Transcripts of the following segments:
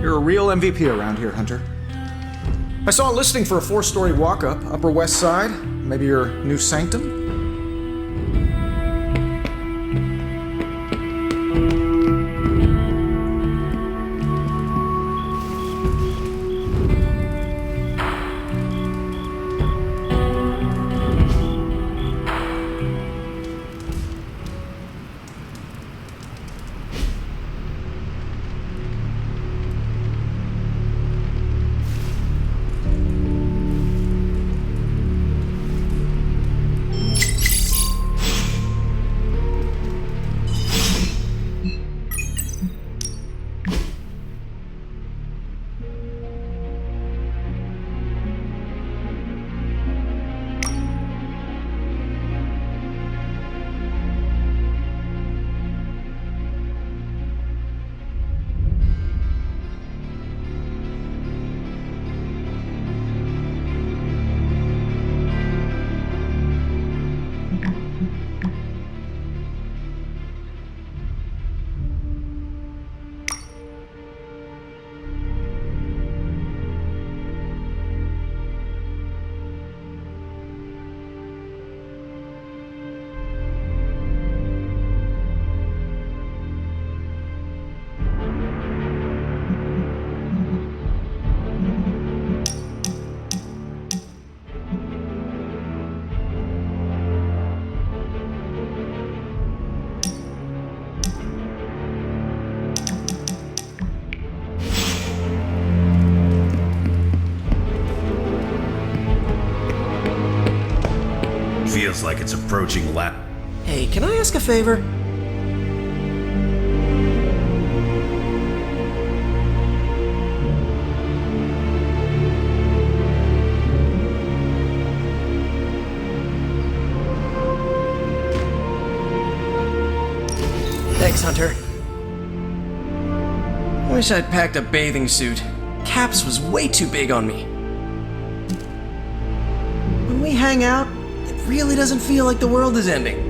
You're a real MVP around here, Hunter. I saw a listing for a 4-story walk-up, Upper West Side. Maybe your new sanctum? Feels like it's approaching lap. Hey, can I ask a favor? Thanks, Hunter. I wish I'd packed a bathing suit. Caps was way too big on me. When we hang out, it really doesn't feel like the world is ending.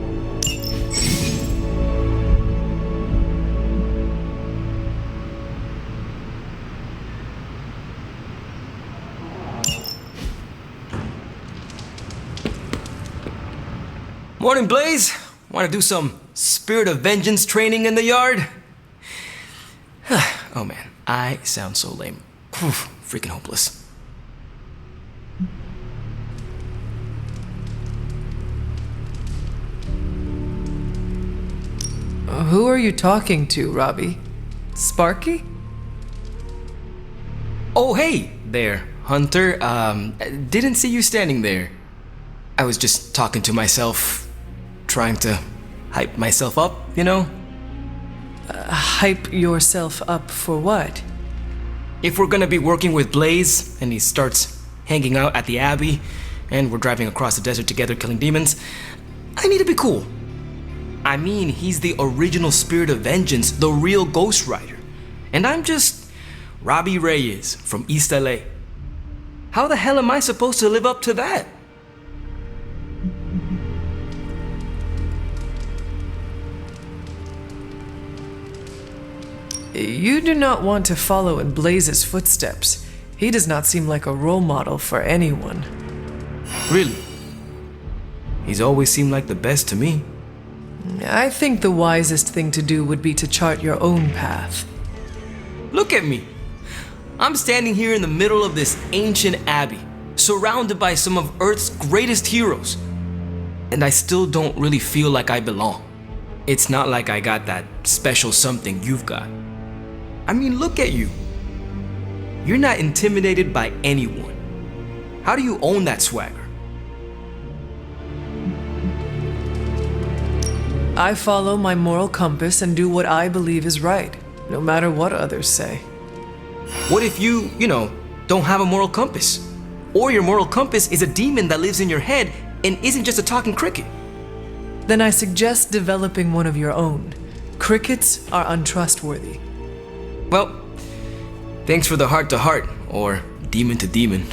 Morning, Blaze. Want to do some Spirit of Vengeance training in the yard? Oh man, I sound so lame. Freaking hopeless. Who are you talking to, Robbie? Sparky? Oh, hey there, Hunter. Didn't see you standing there. I was just talking to myself, trying to hype myself up, you know? Hype yourself up for what? If we're gonna be working with Blaze, and he starts hanging out at the Abbey, and we're driving across the desert together killing demons, I need to be cool. I mean, he's the original Spirit of Vengeance, the real Ghost Rider. And I'm just Robbie Reyes from East LA. How the hell am I supposed to live up to that? You do not want to follow in Blaze's footsteps. He does not seem like a role model for anyone. Really? He's always seemed like the best to me. I think the wisest thing to do would be to chart your own path. Look at me. I'm standing here in the middle of this ancient abbey, surrounded by some of Earth's greatest heroes. And I still don't really feel like I belong. It's not like I got that special something you've got. I mean, look at you. You're not intimidated by anyone. How do you own that swagger? I follow my moral compass and do what I believe is right, no matter what others say. What if you don't have a moral compass? Or your moral compass is a demon that lives in your head and isn't just a talking cricket? Then I suggest developing one of your own. Crickets are untrustworthy. Well, thanks for the heart-to-heart, or demon-to-demon,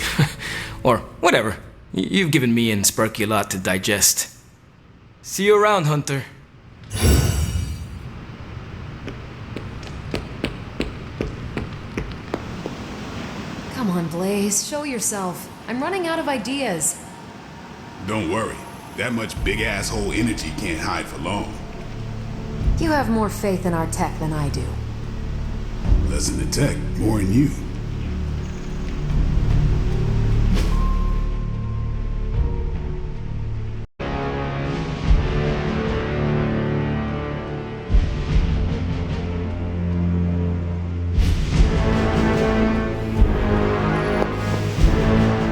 or whatever. You've given me and Sparky a lot to digest. See you around, Hunter. Come on, Blaze, show yourself. I'm running out of ideas. Don't worry. That much big asshole energy can't hide for long. You have more faith in our tech than I do. Less in the tech, more in you.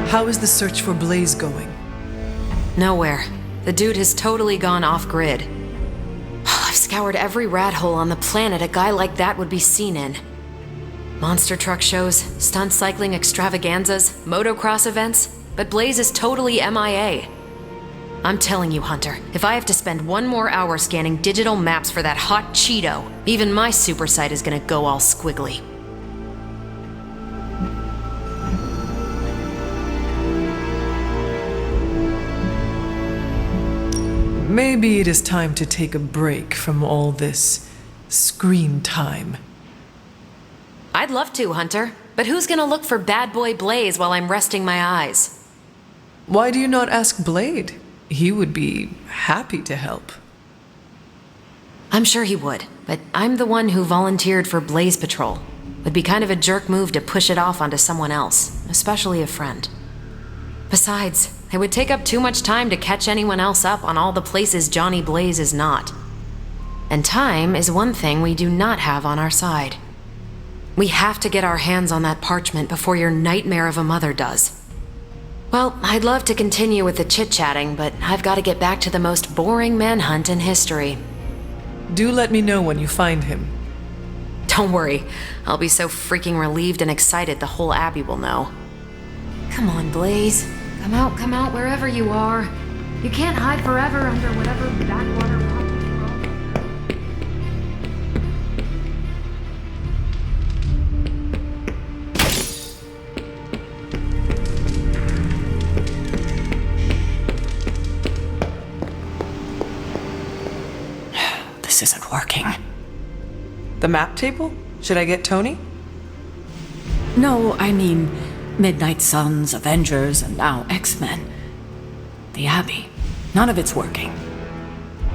How is the search for Blaze going? Nowhere. The dude has totally gone off-grid. I've scoured every rat hole on the planet a guy like that would be seen in. Monster truck shows, stunt cycling extravaganzas, motocross events, but Blaze is totally MIA. I'm telling you, Hunter, if I have to spend one more hour scanning digital maps for that hot Cheeto, even my super sight is gonna go all squiggly. Maybe it is time to take a break from all this screen time. I'd love to, Hunter, but who's gonna look for Bad Boy Blaze while I'm resting my eyes? Why do you not ask Blade? He would be happy to help. I'm sure he would, but I'm the one who volunteered for Blaze Patrol. Would be kind of a jerk move to push it off onto someone else, especially a friend. Besides, it would take up too much time to catch anyone else up on all the places Johnny Blaze is not. And time is one thing we do not have on our side. We have to get our hands on that parchment before your nightmare of a mother does. Well, I'd love to continue with the chit-chatting, but I've got to get back to the most boring manhunt in history. Do let me know when you find him. Don't worry, I'll be so freaking relieved and excited the whole Abbey will know. Come on, Blaze. Come out wherever you are. You can't hide forever under whatever backwater rock you roll. This isn't working. The map table? Should I get Tony? No, I mean Midnight Suns, Avengers, and now X-Men. The Abbey. None of it's working.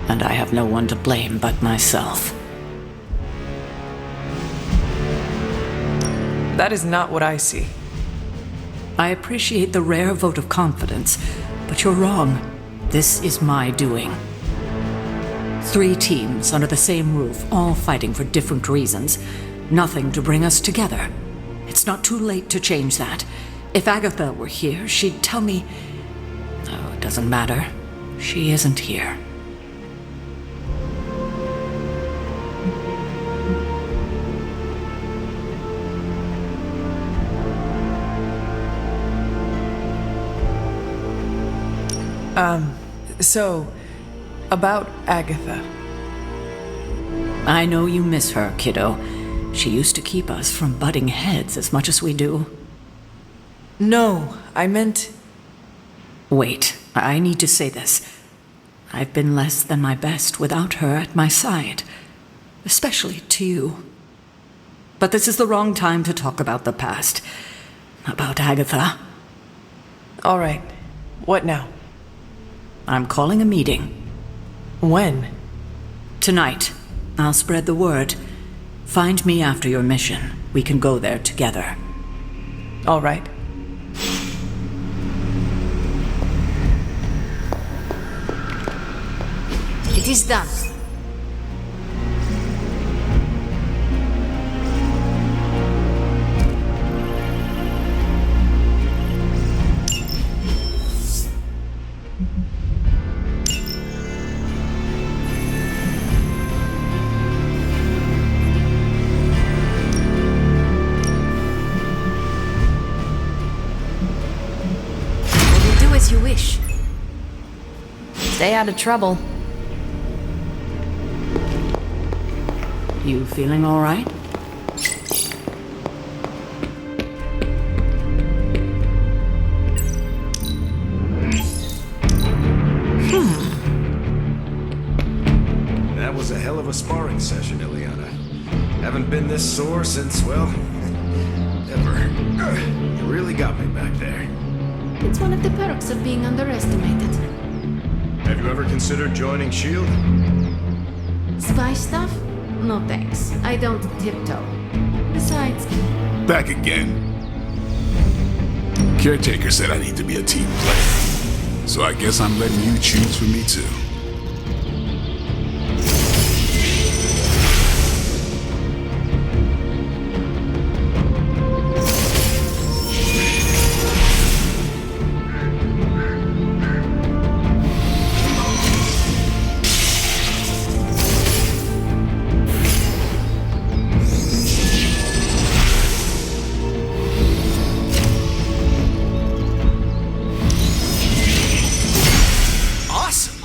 And I have no one to blame but myself. That is not what I see. I appreciate the rare vote of confidence, but you're wrong. This is my doing. 3 teams under the same roof, all fighting for different reasons. Nothing to bring us together. It's not too late to change that. If Agatha were here, she'd tell me... Oh, it doesn't matter. She isn't here. So, about Agatha. I know you miss her, kiddo. She used to keep us from butting heads as much as we do. No, I meant... Wait, I need to say this. I've been less than my best without her at my side. Especially to you. But this is the wrong time to talk about the past. Agatha. All right. What now? I'm calling a meeting. When? Tonight. I'll spread the word. Find me after your mission. We can go there together. All right. It is done. Do as you wish. Stay out of trouble. You feeling all right? That was a hell of a sparring session, Ileana. Haven't been this sore since, well, ever. You really got me back there. It's one of the perks of being underestimated. Have you ever considered joining S.H.I.E.L.D.? Spy stuff? No thanks. I don't tiptoe. Besides, Back again. Caretaker said I need to be a team player. So I guess I'm letting you choose for me too. Awesome!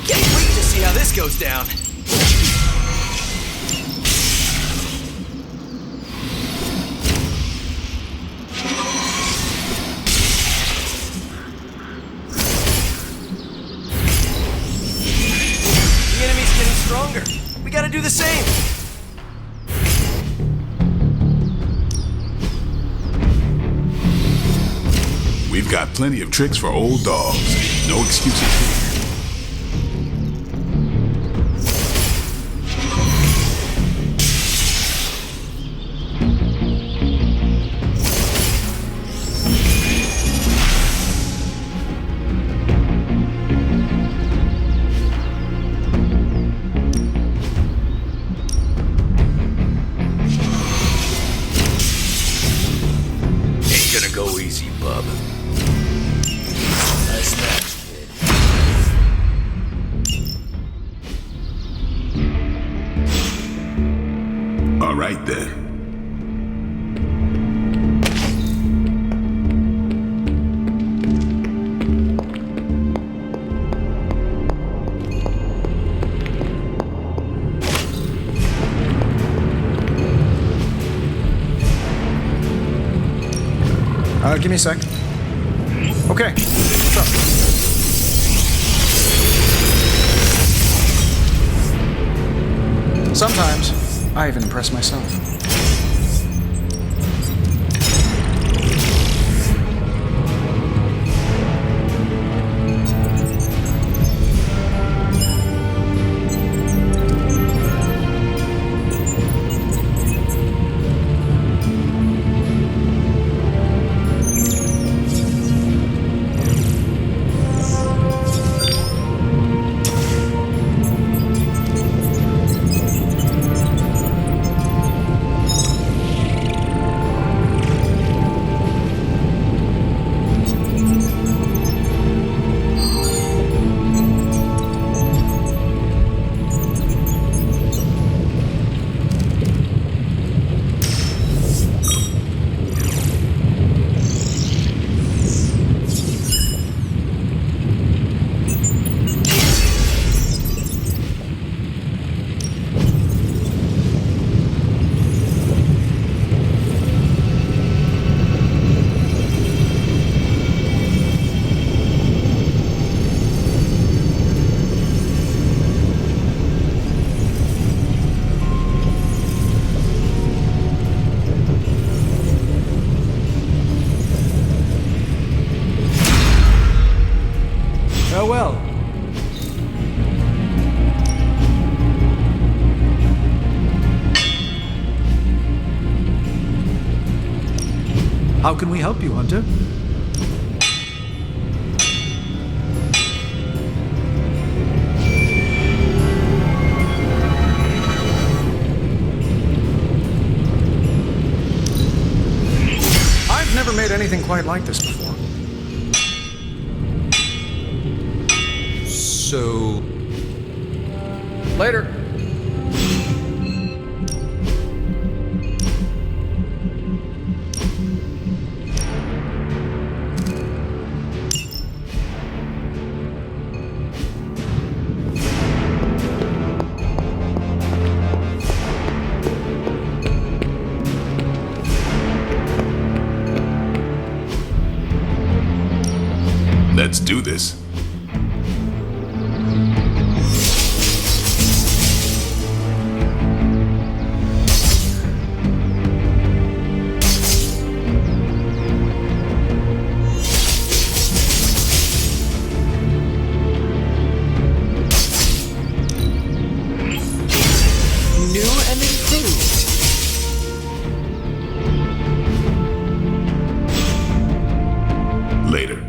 Can't wait to see how this goes down. The enemy's getting stronger. We gotta do the same. We've got plenty of tricks for old dogs. No excuses here. Ain't gonna go easy, bub. Nice match, kid. All right then. Give me a sec. Okay, what's up? Sometimes, I even impress myself. Farewell. How can we help you, Hunter? I've never made anything quite like this before. So... Later. Let's do this. New and improved. Later.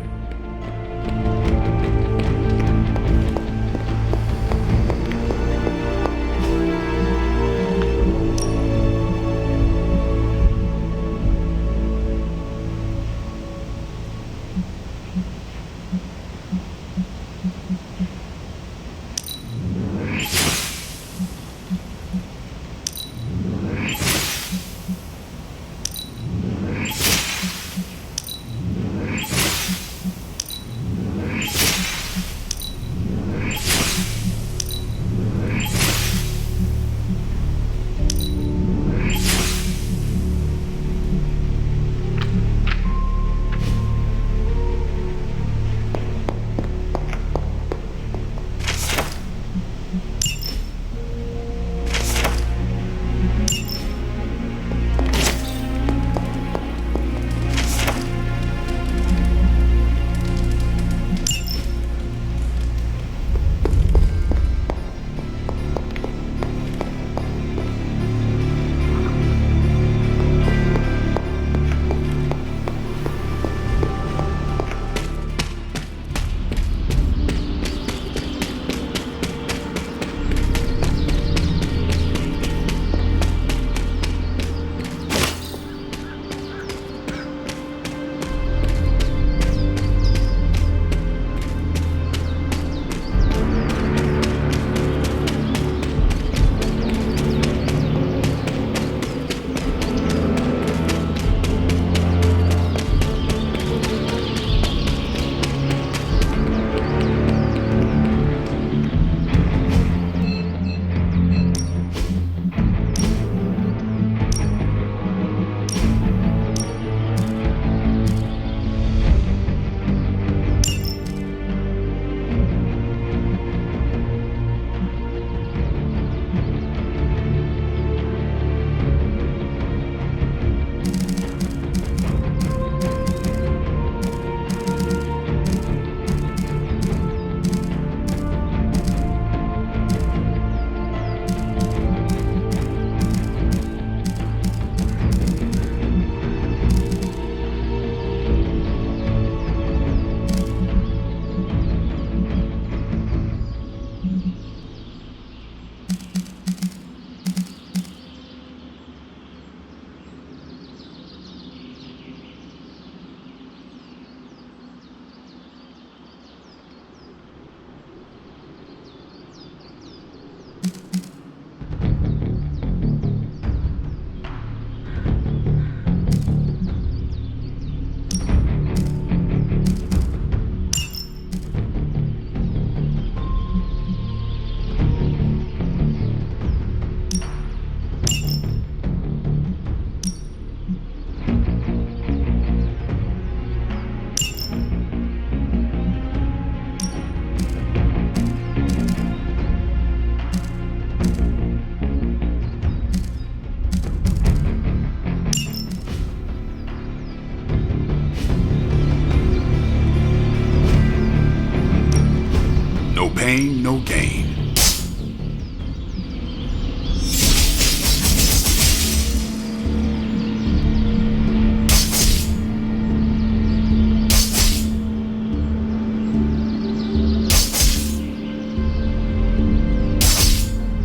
pain, no gain.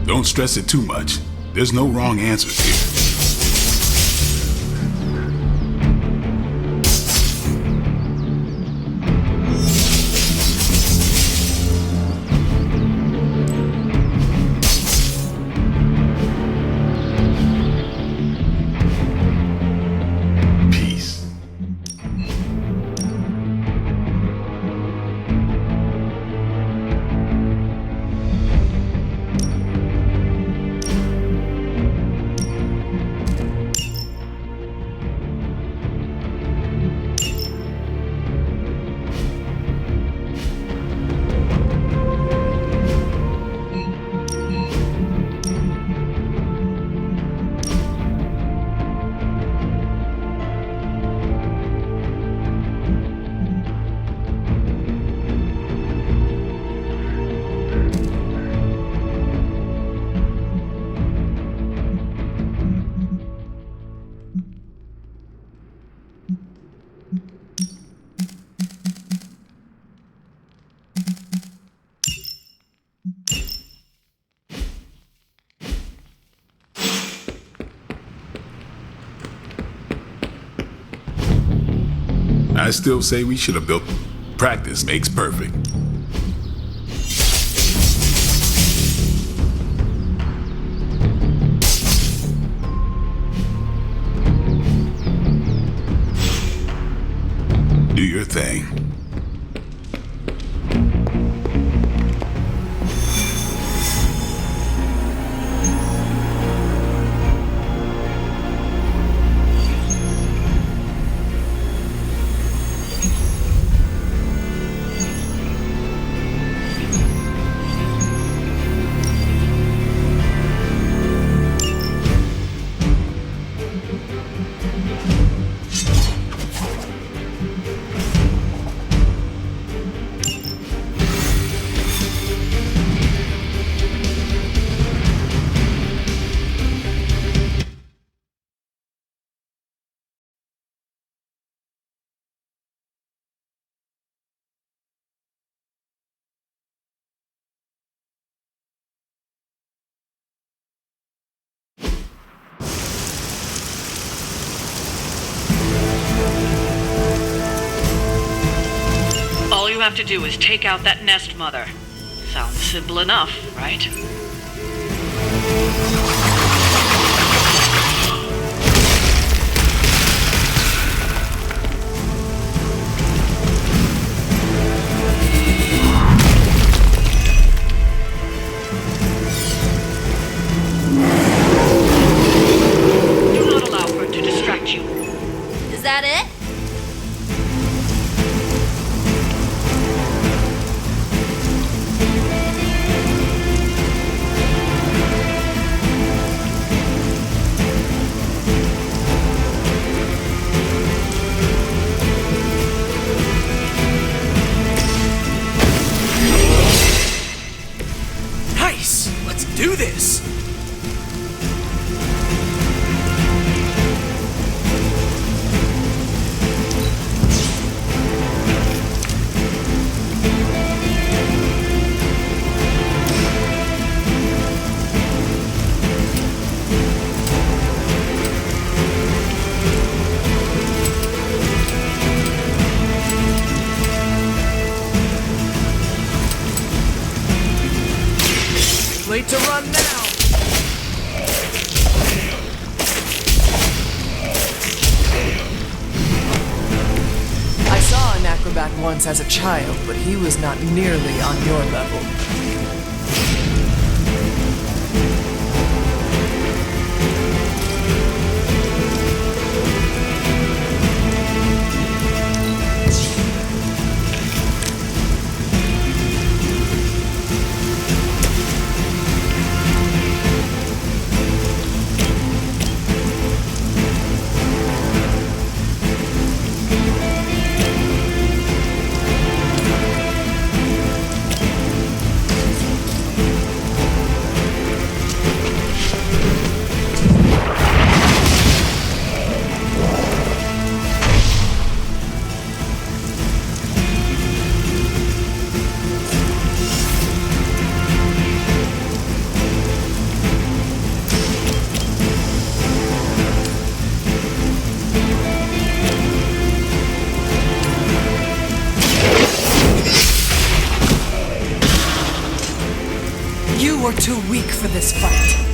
Don't stress it too much. There's no wrong answers here. Peace. I still say we should have built practice makes perfect. Do your thing. All you have to do is take out that nest mother. Sounds simple enough, right? Do not allow her to distract you. Is that it? Nice! Let's do this! Late to run now! I saw an acrobat once as a child, but he was not nearly on your level. You are too weak for this fight.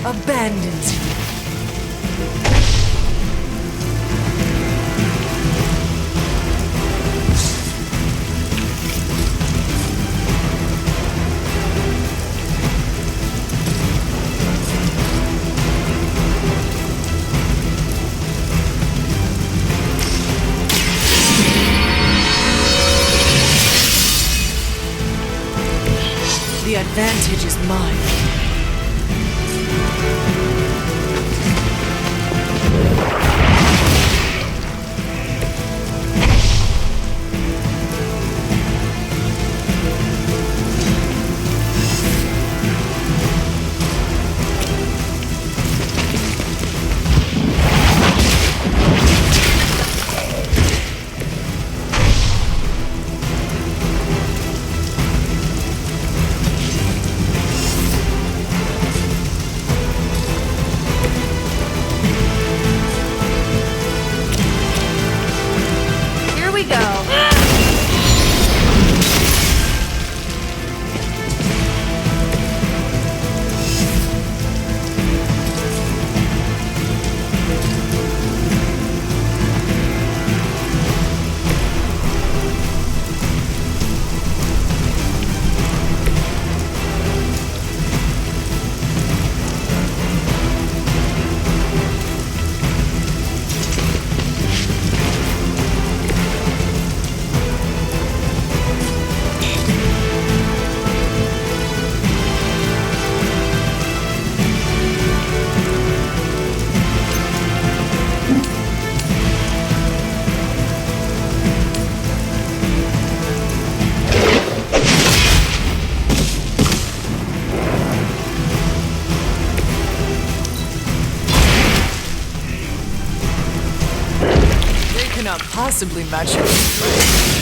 Abandons you. The advantage is mine. Cannot possibly match your strength.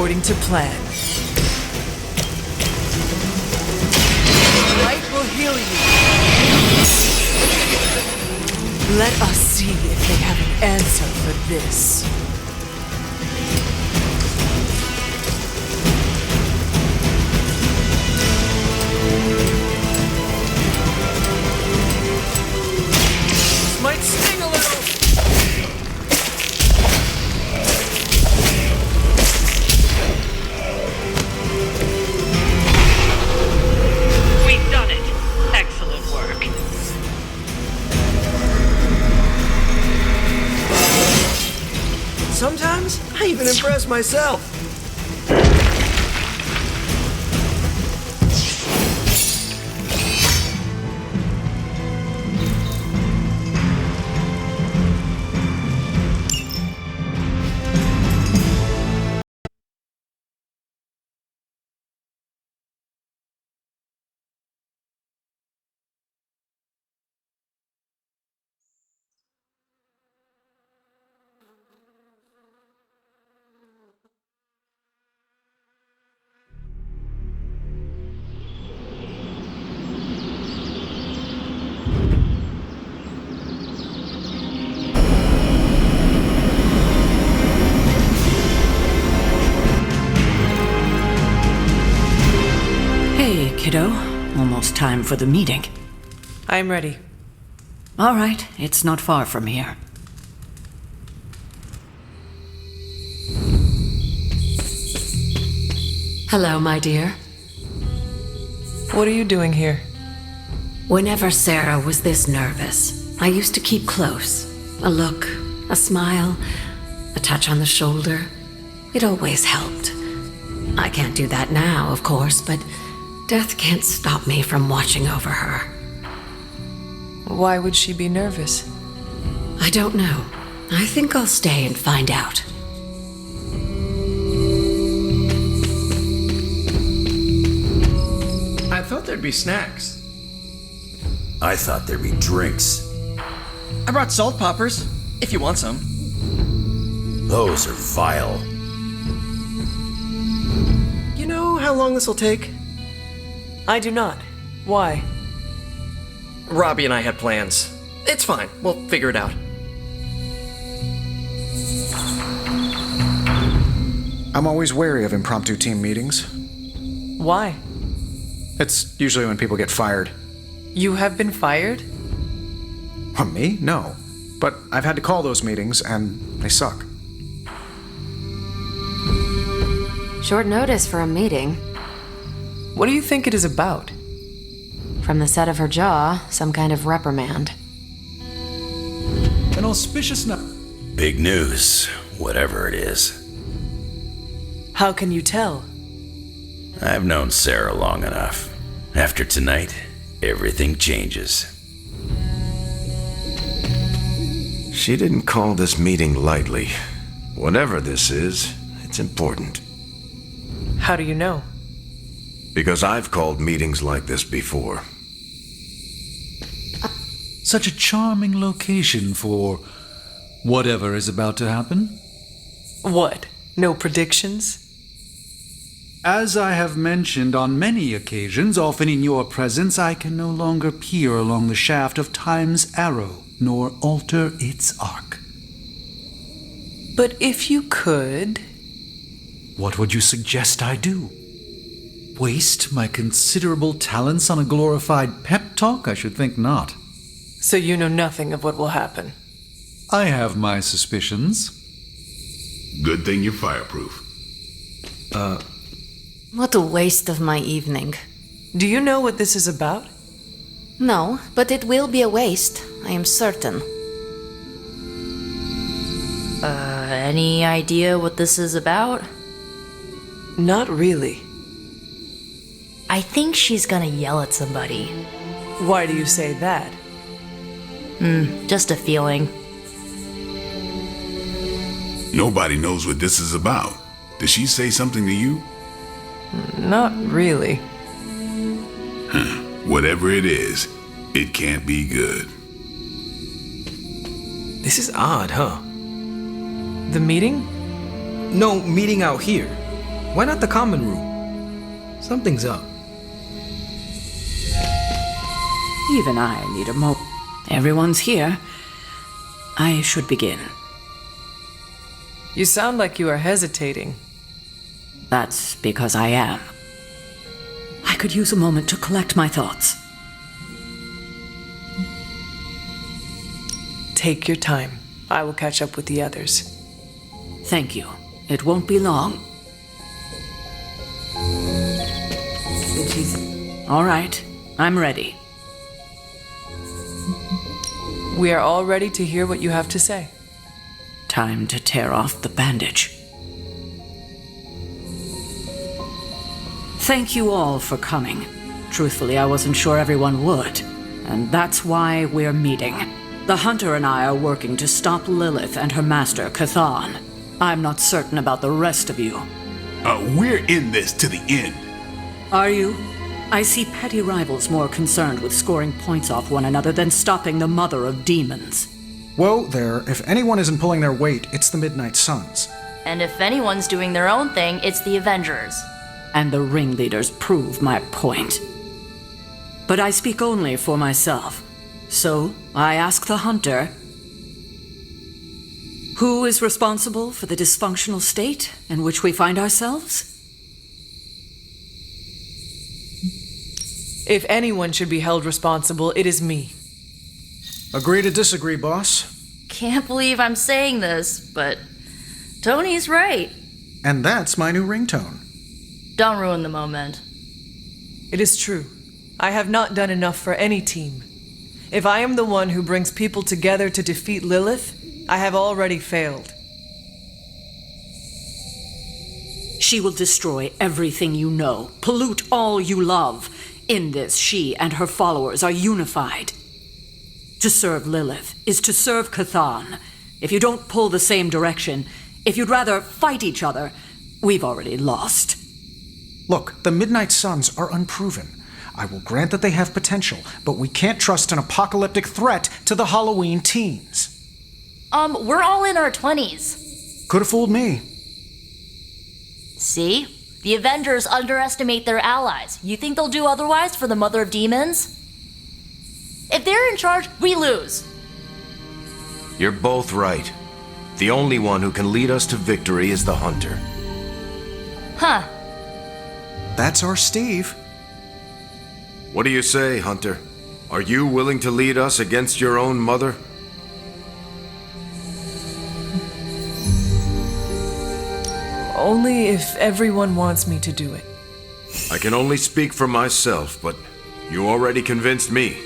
according to plan. Light will heal you. Let us see if they have an answer for this. This might sting a little. We've done it. Excellent work. Sometimes I even impress myself. Hey, kiddo. Almost time for the meeting. I'm ready. All right, it's not far from here. Hello, my dear. What are you doing here? Whenever Sarah was this nervous, I used to keep close. A look, a smile, a touch on the shoulder. It always helped. I can't do that now, of course, but death can't stop me from watching over her. Why would she be nervous? I don't know. I think I'll stay and find out. I thought there'd be snacks. I thought there'd be drinks. I brought salt poppers, if you want some. Those are vile. You know how long this will take? I do not. Why? Robbie and I had plans. It's fine. We'll figure it out. I'm always wary of impromptu team meetings. Why? It's usually when people get fired. You have been fired? Me? No. But I've had to call those meetings, and they suck. Short notice for a meeting. What do you think it is about? From the set of her jaw, some kind of reprimand. An auspicious night. Big news, whatever it is. How can you tell? I've known Sarah long enough. After tonight, everything changes. She didn't call this meeting lightly. Whatever this is, it's important. How do you know? Because I've called meetings like this before. Such a charming location for whatever is about to happen. What? No predictions? As I have mentioned on many occasions, often in your presence, I can no longer peer along the shaft of time's arrow, nor alter its arc. But if you could... What would you suggest I do? Waste my considerable talents on a glorified pep talk? I should think not. So you know nothing of what will happen? I have my suspicions. Good thing you're fireproof. What a waste of my evening. Do you know what this is about? No, but it will be a waste, I am certain. Any idea what this is about? Not really. I think she's gonna yell at somebody. Why do you say that? Just a feeling. Nobody knows what this is about. Did she say something to you? Not really. Whatever it is, it can't be good. This is odd, huh? The meeting? No, meeting out here. Why not the common room? Something's up. Even I need a moment. Everyone's here. I should begin. You sound like you are hesitating. That's because I am. I could use a moment to collect my thoughts. Take your time. I will catch up with the others. Thank you. It won't be long. All right, I'm ready. We are all ready to hear what you have to say. Time to tear off the bandage. Thank you all for coming. Truthfully, I wasn't sure everyone would, and that's why we're meeting. The Hunter and I are working to stop Lilith and her master, Cathan. I'm not certain about the rest of you. We're in this to the end. Are you? I see petty rivals more concerned with scoring points off one another than stopping the mother of demons. Whoa there, if anyone isn't pulling their weight, it's the Midnight Suns. And if anyone's doing their own thing, it's the Avengers. And the ringleaders prove my point. But I speak only for myself. So, I ask the Hunter, who is responsible for the dysfunctional state in which we find ourselves? If anyone should be held responsible, it is me. Agree to disagree, boss. Can't believe I'm saying this, but Tony's right. And that's my new ringtone. Don't ruin the moment. It is true. I have not done enough for any team. If I am the one who brings people together to defeat Lilith, I have already failed. She will destroy everything you know, pollute all you love. In this, she and her followers are unified. To serve Lilith is to serve Cathan. If you don't pull the same direction, if you'd rather fight each other, we've already lost. Look, the Midnight Suns are unproven. I will grant that they have potential, but we can't trust an apocalyptic threat to the Halloween teens. We're all in our 20s. Could have fooled me. See? The Avengers underestimate their allies. You think they'll do otherwise for the Mother of Demons? If they're in charge, we lose. You're both right. The only one who can lead us to victory is the Hunter. Huh. That's our Steve. What do you say, Hunter? Are you willing to lead us against your own mother? Only if everyone wants me to do it. I can only speak for myself, but you already convinced me.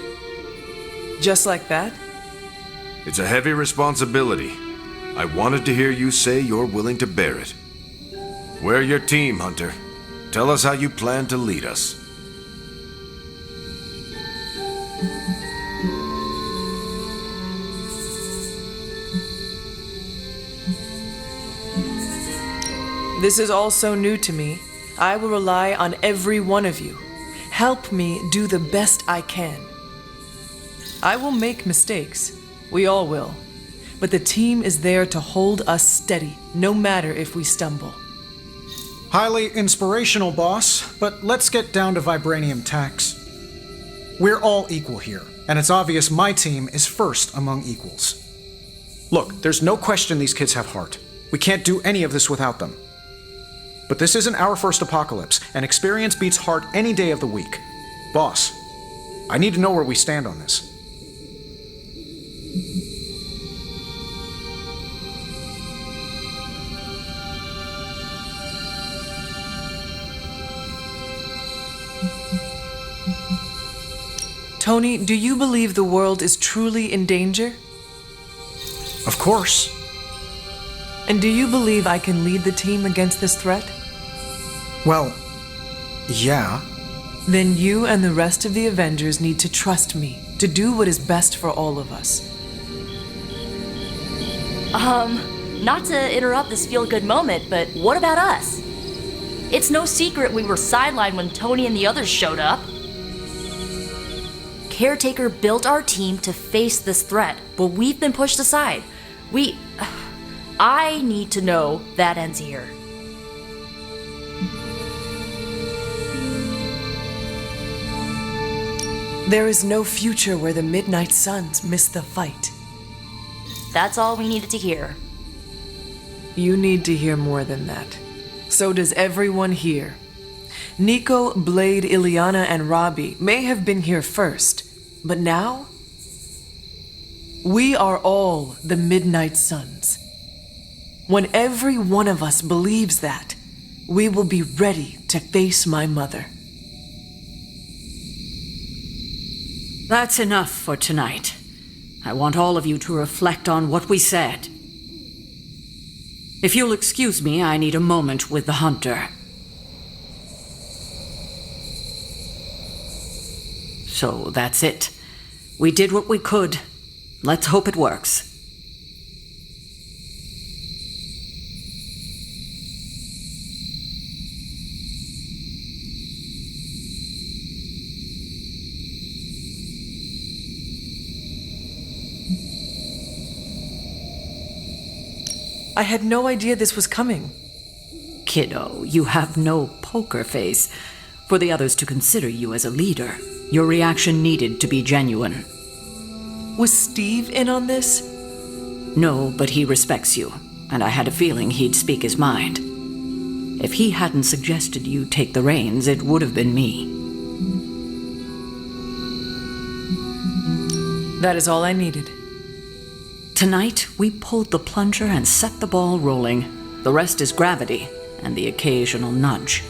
Just like that? It's a heavy responsibility. I wanted to hear you say you're willing to bear it. We're your team, Hunter. Tell us how you plan to lead us. This is all so new to me. I will rely on every one of you. Help me do the best I can. I will make mistakes. We all will. But the team is there to hold us steady, no matter if we stumble. Highly inspirational, boss, but let's get down to vibranium tax. We're all equal here, and it's obvious my team is first among equals. Look, there's no question these kids have heart. We can't do any of this without them. But this isn't our first apocalypse, and experience beats heart any day of the week. Boss, I need to know where we stand on this. Tony, do you believe the world is truly in danger? Of course. And do you believe I can lead the team against this threat? Well, yeah. Then you and the rest of the Avengers need to trust me to do what is best for all of us. Not to interrupt this feel-good moment, but what about us? It's no secret we were sidelined when Tony and the others showed up. Caretaker built our team to face this threat, but we've been pushed aside. I need to know that ends here. There is no future where the Midnight Suns miss the fight. That's all we needed to hear. You need to hear more than that. So does everyone here. Nico, Blade, Ileana, and Robbie may have been here first, but now we are all the Midnight Suns. When every one of us believes that, we will be ready to face my mother. That's enough for tonight. I want all of you to reflect on what we said. If you'll excuse me, I need a moment with the hunter. So that's it. We did what we could. Let's hope it works. I had no idea this was coming. Kiddo, you have no poker face. For the others to consider you as a leader, your reaction needed to be genuine. Was Steve in on this? No, but he respects you, and I had a feeling he'd speak his mind. If he hadn't suggested you take the reins, it would have been me. That is all I needed. Tonight, we pulled the plunger and set the ball rolling. The rest is gravity and the occasional nudge.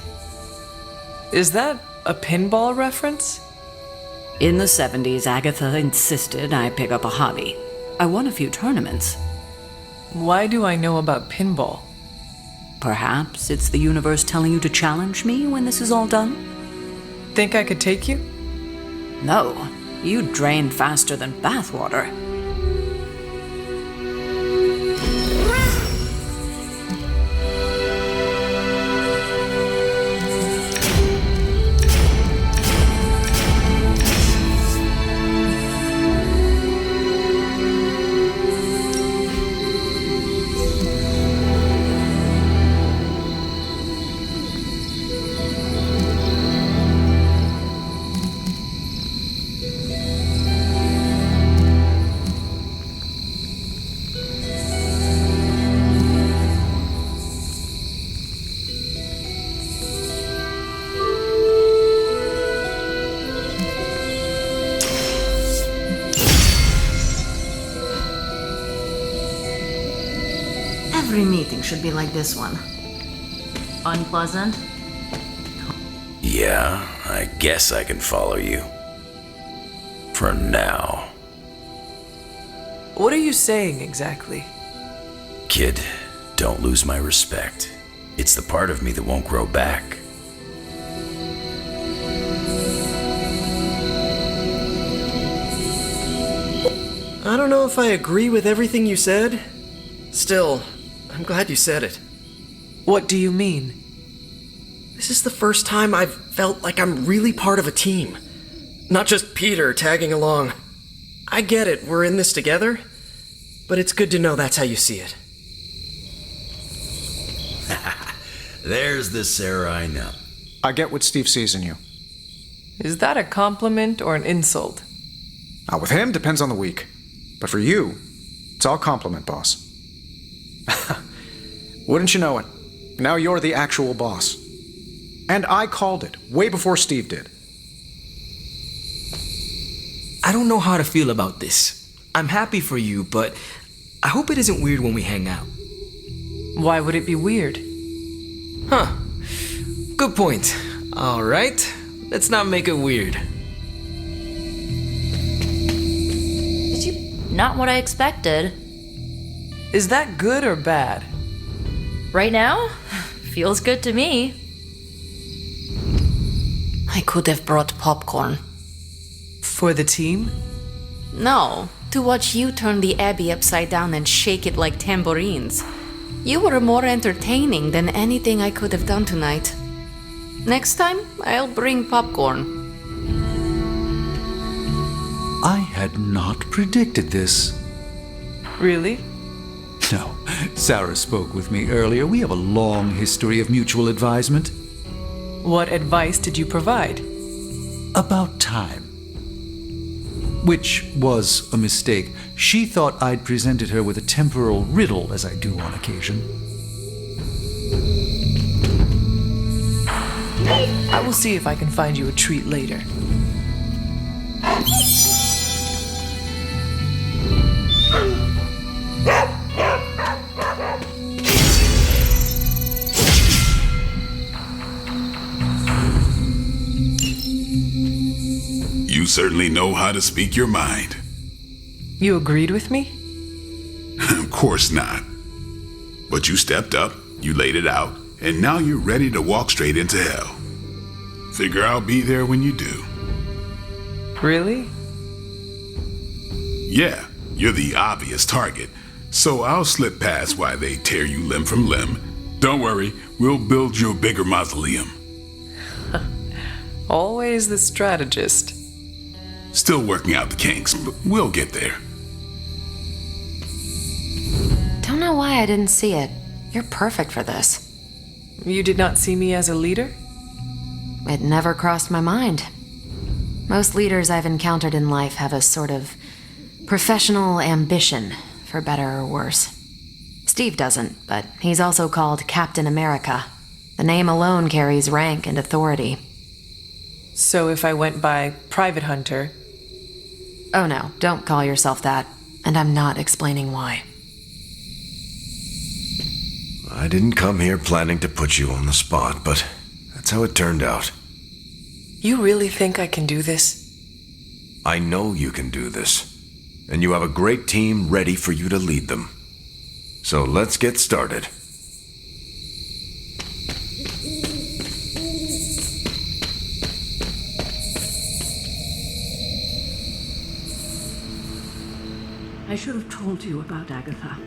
Is that a pinball reference? In the 70s, Agatha insisted I pick up a hobby. I won a few tournaments. Why do I know about pinball? Perhaps it's the universe telling you to challenge me when this is all done? Think I could take you? No, you drain faster than bathwater. Every meeting should be like this one. Unpleasant? Yeah, I guess I can follow you. For now. What are you saying exactly? Kid, don't lose my respect. It's the part of me that won't grow back. I don't know if I agree with everything you said. Still, I'm glad you said it. What do you mean? This is the first time I've felt like I'm really part of a team. Not just Peter tagging along. I get it, we're in this together, but it's good to know that's how you see it. There's the Sarah I know. I get what Steve sees in you. Is that a compliment or an insult? With him, depends on the week. But for you, it's all compliment, boss. Wouldn't you know it? Now you're the actual boss. And I called it, way before Steve did. I don't know how to feel about this. I'm happy for you, but I hope it isn't weird when we hang out. Why would it be weird? Huh. Good point. Alright, let's not make it weird. Not what I expected. Is that good or bad? Right now? Feels good to me. I could have brought popcorn. For the team? No, to watch you turn the Abbey upside down and shake it like tambourines. You were more entertaining than anything I could have done tonight. Next time, I'll bring popcorn. I had not predicted this. Really? No, Sarah spoke with me earlier. We have a long history of mutual advisement. What advice did you provide? About time. which was a mistake. She thought I'd presented her with a temporal riddle, as I do on occasion. I will see if I can find you a treat later. You certainly know how to speak your mind. You agreed with me? Of course not. But you stepped up, you laid it out, and now you're ready to walk straight into hell. Figure I'll be there when you do. Really? Yeah, you're the obvious target, so I'll slip past while they tear you limb from limb. Don't worry, we'll build you a bigger mausoleum. Always the strategist. Still working out the kinks, but we'll get there. Don't know why I didn't see it. You're perfect for this. You did not see me as a leader? It never crossed my mind. Most leaders I've encountered in life have a sort of professional ambition, for better or worse. Steve doesn't, but he's also called Captain America. The name alone carries rank and authority. So if I went by Private Hunter... Oh no, don't call yourself that. And I'm not explaining why. I didn't come here planning to put you on the spot, but that's how it turned out. You really think I can do this? I know you can do this, and you have a great team ready for you to lead them. So let's get started. I should have told you about Agatha.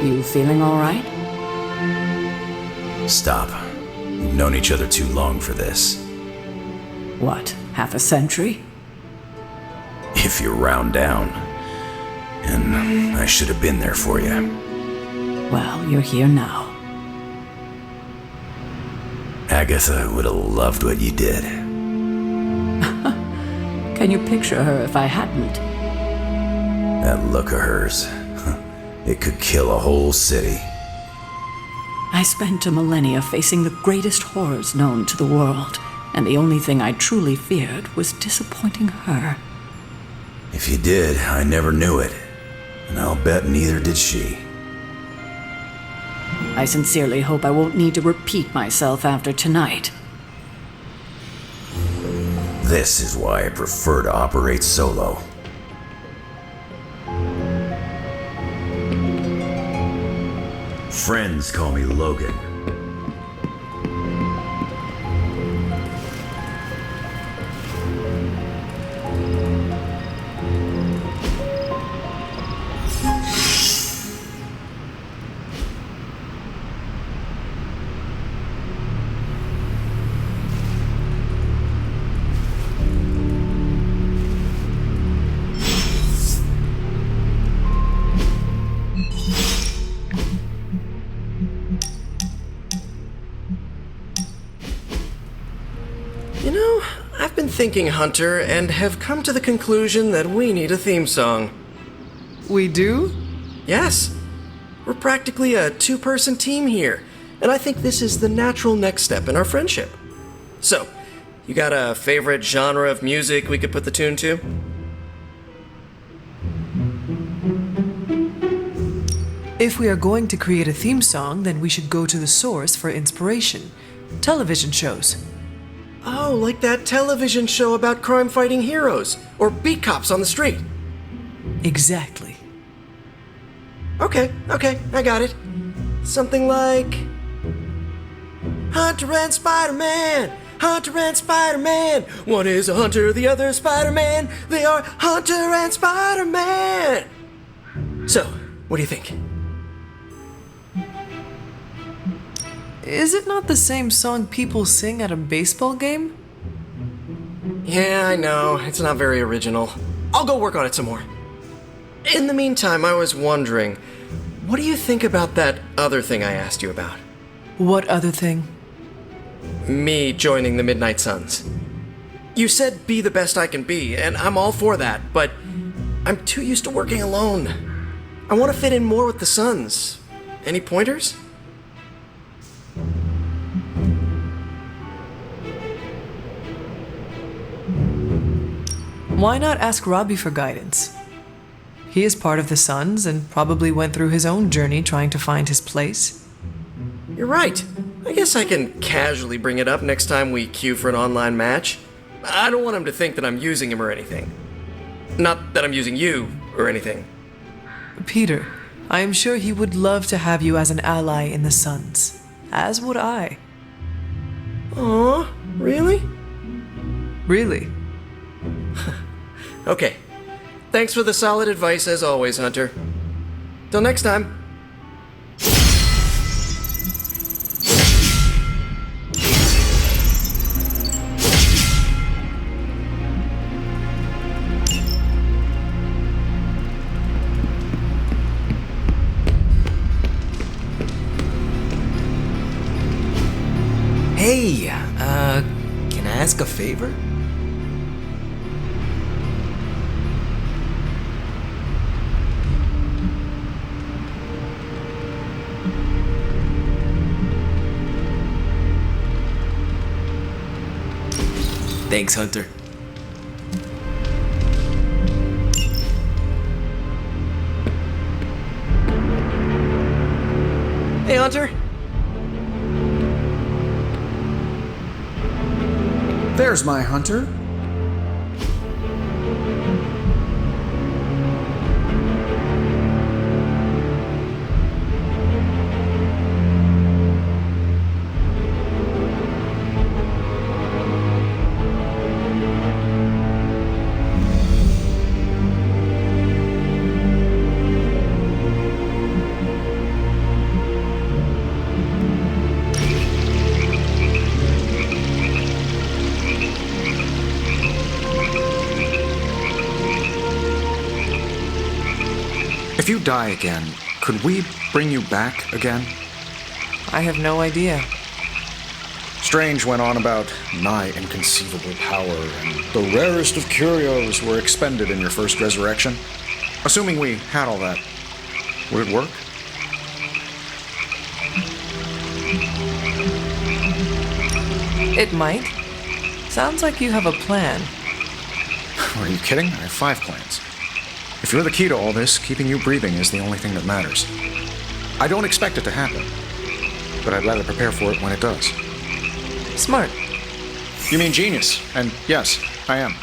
You feeling all right? Stop. We've known each other too long for this. What, half a century? If you round down. And I should have been there for you. Well, you're here now. Agatha would have loved what you did. Can you picture her if I hadn't? That look of hers. It could kill a whole city. I spent a millennia facing the greatest horrors known to the world, and the only thing I truly feared was disappointing her. If you did, I never knew it. And I'll bet neither did she. I sincerely hope I won't need to repeat myself after tonight. This is why I prefer to operate solo. Friends call me Logan. You know, I've been thinking, Hunter, and have come to the conclusion that we need a theme song. We do? Yes. We're practically a two-person team here, and I think this is the natural next step in our friendship. So, you got a favorite genre of music we could put the tune to? If we are going to create a theme song, then we should go to the source for inspiration. Television shows. Oh, like that television show about crime-fighting heroes, or beat cops on the street. Exactly. Okay, I got it. Something like... Hunter and Spider-Man! Hunter and Spider-Man! One is a hunter, the other is Spider-Man. They are Hunter and Spider-Man! So, what do you think? Is it not the same song people sing at a baseball game? Yeah, I know. It's not very original. I'll go work on it some more. In the meantime, I was wondering, what do you think about that other thing I asked you about? What other thing? Me joining the Midnight Suns. You said be the best I can be, and I'm all for that, but I'm too used to working alone. I want to fit in more with the Suns. Any pointers? Why not ask Robbie for guidance? He is part of the Suns and probably went through his own journey trying to find his place. You're right. I guess I can casually bring it up next time we queue for an online match. I don't want him to think that I'm using him or anything. Not that I'm using you or anything. Peter, I am sure he would love to have you as an ally in the Suns. As would I. Aw, really? Really? Okay. Thanks for the solid advice as always, Hunter. Till next time. Hey, can I ask a favor? Thanks, Hunter. Hey, Hunter. There's my Hunter. If you die again, could we bring you back again? I have no idea. Strange went on about nigh inconceivable power, and the rarest of curios were expended in your first resurrection. Assuming we had all that, would it work? It might. Sounds like you have a plan. Are you kidding? I have 5 plans. If you're the key to all this, keeping you breathing is the only thing that matters. I don't expect it to happen, but I'd rather prepare for it when it does. Smart. You mean genius, and yes, I am.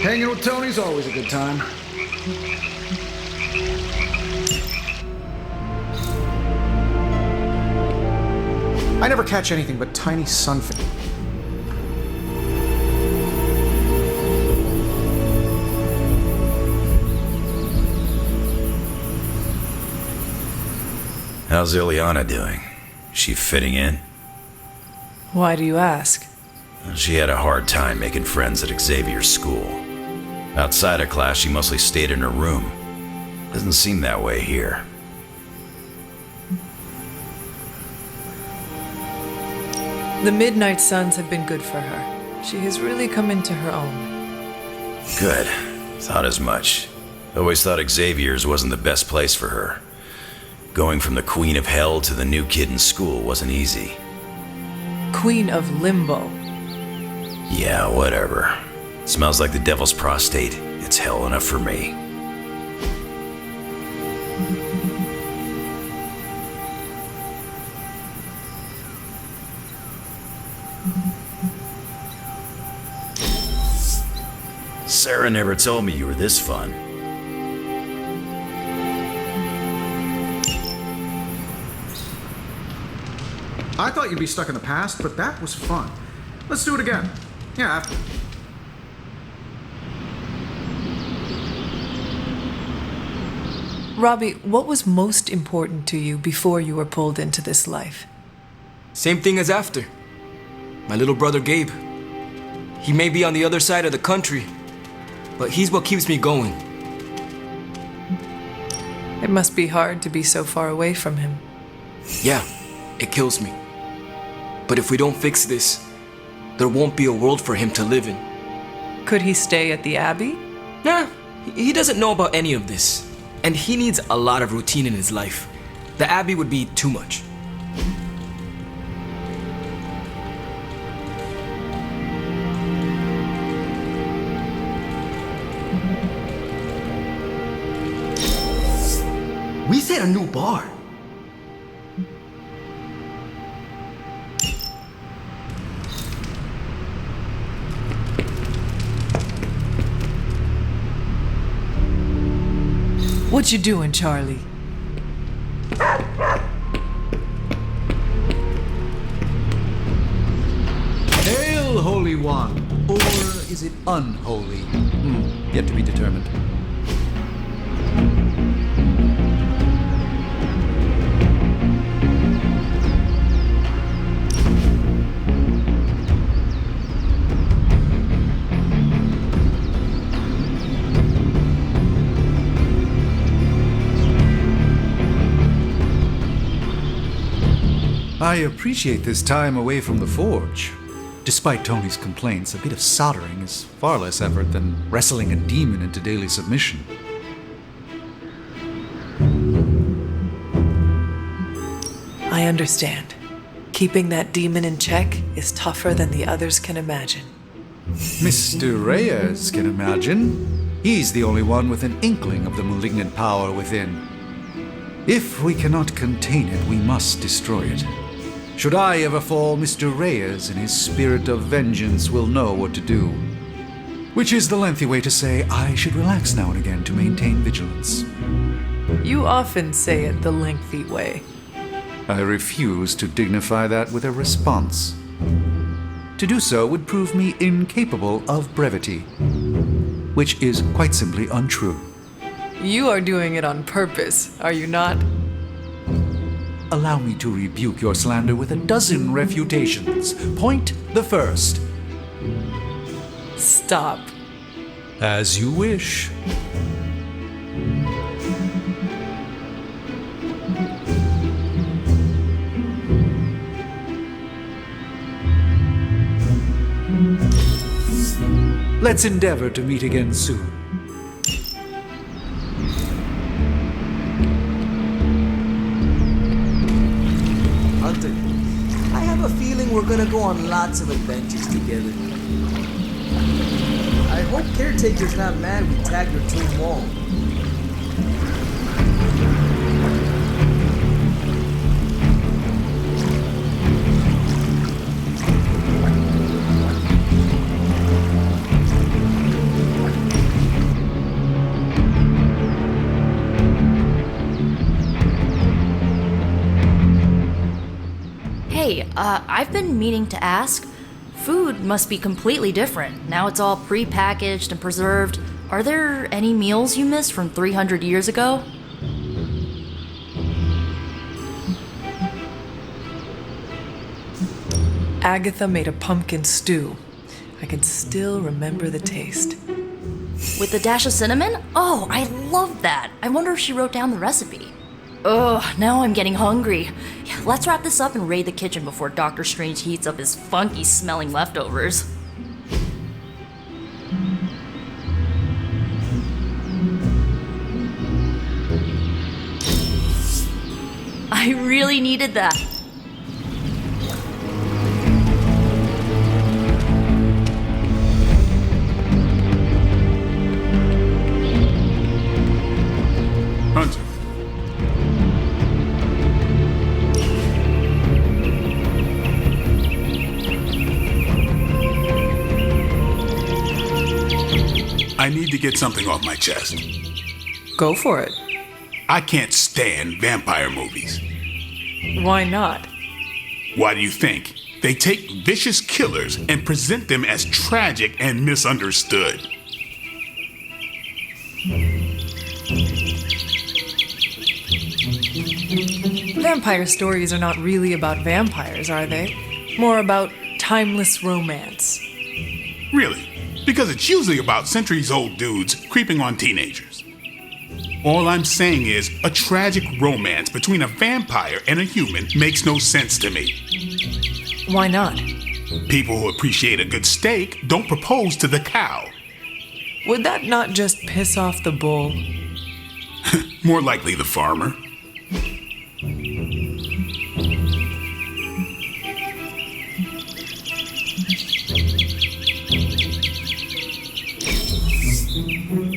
Hanging with Tony's always a good time. I never catch anything but tiny sunfish. How's Ileana doing? She fitting in? Why do you ask? She had a hard time making friends at Xavier's school. Outside of class, she mostly stayed in her room. Doesn't seem that way here. The Midnight Suns have been good for her. She has really come into her own. Good. Thought as much. Always thought Xavier's wasn't the best place for her. Going from the Queen of Hell to the new kid in school wasn't easy. Queen of Limbo. Yeah, whatever. Smells like the devil's prostate. It's hell enough for me. Sarah never told me you were this fun. I thought you'd be stuck in the past, but that was fun. Let's do it again. Yeah, after. Robbie, what was most important to you before you were pulled into this life? Same thing as after. My little brother Gabe. He may be on the other side of the country, but he's what keeps me going. It must be hard to be so far away from him. Yeah, it kills me. But if we don't fix this, there won't be a world for him to live in. Could he stay at the Abbey? Nah, he doesn't know about any of this. And he needs a lot of routine in his life. The Abbey would be too much. We set a new bar. What you doing, Charlie? Hail, Holy One! Or is it unholy? Yet to be determined. I appreciate this time away from the forge. Despite Tony's complaints, a bit of soldering is far less effort than wrestling a demon into daily submission. I understand. Keeping that demon in check is tougher than the others can imagine. Mr. Reyes can imagine. He's the only one with an inkling of the malignant power within. If we cannot contain it, we must destroy it. Should I ever fall, Mr. Reyes in his spirit of vengeance will know what to do. Which is the lengthy way to say I should relax now and again to maintain vigilance. You often say it the lengthy way. I refuse to dignify that with a response. To do so would prove me incapable of brevity, which is quite simply untrue. You are doing it on purpose, are you not? Allow me to rebuke your slander with a dozen refutations. Point the first. Stop. As you wish. Let's endeavor to meet again soon. Hunter, I have a feeling we're gonna go on lots of adventures together. I hope Caretaker's not mad we tagged her tomb wall. Hey, I've been meaning to ask. Food must be completely different. Now it's all pre-packaged and preserved. Are there any meals you missed from 300 years ago? Agatha made a pumpkin stew. I can still remember the taste. With a dash of cinnamon? Oh, I love that. I wonder if she wrote down the recipe. Ugh, now I'm getting hungry. Let's wrap this up and raid the kitchen before Dr. Strange heats up his funky smelling leftovers. I really needed that. Hunter. I need to get something off my chest. Go for it. I can't stand vampire movies. Why not? Why do you think? They take vicious killers and present them as tragic and misunderstood. Vampire stories are not really about vampires, are they? More about timeless romance. Really, because it's usually about centuries-old dudes creeping on teenagers. All I'm saying is, a tragic romance between a vampire and a human makes no sense to me. Why not? People who appreciate a good steak don't propose to the cow. Would that not just piss off the bull? More likely the farmer.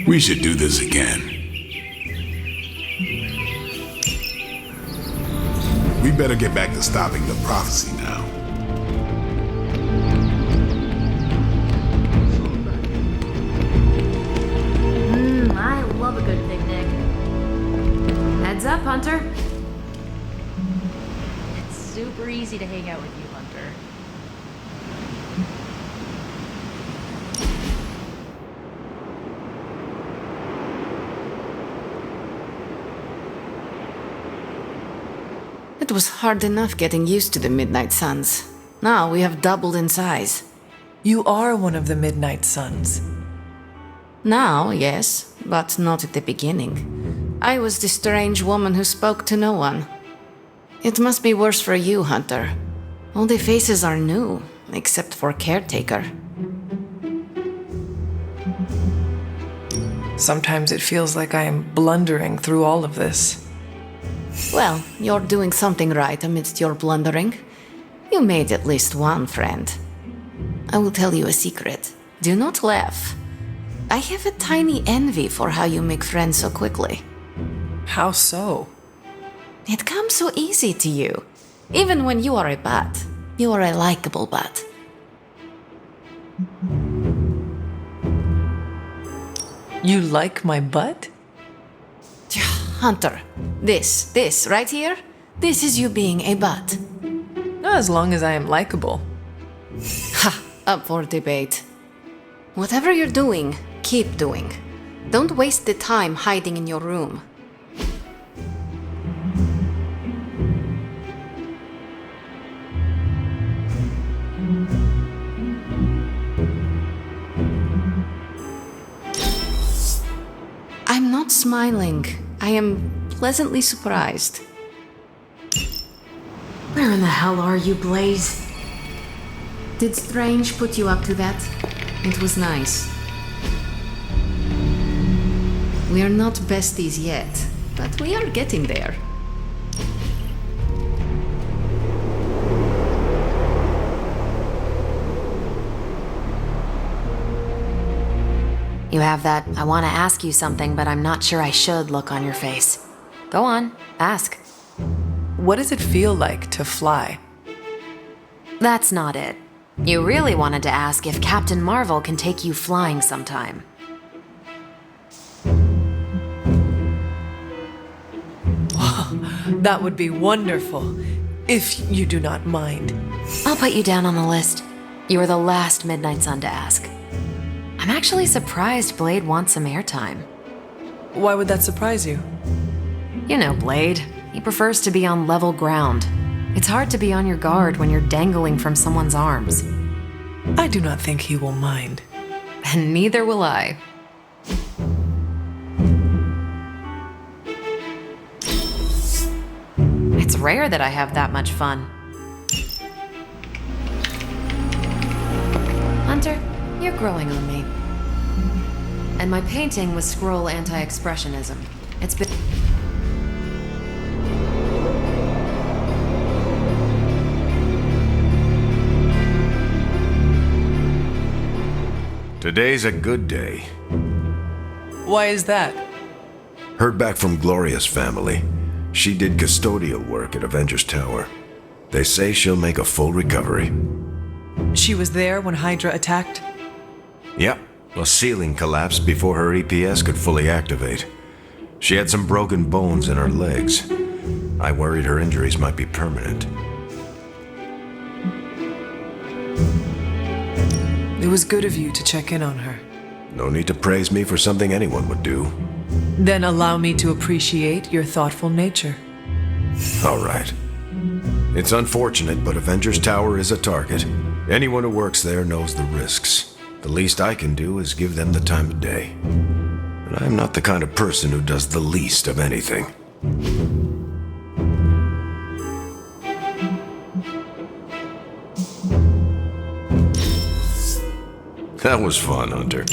We should do this again. We better get back to stopping the prophecy now. I love a good picnic. Heads up, Hunter. It's super easy to hang out with you, Hunter. It was hard enough getting used to the Midnight Suns. Now we have doubled in size. You are one of the Midnight Suns. Now, yes, but not at the beginning. I was the strange woman who spoke to no one. It must be worse for you, Hunter. All the faces are new, except for Caretaker. Sometimes it feels like I am blundering through all of this. Well, you're doing something right amidst your blundering. You made at least one friend. I will tell you a secret. Do not laugh. I have a tiny envy for how you make friends so quickly. How so? It comes so easy to you. Even when you are a bat, you are a likable bat. You like my butt? Hunter, this right here, this is you being a bat. As long as I am likable. Ha, up for debate. Whatever you're doing, keep doing. Don't waste the time hiding in your room. I'm not smiling. I am pleasantly surprised. Where in the hell are you, Blaze? Did Strange put you up to that? It was nice. We are not besties yet, but we are getting there. You have that I want to ask you something, but I'm not sure I should look on your face. Go on, ask. What does it feel like to fly? That's not it. You really wanted to ask if Captain Marvel can take you flying sometime. That would be wonderful, if you do not mind. I'll put you down on the list. You were the last Midnight Sun to ask. I'm actually surprised Blade wants some airtime. Why would that surprise you? You know Blade. He prefers to be on level ground. It's hard to be on your guard when you're dangling from someone's arms. I do not think he will mind. And neither will I. It's rare that I have that much fun. Hunter, you're growing on me. And my painting was scroll anti-expressionism. It's been... Today's a good day. Why is that? Heard back from Gloria's family. She did custodial work at Avengers Tower. They say she'll make a full recovery. She was there when Hydra attacked? Yep. A ceiling collapsed before her EPS could fully activate. She had some broken bones in her legs. I worried her injuries might be permanent. It was good of you to check in on her. No need to praise me for something anyone would do. Then allow me to appreciate your thoughtful nature. All right. It's unfortunate, but Avengers Tower is a target. Anyone who works there knows the risks. The least I can do is give them the time of day. And I'm not the kind of person who does the least of anything. That was fun, Hunter.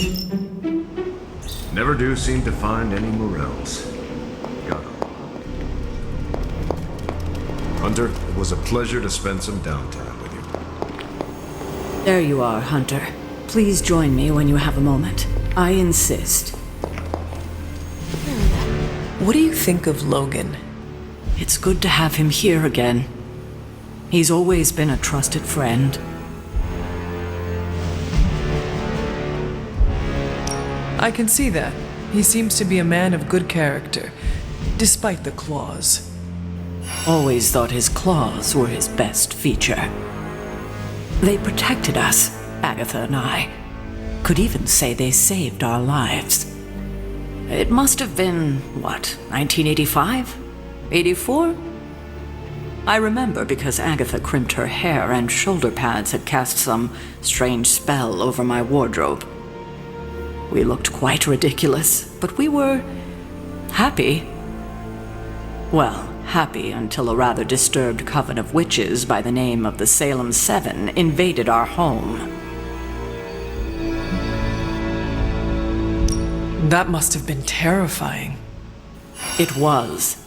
Never do seem to find any morels. Got 'em. Hunter, it was a pleasure to spend some downtime with you. There you are, Hunter. Please join me when you have a moment. I insist. What do you think of Logan? It's good to have him here again. He's always been a trusted friend. I can see that. He seems to be a man of good character, despite the claws. Always thought his claws were his best feature. They protected us, Agatha and I. Could even say they saved our lives. It must have been, 1985? 84? I remember because Agatha crimped her hair and shoulder pads had cast some strange spell over my wardrobe. We looked quite ridiculous, but we were happy. Well, happy until a rather disturbed coven of witches by the name of the Salem Seven invaded our home. That must have been terrifying. It was.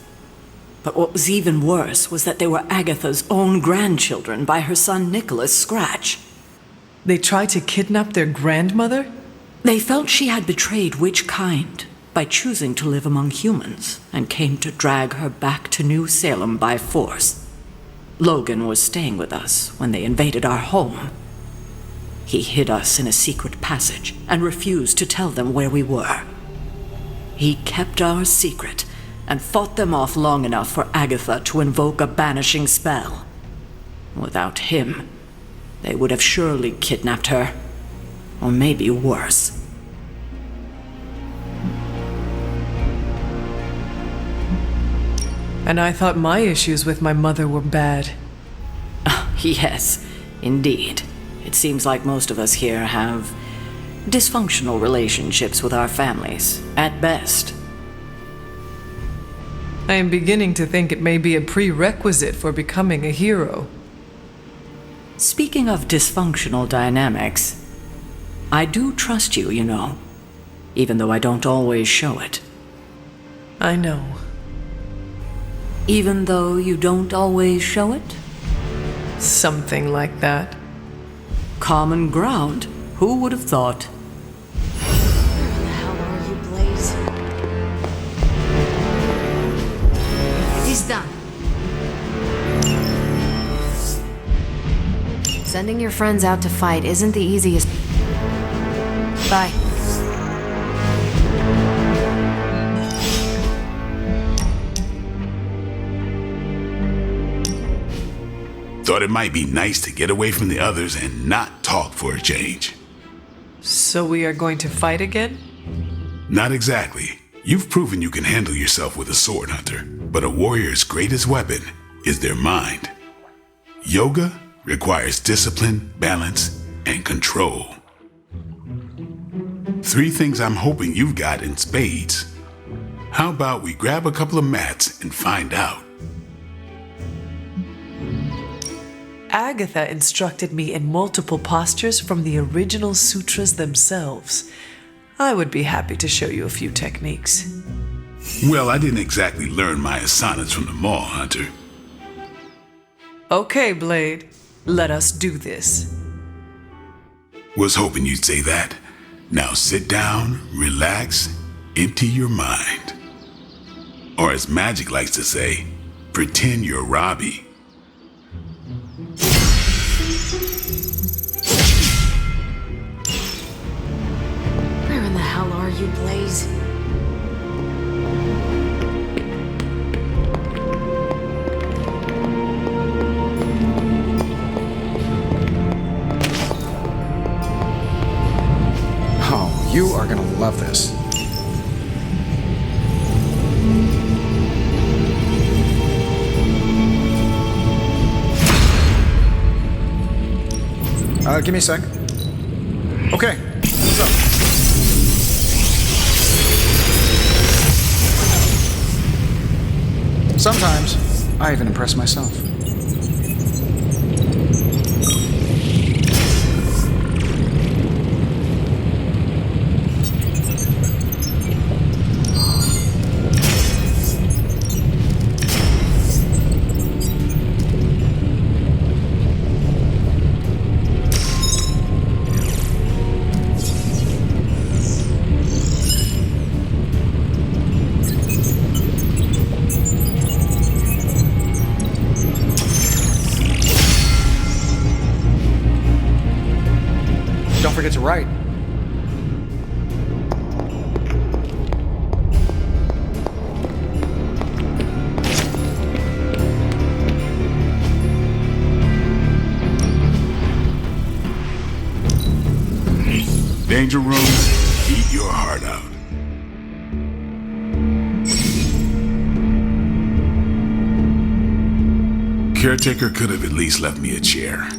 But what was even worse was that they were Agatha's own grandchildren by her son Nicholas Scratch. They tried to kidnap their grandmother? They felt she had betrayed which kind by choosing to live among humans and came to drag her back to New Salem by force. Logan was staying with us when they invaded our home. He hid us in a secret passage and refused to tell them where we were. He kept our secret and fought them off long enough for Agatha to invoke a banishing spell. Without him, they would have surely kidnapped her, or maybe worse. And I thought my issues with my mother were bad. Yes, indeed. It seems like most of us here have dysfunctional relationships with our families, at best. I am beginning to think it may be a prerequisite for becoming a hero. Speaking of dysfunctional dynamics, I do trust you, you know, even though I don't always show it. I know. Even though you don't always show it? Something like that. Common ground. Who would have thought? Where the hell are you, Blaze? He's done. Sending your friends out to fight isn't the easiest. Bye. Thought it might be nice to get away from the others and not talk for a change. So we are going to fight again? Not exactly. You've proven you can handle yourself with a sword, Hunter, but a warrior's greatest weapon is their mind. Yoga requires discipline, balance, and control. 3 things I'm hoping you've got in spades. How about we grab a couple of mats and find out? Agatha instructed me in multiple postures from the original sutras themselves. I would be happy to show you a few techniques. Well, I didn't exactly learn my asanas from the mall, Hunter. Okay, Blade. Let us do this. Was hoping you'd say that. Now sit down, relax, empty your mind. Or as Magic likes to say, pretend you're Robbie. Where in the hell are you, Blaze? You are gonna love this. Give me a sec. Okay, what's up? Sometimes, I even impress myself. Don't forget to write. Danger Room, eat your heart out. Caretaker could have at least left me a chair.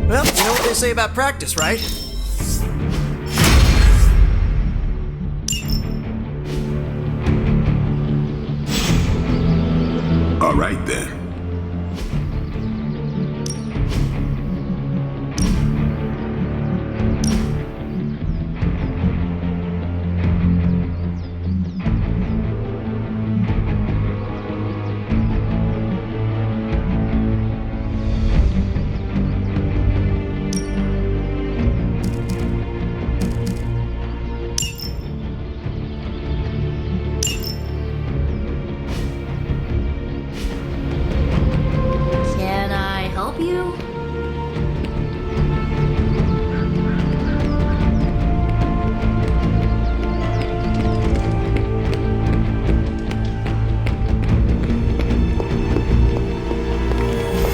Well, you know what they say about practice, right? All right then. Can I help you?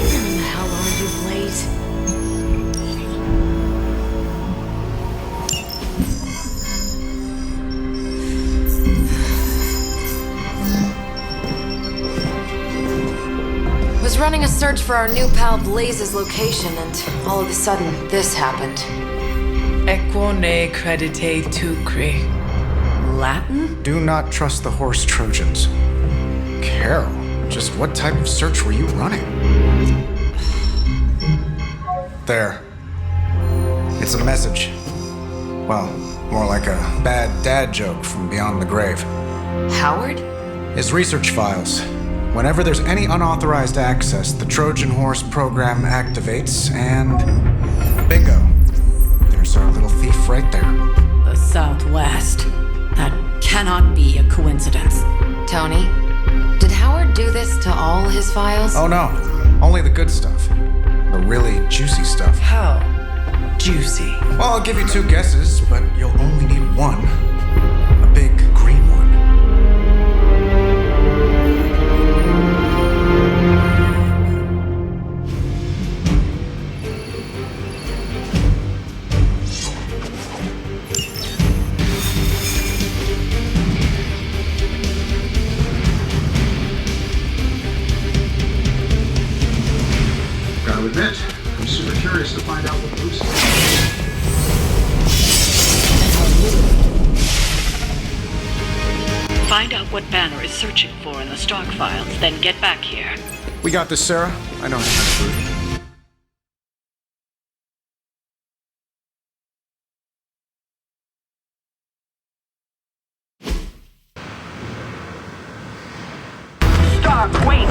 Where the hell are you, Blaze? Was running a search for our new pal Blaze's location, and all of a sudden, this happened. Equo ne credite tucre. Latin? Do not trust the horse Trojans. Carol, just what type of search were you running? There. It's a message. Well, more like a bad dad joke from beyond the grave. Howard? His research files. Whenever there's any unauthorized access, the Trojan Horse program activates, and bingo. There's our little thief right there. The Southwest. That cannot be a coincidence. Tony, did Howard do this to all his files? Oh no, only the good stuff. The really juicy stuff. How juicy. Well, I'll give you two guesses, but you'll only need one. A big green one. Gotta admit, I'm super curious to find out what Bruce is. Find out what Banner is searching for in the stock files, then get back here. We got this, Sarah. I know how to prove. Stark, wait!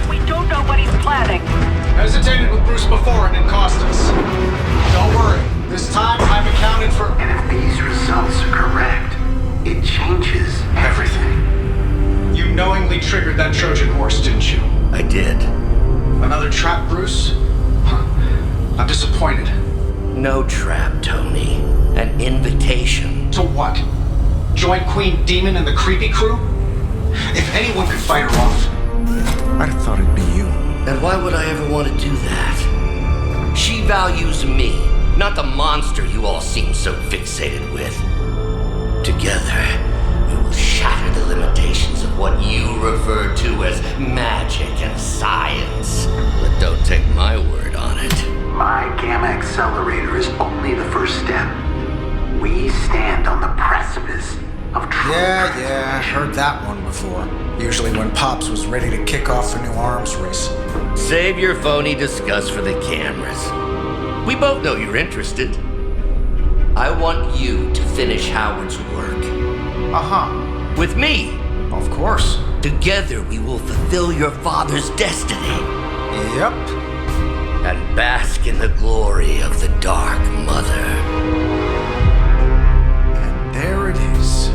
We don't know what he's planning. Hesitated with Bruce before and it cost us. Don't worry. This time I've accounted for. And if these results are correct, it changes everything. You knowingly triggered that Trojan horse, didn't you? I did. Another trap, Bruce? I'm disappointed. No trap, Tony. An invitation. To what? Join Queen Demon and the creepy crew? If anyone could fight her off, I'd have thought it'd be you. And why would I ever want to do that? She values me, not the monster you all seem so fixated with. Together, we will shatter the limitations of what you refer to as magic and science. But don't take my word on it. My gamma accelerator is only the first step. We stand on the precipice of true Yeah, heard that one before. Usually when Pops was ready to kick off a new arms race. Save your phony disgust for the cameras. We both know you're interested. I want you to finish Howard's work. Uh-huh. With me. Of course. Together we will fulfill your father's destiny. Yep. And bask in the glory of the Dark Mother. And there it is.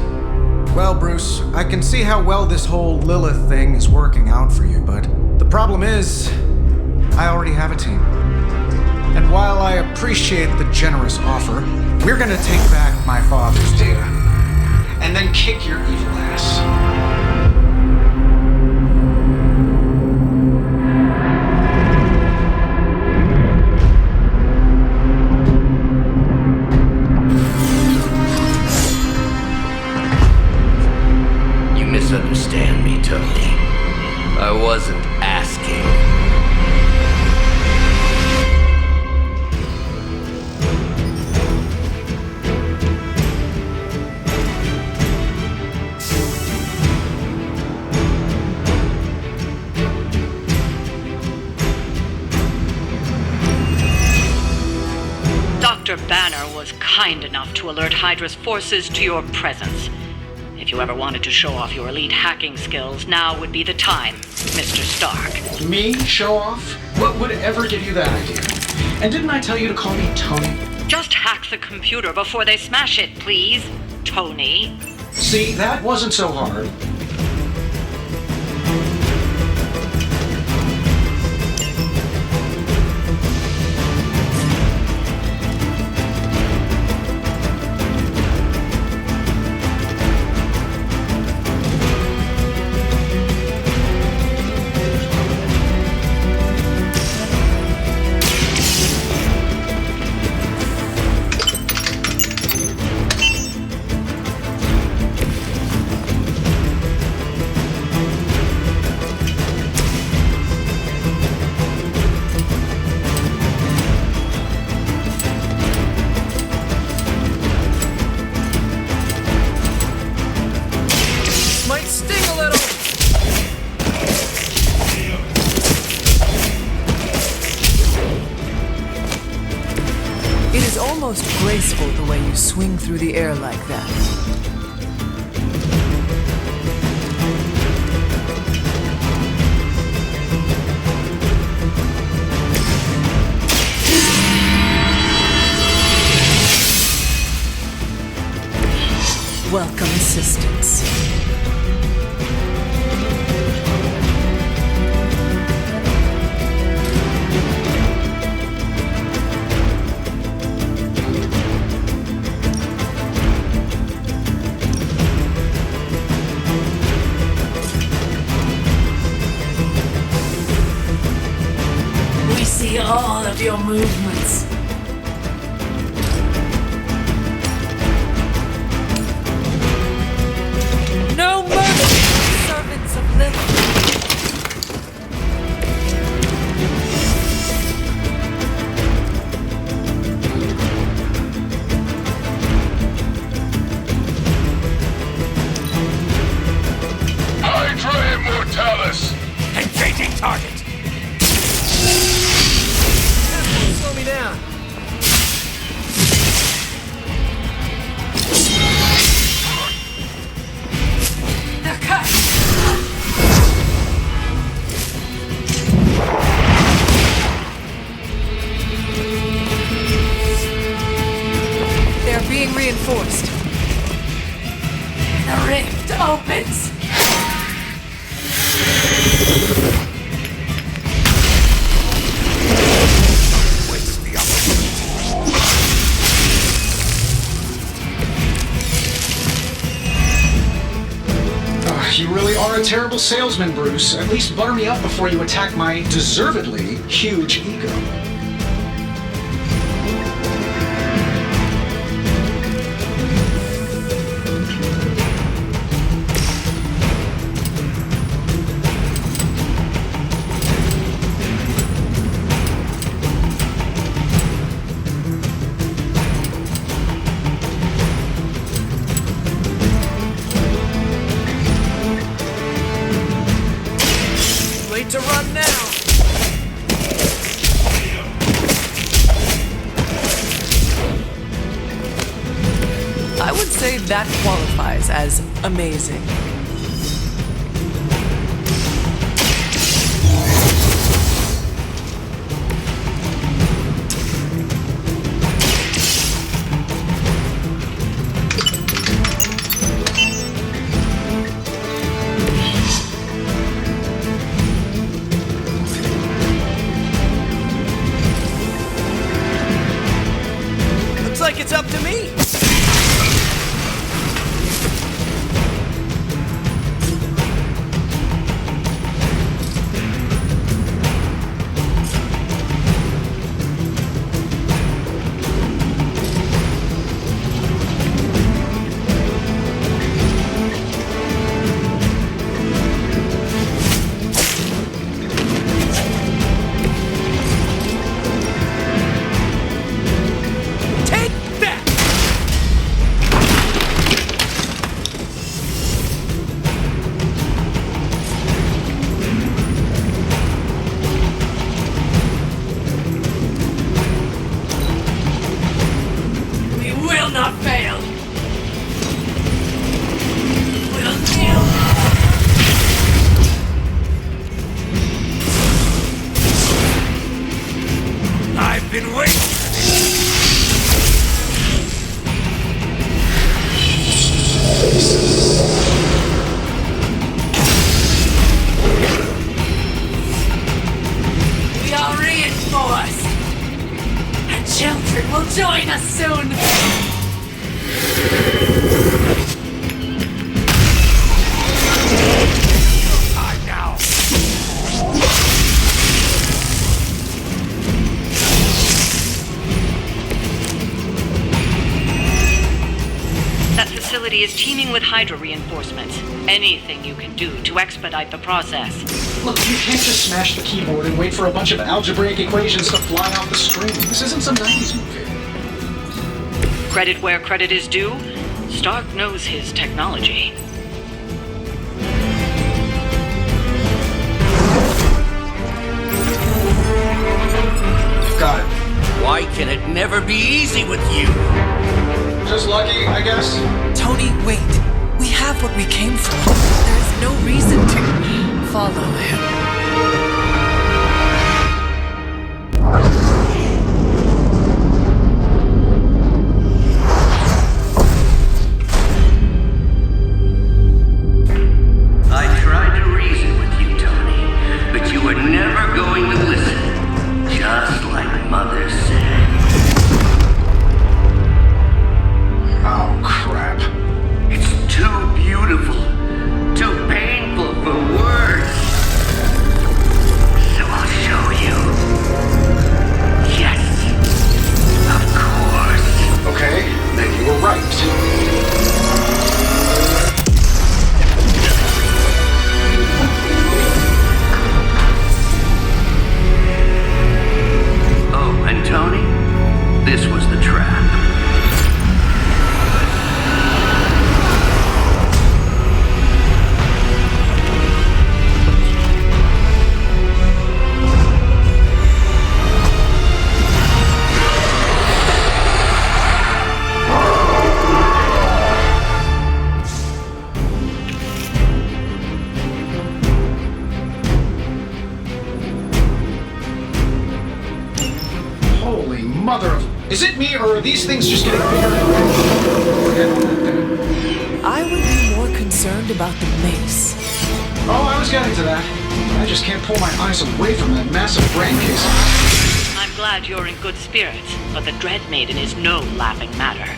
Well, Bruce, I can see how well this whole Lilith thing is working out for you, but the problem is, I already have a team. And while I appreciate the generous offer, we're gonna take back my father's data, and then kick your evil ass. Misunderstand me, Tony. I wasn't asking. Dr. Banner was kind enough to alert Hydra's forces to your presence. If you ever wanted to show off your elite hacking skills, now would be the time, Mr. Stark. Me? Show off? What would ever give you that idea? And didn't I tell you to call me Tony? Just hack the computer before they smash it, please, Tony. See, that wasn't so hard. Almost graceful the way you swing through the air like that. Welcome assistance. See all of your movements. No mercy, servants of Lilith. Hydra Immortalis! Engaging target! Slow me down. They're cut. They're being reinforced. The rift opens. You really are a terrible salesman, Bruce. At least butter me up before you attack my deservedly huge ego. That qualifies as amazing. Looks like it's up to me. Children will join us soon! Time now! That facility is teeming with Hydra reinforcements. Anything you can do to expedite the process. Look, you can't just smash the keyboard and wait for a bunch of algebraic equations to fly off the screen. This isn't some 90s movie. Credit where credit is due, Stark knows his technology. Got it. Why can it never be easy with you? Just lucky, I guess. Tony, wait. We have what we came for. There is no reason to follow him. I tried to reason with you, Tony, but you were never going to listen. Just like Mother said. Oh, crap. It's too beautiful, too painful for words. So I'll show you. Yes, of course. Okay, then you were right. Oh, and Tony, this was the trap. Holy mother of... Is it me, or are these things just getting bigger? I would be more concerned about the mace. Oh, I was getting to that. I just can't pull my eyes away from that massive brain case. I'm glad you're in good spirits, but the Dread Maiden is no laughing matter.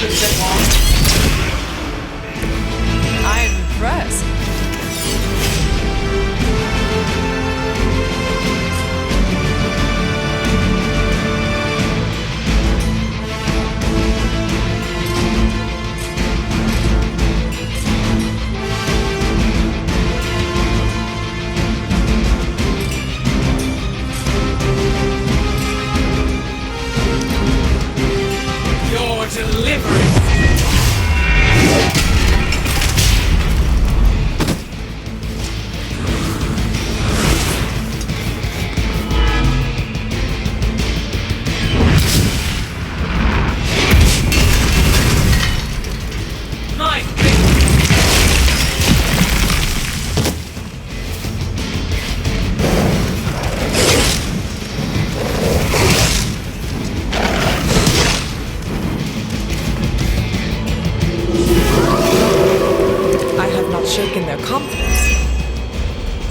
Shouldn't take long. I'm impressed.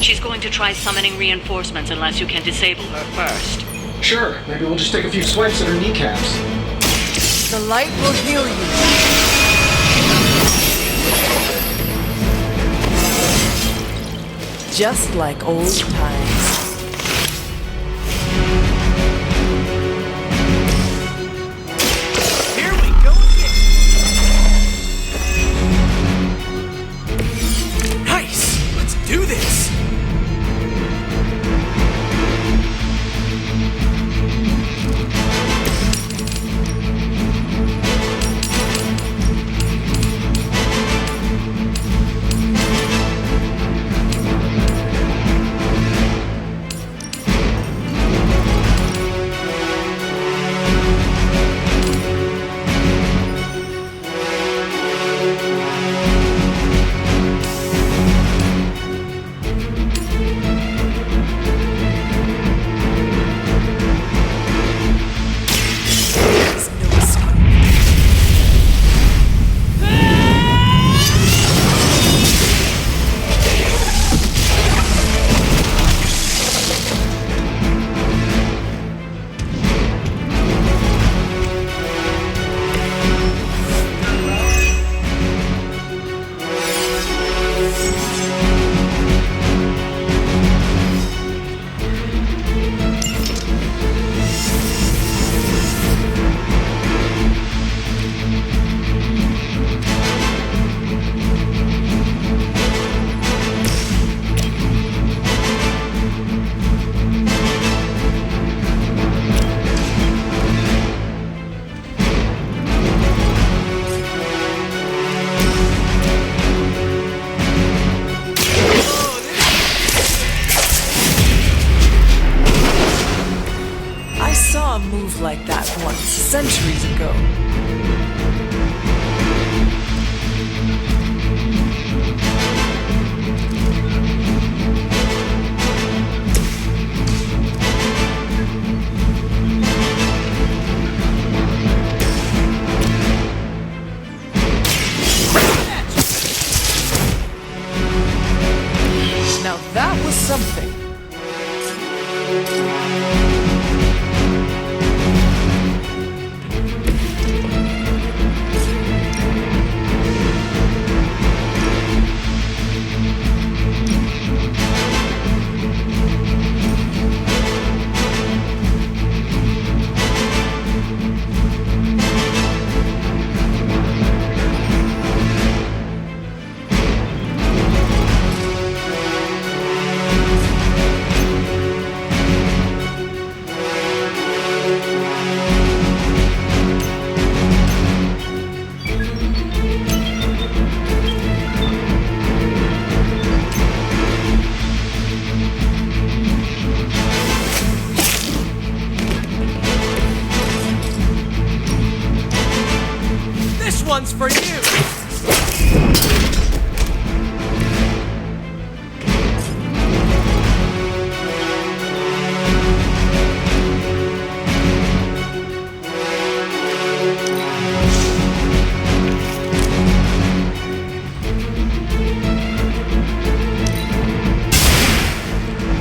She's going to try summoning reinforcements unless you can disable her first. Sure, maybe we'll just take a few swipes at her kneecaps. The light will heal you. Just like old times. Here we go again! Nice! Let's do this! Like that once, centuries ago. Now that was something. One's for you!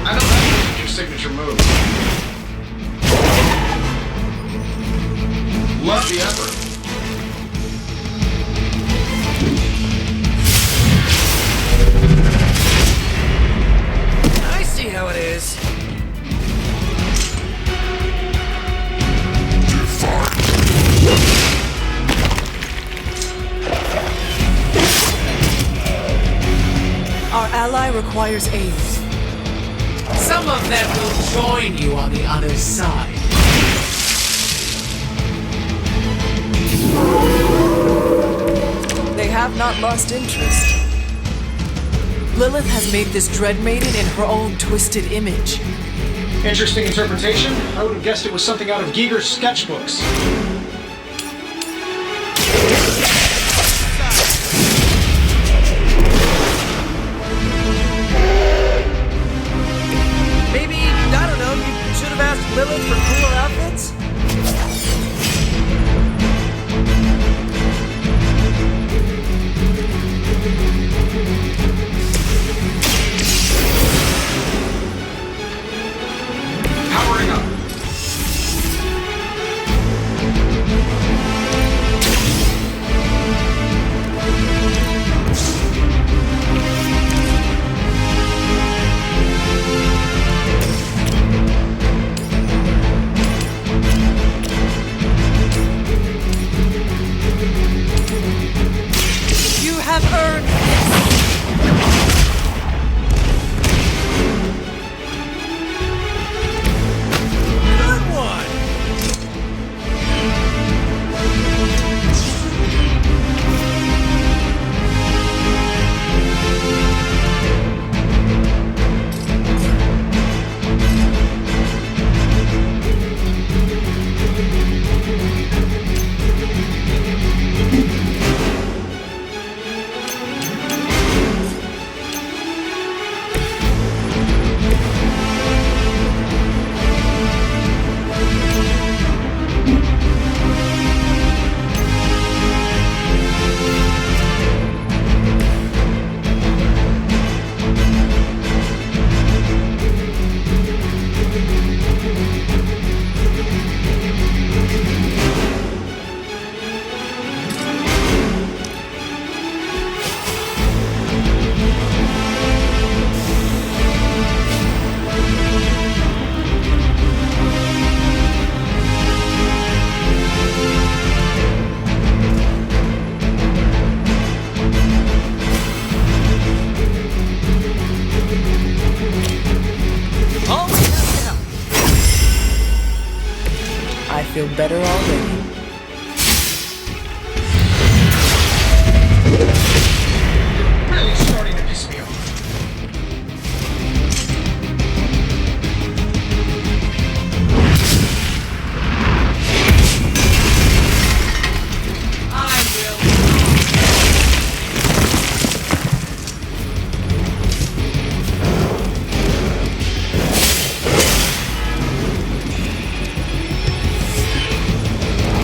I know that's your signature move. Love the effort. I see how it is. Our ally requires aid. Some of them will join you on the other side. They have not lost interest. Lilith has made this Dread Maiden in her own twisted image. Interesting interpretation. I would have guessed it was something out of Giger's sketchbooks. Maybe, I don't know, you should have asked Lilith for cooler outfits? Always have to help. I feel better already. Really starting to piss me off.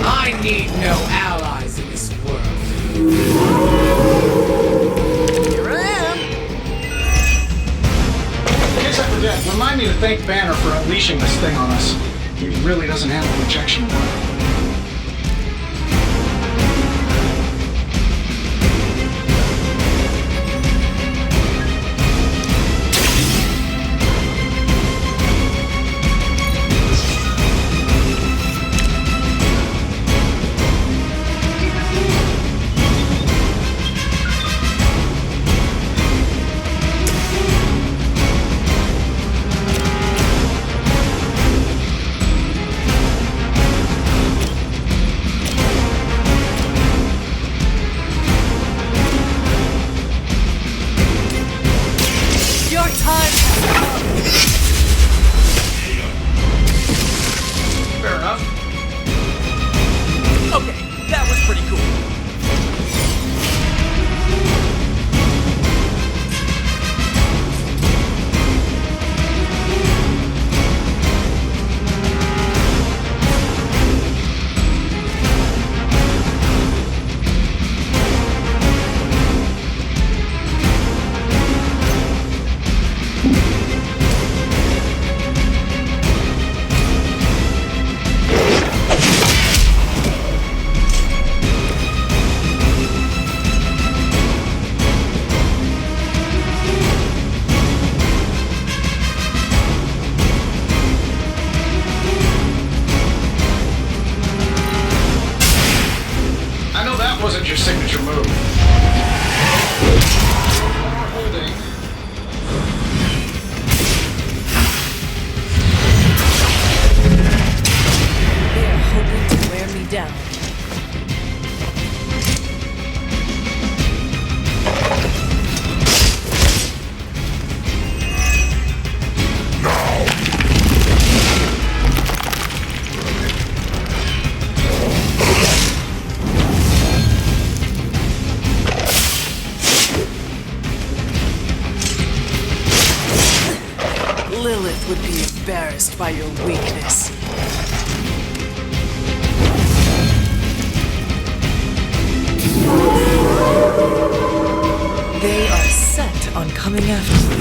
I need no allies in this world. Here I am. In case I forget, remind me to thank Banner for unleashing this thing on us. He really doesn't handle rejection well. Your time has come. Fair enough. Okay, that was pretty cool. I know that wasn't your signature move. Holding. They're hoping to wear me down. Lilith would be embarrassed by your weakness. They are set on coming after me.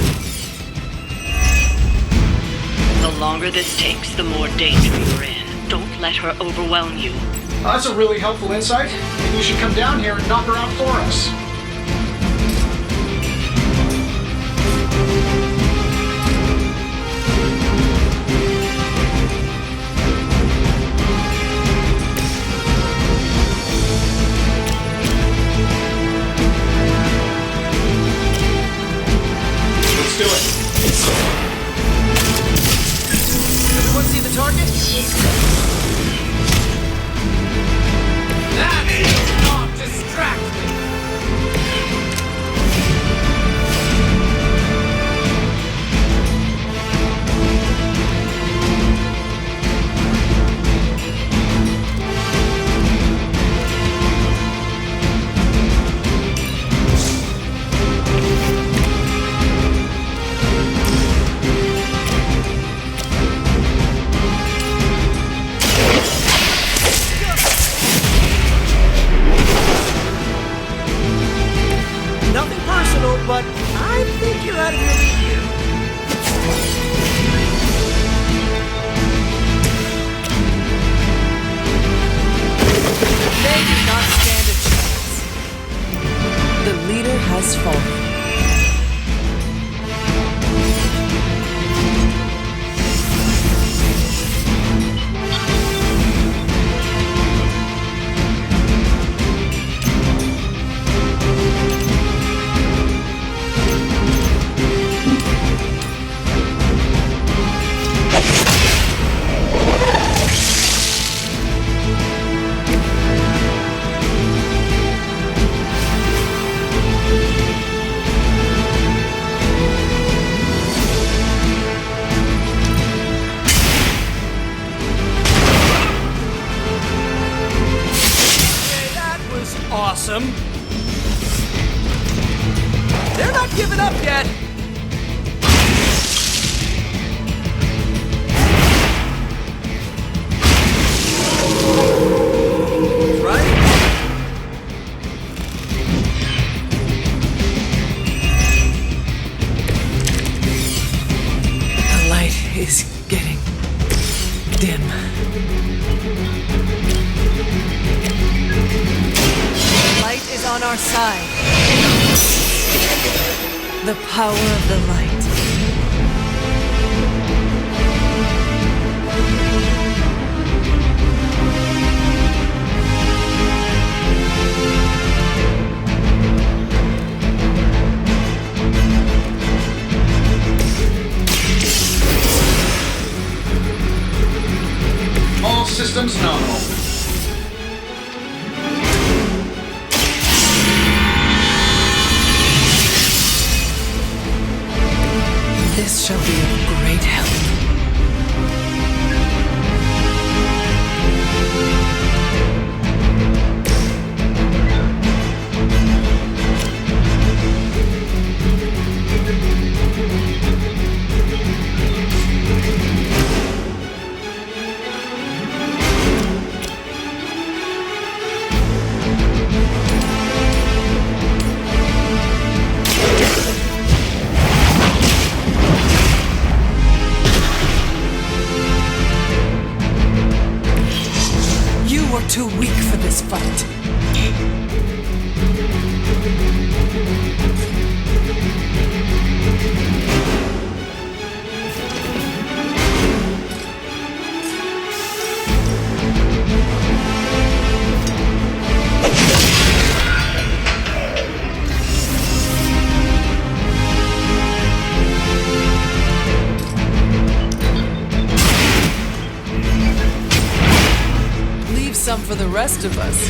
The longer this takes, the more danger you're in. Don't let her overwhelm you. That's a really helpful insight. Maybe you should come down here and knock her out for us. Let's do it. Everyone see the target? That is not distracting. wasn't up yet! The light is getting dim. The light is on our side. The power of the light. All systems nominal. This shall be of great help. You were too weak for this fight. Leave some for the rest of us.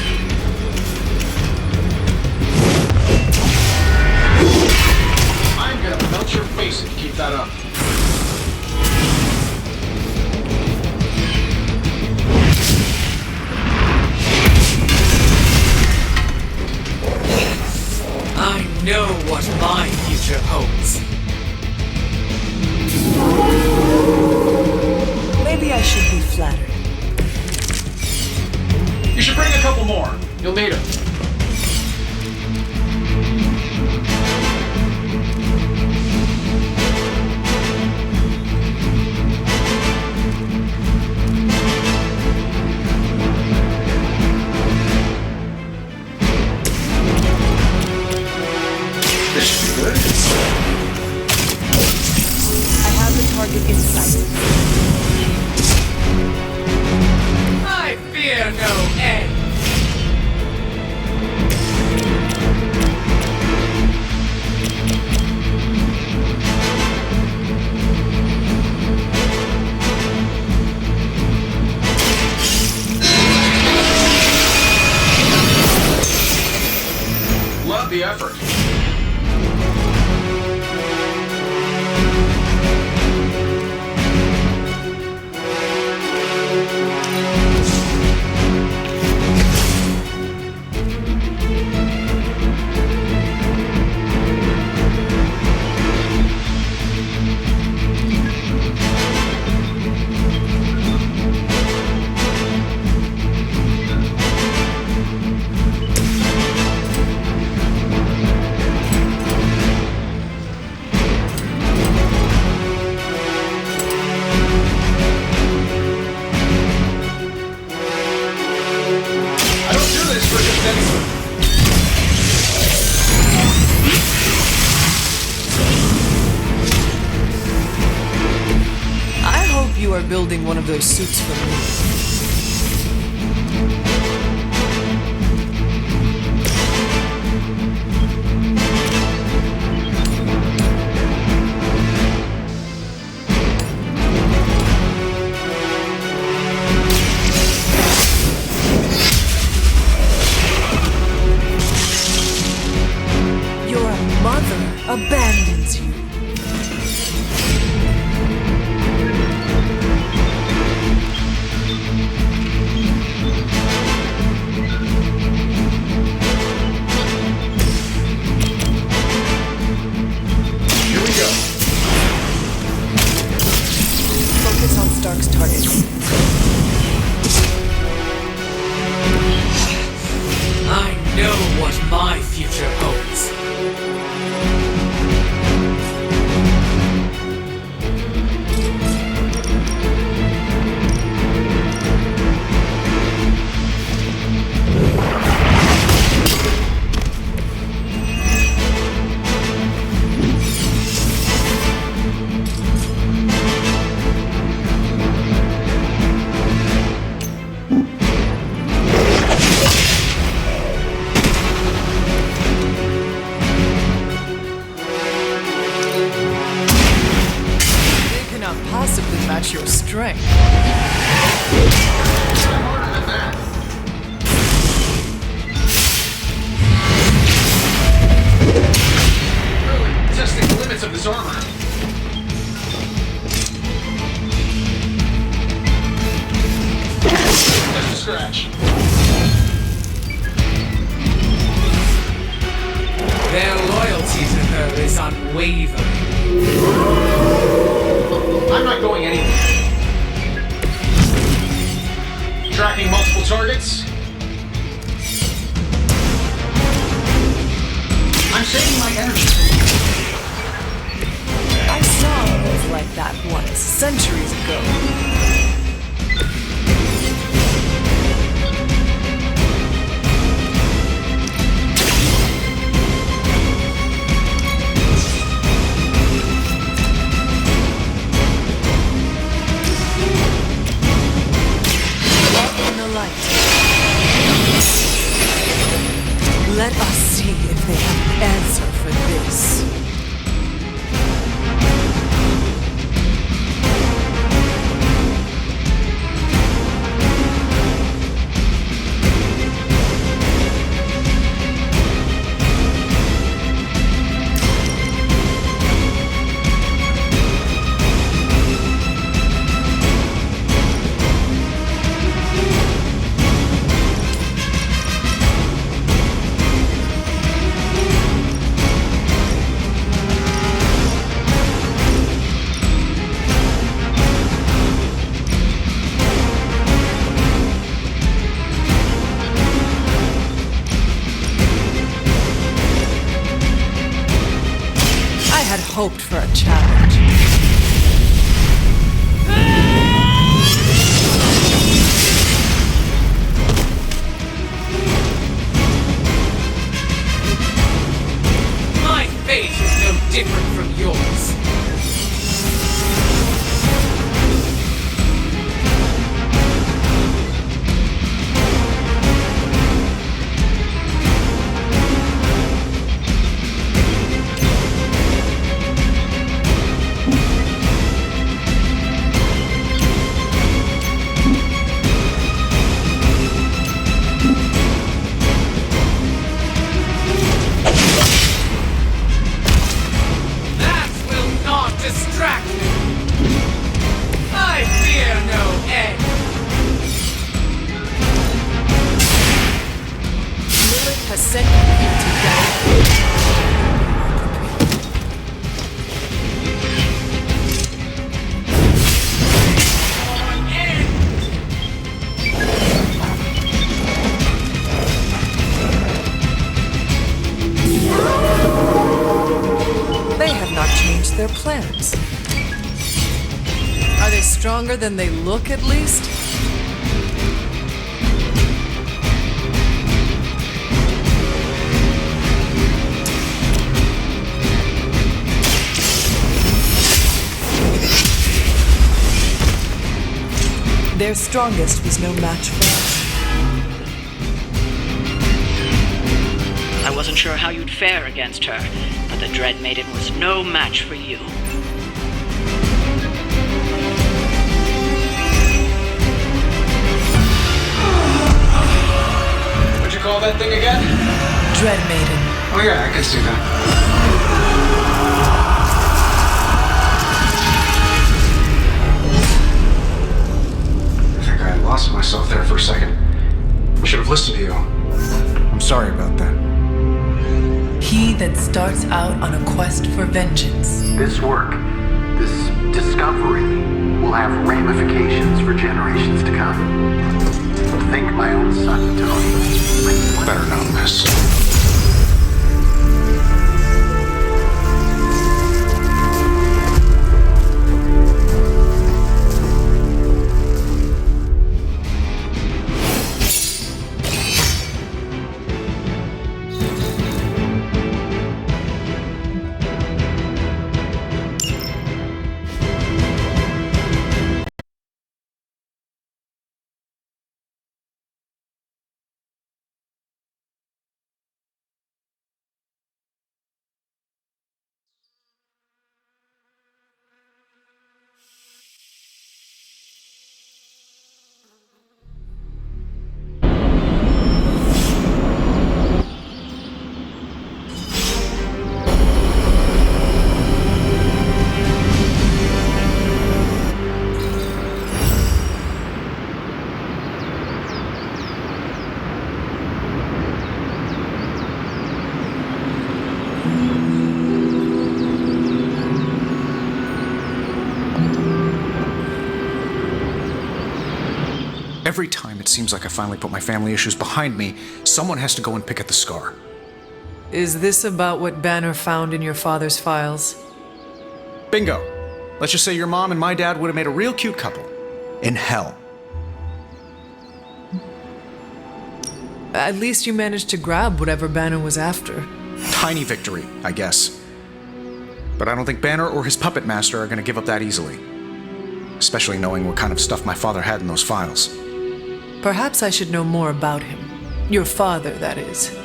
I'm gonna melt your face if you keep that up. I know what my future holds. Maybe I should be flattered. You should bring a couple more. You'll need them. This should be good. I have the target in sight. I fear no end. Love the effort. I don't do this for defense. I hope you are building one of those suits for me. Your mother abandons you. match your strength. Really testing the limits of this armor. Just a scratch. Their loyalty to her is unwavering. I'm not going anywhere. Tracking multiple targets. I'm saving my energy. I saw a move like that once, centuries ago. Let us see if they have an answer for this. I had hoped for a challenge. My fate is no different from yours. Distract me! I fear no end! Lilith has sent you here to die. They have not changed their plans. Are they stronger than they look, at least? Their strongest was no match for us. I wasn't sure how you'd fare against her, but the Dread Maiden was no match for you. What'd you call that thing again? Dread Maiden. Oh yeah, I can see that. I think I lost myself there for a second. I should have listened to you. I'm sorry about that. He that starts out on a quest for vengeance. This work, this discovery, will have ramifications for generations to come. Think my own son, Tony. Better not miss. Every time it seems like I finally put my family issues behind me, someone has to go and pick at the scar. Is this about what Banner found in your father's files? Bingo. Let's just say your mom and my dad would have made a real cute couple. In hell. At least you managed to grab whatever Banner was after. Tiny victory, I guess. But I don't think Banner or his puppet master are going to give up that easily. Especially knowing what kind of stuff my father had in those files. Perhaps I should know more about him. Your father, that is.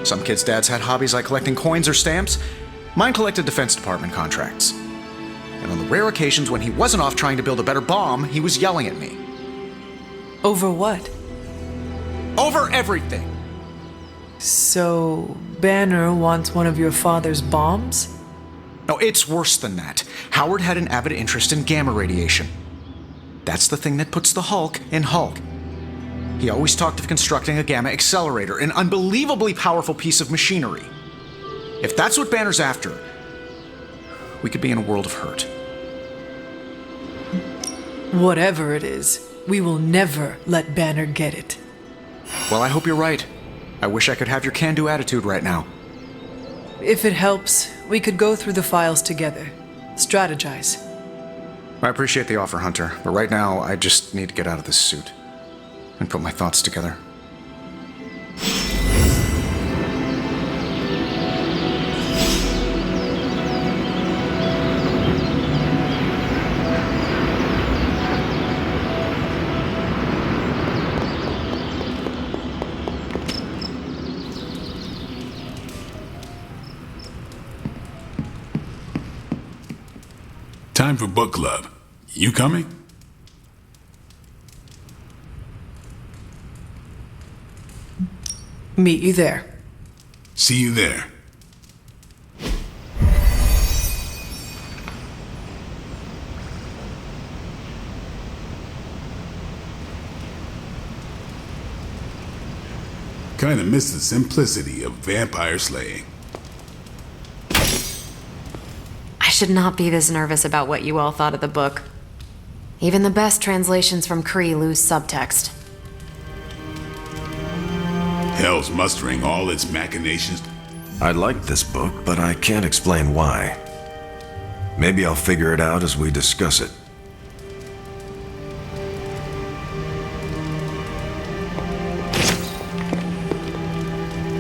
Some kids' dads had hobbies like collecting coins or stamps. Mine collected Defense Department contracts. And on the rare occasions when he wasn't off trying to build a better bomb, he was yelling at me. Over what? Over everything! So, Banner wants one of your father's bombs? No, it's worse than that. Howard had an avid interest in gamma radiation. That's the thing that puts the Hulk in Hulk. He always talked of constructing a gamma accelerator, an unbelievably powerful piece of machinery. If that's what Banner's after, we could be in a world of hurt. Whatever it is, we will never let Banner get it. Well, I hope you're right. I wish I could have your can-do attitude right now. If it helps, we could go through the files together. Strategize. I appreciate the offer, Hunter, but right now I just need to get out of this suit and put my thoughts together. Time for book club. You coming? Meet you there. See you there. Kinda miss the simplicity of vampire slaying. I should not be this nervous about what you all thought of the book. Even the best translations from Kree lose subtext. Hell's mustering all its machinations. I like this book, but I can't explain why. Maybe I'll figure it out as we discuss it.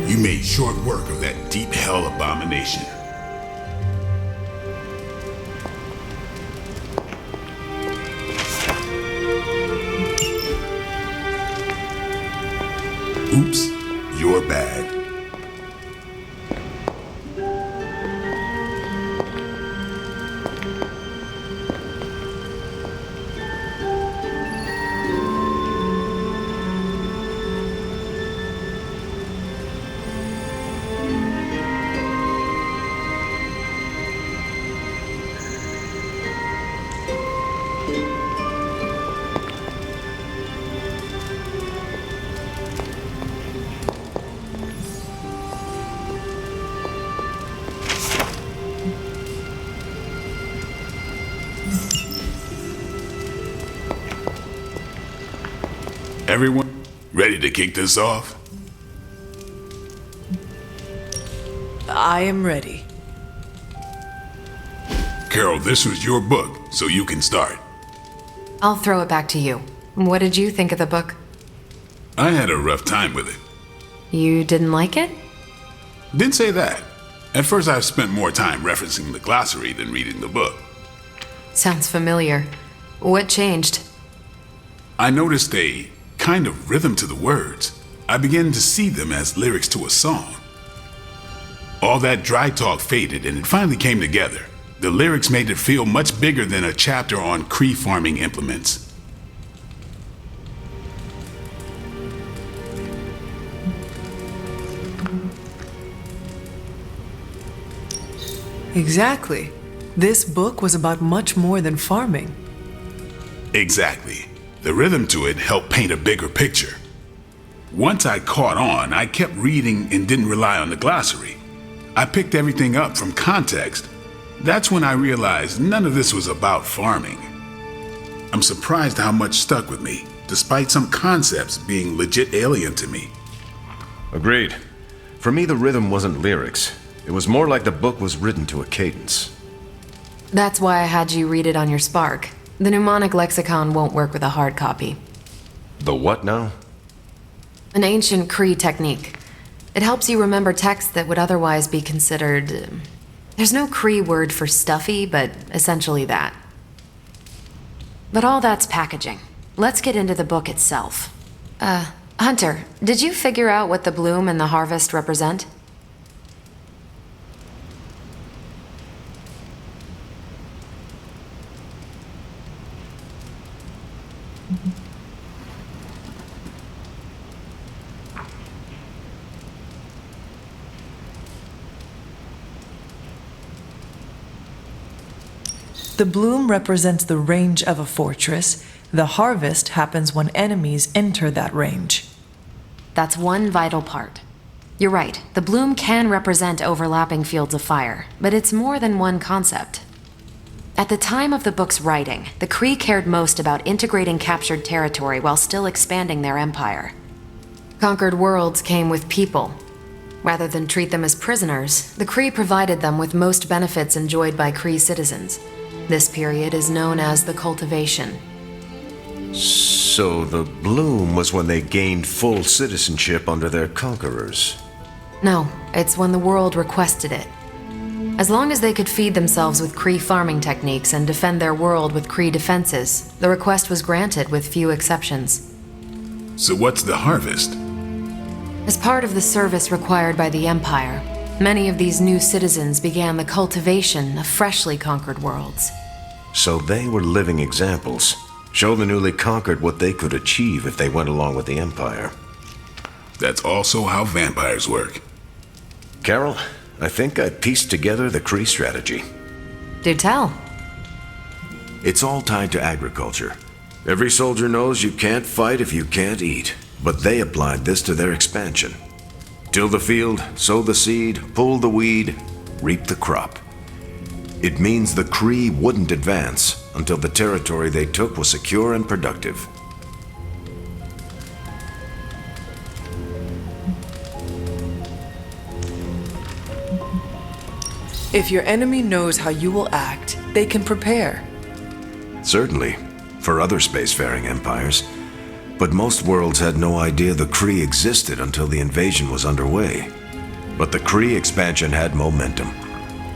You made short work of that deep hell abomination. Oops, you're bad. Everyone ready to kick this off? I am ready. Carol, this was your book, so you can start. I'll throw it back to you. What did you think of the book? I had a rough time with it. You didn't like it? Didn't say that. At first I spent more time referencing the glossary than reading the book. Sounds familiar. What changed? I noticed a kind of rhythm to the words. I began to see them as lyrics to a song. All that dry talk faded and it finally came together. The lyrics made it feel much bigger than a chapter on Kree farming implements. Exactly. This book was about much more than farming. Exactly. The rhythm to it helped paint a bigger picture. Once I caught on, I kept reading and didn't rely on the glossary. I picked everything up from context. That's when I realized none of this was about farming. I'm surprised how much stuck with me. despite some concepts being legit alien to me. Agreed. For me, the rhythm wasn't lyrics. It was more like the book was written to a cadence. That's why I had you read it on your Spark. The mnemonic lexicon won't work with a hard copy. The what now? An ancient Cree technique. It helps you remember texts that would otherwise be considered... There's no Cree word for stuffy, but essentially that. But all that's packaging. Let's get into the book itself. Hunter, did you figure out what the bloom and the harvest represent? The bloom represents the range of a fortress. The harvest happens when enemies enter that range. That's one vital part. You're right, the bloom can represent overlapping fields of fire, but it's more than one concept. At the time of the book's writing, the Cree cared most about integrating captured territory while still expanding their empire. Conquered worlds came with people. Rather than treat them as prisoners, the Cree provided them with most benefits enjoyed by Cree citizens. This period is known as the cultivation. So the bloom was when they gained full citizenship under their conquerors. No, it's when the world requested it. As long as they could feed themselves with Cree farming techniques and defend their world with Cree defenses, the request was granted with few exceptions. So what's the harvest? As part of the service required by the Empire, many of these new citizens began the cultivation of freshly conquered worlds. So they were living examples. Show the newly conquered what they could achieve if they went along with the Empire. That's also how vampires work. Carol, I think I pieced together the Cree strategy. Do tell. It's all tied to agriculture. Every soldier knows you can't fight if you can't eat, but they applied this to their expansion. Till the field, sow the seed, pull the weed, reap the crop. It means the Cree wouldn't advance until the territory they took was secure and productive. If your enemy knows how you will act, they can prepare. Certainly, for other spacefaring empires. But most worlds had no idea the Kree existed until the invasion was underway. But the Kree expansion had momentum.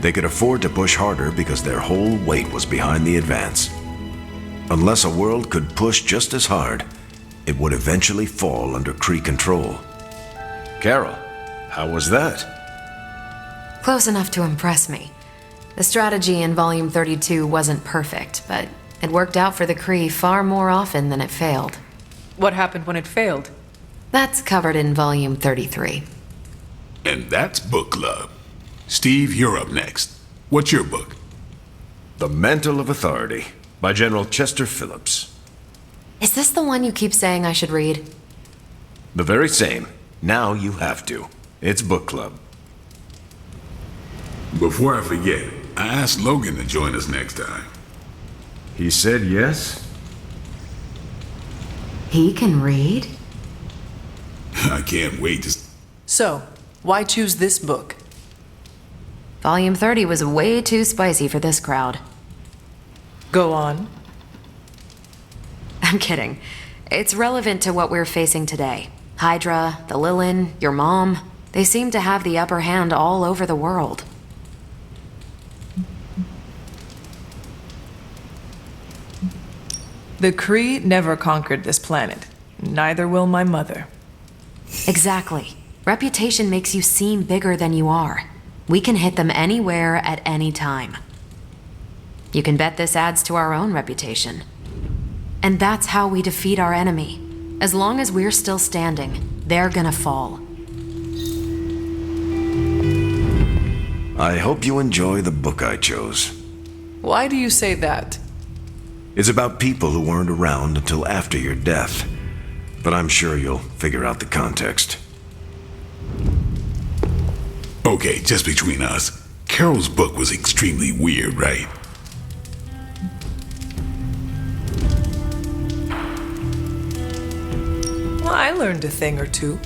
They could afford to push harder because their whole weight was behind the advance. Unless a world could push just as hard, it would eventually fall under Kree control. Carol, how was that? Close enough to impress me. The strategy in Volume 32 wasn't perfect, but it worked out for the Kree far more often than it failed. What happened when it failed? That's covered in Volume 33. And that's book club. Steve, you're up next. What's your book? The Mantle of Authority by General Chester Phillips. Is this the one you keep saying I should read? The very same. Now you have to. It's book club. Before I forget, I asked Logan to join us next time. He said yes? He can read? I can't wait to... So, why choose this book? Volume 30 was way too spicy for this crowd. Go on. I'm kidding. It's relevant to what we're facing today. Hydra, the Lilin, your mom, they seem to have the upper hand all over the world. The Kree never conquered this planet. Neither will my mother. Exactly. Reputation makes you seem bigger than you are. We can hit them anywhere at any time. You can bet this adds to our own reputation. And that's how we defeat our enemy. As long as we're still standing, they're gonna fall. I hope you enjoy the book I chose. Why do you say that? It's about people who weren't around until after your death. But I'm sure you'll figure out the context. Okay, just between us, Carol's book was extremely weird, right? I learned a thing or two.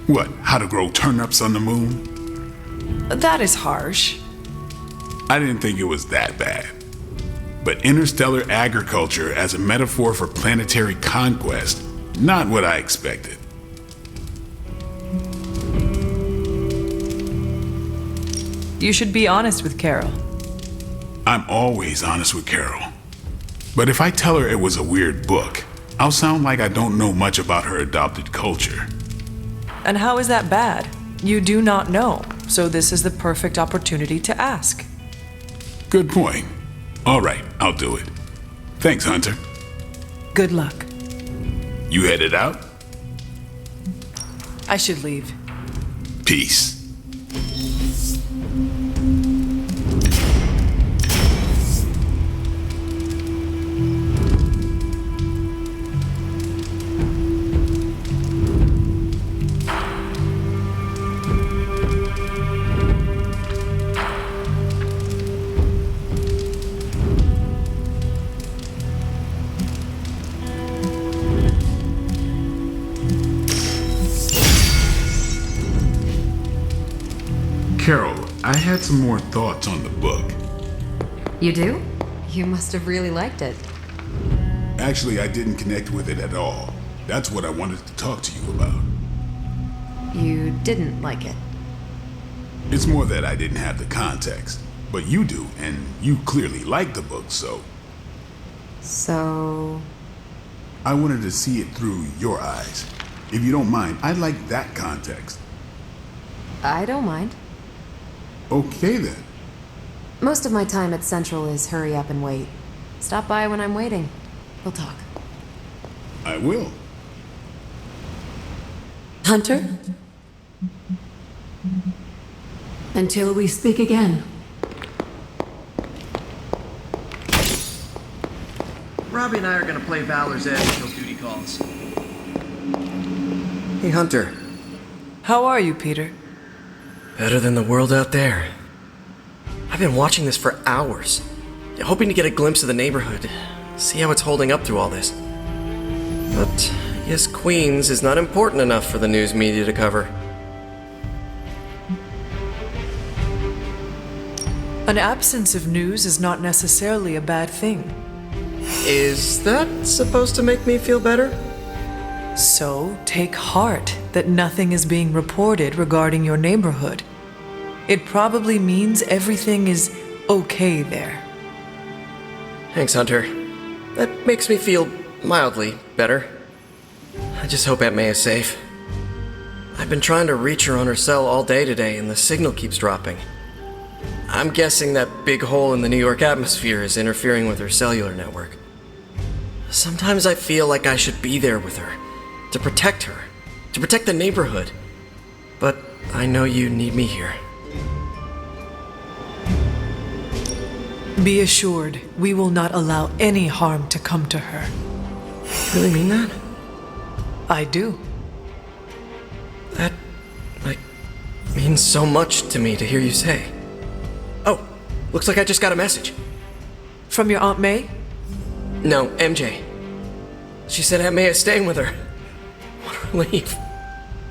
What, how to grow turnips on the moon? That is harsh. I didn't think it was that bad. But interstellar agriculture as a metaphor for planetary conquest, not what I expected. You should be honest with Carol. I'm always honest with Carol. But if I tell her it was a weird book, I'll sound like I don't know much about her adopted culture. And how is that bad? You do not know, so this is the perfect opportunity to ask. Good point. All right, I'll do it. Thanks, Hunter. Good luck. You headed out? I should leave. Peace. Carol, I had some more thoughts on the book. You do? You must have really liked it. Actually, I didn't connect with it at all. That's what I wanted to talk to you about. You didn't like it. It's more that I didn't have the context. But you do, and you clearly like the book, so... So... I wanted to see it through your eyes. If you don't mind, I'd like that context. I don't mind. Okay, then. Most of my time at Central is hurry up and wait. Stop by when I'm waiting. We'll talk. I will. Hunter? Until we speak again. Robbie and I are gonna play Valor's Edge until duty calls. Hey, Hunter. How are you, Peter? Better than the world out there. I've been watching this for hours, hoping to get a glimpse of the neighborhood, see how it's holding up through all this. But I guess Queens is not important enough for the news media to cover. An absence of news is not necessarily a bad thing. Is that supposed to make me feel better? So, take heart that nothing is being reported regarding your neighborhood. It probably means everything is okay there. Thanks, Hunter. That makes me feel mildly better. I just hope Aunt May is safe. I've been trying to reach her on her cell all day today, and the signal keeps dropping. I'm guessing that big hole in the New York atmosphere is interfering with her cellular network. Sometimes I feel like I should be there with her, to protect the neighborhood. But I know you need me here. Be assured, we will not allow any harm to come to her. You really mean that? I do. That, means so much to me to hear you say. Oh, looks like I just got a message. From your Aunt May? No, MJ. She said Aunt May is staying with her. What a relief.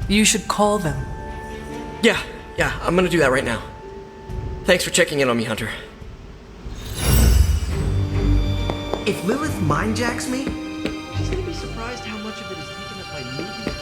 You should call them. Yeah, I'm gonna do that right now. Thanks for checking in on me, Hunter. If Lilith mindjacks me, she's gonna be surprised how much of it is taken up by movies.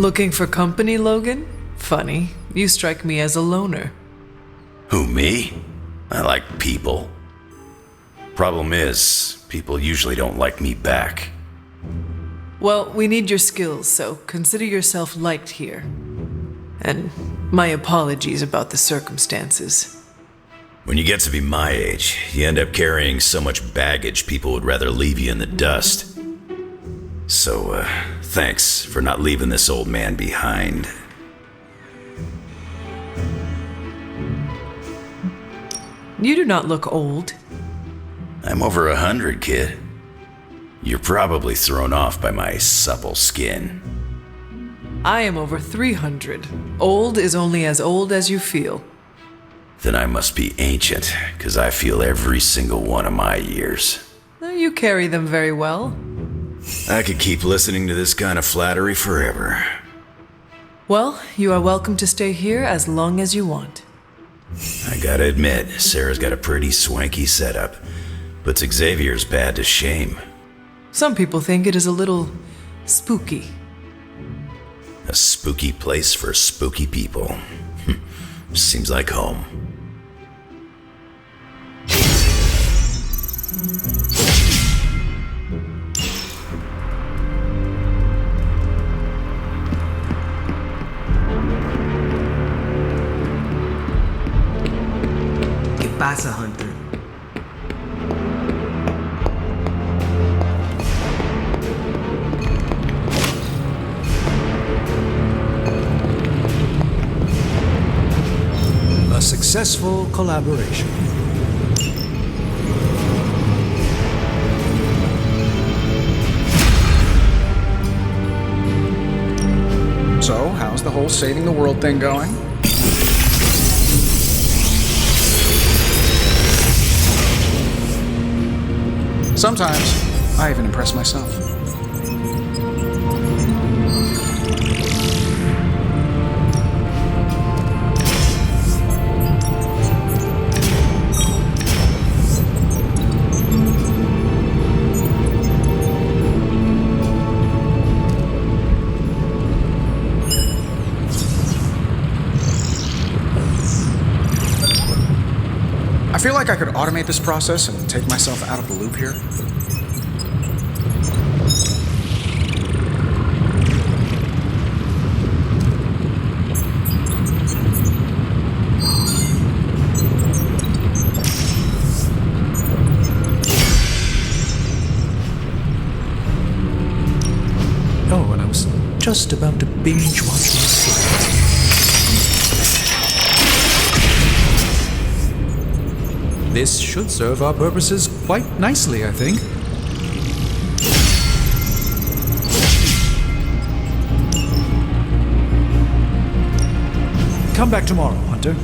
Looking for company, Logan? Funny. You strike me as a loner. Who, me? I like people. Problem is, people usually don't like me back. Well, we need your skills, so consider yourself liked here. And my apologies about the circumstances. When you get to be my age, you end up carrying so much baggage people would rather leave you in the dust. So, thanks for not leaving this old man behind. You do not look old. I'm over 100, kid. You're probably thrown off by my supple skin. I am over 300. Old is only as old as you feel. Then I must be ancient, 'cause I feel every single one of my years. You carry them very well. I could keep listening to this kind of flattery forever. Well, you are welcome to stay here as long as you want. I gotta admit, Sarah's got a pretty swanky setup. Puts Xavier's bad to shame. Some people think it is a little spooky. A spooky place for spooky people. Seems like home. ¿Qué pasa, Hunter? A successful collaboration. So, how's the whole saving the world thing going? Sometimes, I even impress myself. I feel like I could automate this process and take myself out of the loop here. Oh, and I was just about to binge watch myself. This should serve our purposes quite nicely, I think. Come back tomorrow, Hunter.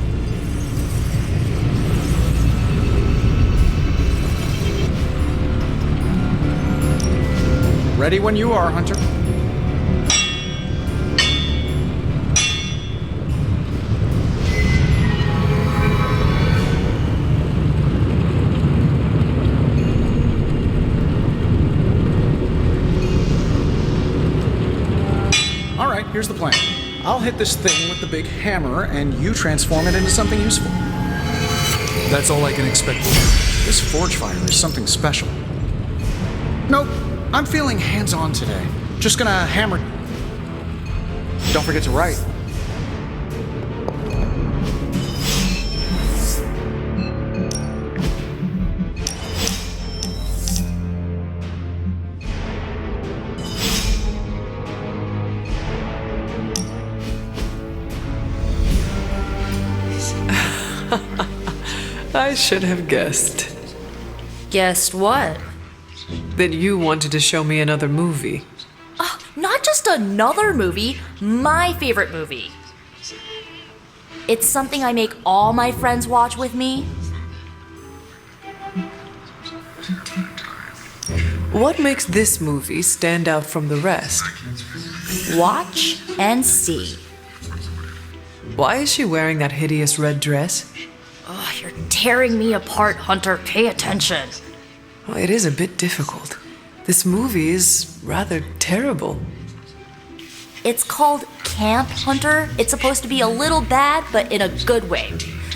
Ready when you are, Hunter. Here's the plan. I'll hit this thing with the big hammer, and you transform it into something useful. That's all I can expect. This forge fire is something special. Nope, I'm feeling hands-on today. Just gonna hammer. Don't forget to write. I should have guessed. Guessed what? That you wanted to show me another movie. Not just another movie, my favorite movie. It's something I make all my friends watch with me. What makes this movie stand out from the rest? Watch and see. Why is she wearing that hideous red dress? Oh, you're tearing me apart, Hunter. Pay attention. Well, it is a bit difficult. This movie is rather terrible. It's called Camp Hunter. It's supposed to be a little bad, but in a good way.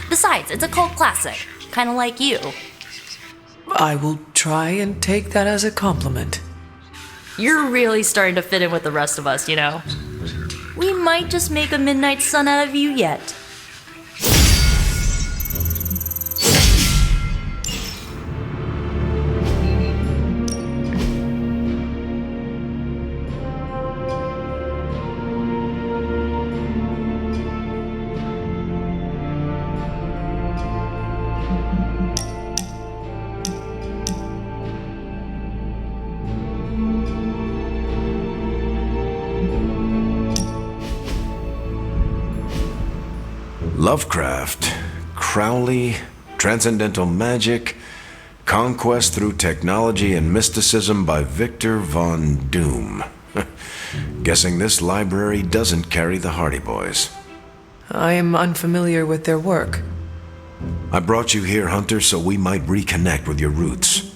Besides, it's a cult classic, kind of like you. I will try and take that as a compliment. You're really starting to fit in with the rest of us, you know. We might just make a midnight sun out of you yet. Lovecraft, Crowley, transcendental magic, conquest through technology and mysticism by Victor Von Doom. Guessing this library doesn't carry the Hardy Boys. I am unfamiliar with their work. I brought you here, Hunter, so we might reconnect with your roots.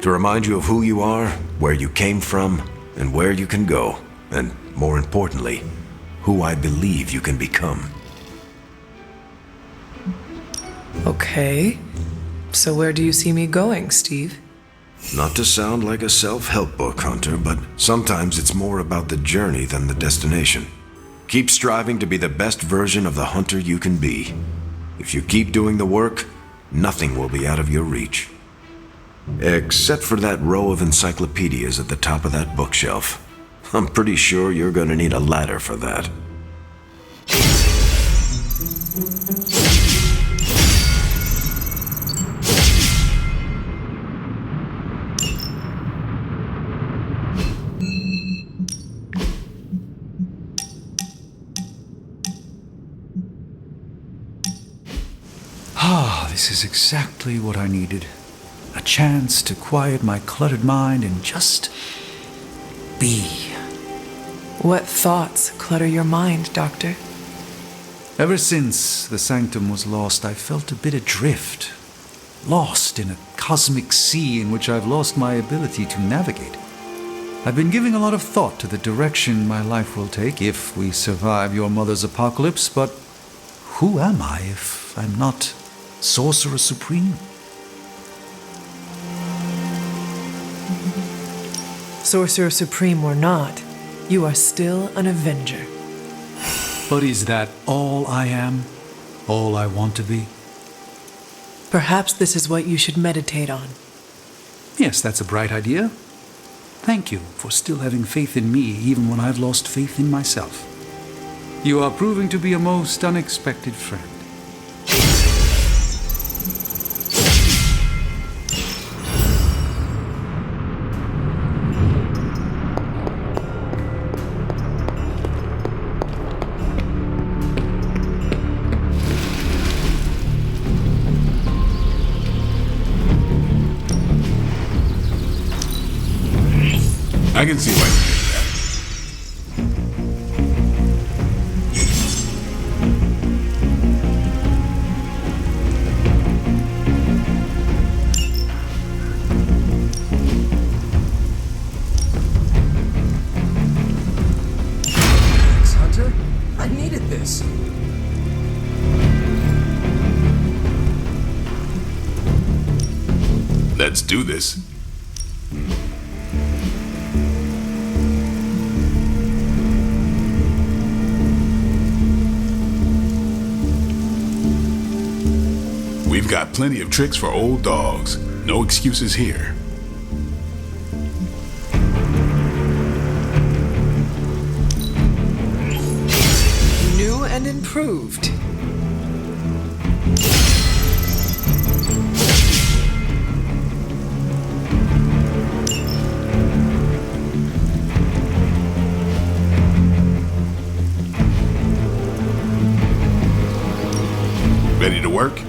To remind you of who you are, where you came from, and where you can go. And, more importantly, who I believe you can become. Okay. So where do you see me going, Steve? Not to sound like a self-help book, Hunter, but sometimes it's more about the journey than the destination. Keep striving to be the best version of the Hunter you can be. If you keep doing the work, nothing will be out of your reach. Except for that row of encyclopedias at the top of that bookshelf. I'm pretty sure you're gonna need a ladder for that. This is exactly what I needed. A chance to quiet my cluttered mind and just be. What thoughts clutter your mind, Doctor? Ever since the sanctum was lost, I felt a bit adrift. Lost in a cosmic sea in which I've lost my ability to navigate. I've been giving a lot of thought to the direction my life will take if we survive your mother's apocalypse, but who am I if I'm not Sorcerer Supreme? Sorcerer Supreme or not, you are still an Avenger. But is that all I am? All I want to be? Perhaps this is what you should meditate on. Yes, that's a bright idea. Thank you for still having faith in me even when I've lost faith in myself. You are proving to be a most unexpected friend. I can see why you did Thanks, Hunter. I needed this. Let's do this. We've got plenty of tricks for old dogs. No excuses here. New and improved. Ready to work?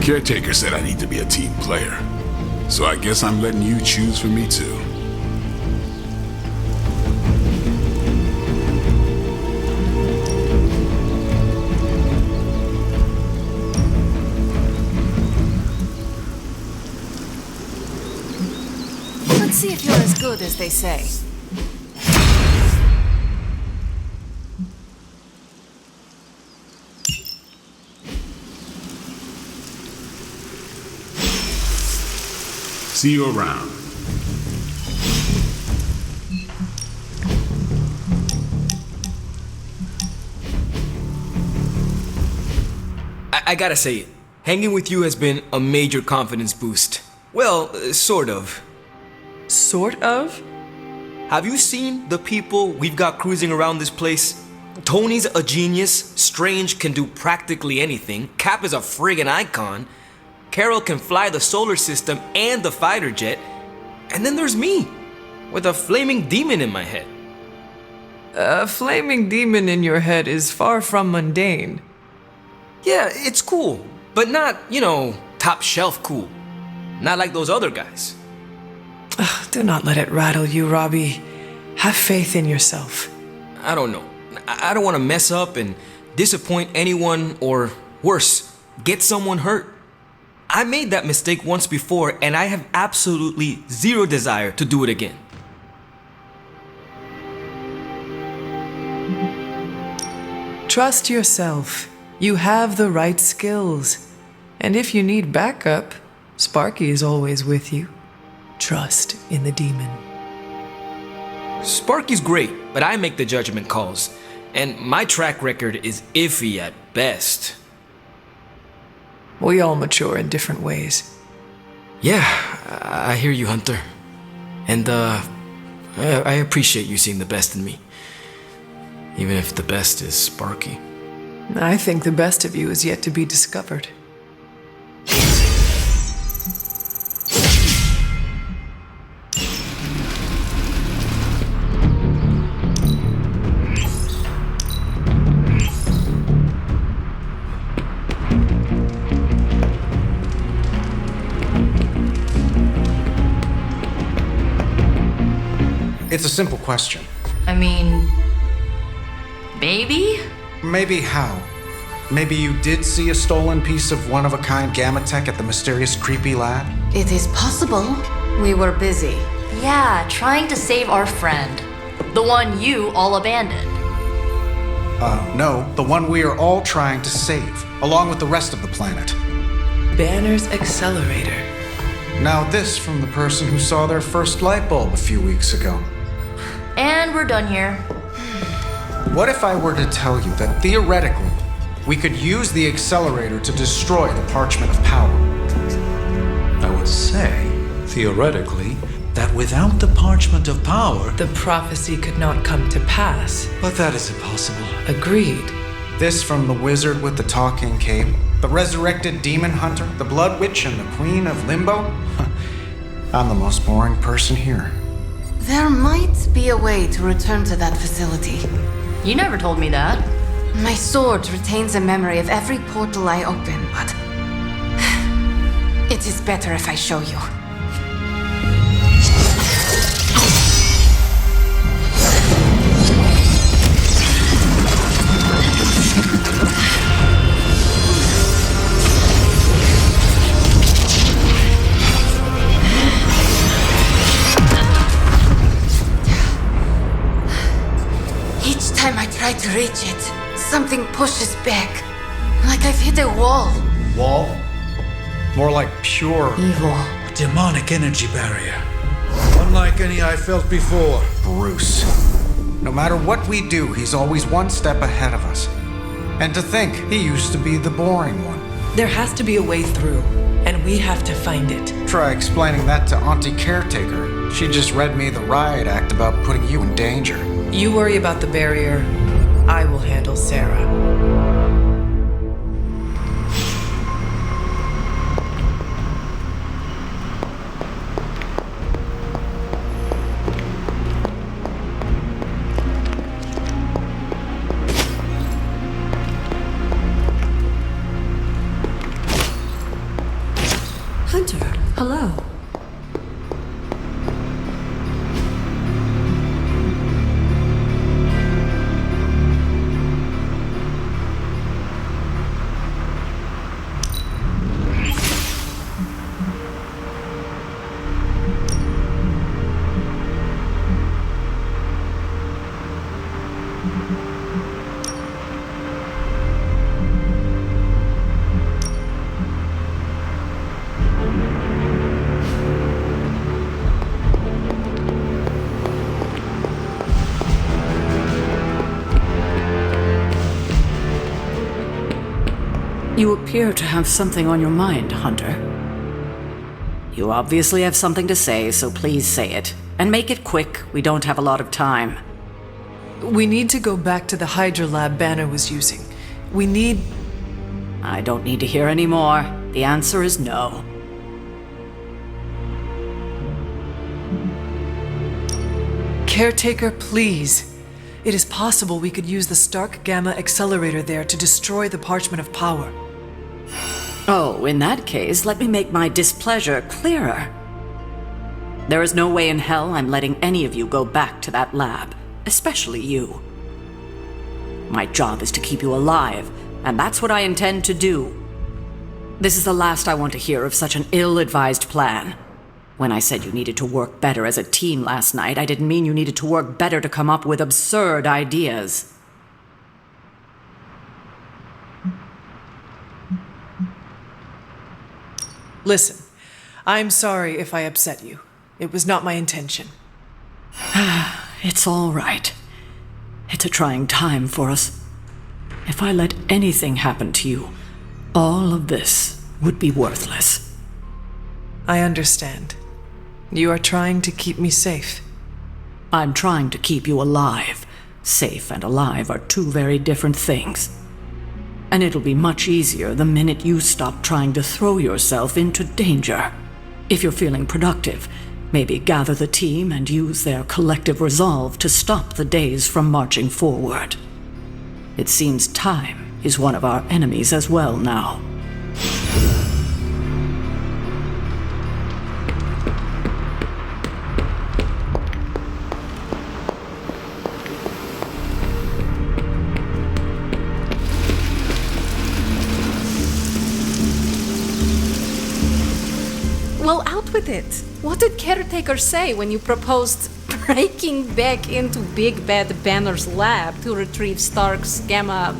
Caretaker said I need to be a team player. So I guess I'm letting you choose for me too. Let's see if you're as good as they say. See you around. I gotta say it. Hanging with you has been a major confidence boost. Well, sort of. Sort of? Have you seen the people we've got cruising around this place? Tony's a genius, Strange can do practically anything, Cap is a friggin' icon, Carol can fly the solar system and the fighter jet, and then there's me, with a flaming demon in my head. A flaming demon in your head is far from mundane. Yeah, it's cool, but not, top shelf cool. Not like those other guys. Do not let it rattle you, Robbie. Have faith in yourself. I don't know. I don't want to mess up and disappoint anyone or, worse, get someone hurt. I made that mistake once before and I have absolutely zero desire to do it again. Trust yourself. You have the right skills. And if you need backup, Sparky is always with you. Trust in the demon. Sparky's great, but I make the judgment calls. And my track record is iffy at best. We all mature in different ways. Yeah, I hear you, Hunter. And, I appreciate you seeing the best in me. Even if the best is Sparky. I think the best of you is yet to be discovered. It's a simple question. I mean, maybe? Maybe how? Maybe you did see a stolen piece of one-of-a-kind gamma tech at the mysterious creepy lab? It is possible. We were busy. Yeah, trying to save our friend. The one you all abandoned. No, the one we are all trying to save, along with the rest of the planet. Banner's accelerator. Now this from the person who saw their first light bulb a few weeks ago. And we're done here. What if I were to tell you that theoretically, we could use the accelerator to destroy the Parchment of Power? I would say, theoretically, that without the Parchment of Power, the prophecy could not come to pass. But that is impossible. Agreed. This from the wizard with the talking cape, the resurrected demon hunter, the blood witch, and the queen of limbo? I'm the most boring person here. There might be a way to return to that facility. You never told me that. My sword retains a memory of every portal I open, but it is better if I show you. Each time I try to reach it, something pushes back. Like I've hit a wall. Wall? More like pure evil. A demonic energy barrier. Unlike any I felt before. Bruce. No matter what we do, he's always one step ahead of us. And to think, he used to be the boring one. There has to be a way through, and we have to find it. Try explaining that to Auntie Caretaker. She just read me the riot act about putting you in danger. You worry about the barrier. I will handle Sarah. Hunter, hello. You appear to have something on your mind, Hunter. You obviously have something to say, so please say it. And make it quick. We don't have a lot of time. We need to go back to the Hydra lab Banner was using. We need... I don't need to hear any more. The answer is no. Caretaker, please. It is possible we could use the Stark Gamma accelerator there to destroy the Parchment of Power. Oh, in that case, let me make my displeasure clearer. There is no way in hell I'm letting any of you go back to that lab, especially you. My job is to keep you alive, and that's what I intend to do. This is the last I want to hear of such an ill-advised plan. When I said you needed to work better as a team last night, I didn't mean you needed to work better to come up with absurd ideas. Listen, I'm sorry if I upset you. It was not my intention. It's all right. It's a trying time for us. If I let anything happen to you, all of this would be worthless. I understand. You are trying to keep me safe. I'm trying to keep you alive. Safe and alive are two very different things. And it'll be much easier the minute you stop trying to throw yourself into danger. If you're feeling productive, maybe gather the team and use their collective resolve to stop the days from marching forward. It seems time is one of our enemies as well now. Well, out with it. What did Caretaker say when you proposed breaking back into Big Bad Banner's lab to retrieve Stark's Gamma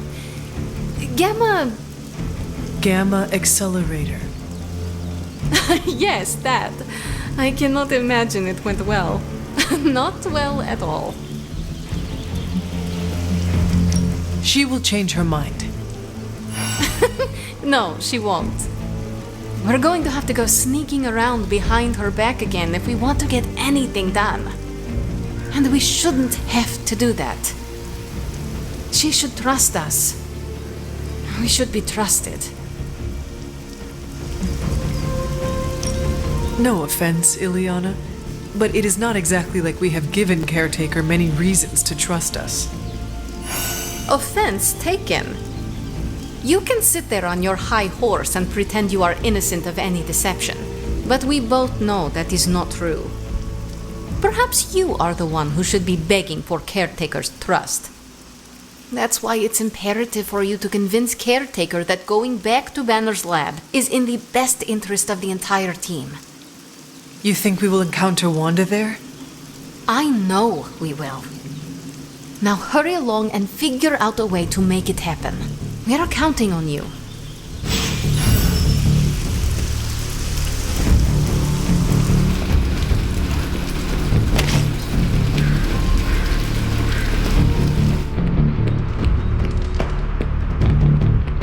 accelerator. Yes, that. I cannot imagine it went well. Not well at all. She will change her mind. No, she won't. We're going to have to go sneaking around behind her back again if we want to get anything done. And we shouldn't have to do that. She should trust us. We should be trusted. No offense, Ileana, but it is not exactly like we have given Caretaker many reasons to trust us. Offense taken. You can sit there on your high horse and pretend you are innocent of any deception, but we both know that is not true. Perhaps you are the one who should be begging for Caretaker's trust. That's why it's imperative for you to convince Caretaker that going back to Banner's lab is in the best interest of the entire team. You think we will encounter Wanda there? I know we will. Now hurry along and figure out a way to make it happen. We are counting on you.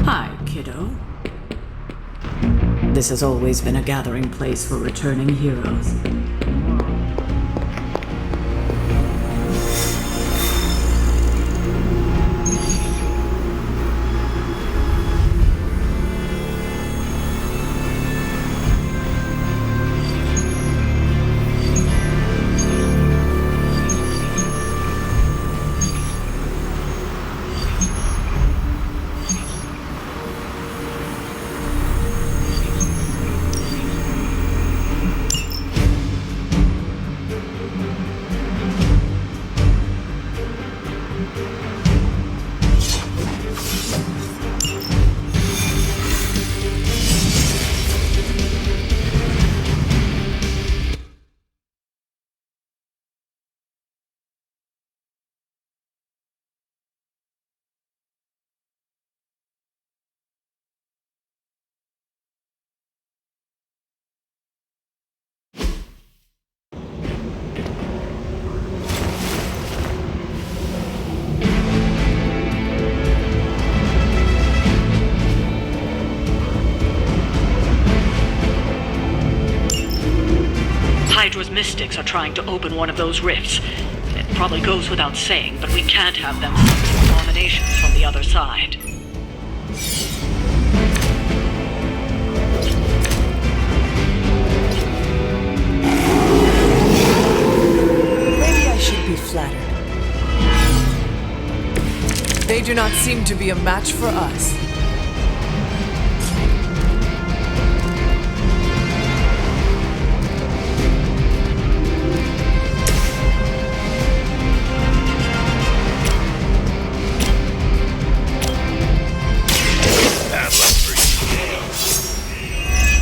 Hi, kiddo. This has always been a gathering place for returning heroes. Hydra's mystics are trying to open one of those rifts. It probably goes without saying, but we can't have them summon abominations from the other side. Maybe I should be flattered. They do not seem to be a match for us.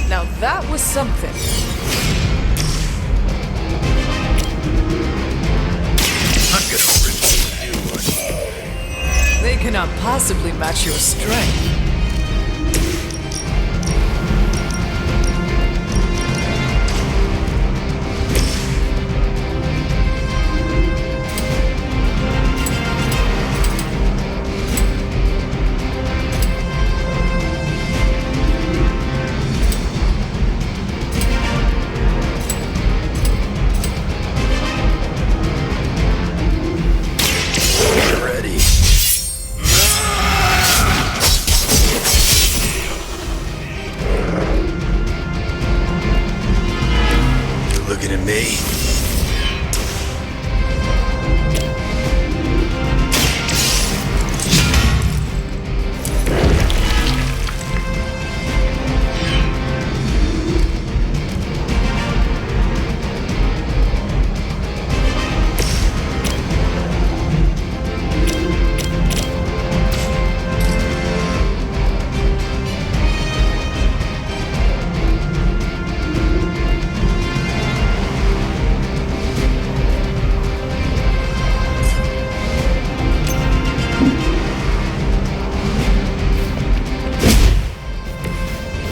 Now that was something. I'm gonna rip you. They cannot possibly match your strength. Ready. You looking at me?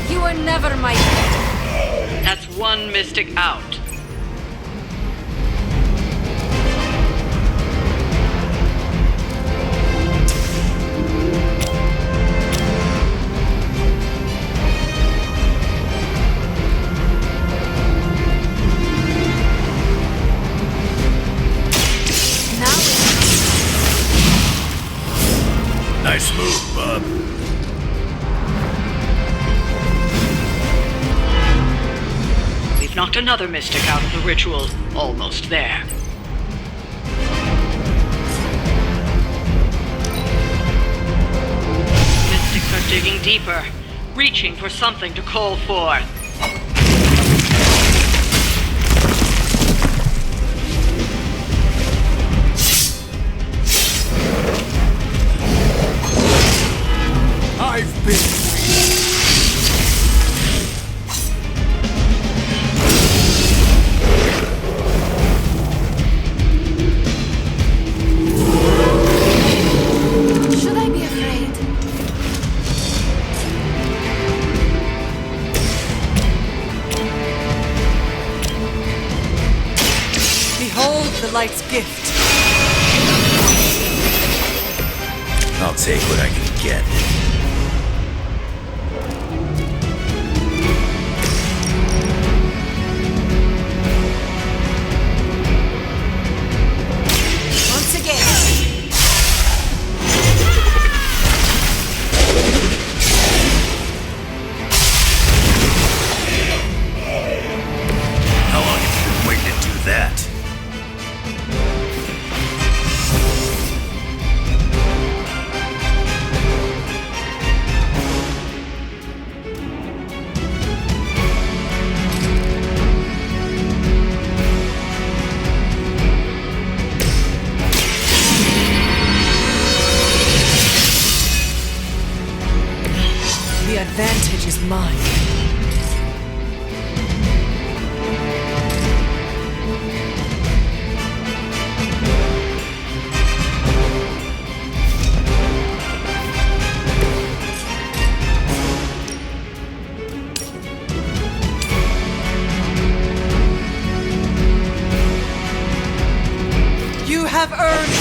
You were never my. That's one mystic out. Nice move, bub. We've knocked another mystic out of the ritual. Almost there. Mystics are digging deeper, reaching for something to call forth. I've been Should I be afraid? Behold the light's gift. I'll take what I can get. Once again. How long have you been waiting to do that? The advantage is mine. You have earned.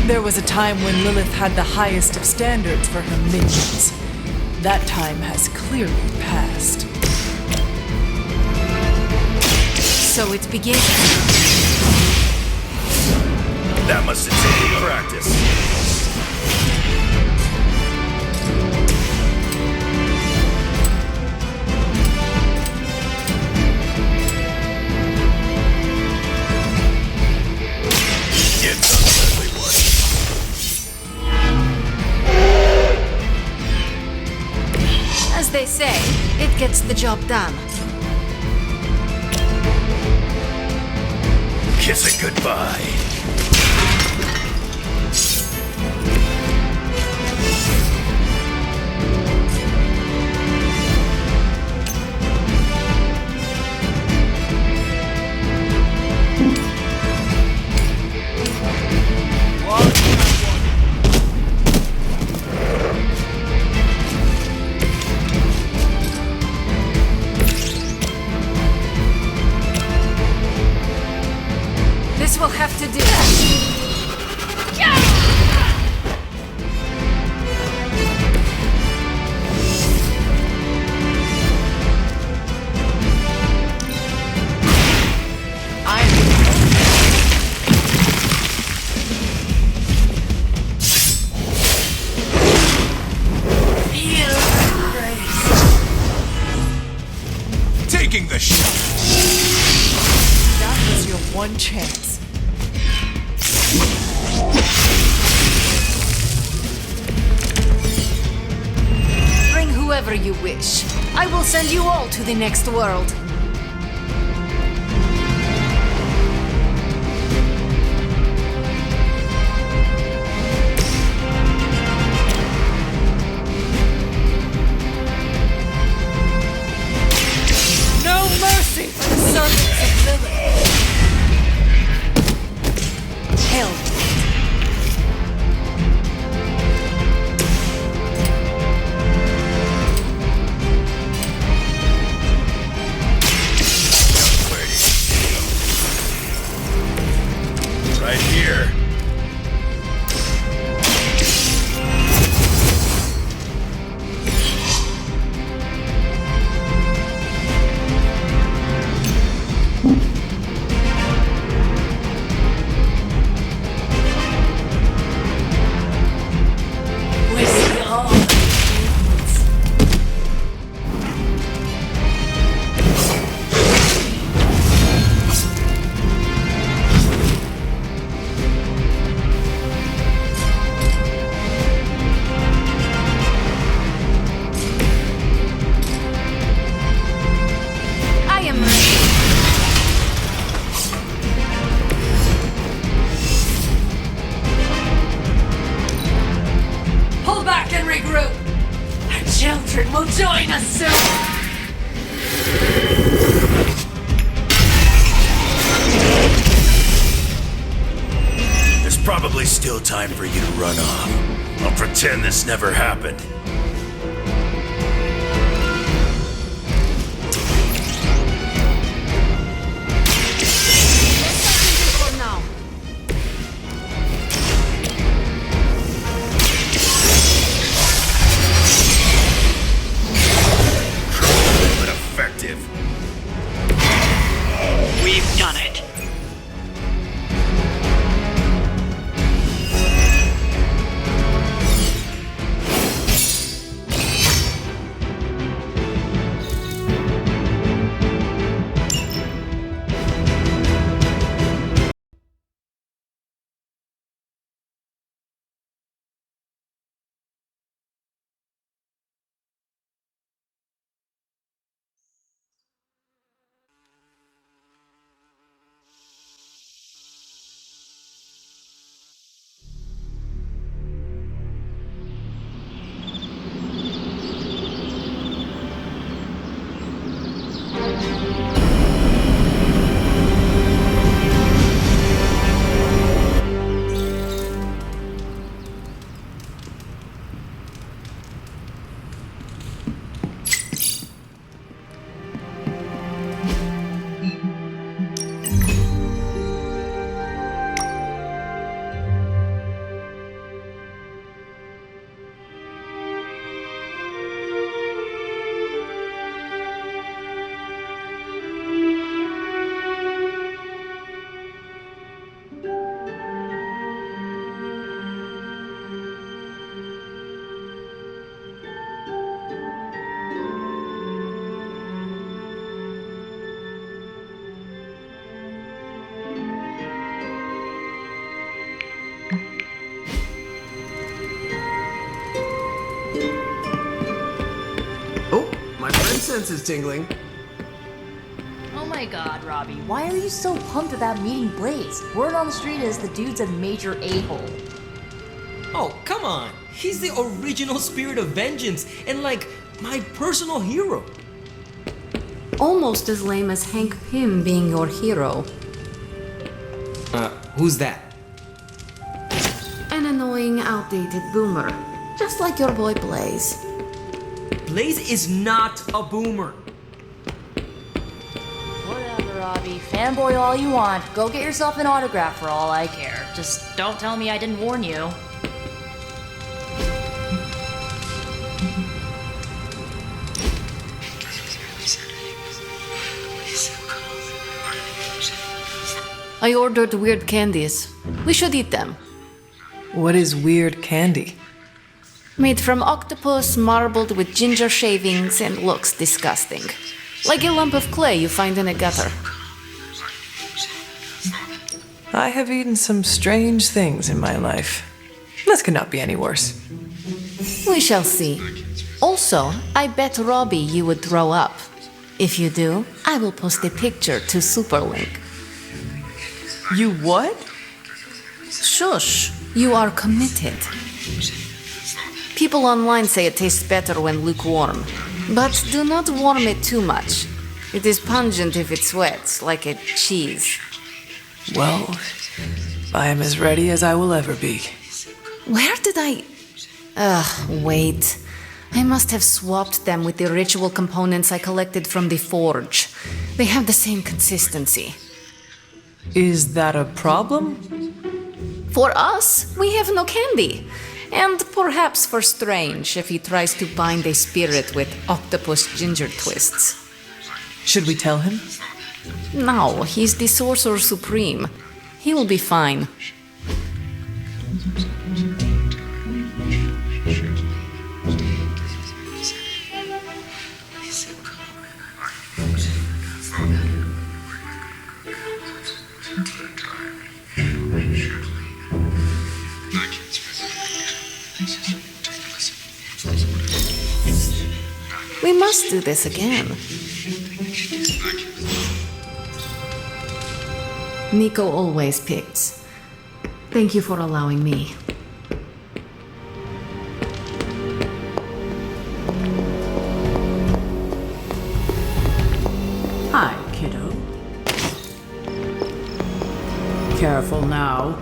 There was a time when Lilith had the highest of standards for her minions. That time has clearly passed. So it begins. That must have taken practice. As they say, it gets the job done. Kiss it goodbye. This will have to do. Taking the shot. That was your one chance. Bring whoever you wish. I will send you all to the next world. No mercy for the servants of Lilith. Hell. Right here. We see all. I am ready. Pull back and regroup. Our children will join us soon. There's probably still time for you to run off. I'll pretend this never happened. For now. But effective. We've done it. senses tingling. Oh my god, Robbie, why are you so pumped about meeting Blaze? Word on the street is the dude's a major a-hole. Oh, come on. He's the original spirit of vengeance and, like, my personal hero. Almost as lame as Hank Pym being your hero. Who's that? An annoying, outdated boomer. Just like your boy Blaze. Blaze is not a boomer. Whatever, Robbie. Fanboy all you want. Go get yourself an autograph for all I care. Just don't tell me I didn't warn you. I ordered weird candies. We should eat them. What is weird candy? Made from octopus, marbled with ginger shavings, and looks disgusting. Like a lump of clay you find in a gutter. I have eaten some strange things in my life. This could not be any worse. We shall see. Also, I bet Robbie you would throw up. If you do, I will post a picture to Superlink. You what? Shush, you are committed. People online say it tastes better when lukewarm, but do not warm it too much. It is pungent if it's wet, like a cheese. Well, I am as ready as I will ever be. Where did I... wait. I must have swapped them with the ritual components I collected from the forge. They have the same consistency. Is that a problem? For us, we have no candy. And perhaps for Strange if he tries to bind a spirit with octopus ginger twists. Should we tell him? No, he's the Sorcerer Supreme. He will be fine. We must do this again. Nico always picks. Thank you for allowing me. Hi, kiddo. Careful now.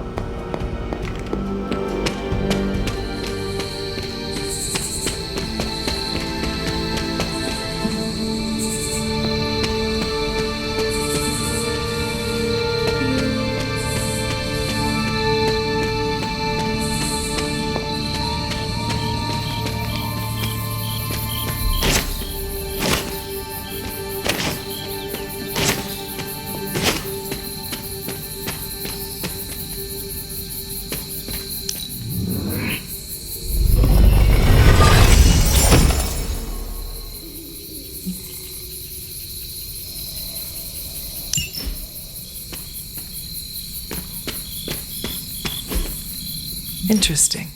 Interesting.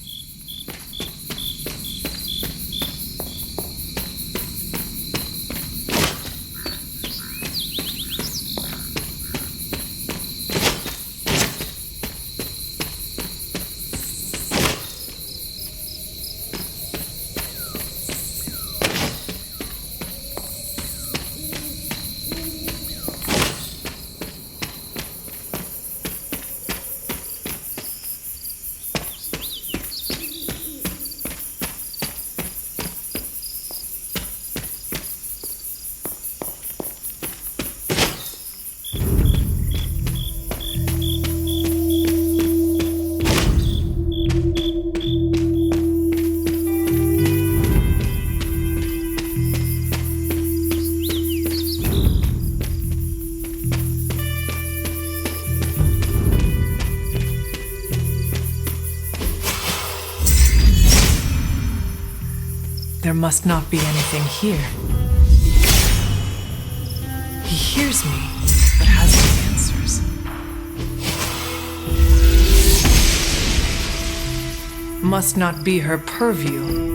There must not be anything here. He hears me, but has no answers. Must not be her purview.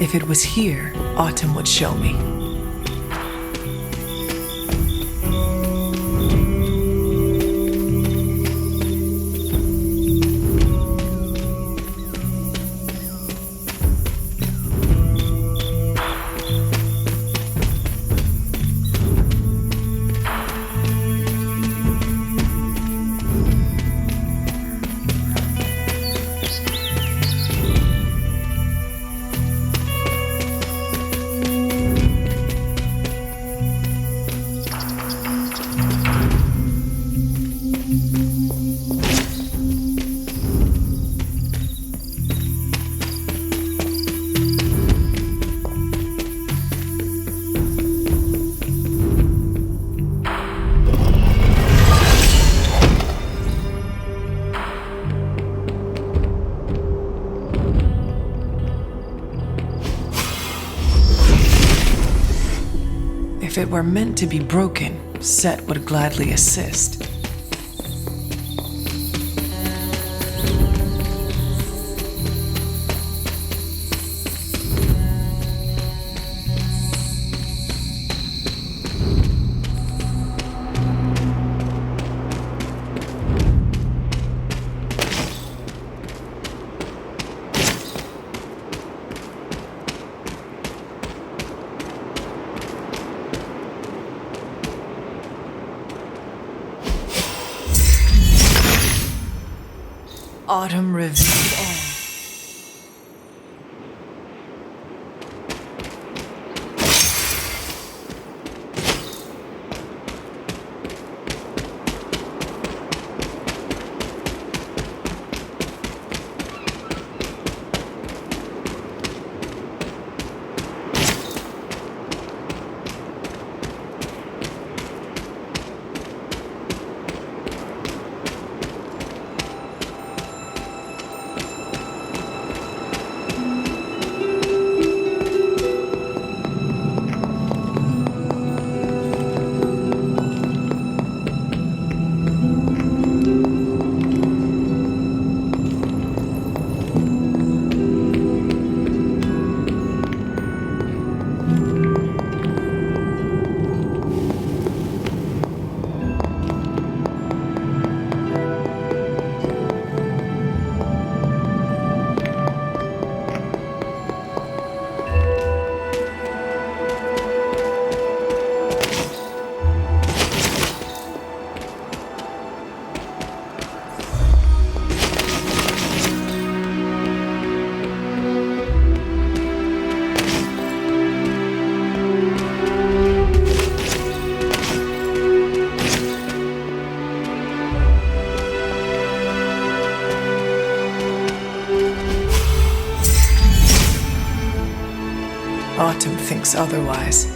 If it was here, Autumn would show me. If it were meant to be broken, Set would gladly assist. Autumn revealed all. Autumn thinks otherwise.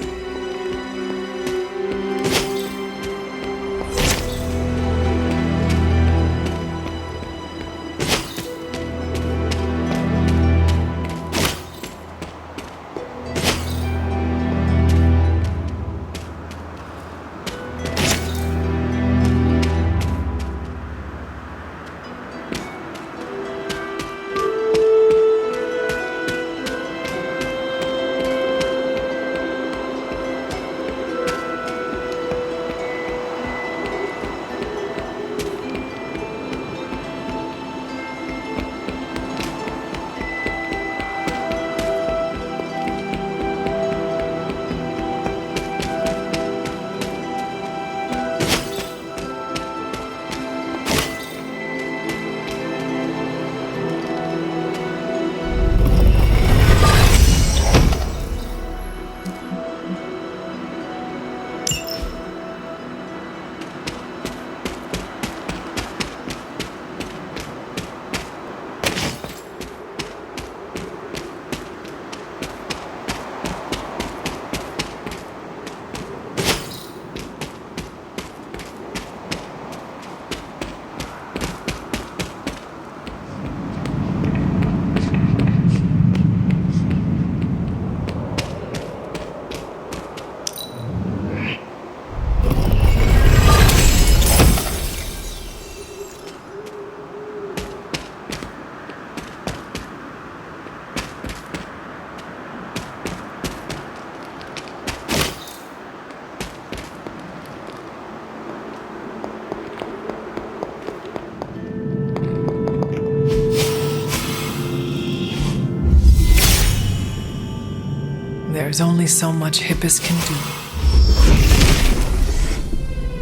There's only so much Hippus can do.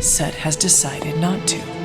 Set has decided not to.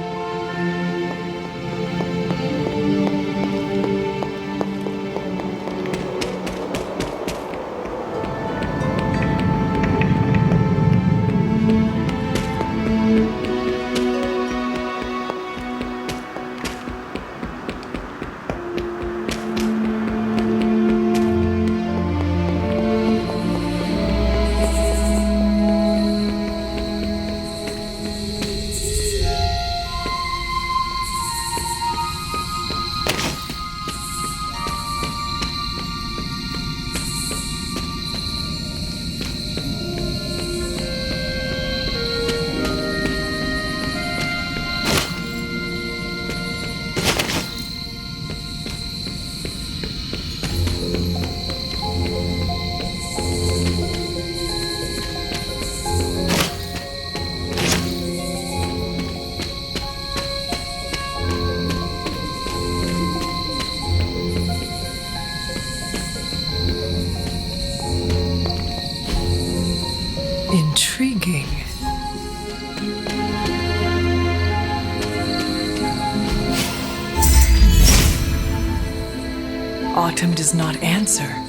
Intriguing. Autumn does not answer.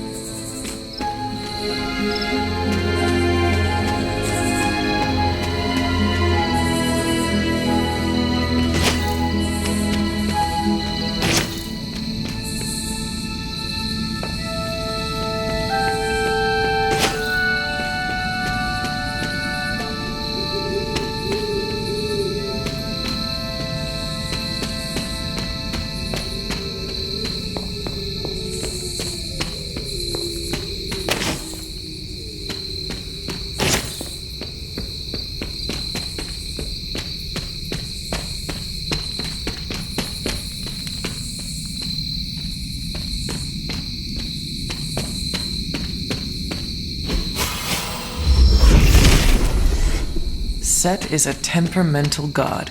Set is a temperamental god.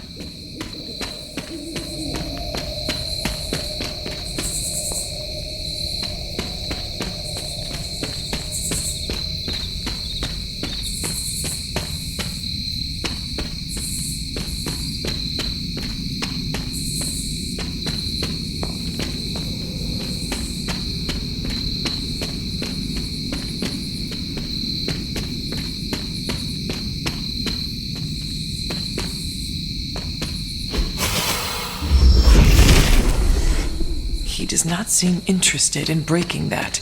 He does not seem interested in breaking that.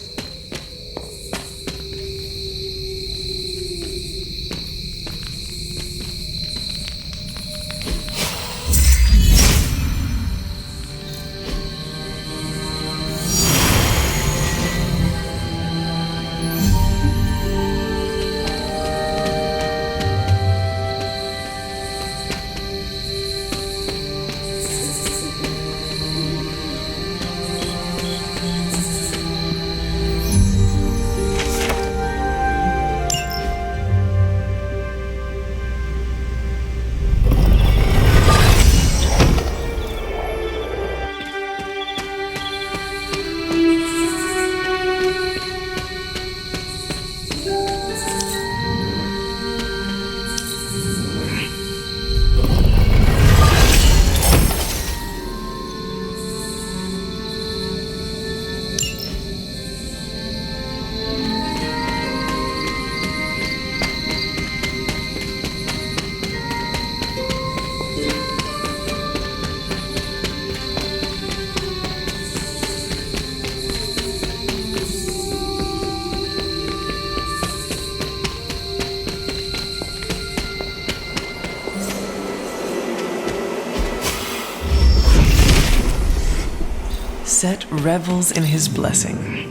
Set revels in his blessing.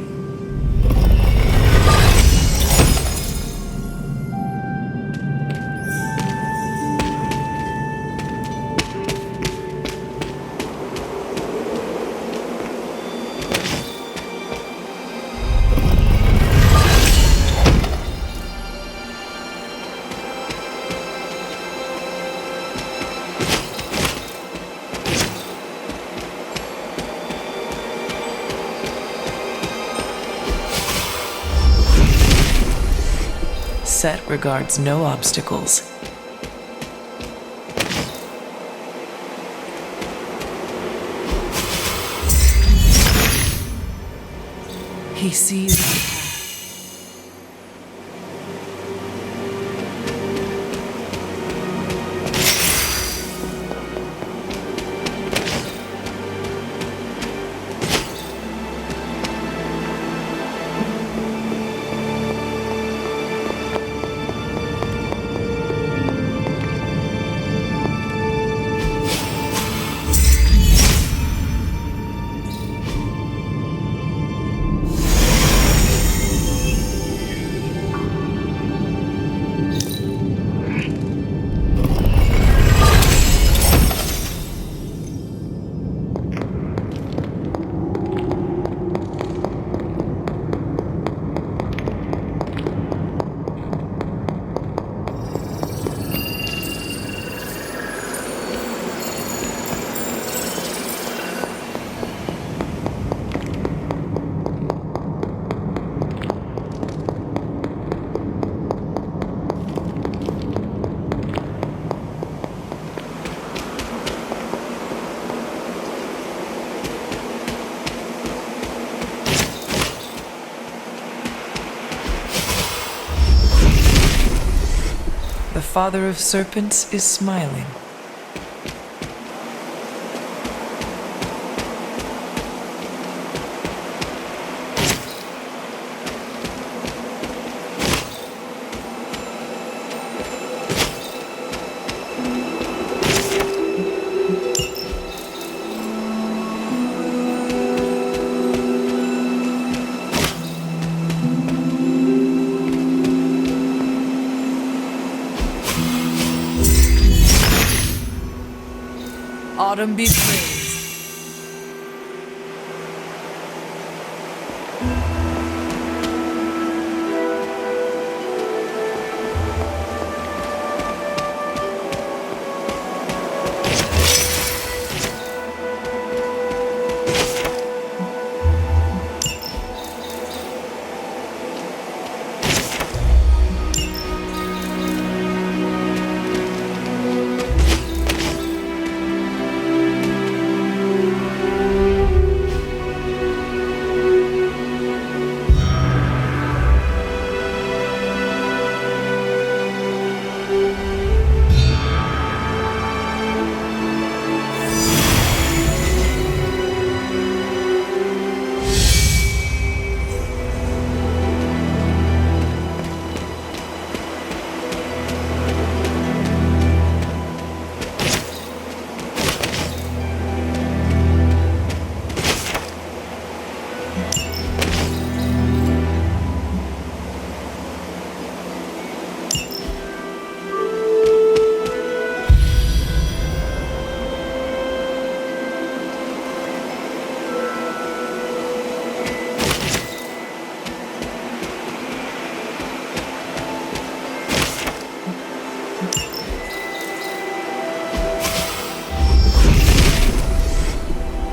Set regards no obstacles. He sees the path. The father of serpents is smiling. Autumn be praised.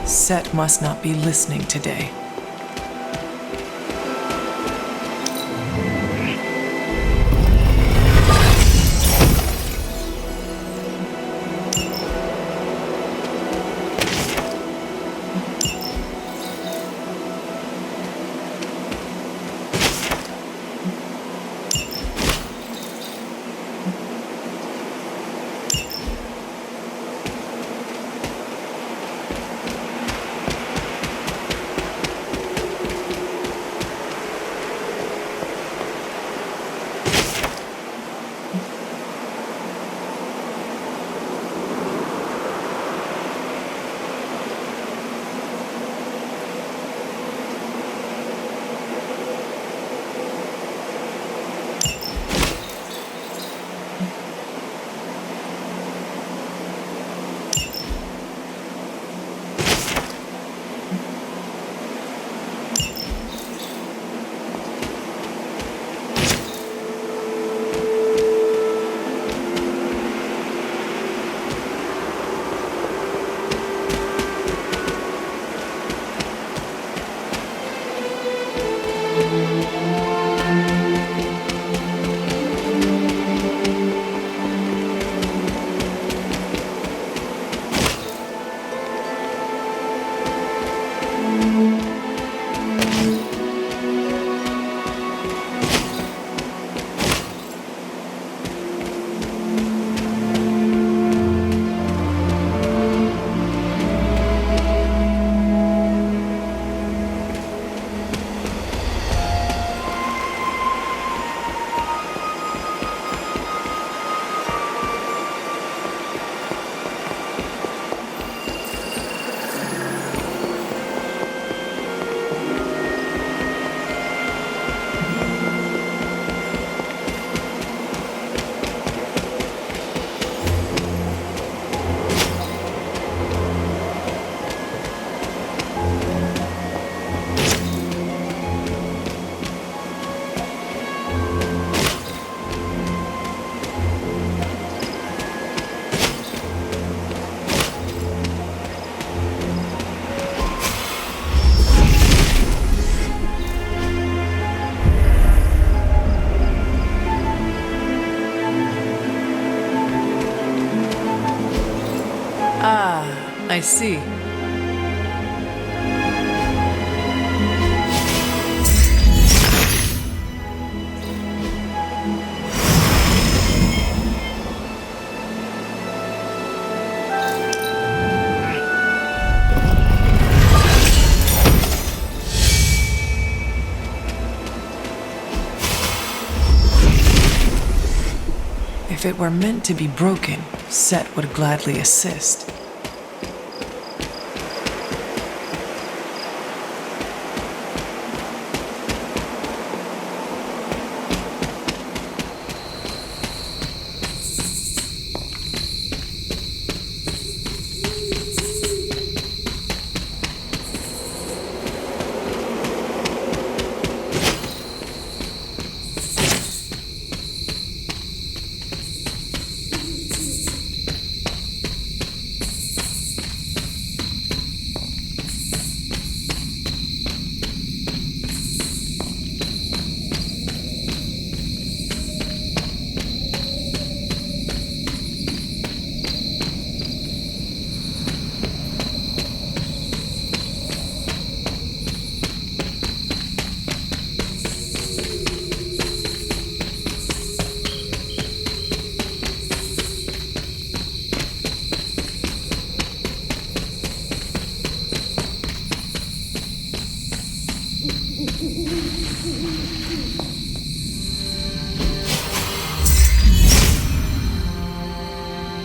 Set must not be listening today. Ah, I see. If it were meant to be broken, Set would gladly assist.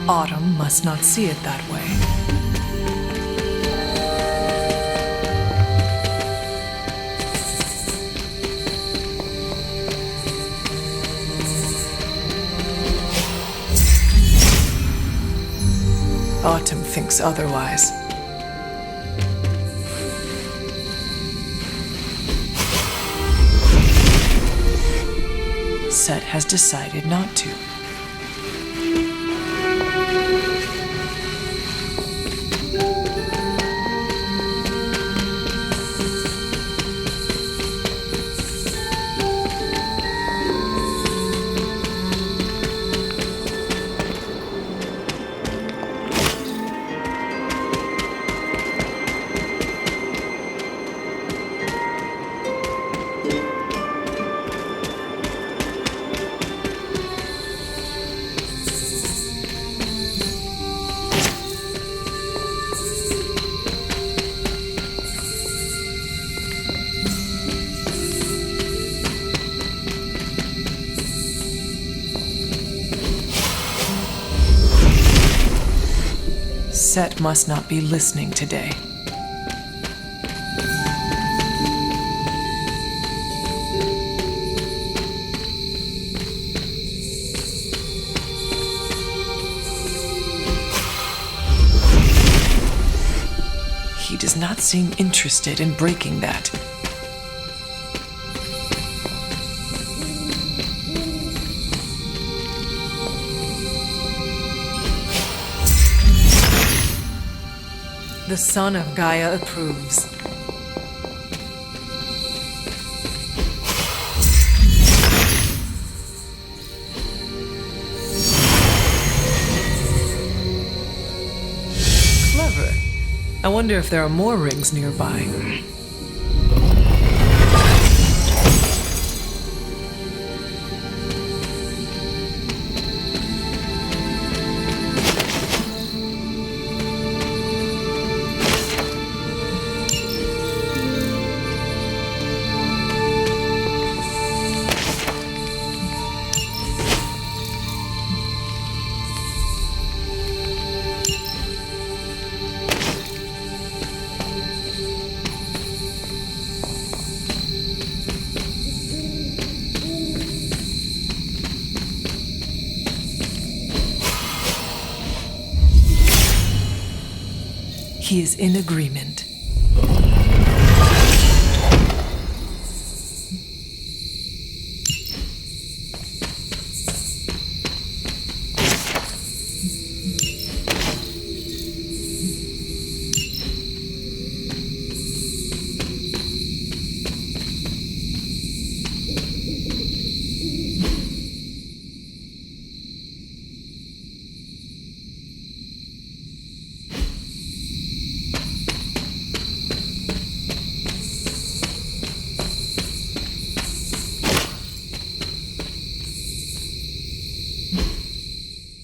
Autumn must not see it that way. Autumn thinks otherwise. Set has decided not to. Set must not be listening today. He does not seem interested in breaking that. The son of Gaia approves. Clever. I wonder if there are more rings nearby. He is in agreement.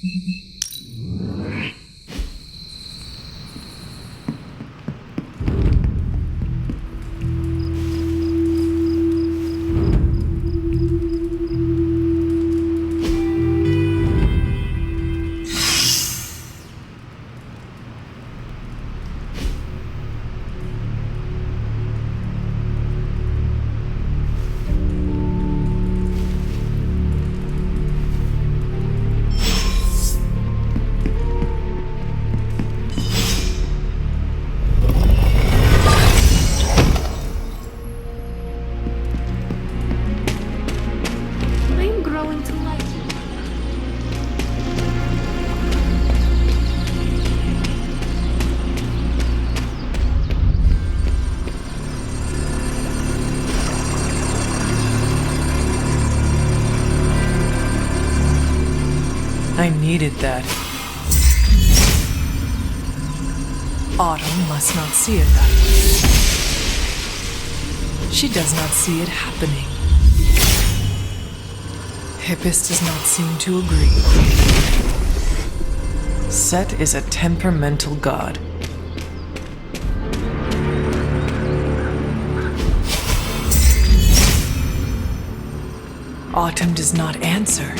I'm growing to like you. I needed that. Autumn must not see it that way. She does not see it happening. Hippus does not seem to agree. Set is a temperamental god. Autumn does not answer.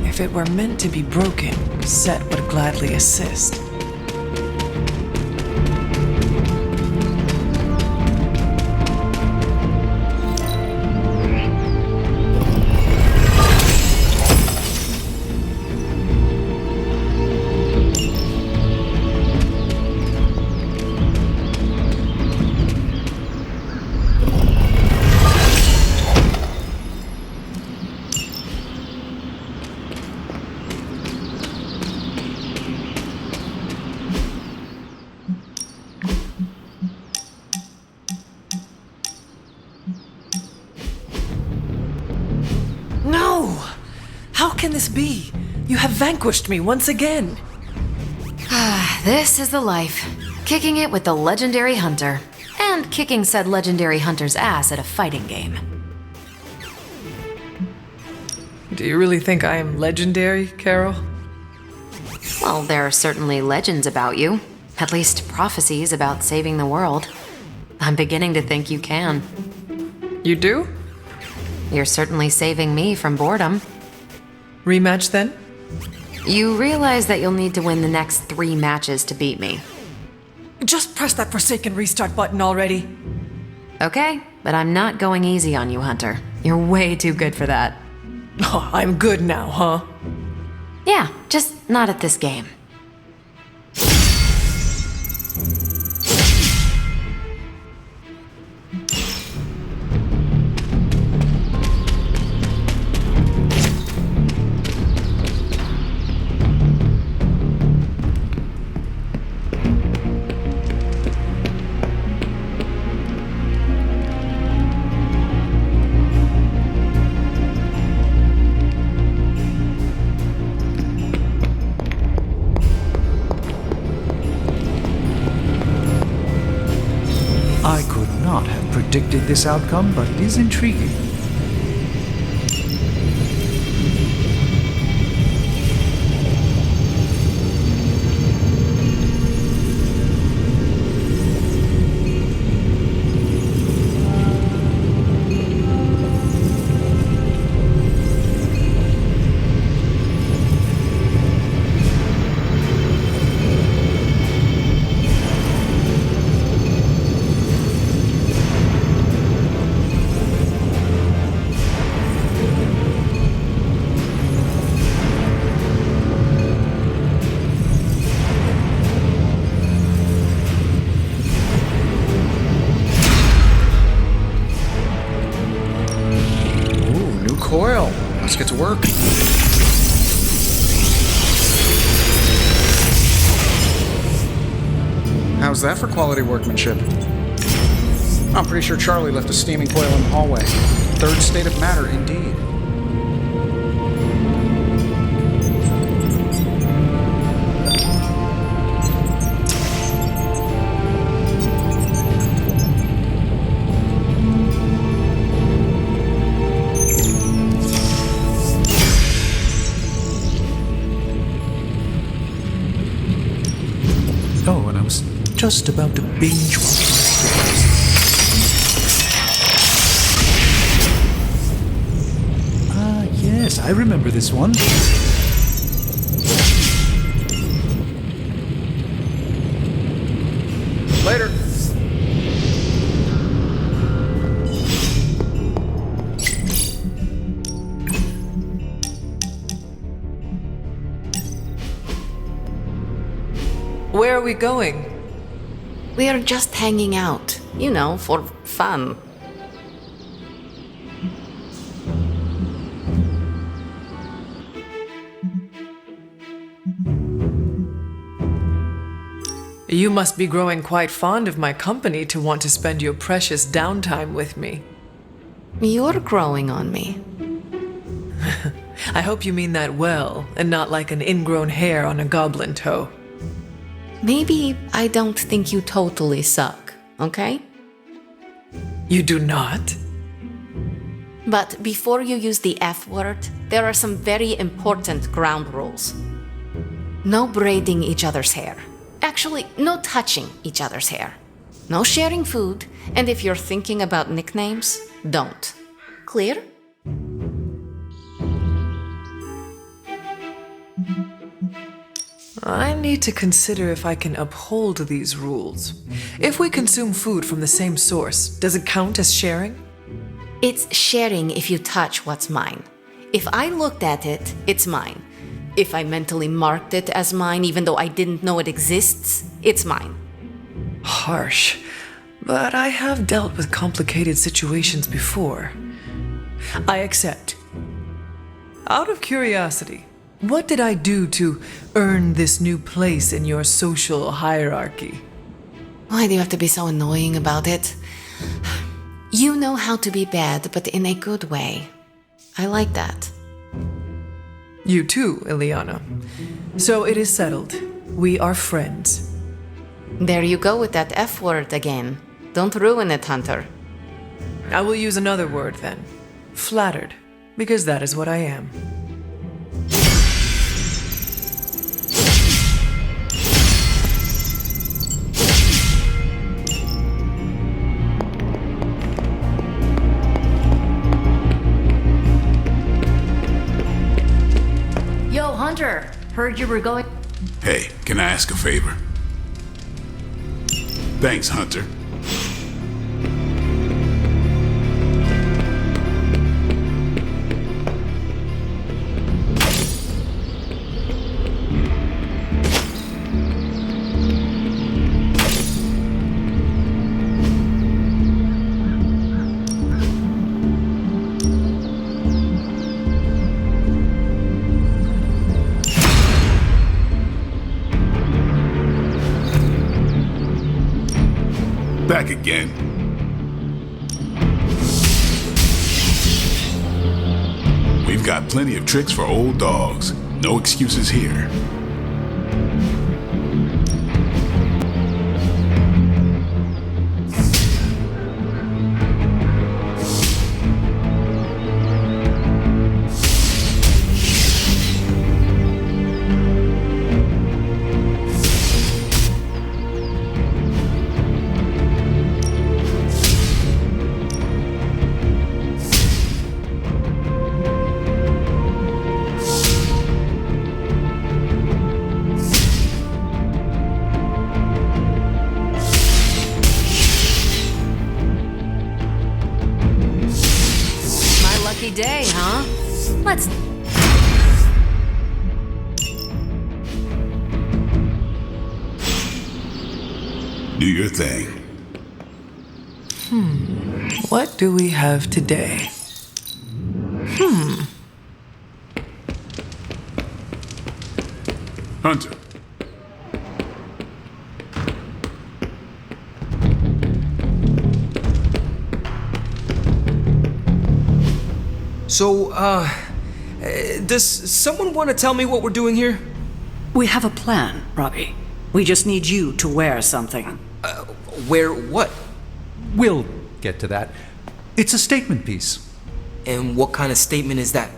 If it were meant to be broken, Set would gladly assist. No! How can this be? You have vanquished me once again. This is the life. Kicking it with the legendary hunter. And kicking said legendary hunter's ass at a fighting game. Do you really think I am legendary, Carol? Well, there are certainly legends about you. At least prophecies about saving the world. I'm beginning to think you can. You do? You're certainly saving me from boredom. Rematch then? You realize that you'll need to win the next 3 matches to beat me. Just press that forsaken restart button already. Okay, but I'm not going easy on you, Hunter. You're way too good for that. Oh, I'm good now, huh? Yeah, just not at this game. I could not have predicted this outcome, but it is intriguing. How's that for quality workmanship? I'm pretty sure Charlie left a steaming coil in the hallway. Third state of matter, indeed. Oh, and I was just about to binge watch. Yes, I remember this one. Later. Where are we going? We are just hanging out, you know, for fun. You must be growing quite fond of my company to want to spend your precious downtime with me. You're growing on me. I hope you mean that well, and not like an ingrown hair on a goblin toe. Maybe I don't think you totally suck, okay? You do not? But before you use the F word, there are some very important ground rules. No braiding each other's hair. Actually, no touching each other's hair. No sharing food, and if you're thinking about nicknames, don't. Clear? I need to consider if I can uphold these rules. If we consume food from the same source, does it count as sharing? It's sharing if you touch what's mine. If I looked at it, it's mine. If I mentally marked it as mine even though I didn't know it exists, it's mine. Harsh, but I have dealt with complicated situations before. I accept. Out of curiosity, what did I do to earn this new place in your social hierarchy? Why do you have to be so annoying about it? You know how to be bad, but in a good way. I like that. You too, Ileana. So it is settled. We are friends. There you go with that F word again. Don't ruin it, Hunter. I will use another word then. Flattered, because that is what I am. Yo, Hunter, heard you were going. Hey, can I ask a favor? Thanks, Hunter. Back again. We've got plenty of tricks for old dogs. No excuses here. Day, huh? Let's... Do your thing. What do we have today? Hunter. So, does someone want to tell me what we're doing here? We have a plan, Robbie. We just need you to wear something. Wear what? We'll get to that. It's a statement piece. And what kind of statement is that?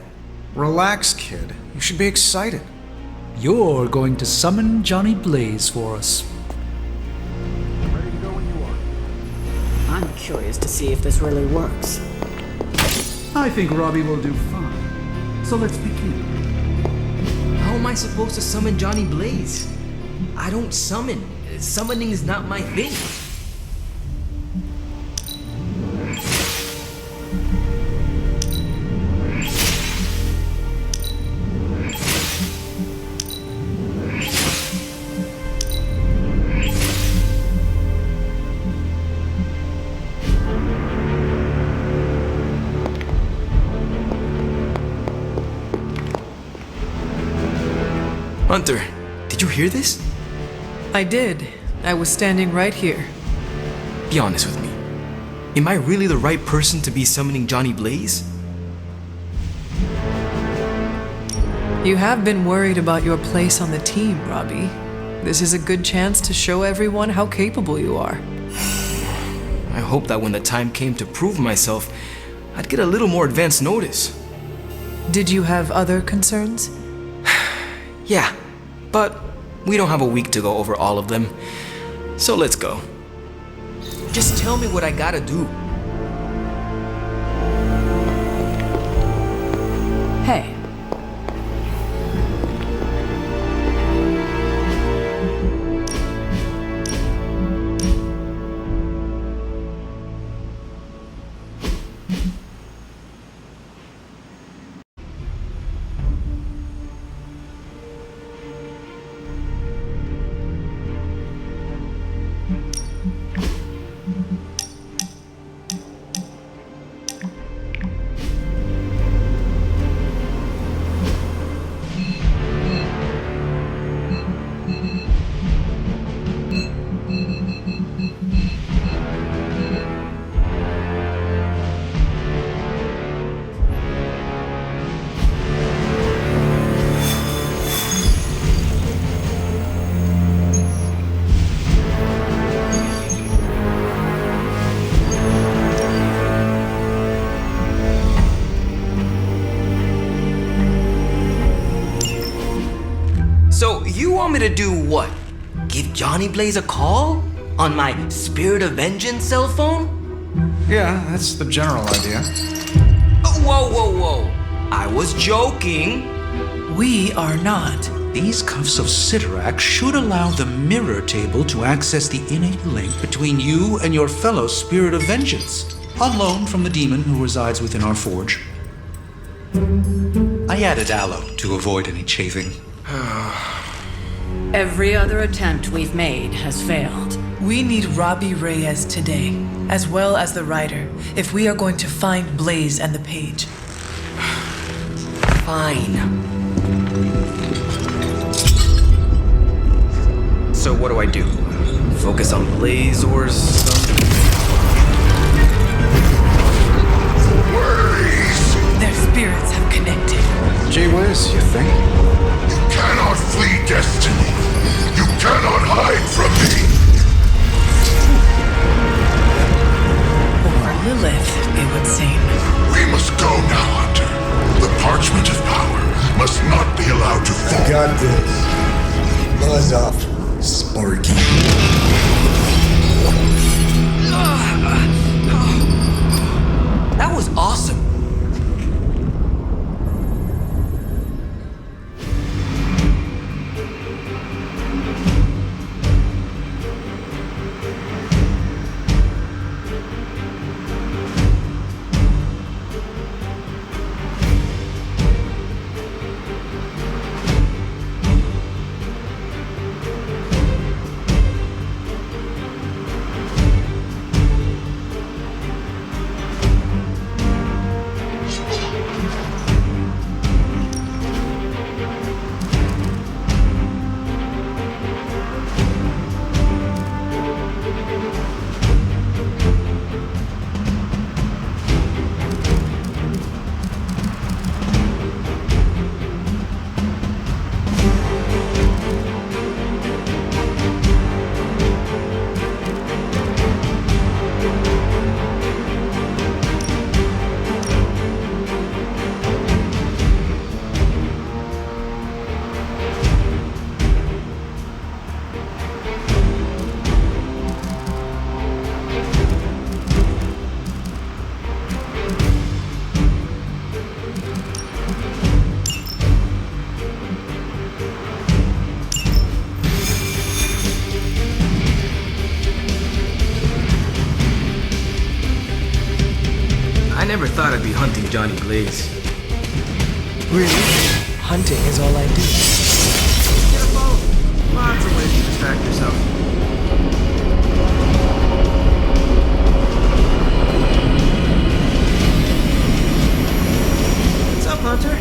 Relax, kid. You should be excited. You're going to summon Johnny Blaze for us. I'm curious to see if this really works. I think Robbie will do fine. So let's begin. How am I supposed to summon Johnny Blaze? I don't summon. Summoning is not my thing. Hunter, did you hear this? I did. I was standing right here. Be honest with me. Am I really the right person to be summoning Johnny Blaze? You have been worried about your place on the team, Robbie. This is a good chance to show everyone how capable you are. I hope that when the time came to prove myself, I'd get a little more advance notice. Did you have other concerns? Yeah, but we don't have a week to go over all of them. So let's go. Just tell me what I gotta do. Hey. So you want me to do what? Give Johnny Blaze a call? On my Spirit of Vengeance cell phone? Yeah, that's the general idea. Whoa, whoa, whoa. I was joking. We are not. These cuffs of Sidorak should allow the mirror table to access the innate link between you and your fellow Spirit of Vengeance, on loan from the demon who resides within our forge. I added aloe to avoid any chafing. Every other attempt we've made has failed. We need Robbie Reyes today, as well as the writer, if we are going to find Blaze and the page. Fine. So what do I do? Focus on Blaze or something? Their spirits have connected. Gee whiz, you think? You cannot flee destiny. You cannot hide from me. Or Lilith, it would seem. We must go now, Hunter. The parchment of power must not be allowed to fall. I got this. Buzz off, Sparky. That was awesome. never thought I'd be hunting Johnny Blaze. Really? Hunting is all I do. Get a phone. Lots of ways to distract yourself. What's up, Hunter?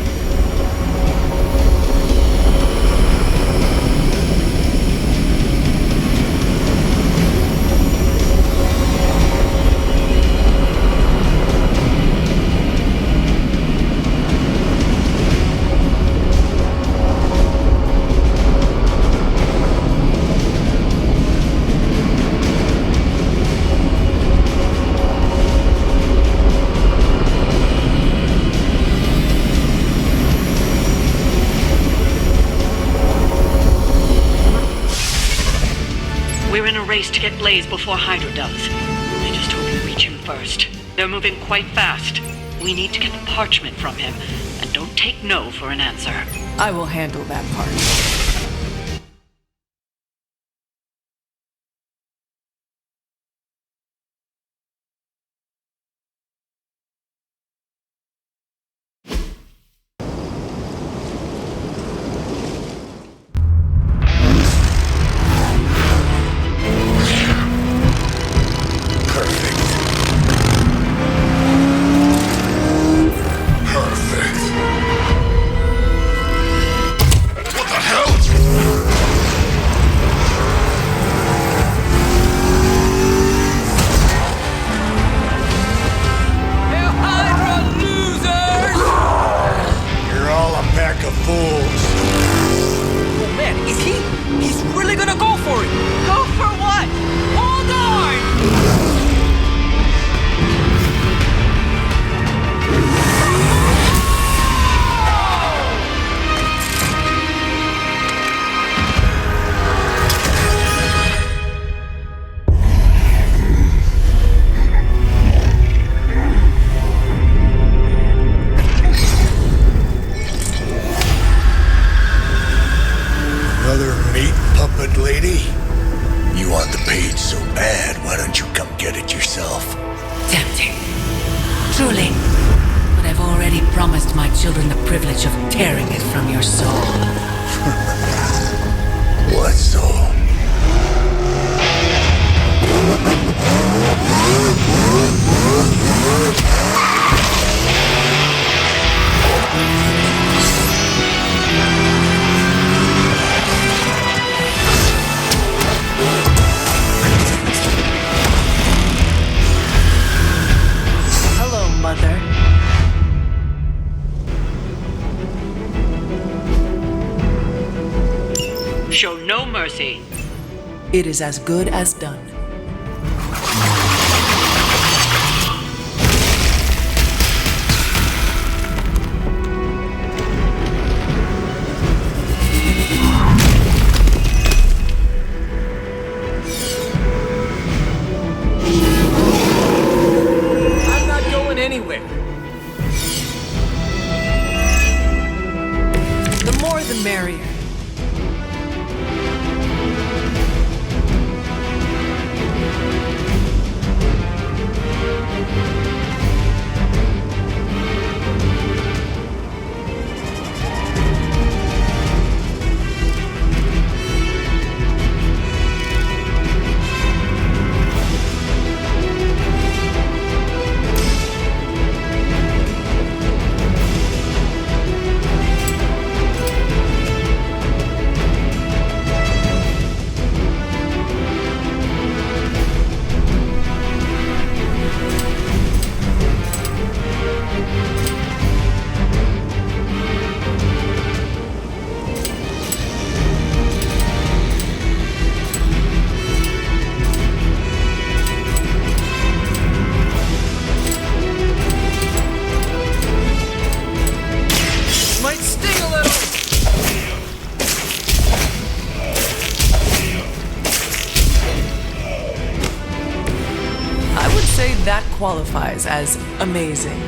We're in a race to get Blaze before Hydra does. I just hope you reach him first. They're moving quite fast. We need to get the parchment from him, and don't take no for an answer. I will handle that part. Show no mercy. It is as good as done. I'm not going anywhere. The more the merrier. That qualifies as amazing.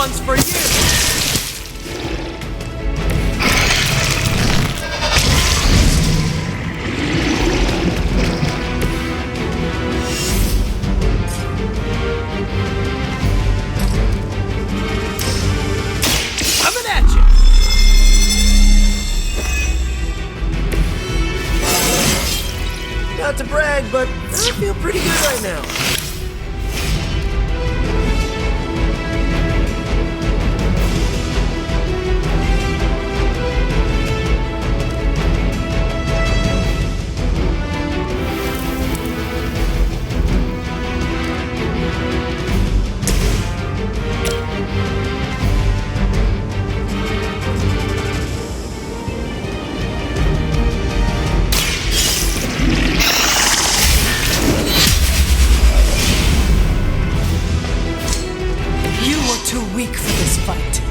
one's for you! Coming at you! Not to brag, but I feel pretty good right now. Too weak for this fight.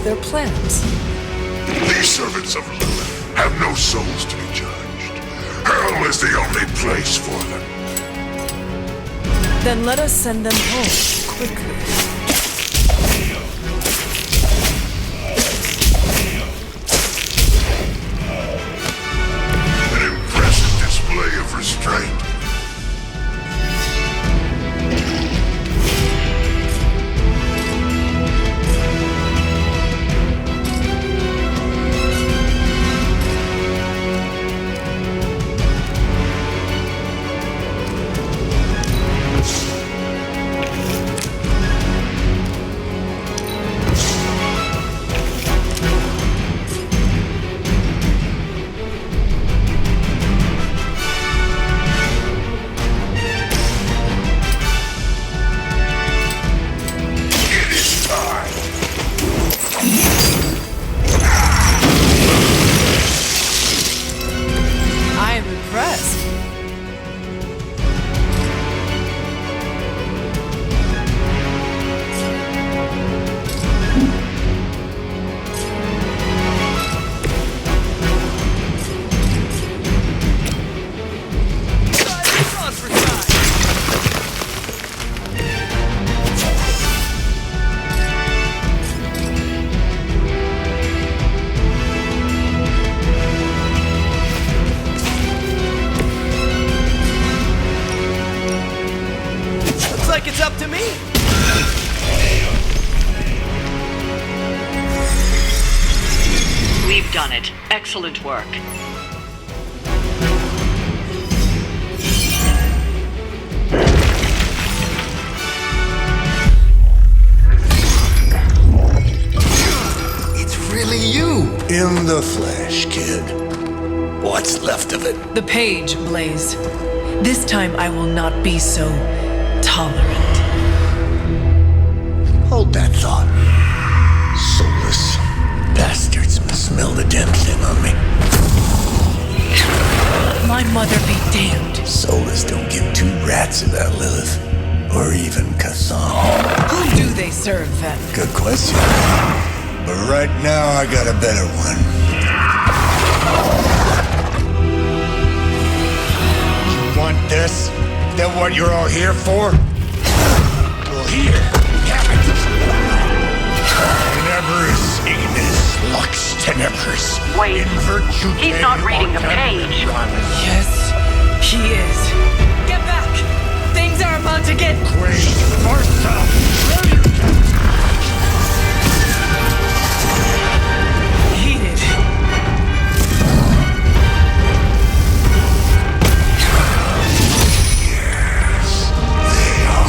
Their plans. These servants of Lilith have no souls to be judged. Hell is the only place for them. Then let us send them home quickly. An impressive display of restraint. like it's up to me. We've done it. Excellent work. really you. In the flesh, kid. What's left of it? The page, Blaze. This time I will not be so tolerant. Hold that thought. Soulless bastards must smell the damn thing on me. My mother be damned. Soulless don't give two rats about Lilith. Or even Kassan. Who do they serve, then? Good question. But right now, I got a better one. You want this? That what you're all here for? Well, here, have it. Tenebris ignis lux tenebris. Wait, in virtue he's not reading the page. Yes, he is. Get back! Things are about to get... Great Martha! heated. Yes, they are.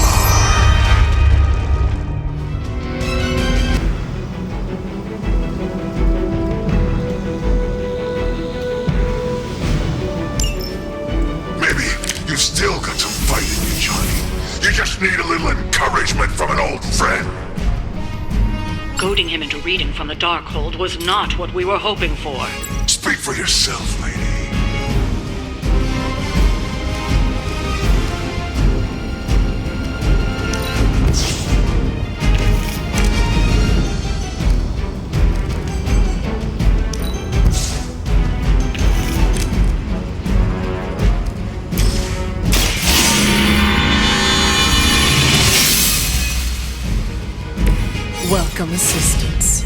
Maybe you've still got some fight in you, Johnny. You just need a little encouragement from an old friend. Goading him into reading from the Darkhold was not what we were hoping for. Speak for yourself, lady. Welcome assistance.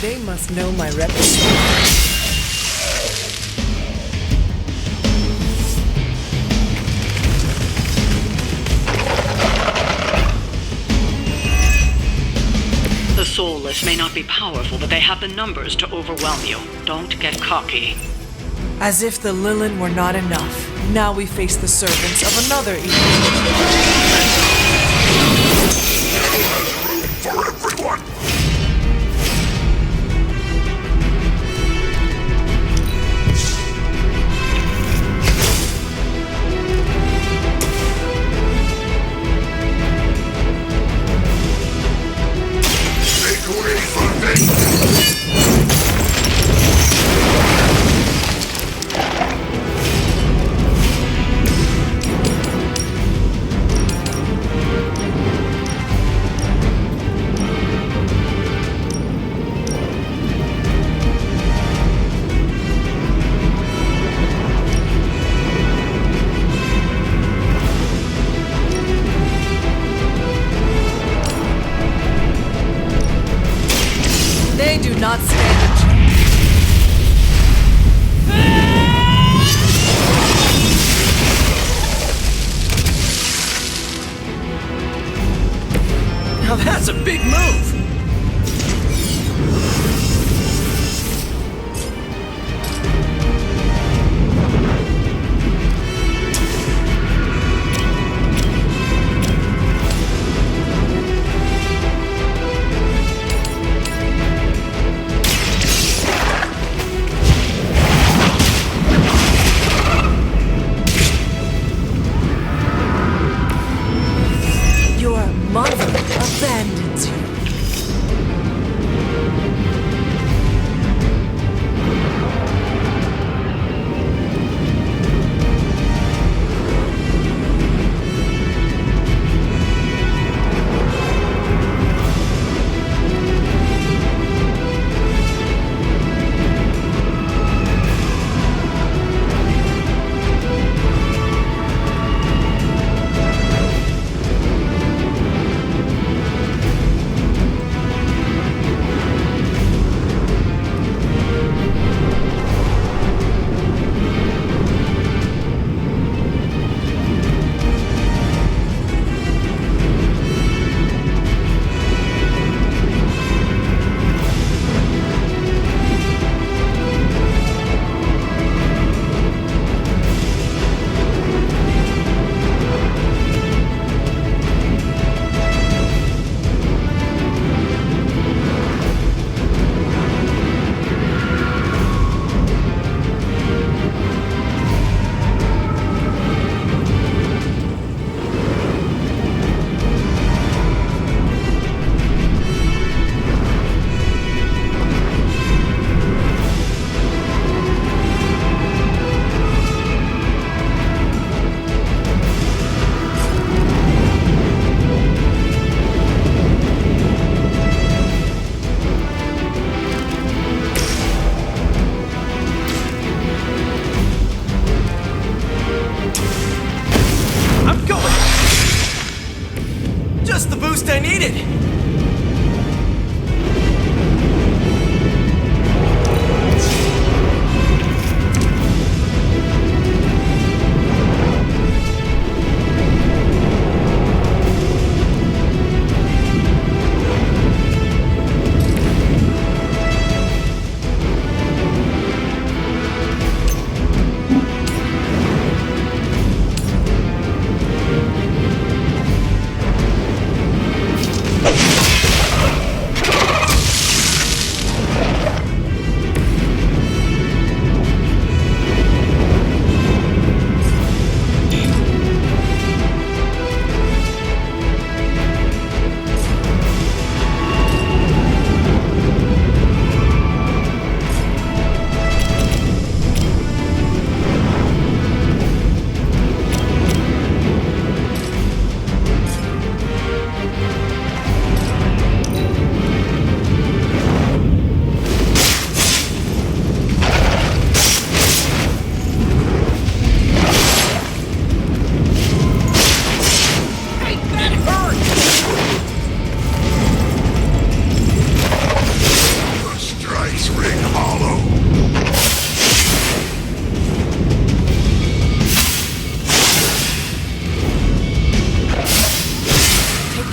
They must know my reputation. The Soulless may not be powerful, but they have the numbers to overwhelm you. Don't get cocky. As if the Lilin were not enough, now we face the servants of another evil. For everyone! Make way for me! They do not stand a chance. Now that's a big move! Your mother abandons you. I'm going! Just the boost I needed!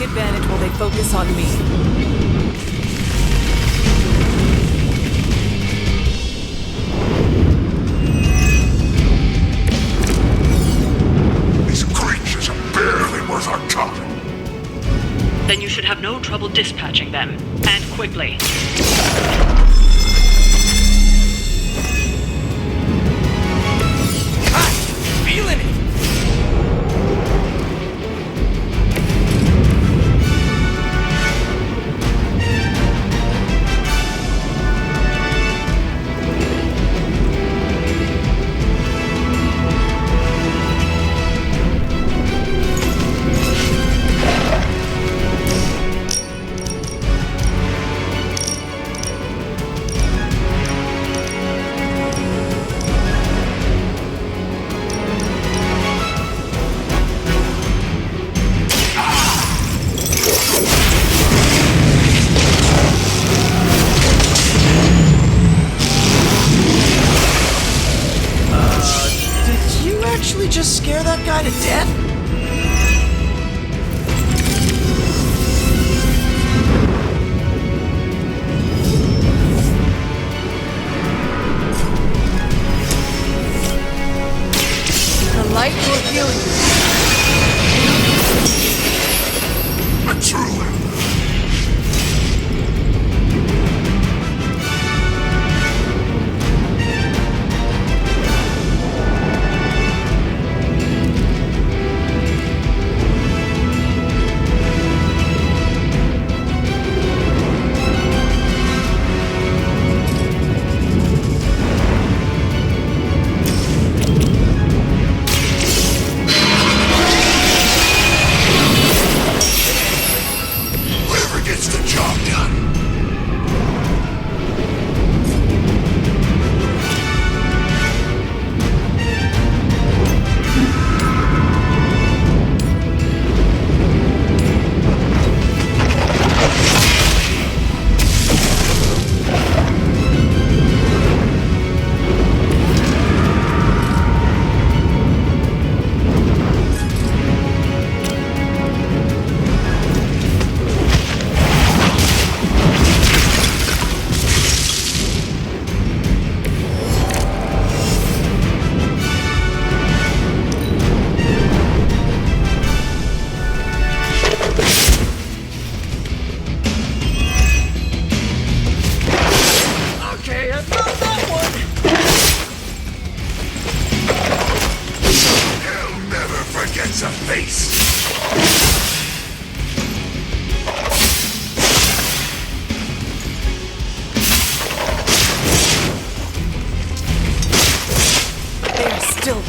advantage while they focus on me. These creatures are barely worth our time. Then you should have no trouble dispatching them, and quickly. Feeling it!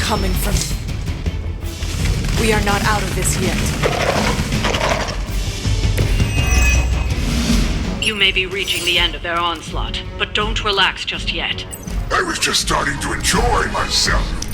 coming from me. We are not out of this yet. You may be reaching the end of their onslaught, but don't relax just yet. I was just starting to enjoy myself.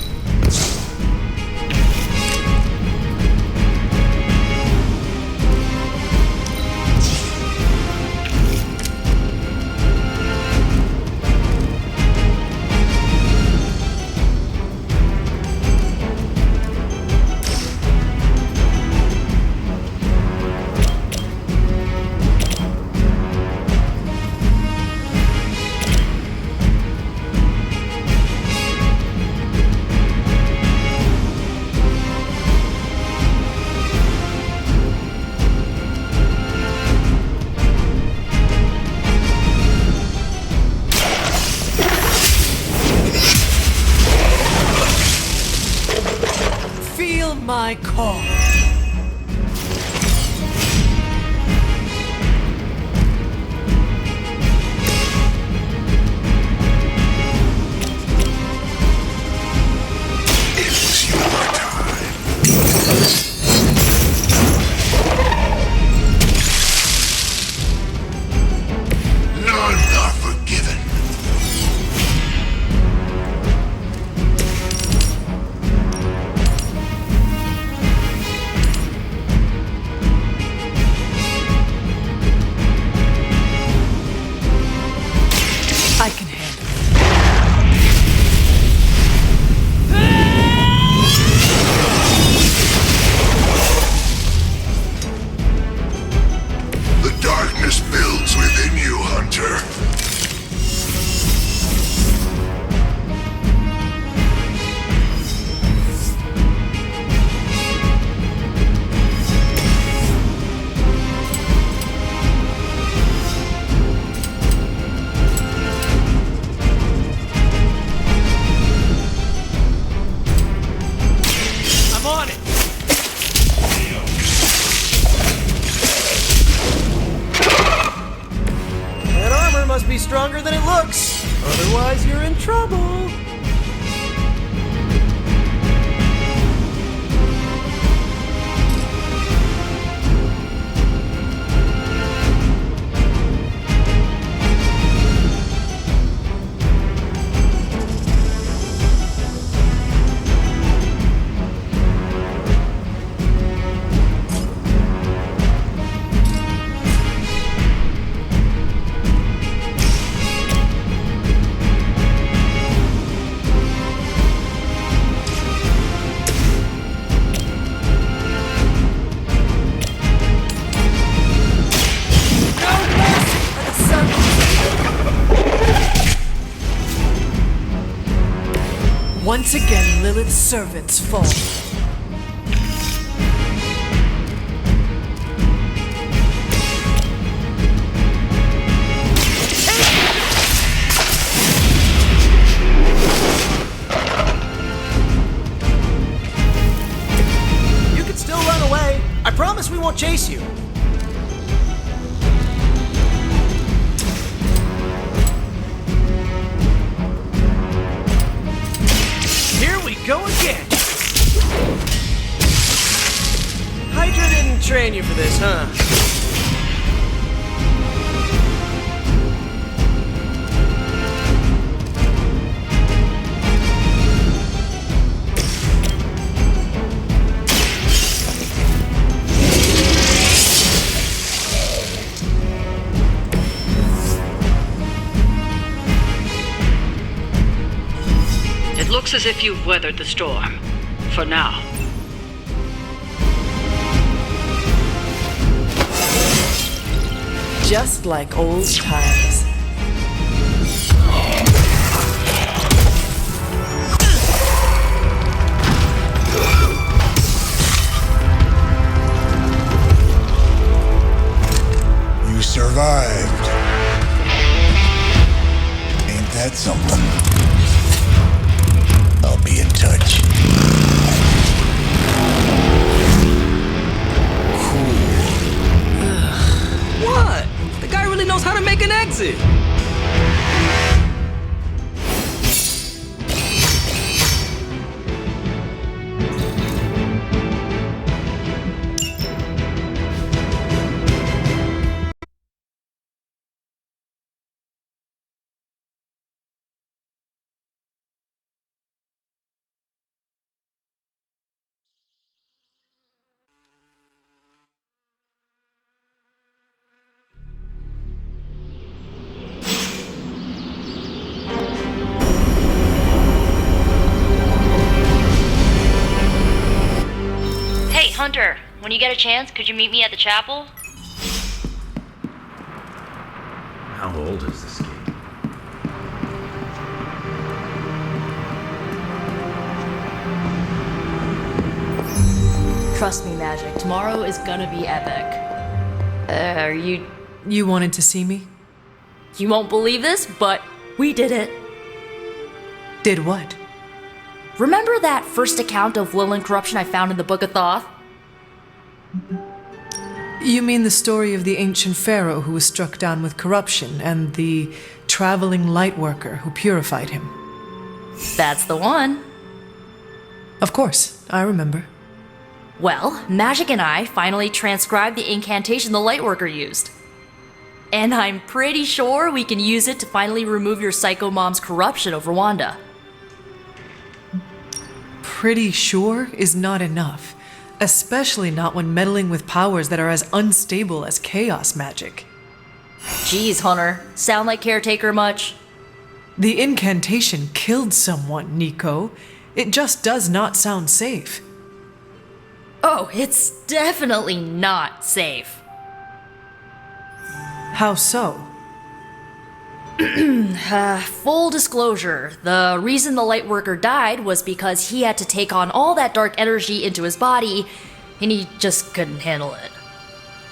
My call. It's your time. None are forgiven. I can handle it. The darkness builds within you, Hunter. I'm on it! That armor must be stronger than it looks. Otherwise, you're in trouble. Once again, Lilith's servants fall. You can still run away. I promise we won't chase you. Here we go again. Hydra didn't train you for this, huh? It looks as if you've weathered the storm. For now. Just like old times. You survived. Ain't that something? I'll be in touch. What? The guy really knows how to make an exit. when you get a chance, could you meet me at the chapel? How old is this kid? Trust me, Magic. Tomorrow is gonna be epic. You wanted to see me? You won't believe this, but we did it. Did what? Remember that first account of Lilith corruption I found in the Book of Thoth? You mean the story of the ancient pharaoh who was struck down with corruption and the traveling lightworker who purified him? That's the one. Of course, I remember. Well, Magic and I finally transcribed the incantation the lightworker used. And I'm pretty sure we can use it to finally remove your psycho mom's corruption over Wanda. Pretty sure is not enough, especially not when meddling with powers that are as unstable as chaos magic. Jeez, Hunter, sound like caretaker much? The incantation killed someone, Nico. It just does not sound safe. Oh, it's definitely not safe. How so? Full disclosure, the reason the Lightworker died was because he had to take on all that dark energy into his body, and he just couldn't handle it.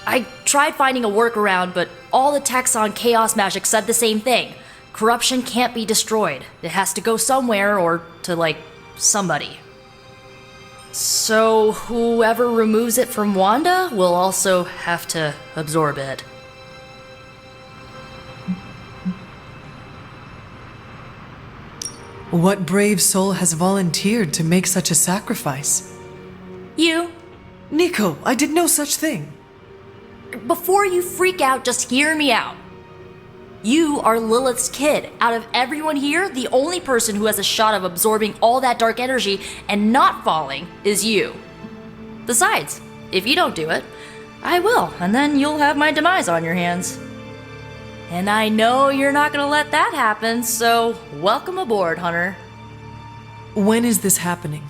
I tried finding a workaround, but all the texts on Chaos Magic said the same thing. Corruption can't be destroyed. It has to go somewhere or to, somebody. So whoever removes it from Wanda will also have to absorb it. What brave soul has volunteered to make such a sacrifice? You. Nico, I did no such thing. Before you freak out, just hear me out. You are Lilith's kid. Out of everyone here, the only person who has a shot of absorbing all that dark energy and not falling is you. Besides, if you don't do it, I will, and then you'll have my demise on your hands. And I know you're not gonna let that happen, so welcome aboard, Hunter. When is this happening?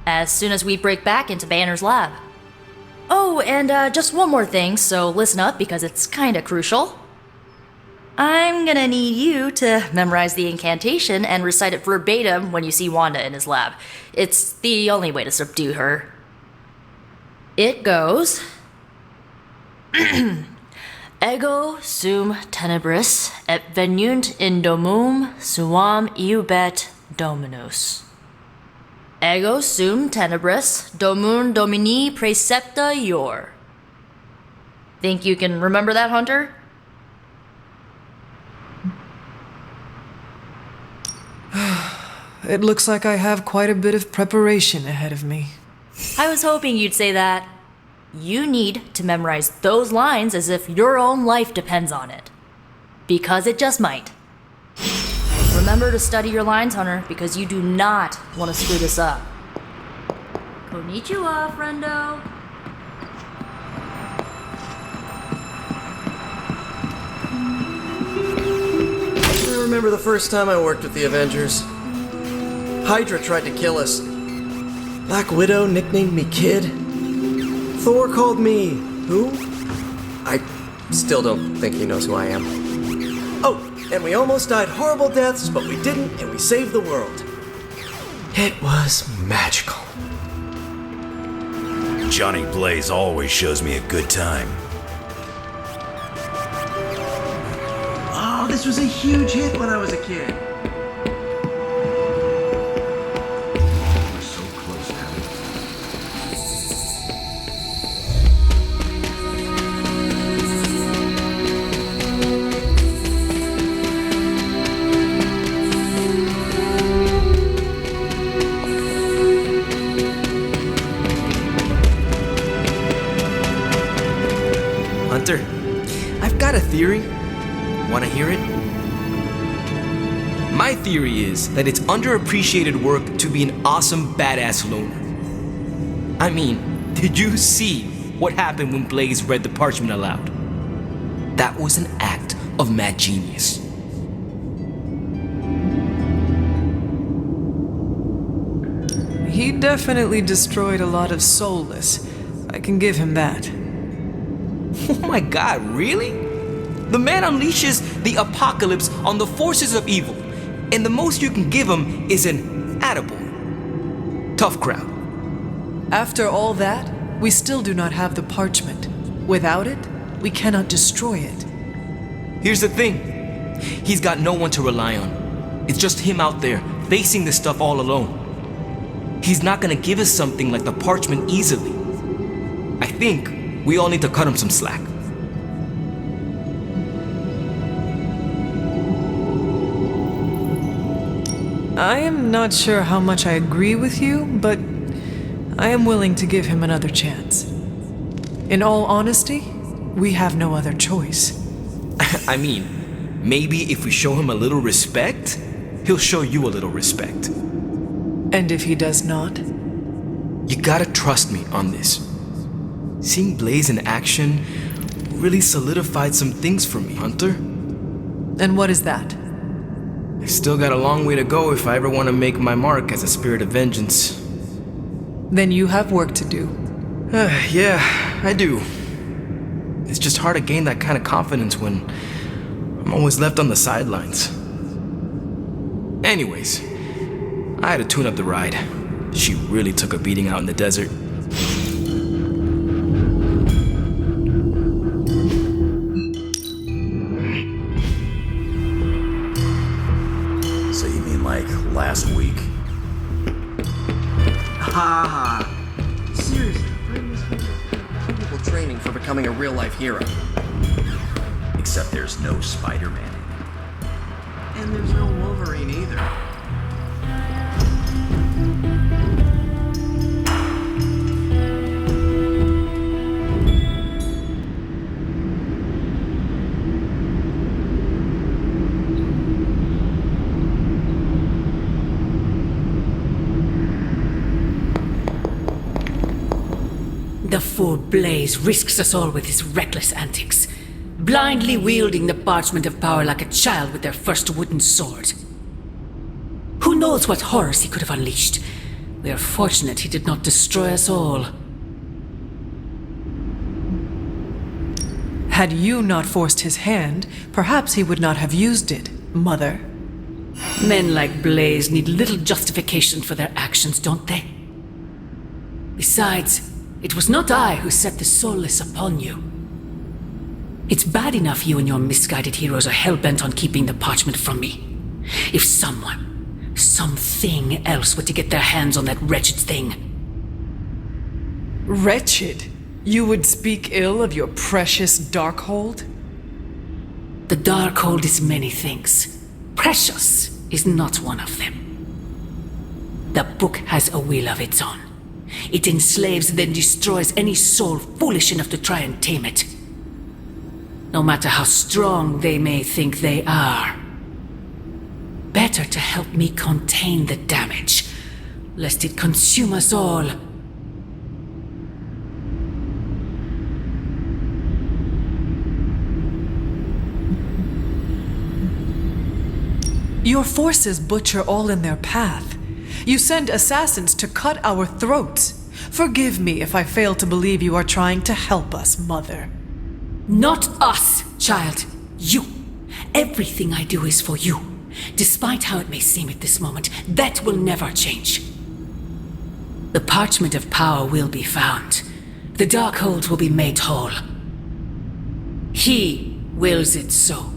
As soon as we break back into Banner's lab. Oh, and just one more thing, so listen up because it's kinda crucial. I'm gonna need you to memorize the incantation and recite it verbatim when you see Wanda in his lab. It's the only way to subdue her. It goes... Ego sum tenebris et venunt in domum suam iubet dominus. Ego sum tenebris domum domini precepta ior. Think you can remember that, Hunter? It looks like I have quite a bit of preparation ahead of me. I was hoping you'd say that. You need to memorize those lines as if your own life depends on it. Because it just might. Remember to study your lines, Hunter, because you do not want to screw this up. Konnichiwa, friendo. I remember the first time I worked with the Avengers. Hydra tried to kill us. Black Widow nicknamed me Kid. Thor called me... who? I still don't think he knows who I am. Oh, and we almost died horrible deaths, but we didn't, and we saved the world. It was magical. Johnny Blaze always shows me a good time. Oh, this was a huge hit when I was a kid. We're so close now. Hunter, I've got a theory. Want to hear it? My theory is that it's underappreciated work to be an awesome badass loner. I mean, did you see what happened when Blaze read the parchment aloud? That was an act of mad genius. He definitely destroyed a lot of soulless. I can give him that. Oh my god, really? The man unleashes the apocalypse on the forces of evil, and the most you can give him is an attaboy. Tough crowd. After all that, we still do not have the parchment. Without it, we cannot destroy it. Here's the thing. He's got no one to rely on. It's just him out there, facing this stuff all alone. He's not gonna give us something like the parchment easily. I think we all need to cut him some slack. I am not sure how much I agree with you, but I am willing to give him another chance. In all honesty, we have no other choice. I mean, maybe if we show him a little respect, he'll show you a little respect. And if he does not? You gotta trust me on this. Seeing Blaze in action really solidified some things for me, Hunter. And what is that? I still got a long way to go if I ever want to make my mark as a spirit of vengeance. Then you have work to do. Yeah, I do. It's just hard to gain that kind of confidence when I'm always left on the sidelines. Anyways, I had to tune up the ride. She really took a beating out in the desert. So you mean like last week? Ha ha. Seriously, bring this people training for becoming a real-life hero. Except there's no Spider-Man. And there's no Wolverine either. The fool Blaze risks us all with his reckless antics, blindly wielding the parchment of power like a child with their first wooden sword. Who knows what horrors he could have unleashed? We are fortunate he did not destroy us all. Had you not forced his hand, perhaps he would not have used it, Mother. Men like Blaze need little justification for their actions, don't they? Besides, it was not I who set the soulless upon you. It's bad enough you and your misguided heroes are hell-bent on keeping the parchment from me. If someone, something else were to get their hands on that wretched thing. Wretched? You would speak ill of your precious Darkhold? The Darkhold is many things. Precious is not one of them. The book has a will of its own. It enslaves and then destroys any soul foolish enough to try and tame it. No matter how strong they may think they are. Better to help me contain the damage, lest it consume us all. Your forces butcher all in their path. You send assassins to cut our throats. Forgive me if I fail to believe you are trying to help us, Mother. Not us, child. You. Everything I do is for you. Despite how it may seem at this moment, that will never change. The parchment of power will be found. The Darkhold will be made whole. He wills it so.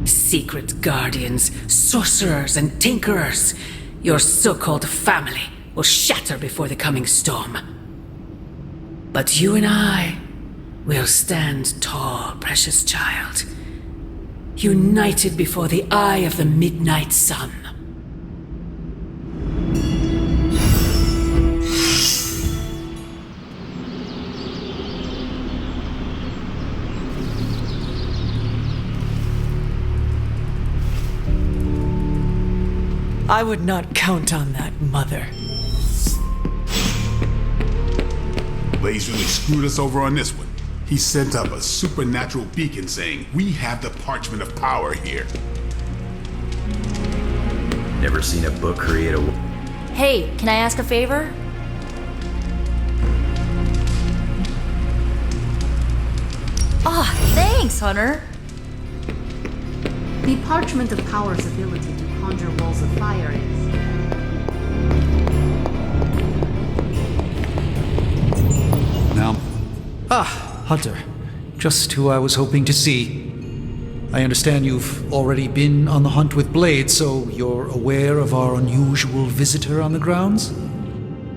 Secret guardians, sorcerers, and tinkerers, your so-called family will shatter before the coming storm. But you and I will stand tall, precious child, united before the eye of the midnight sun. I would not count on that, Mother. Blaze really screwed us over on this one. He sent up a supernatural beacon saying, "We have the parchment of power here." Never seen a book create a... Hey, can I ask a favor? Ah, thanks, Hunter. The Parchment of Power's ability to conjure walls of fire is... Now. Hunter. Just who I was hoping to see. I understand you've already been on the hunt with Blade, so you're aware of our unusual visitor on the grounds?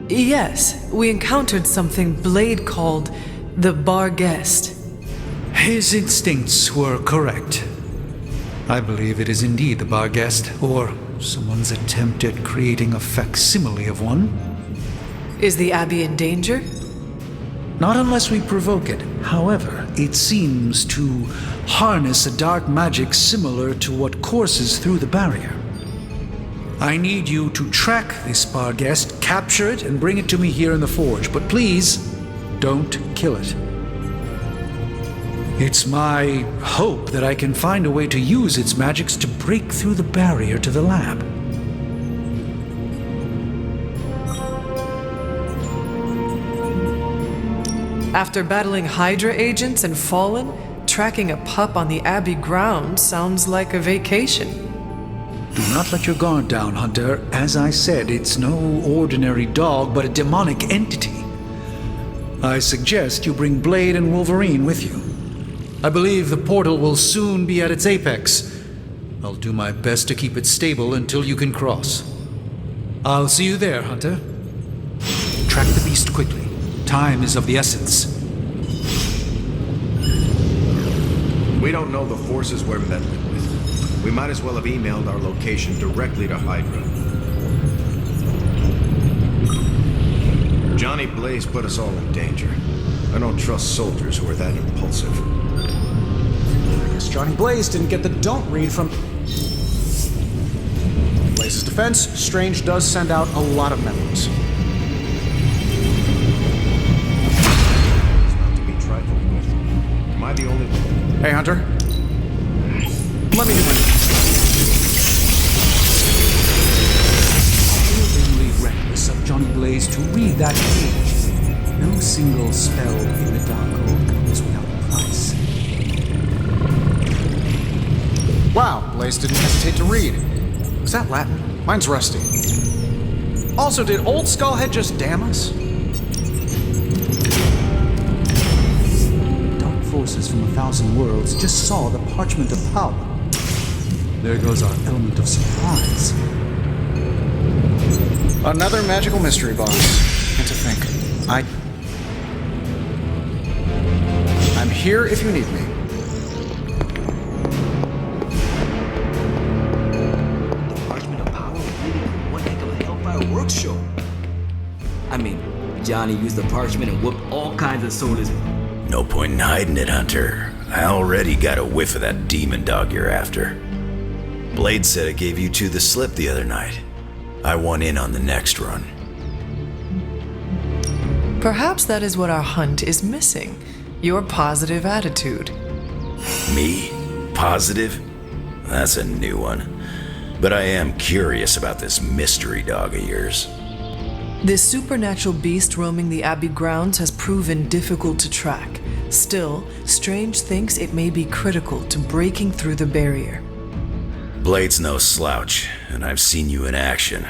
Yes, we encountered something Blade called the Bar Guest. His instincts were correct. I believe it is indeed the Bar Guest, or someone's attempt at creating a facsimile of one. Is the Abbey in danger? Not unless we provoke it. However, it seems to harness a dark magic similar to what courses through the barrier. I need you to track this Bar Guest, capture it, and bring it to me here in the forge. But please, don't kill it. It's my hope that I can find a way to use its magics to break through the barrier to the lab. After battling Hydra agents and Fallen, tracking a pup on the Abbey grounds sounds like a vacation. Do not let your guard down, Hunter. As I said, it's no ordinary dog, but a demonic entity. I suggest you bring Blade and Wolverine with you. I believe the portal will soon be at its apex. I'll do my best to keep it stable until you can cross. I'll see you there, Hunter. Track the beast quickly. Time is of the essence. We don't know the forces we're meddling with. We might as well have emailed our location directly to Hydra. Johnny Blaze put us all in danger. I don't trust soldiers who are that impulsive. I guess Johnny Blaze didn't get the don't read from Blaze's defense. Strange does send out a lot of memos. Am I the only one? Hey, Hunter. Let me do my Willingly reckless of Johnny Blaze to read that page. No single spell in the Dark Oak comes without a price. Wow, Blaze didn't hesitate to read. Was that Latin? Mine's rusty. Also, did Old Skullhead just damn us? Forces from 1,000 worlds just saw the Parchment of Power. There goes our element of surprise. Another magical mystery box. And to think, I'm here if you need me. Parchment of Power really one heck of a Hellfire Works show. I mean, Johnny used the parchment and whooped all kinds of soldiers. No point in hiding it, Hunter. I already got a whiff of that demon dog you're after. Blade said it gave you two the slip the other night. I want in on the next run. Perhaps that is what our hunt is missing. Your positive attitude. Me? Positive? That's a new one. But I am curious about this mystery dog of yours. This supernatural beast roaming the Abbey grounds has proven difficult to track. Still, Strange thinks it may be critical to breaking through the barrier. Blade's no slouch, and I've seen you in action.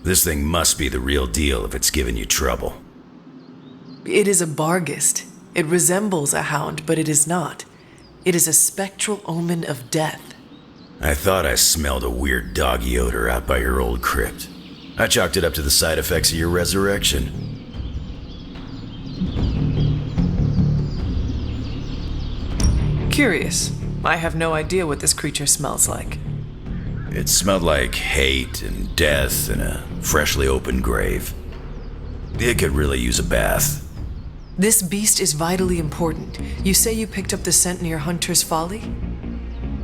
This thing must be the real deal if it's giving you trouble. It is a Barghest. It resembles a hound, but it is not. It is a spectral omen of death. I thought I smelled a weird doggy odor out by your old crypt. I chalked it up to the side effects of your resurrection. Curious. I have no idea what this creature smells like. It smelled like hate and death in a freshly opened grave. It could really use a bath. This beast is vitally important. You say you picked up the scent near Hunter's Folly?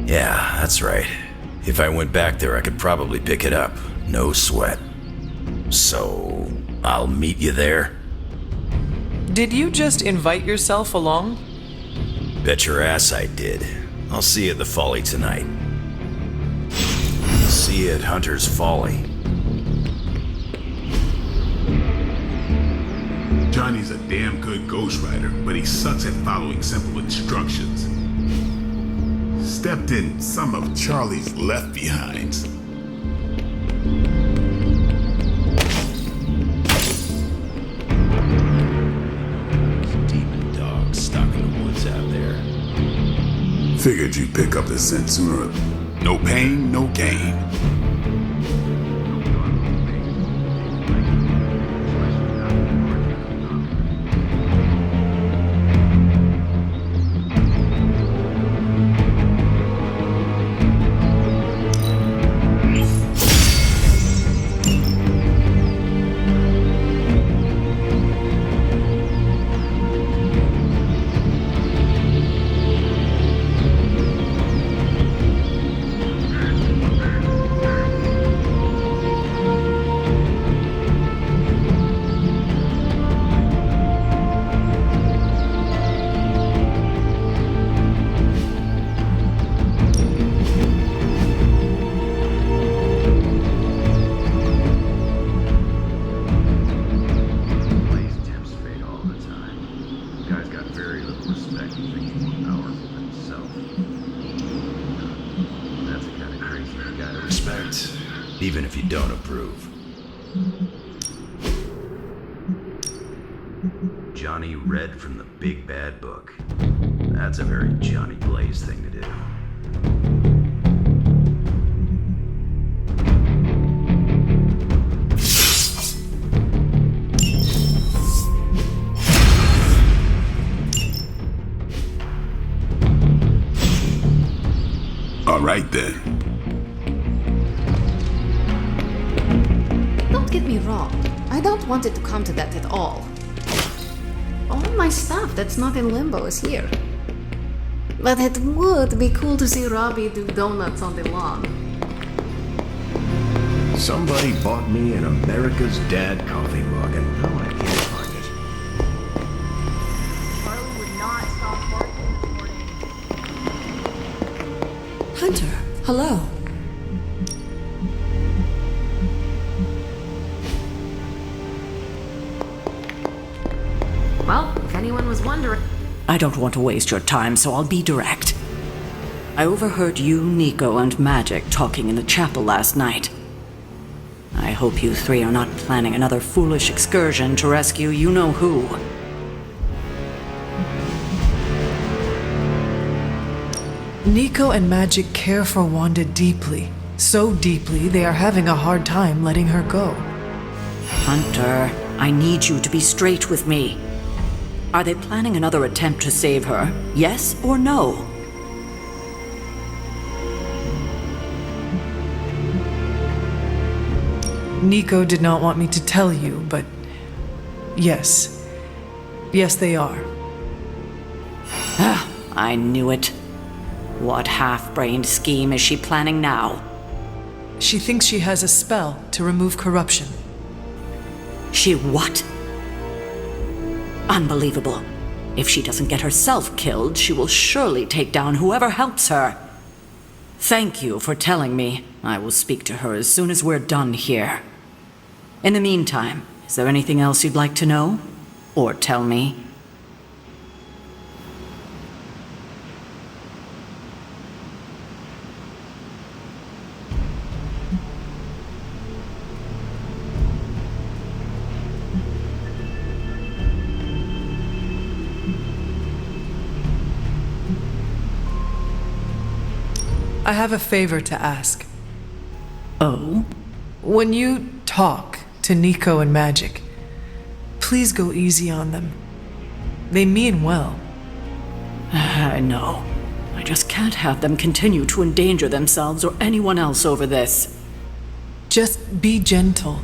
Yeah, that's right. If I went back there, I could probably pick it up. No sweat. So, I'll meet you there? Did you just invite yourself along? Bet your ass I did. I'll see you at the Folly tonight. See you at Hunter's Folly. Johnny's a damn good ghostwriter, but he sucks at following simple instructions. Stepped in some of Charlie's left behinds. Demon dogs stuck in the woods out there. Figured you'd pick up the scent sooner. No pain, no gain. Even if you don't approve. Johnny read from the Big Bad Book. That's a very Johnny Blaze thing to do. All right then. Don't get me wrong. I don't want it to come to that at all. All my stuff that's not in limbo is here. But it would be cool to see Robbie do donuts on the lawn. Somebody bought me an America's Dad coffee mug, and now I can't find it. Charlie would not stop barking this morning. Hunter, hello. Well, if anyone was wondering... I don't want to waste your time, so I'll be direct. I overheard you, Nico, and Magic talking in the chapel last night. I hope you three are not planning another foolish excursion to rescue you-know-who. Nico and Magic care for Wanda deeply. So deeply, they are having a hard time letting her go. Hunter, I need you to be straight with me. Are they planning another attempt to save her? Yes or no? Nico did not want me to tell you, but yes. Yes, they are. I knew it. What half-brained scheme is she planning now? She thinks she has a spell to remove corruption. She what? Unbelievable. If she doesn't get herself killed, she will surely take down whoever helps her. Thank you for telling me. I will speak to her as soon as we're done here. In the meantime, is there anything else you'd like to know? Or tell me? I have a favor to ask. Oh? When you talk to Nico and Magic, please go easy on them. They mean well. I know. I just can't have them continue to endanger themselves or anyone else over this. Just be gentle.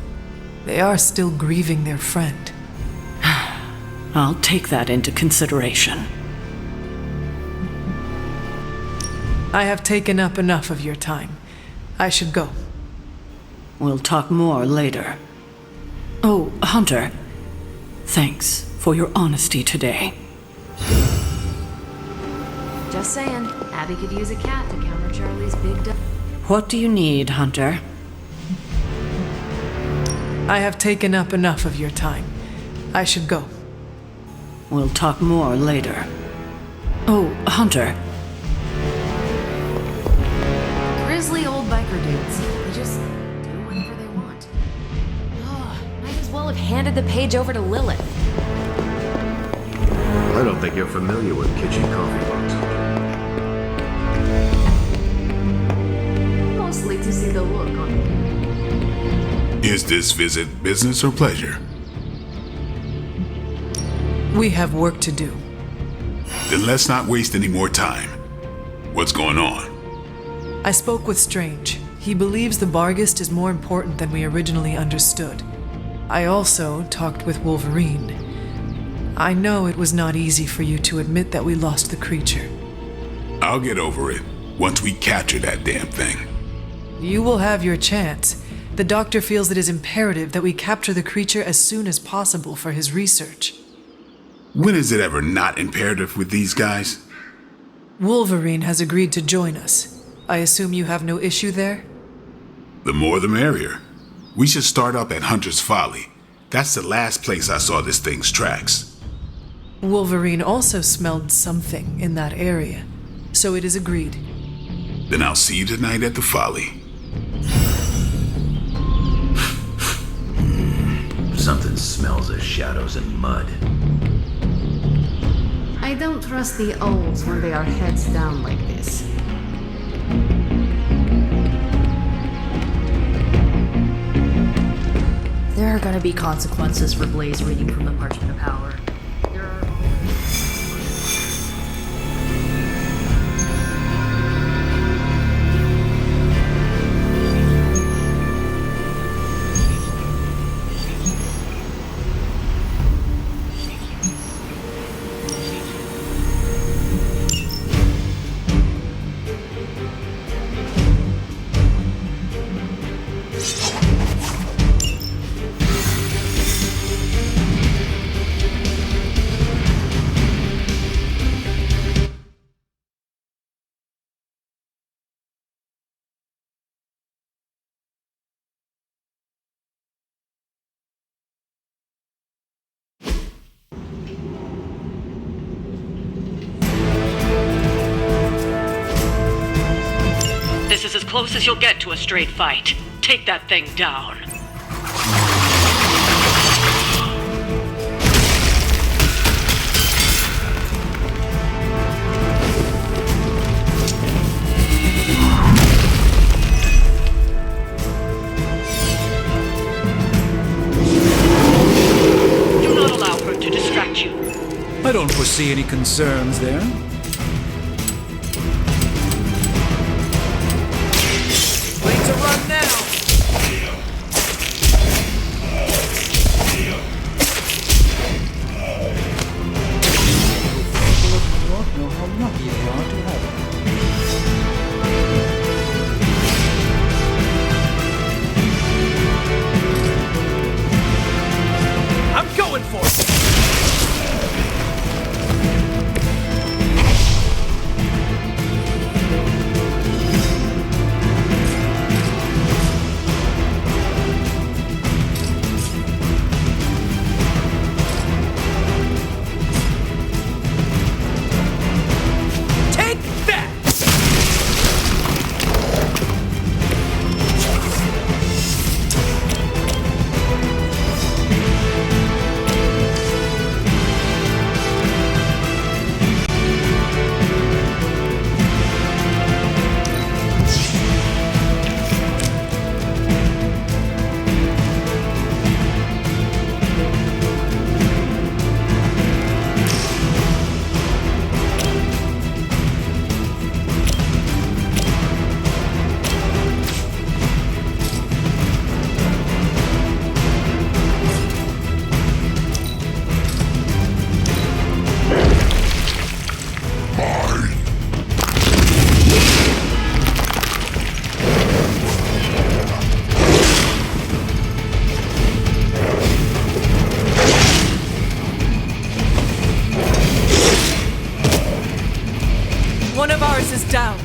They are still grieving their friend. I'll take that into consideration. I have taken up enough of your time. I should go. We'll talk more later. Oh, Hunter. Thanks for your honesty today. Just saying, Abby could use a cat to counter Charlie's big dog. What do you need, Hunter? I have taken up enough of your time. I should go. We'll talk more later. Oh, Hunter. Grizzly old biker dudes. They just do whatever they want. Oh, might as well have handed the page over to Lilith. I don't think you're familiar with kitchen coffee mugs. Mostly to see the look on it. Is this visit business or pleasure? We have work to do. Then let's not waste any more time. What's going on? I spoke with Strange. He believes the Barghest is more important than we originally understood. I also talked with Wolverine. I know it was not easy for you to admit that we lost the creature. I'll get over it once we capture that damn thing. You will have your chance. The doctor feels it is imperative that we capture the creature as soon as possible for his research. When is it ever not imperative with these guys? Wolverine has agreed to join us. I assume you have no issue there? The more the merrier. We should start up at Hunter's Folly. That's the last place I saw this thing's tracks. Wolverine also smelled something in that area, so it is agreed. Then I'll see you tonight at the Folly. Something smells of shadows and mud. I don't trust the olds when they are heads down like this. There are gonna be consequences for Blaze reading from the Parchment of Power. There are... This is as close as you'll get to a straight fight. Take that thing down. Do not allow her to distract you. I don't foresee any concerns there. Ready to run now! Know how lucky you are to have it. I'm going for it! One of ours is down.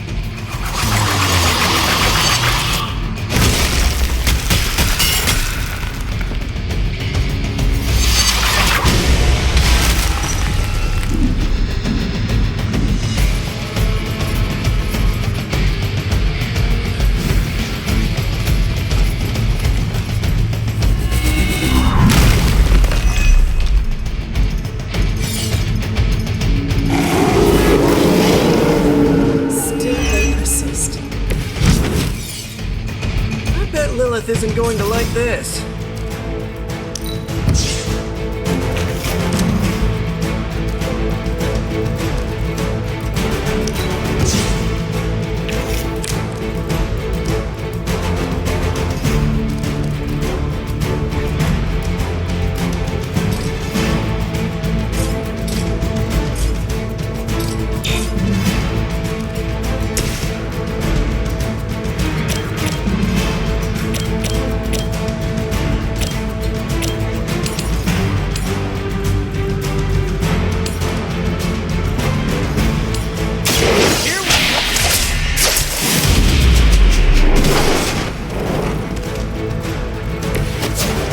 Lilith isn't going to like this.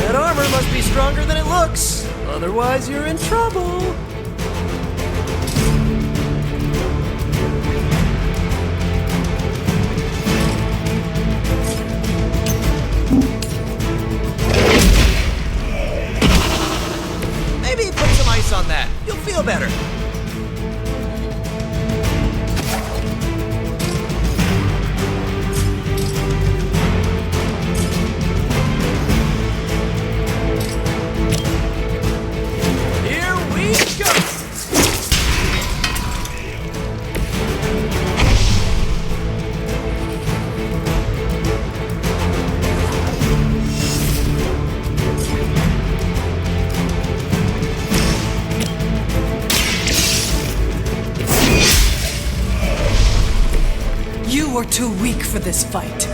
That armor must be stronger than it looks. Otherwise, you're in trouble. Maybe put some ice on that. You'll feel better. Here we go! You are too weak for this fight.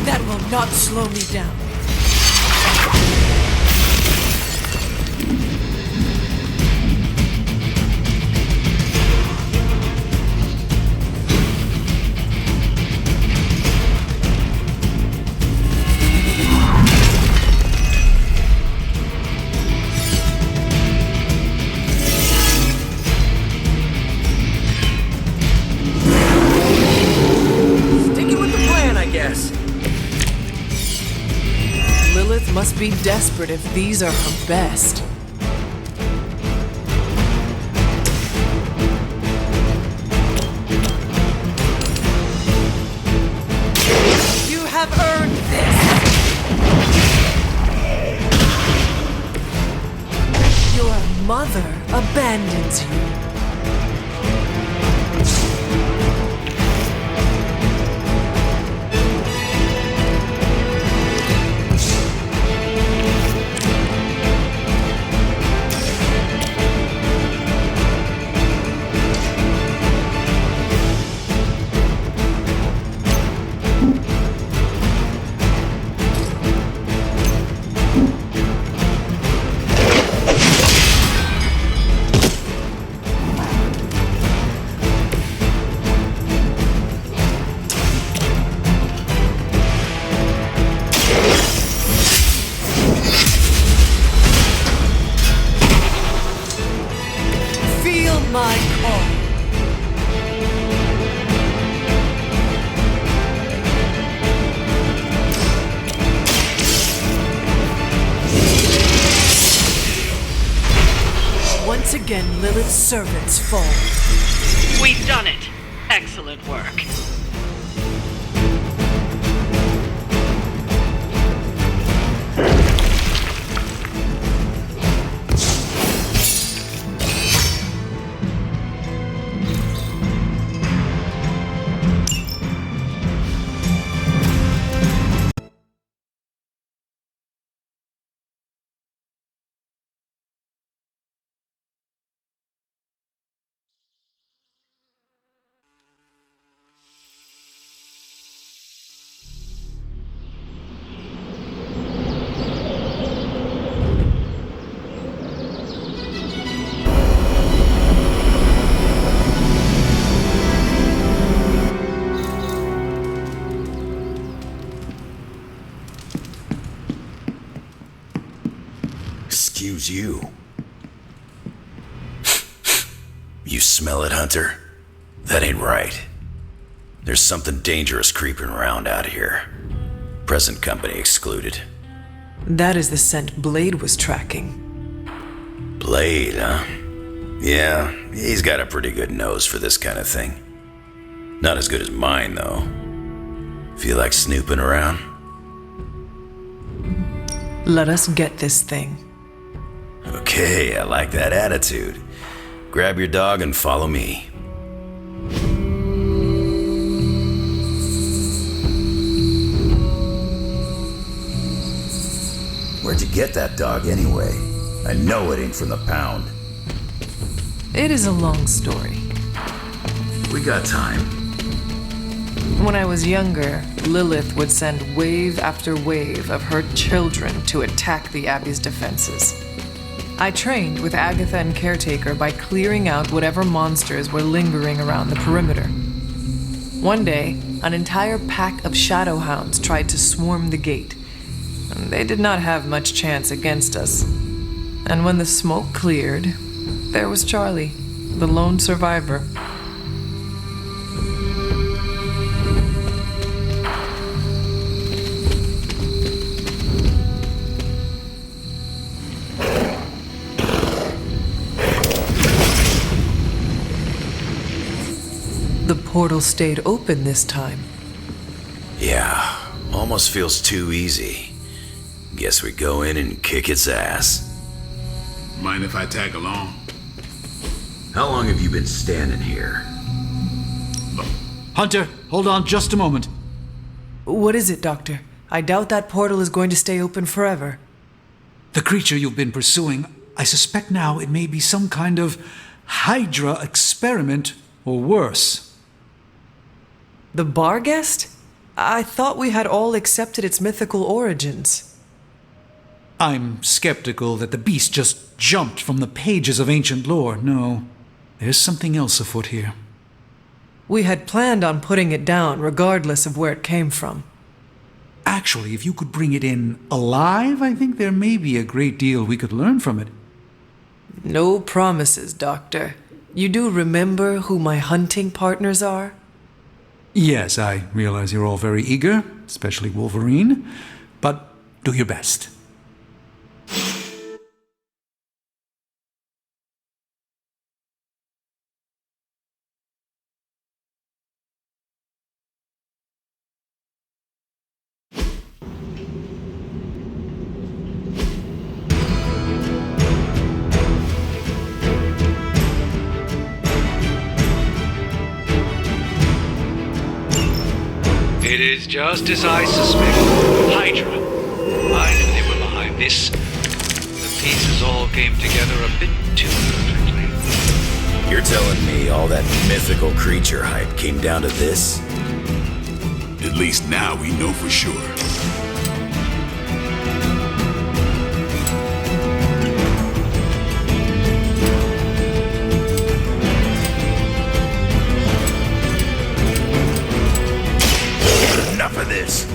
That will not slow me down. Sticking with the plan, I guess. Lilith must be desperate if these are her best. You have earned this! Your mother abandons you. Feel my call. Once again, Lilith's servants fall. We've done it. Excellent work. was you. You smell it, Hunter? That ain't right. There's something dangerous creeping around out here. Present company excluded. That is the scent Blade was tracking. Blade, huh? Yeah, he's got a pretty good nose for this kind of thing. Not as good as mine, though. Feel like snooping around? Let us get this thing. Okay, I like that attitude. Grab your dog and follow me. Where'd you get that dog anyway? I know it ain't from the pound. It is a long story. We got time. When I was younger, Lilith would send wave after wave of her children to attack the Abbey's defenses. I trained with Agatha and Caretaker by clearing out whatever monsters were lingering around the perimeter. One day, an entire pack of shadowhounds tried to swarm the gate. They did not have much chance against us. And when the smoke cleared, there was Charlie, the lone survivor. The portal stayed open this time. Yeah, almost feels too easy. Guess we go in and kick its ass. Mind if I tag along? How long have you been standing here? Hunter, hold on just a moment. What is it, Doctor? I doubt that portal is going to stay open forever. The creature you've been pursuing, I suspect now it may be some kind of Hydra experiment or worse. The Barghest? I thought we had all accepted its mythical origins. I'm skeptical that the beast just jumped from the pages of ancient lore. No, there's something else afoot here. We had planned on putting it down regardless of where it came from. Actually, if you could bring it in alive, I think there may be a great deal we could learn from it. No promises, Doctor. You do remember who my hunting partners are? Yes, I realize you're all very eager, especially Wolverine, but do your best. It is just as I suspected. Hydra. I knew they were behind this. The pieces all came together a bit too perfectly. You're telling me all that mythical creature hype came down to this? At least now we know for sure. Enough of this.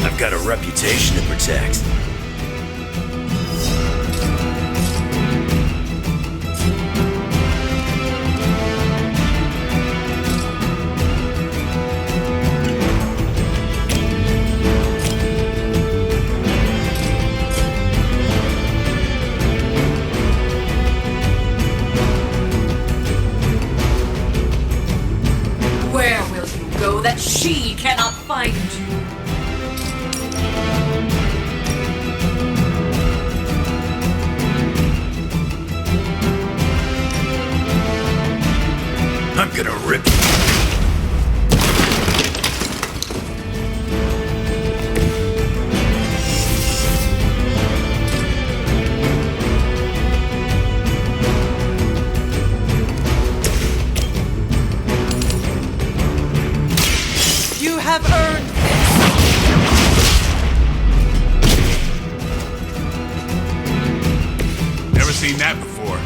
I've got a reputation to protect. Where will you go that she cannot find you? I'm gonna rip You have earned Never seen that before.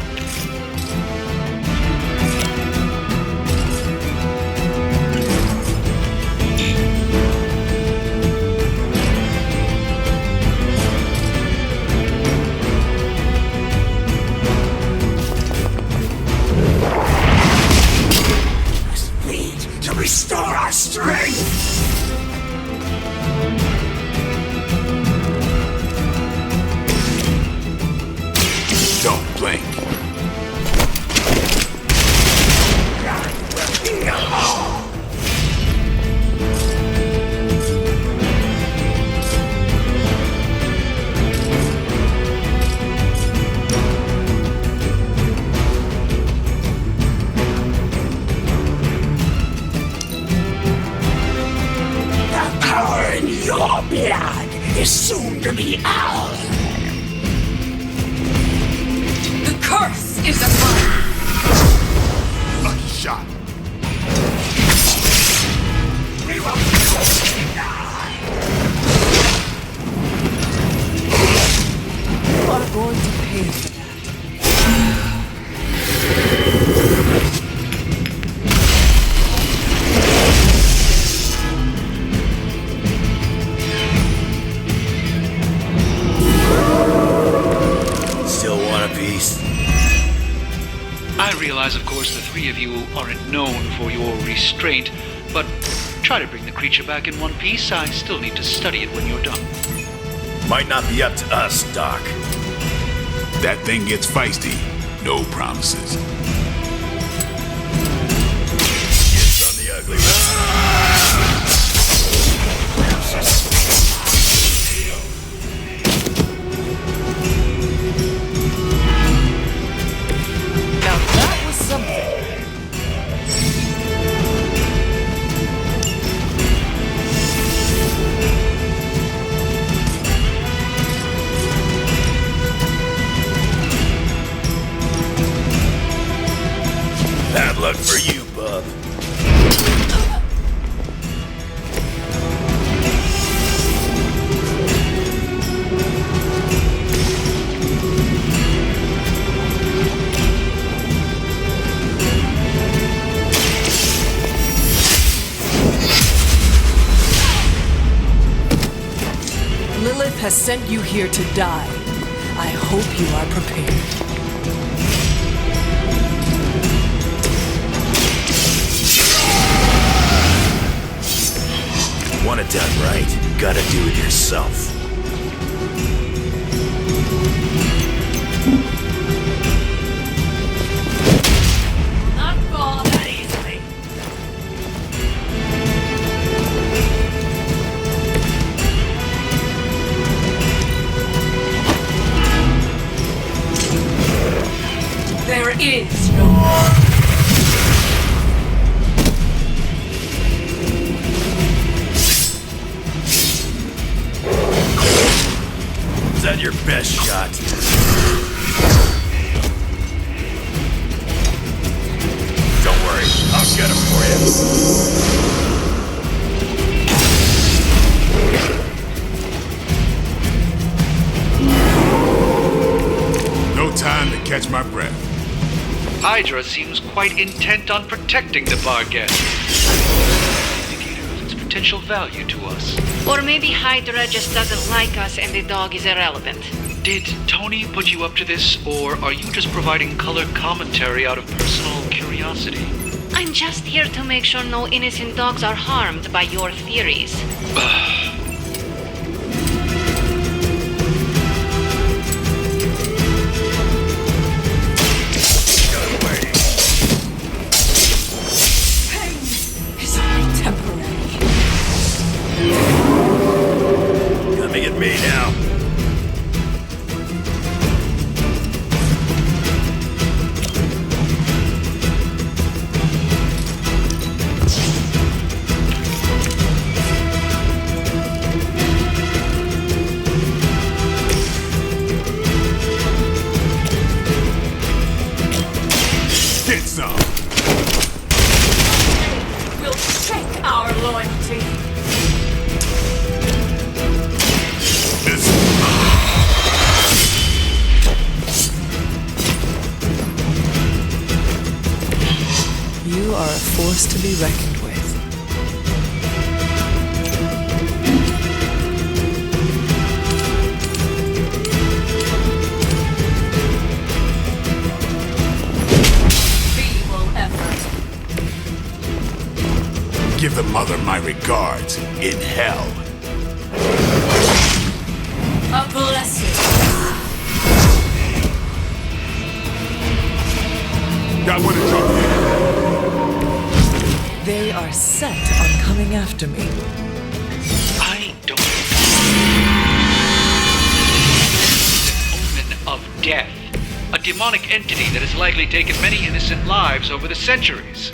me out! The curse is upon you! Lucky shot. You are going to pay for that. Still want a piece? I realize, of course, the three of you aren't known for your restraint, but try to bring the creature back in one piece. I still need to study it when you're done. Might not be up to us, Doc. That thing gets feisty. No promises. It's on the ugly list. Now that was something. Bad luck for you, bub. Lilith has sent you here to die. I hope you are prepared. Want it done right, gotta do it yourself. Not fall that easily. There is no more. Is that your best shot? Don't worry, I'll get him for you. No time to catch my breath. Hydra seems quite intent on protecting the Barget. Indicator of its potential value to us. Or maybe Hydra just doesn't like us and the dog is irrelevant. Did Tony put you up to this, or are you just providing color commentary out of personal curiosity? I'm just here to make sure no innocent dogs are harmed by your theories. It's only temporary. Coming at me now. Get some. We'll shake our loyalty. You are a force to be reckoned with. Feeble effort. Give the mother my regards in hell. A blessing. Got one in trouble. They are set on coming after me. I don't. An omen of death. A demonic entity that has likely taken many innocent lives over the centuries.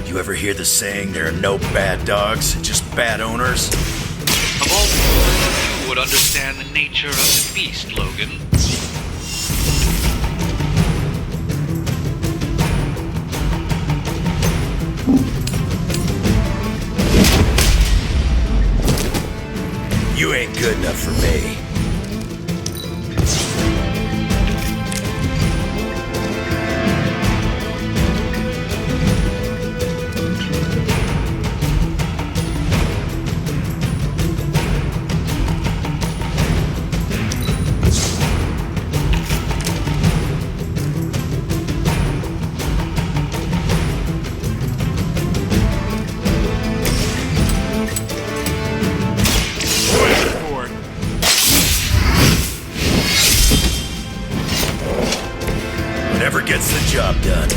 You ever hear the saying, there are no bad dogs, just bad owners? Of all people, you would understand the nature of the beast, Logan. You ain't good enough for me. Whatever gets the job done.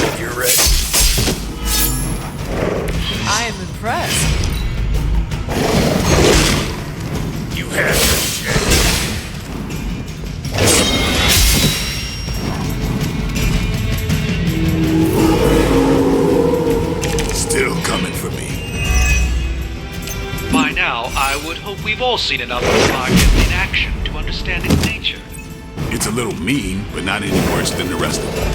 If you're ready. I am impressed. You had your chance. Still coming for me. By now, I would hope we've all seen enough of the Spark in action to understand its nature. It's a little mean, but not any worse than the rest of them.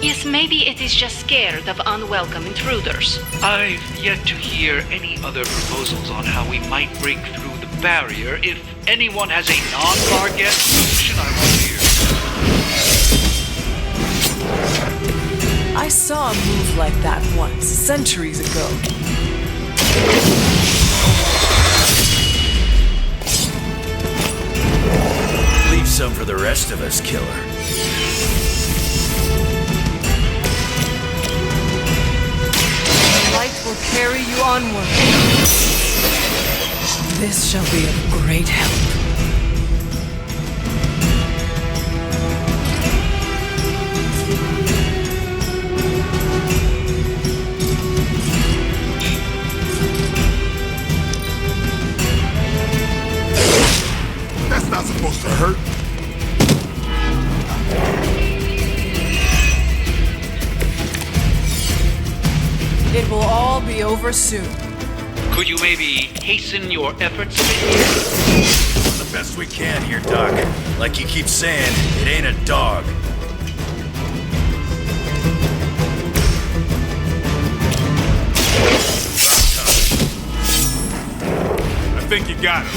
Yes, maybe it is just scared of unwelcome intruders. I've yet to hear any other proposals on how we might break through the barrier. If anyone has a non-Barget solution, I will hear. I saw a move like that once, centuries ago. Leave some for the rest of us, killer. The light will carry you onward. This shall be of great help. That's not supposed to hurt. It will all be over soon. Could you maybe hasten your efforts a bit? The best we can here, Doc. Like you keep saying, it ain't a dog. I think you got him.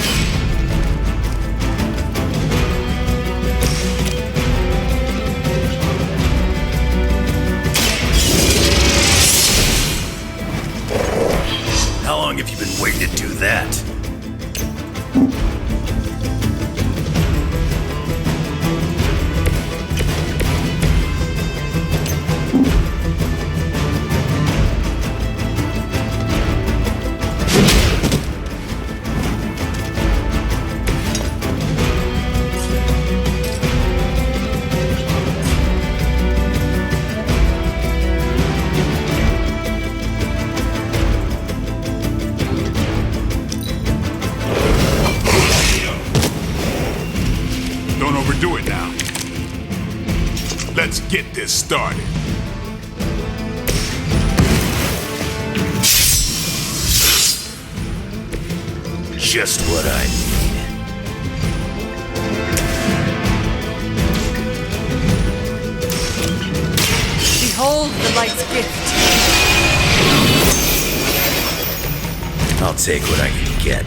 How long have you been waiting to do that? Don't overdo it now. Let's get this started. Just what I need. Behold the light's gift. I'll take what I can get.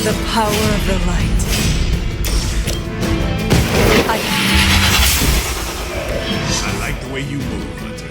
The power of the light. I like the way you move, Hunter.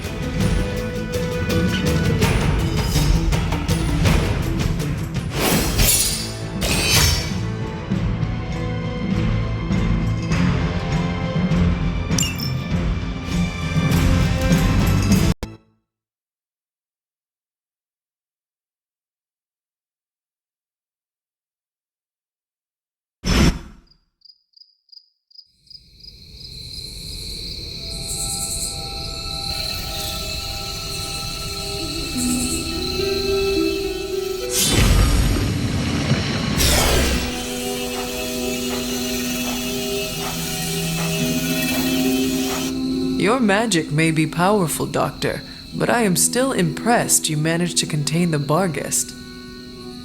Your magic may be powerful, Doctor, but I am still impressed you managed to contain the Barghest.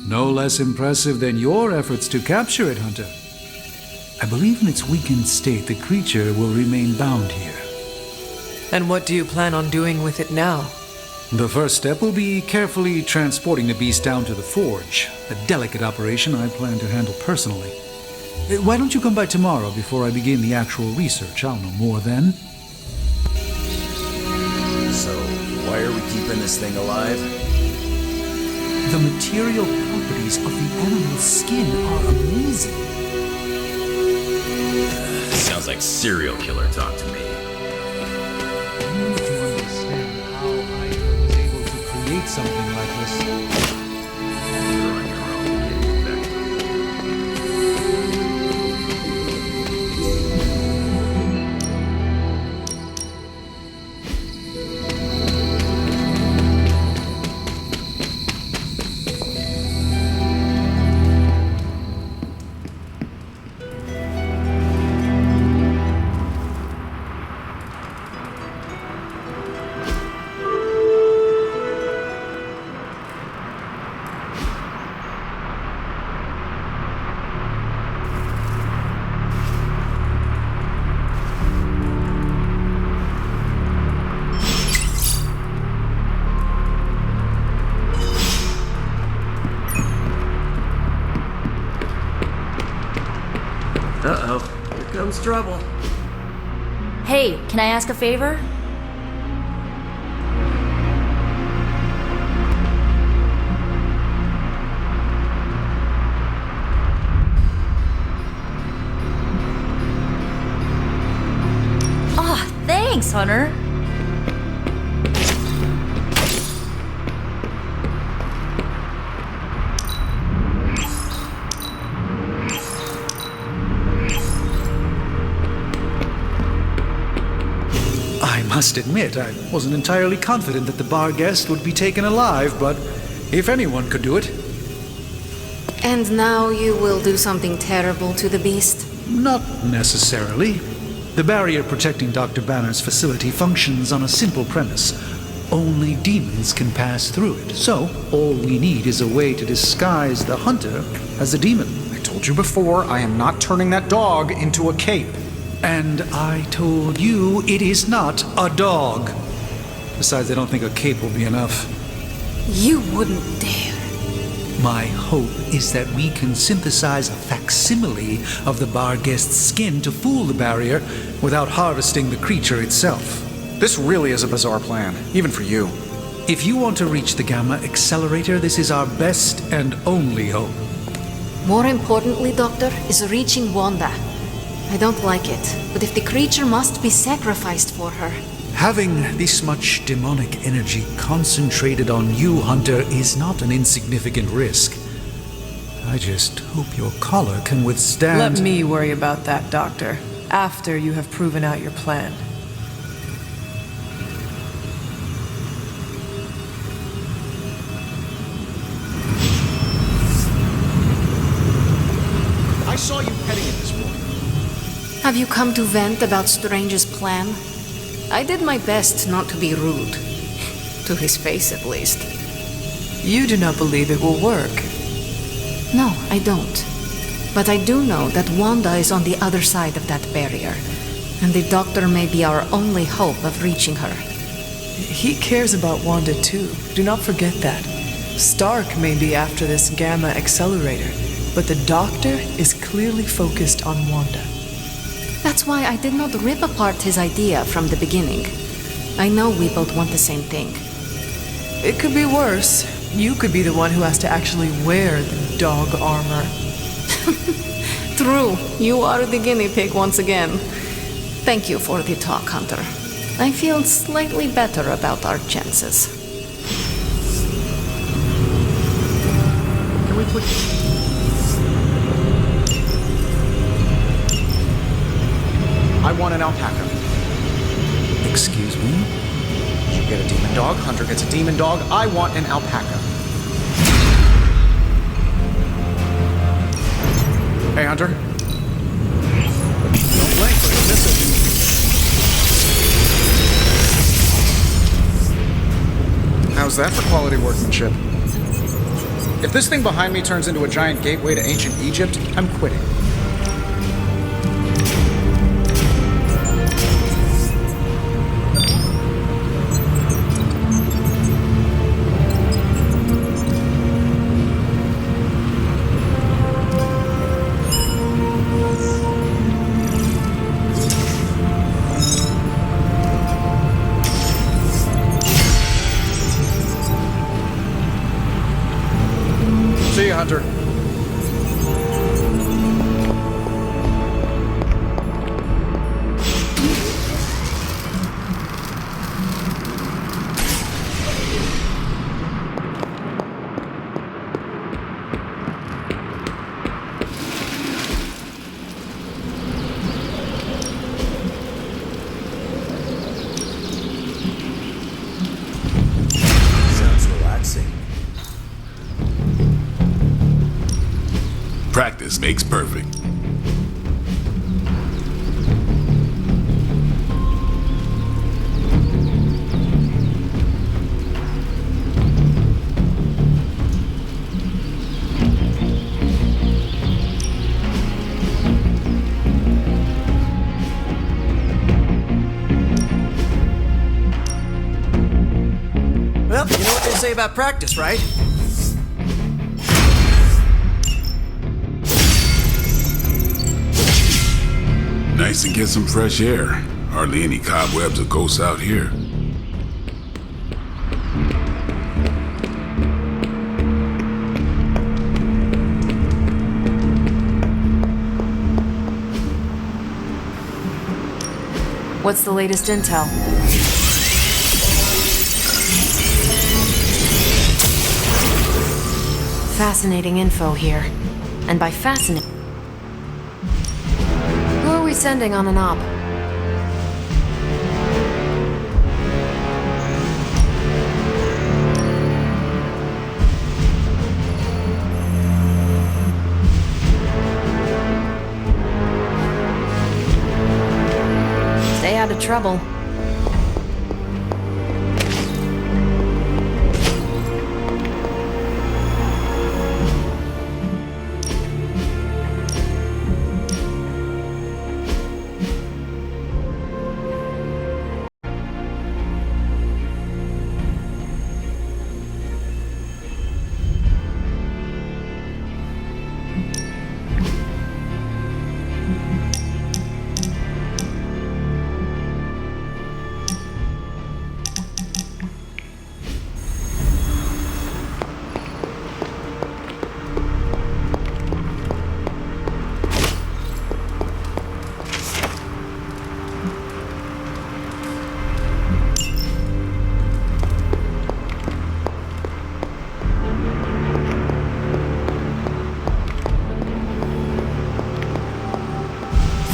No less impressive than your efforts to capture it, Hunter. I believe in its weakened state, the creature will remain bound here. And what do you plan on doing with it now? The first step will be carefully transporting the beast down to the forge, a delicate operation I plan to handle personally. Why don't you come by tomorrow before I begin the actual research? I'll know more then. So, why are we keeping this thing alive? The material properties of the animal's skin are amazing. Sounds like serial killer talk to me. You need to understand how I was able to create something like this. Uh-oh, here comes trouble. Hey, can I ask a favor? Aw, thanks, Hunter. I must admit, I wasn't entirely confident that the Barghest would be taken alive, but if anyone could do it. And now you will do something terrible to the beast? Not necessarily. The barrier protecting Dr. Banner's facility functions on a simple premise. Only demons can pass through it, so all we need is a way to disguise the hunter as a demon. I told you before, I am not turning that dog into a cape. And I told you it is not a dog. Besides, I don't think a cape will be enough. You wouldn't dare. My hope is that we can synthesize a facsimile of the Barghest's skin to fool the barrier without harvesting the creature itself. This really is a bizarre plan, even for you. If you want to reach the Gamma Accelerator, this is our best and only hope. More importantly, Doctor, is reaching Wanda. I don't like it, but if the creature must be sacrificed for her... Having this much demonic energy concentrated on you, Hunter, is not an insignificant risk. I just hope your collar can withstand... Let me worry about that, Doctor, after you have proven out your plan. I saw you heading in this morning. Have you come to vent about Strange's plan? I did my best not to be rude. To his face, at least. You do not believe it will work? No, I don't. But I do know that Wanda is on the other side of that barrier, and the Doctor may be our only hope of reaching her. He cares about Wanda too. Do not forget that. Stark may be after this Gamma Accelerator, but the Doctor is clearly focused on Wanda. That's why I did not rip apart his idea from the beginning. I know we both want the same thing. It could be worse. You could be the one who has to actually wear the dog armor. True, you are the guinea pig once again. Thank you for the talk, Hunter. I feel slightly better about our chances. Can we put... I want an alpaca. Excuse me? You get a demon dog, Hunter gets a demon dog. I want an alpaca. Hey, Hunter. Don't blink, but you'll miss it. How's that for quality workmanship? If this thing behind me turns into a giant gateway to ancient Egypt, I'm quitting. See you, Hunter. Sounds relaxing. Practice makes perfect. Well, you know what they say about practice, right? Nice to get some fresh air. Hardly any cobwebs or ghosts out here. What's the latest intel? Fascinating info here. And by fascinating... Who are we sending on an op? Stay out of trouble.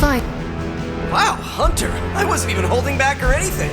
Fine. Wow, Hunter! I wasn't even holding back or anything.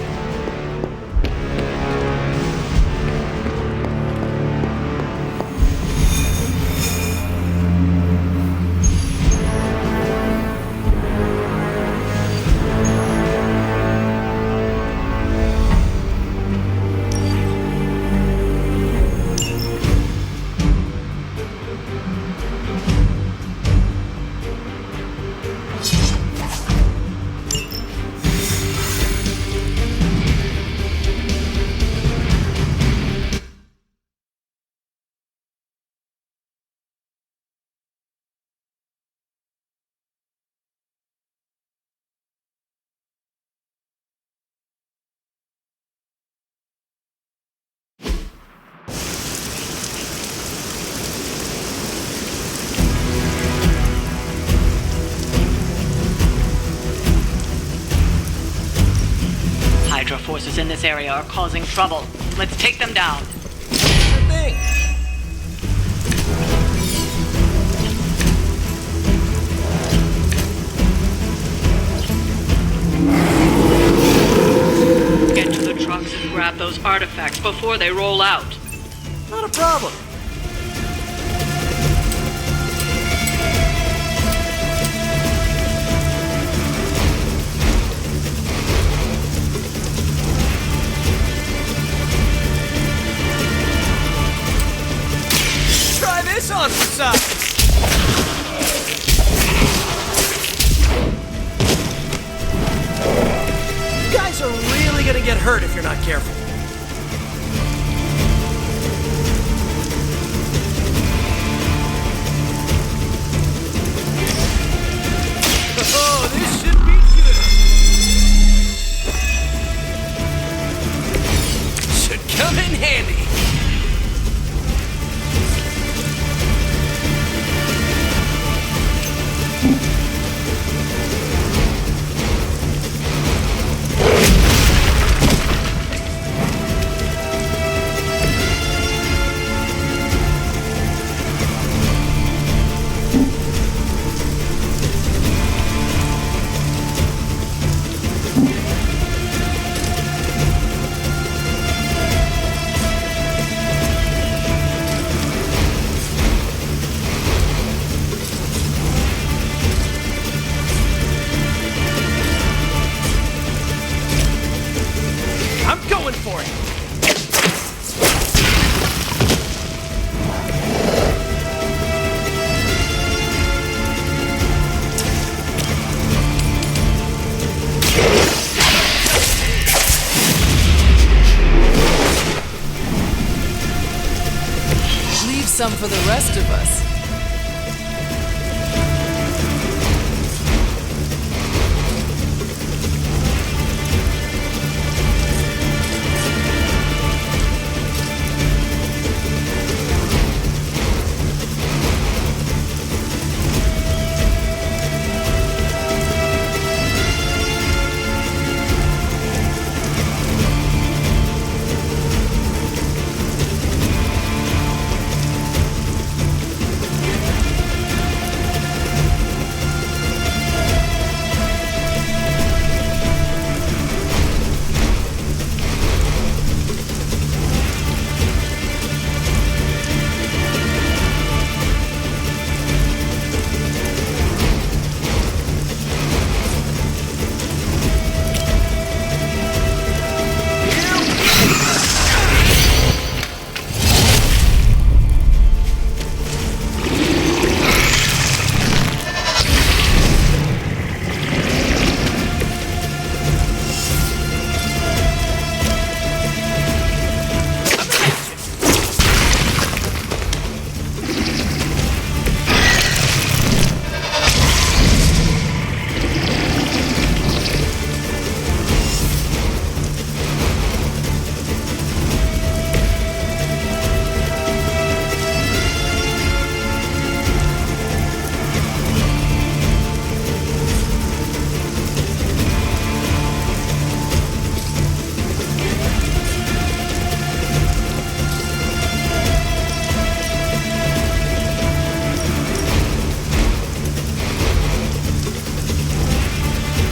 Hydra forces in this area are causing trouble. Let's take them down. Sure thing. Get to the trucks and grab those artifacts before they roll out. Not a problem. hurt if you're not careful. Oh, this should be good. Should come in handy. I'm going for it. Leave some for the rest of us.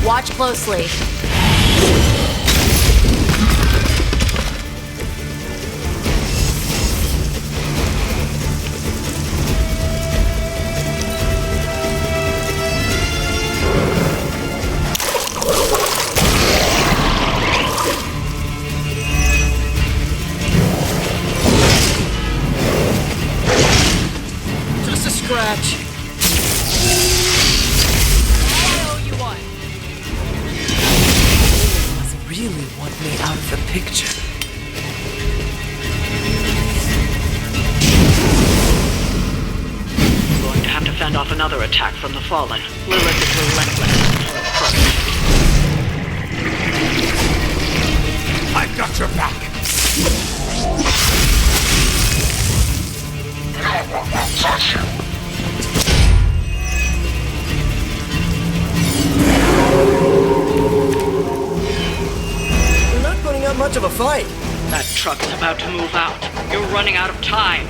Watch closely. Just a scratch. Really want me out of the picture. Going to have to fend off another attack from the Fallen. Lilith is relentless. I've got your back. No one will touch you. You're not putting up much of a fight. That truck's about to move out. You're running out of time.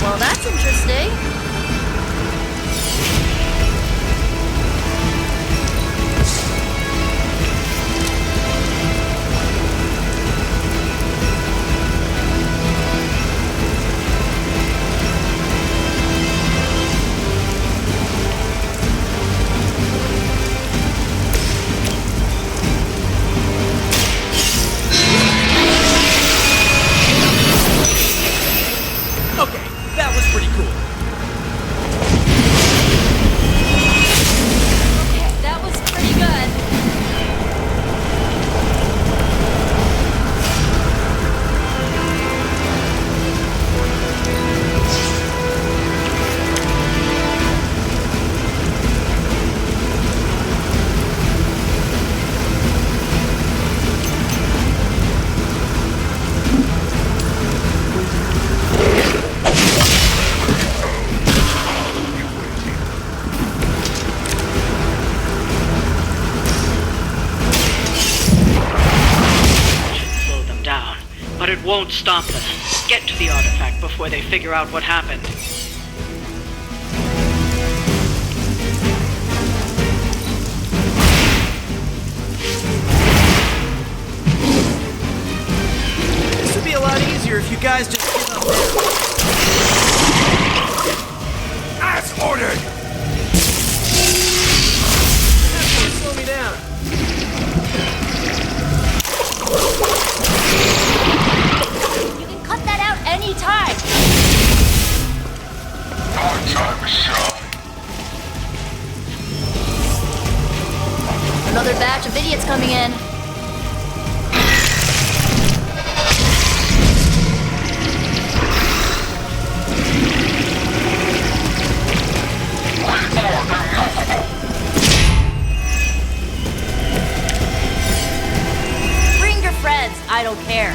Well, that's interesting. stop them. Get to the artifact before they figure out what happened. This would be a lot easier if you guys just give up there. As ordered! That's gonna slow me down. You can cut that out anytime. Our time is short. Another batch of idiots coming in. Bring your friends. I don't care.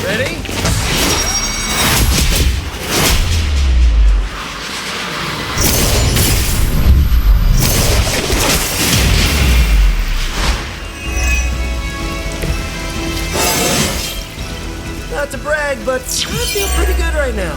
Ready? Not to brag, but I feel pretty good right now.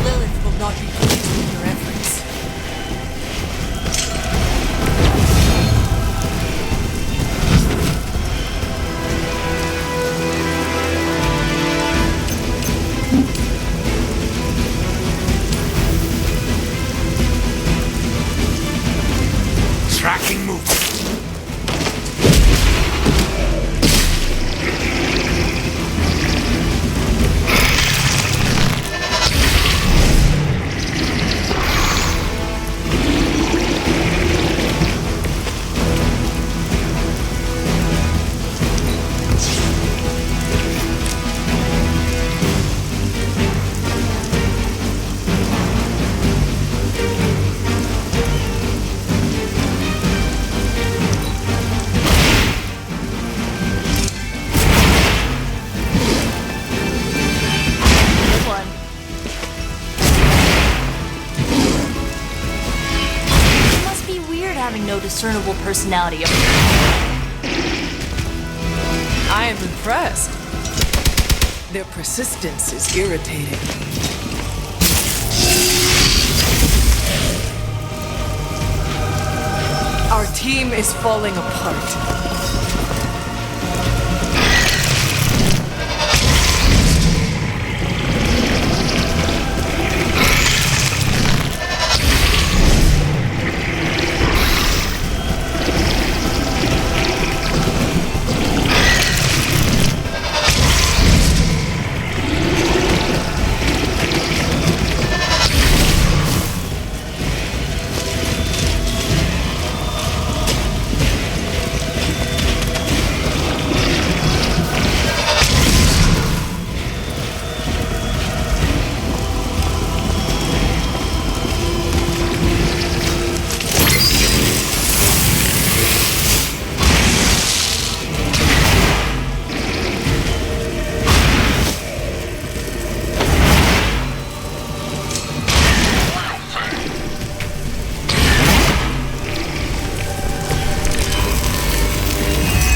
Lilith will not be pleased with your efforts. Tracking movement. Good one. It must be weird having no discernible personality. I am impressed. Their persistence is irritating. Our team is falling apart.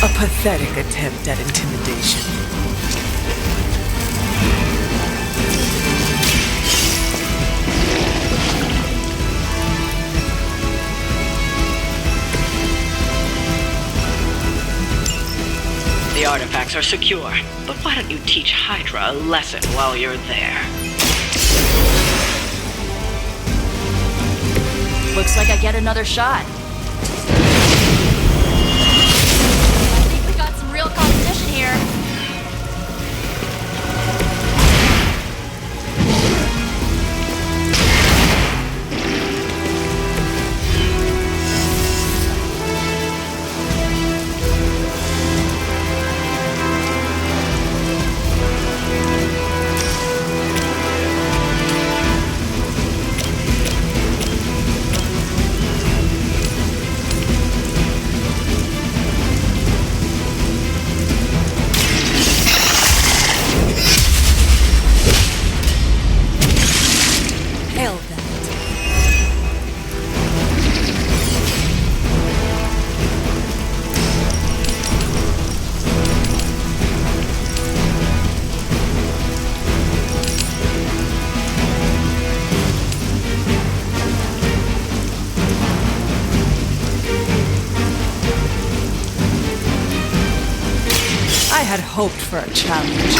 A pathetic attempt at intimidation. The artifacts are secure, but why don't you teach Hydra a lesson while you're there? Looks like I get another shot. I think we got some real competition here. I had hoped for a challenge.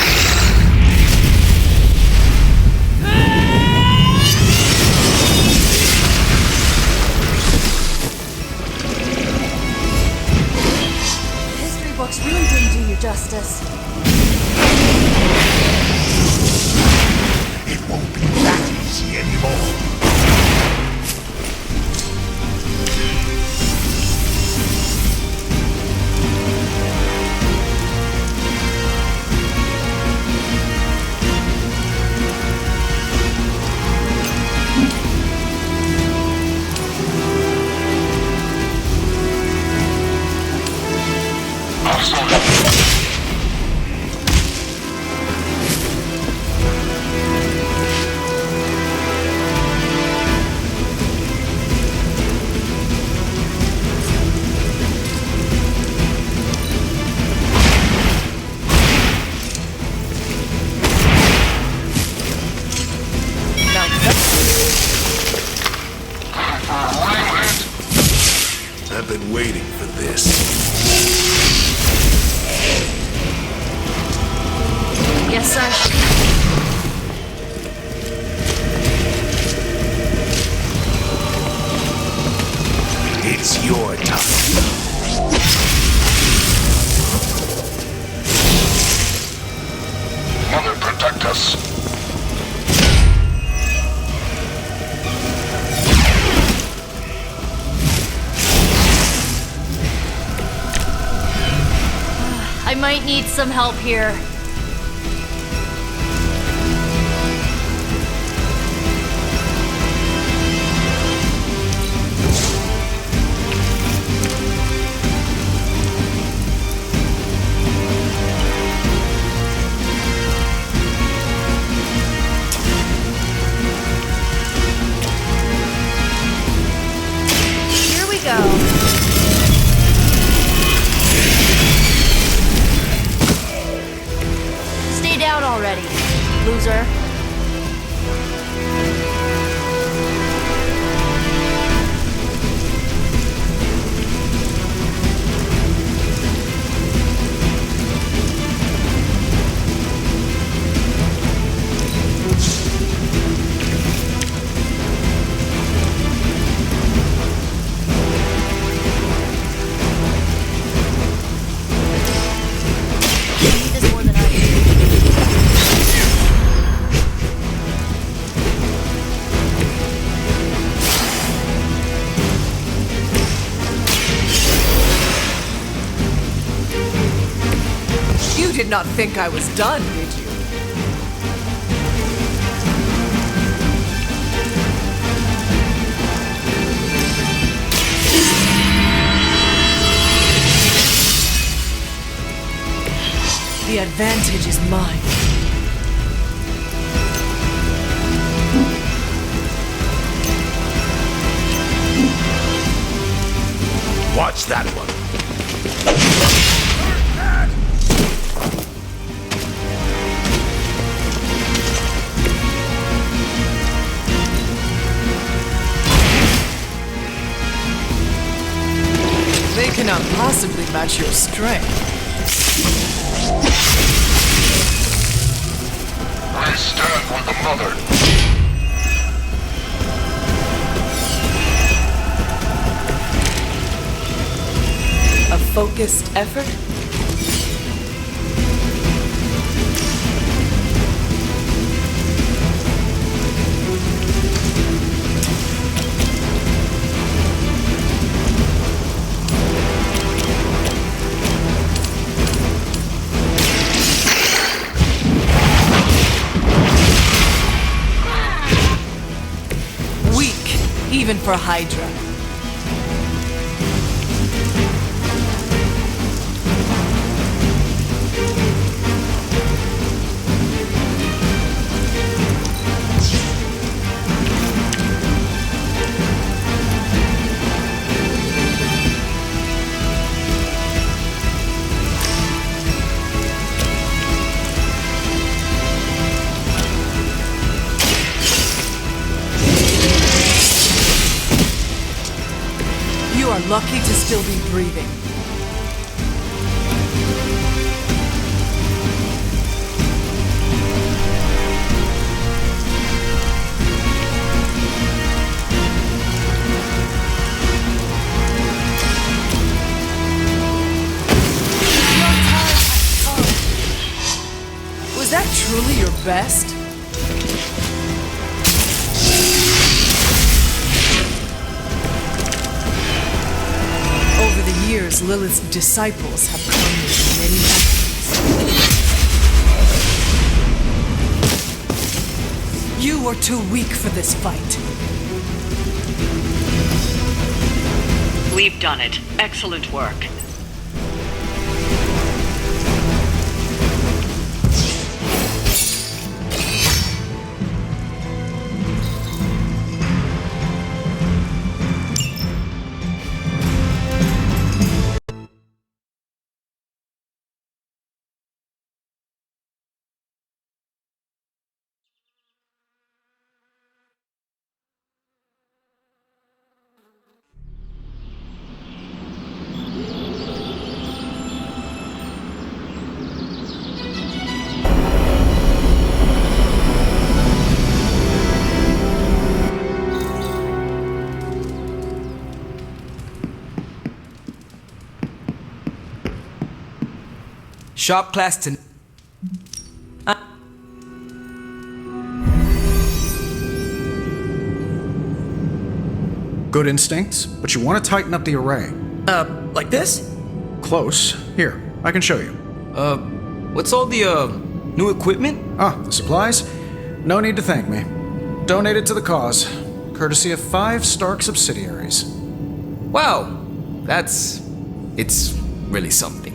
The history books really didn't do you justice. It won't be that easy anymore. I've been waiting for this. Guess I should. It's your time. Mother, protect us. I might need some help here. Here we go. Stay down already, loser. You need this more than I do. You did not think I was done, did you? The advantage is mine. Watch that one. They cannot possibly match your strength. I stand with the mother. A focused effort? Weak, even for Hydra. You are lucky to still be breathing. Was that truly your best? Over the years, Lilith's disciples have come with many weapons. You are too weak for this fight. We've done it. Excellent work. Shop class to... Good instincts, but you want to tighten up the array. Like this? Close. Here, I can show you. What's all the, new equipment? Ah, the supplies? No need to thank me. Donated to the cause, courtesy of 5 Stark subsidiaries. Wow, it's really something.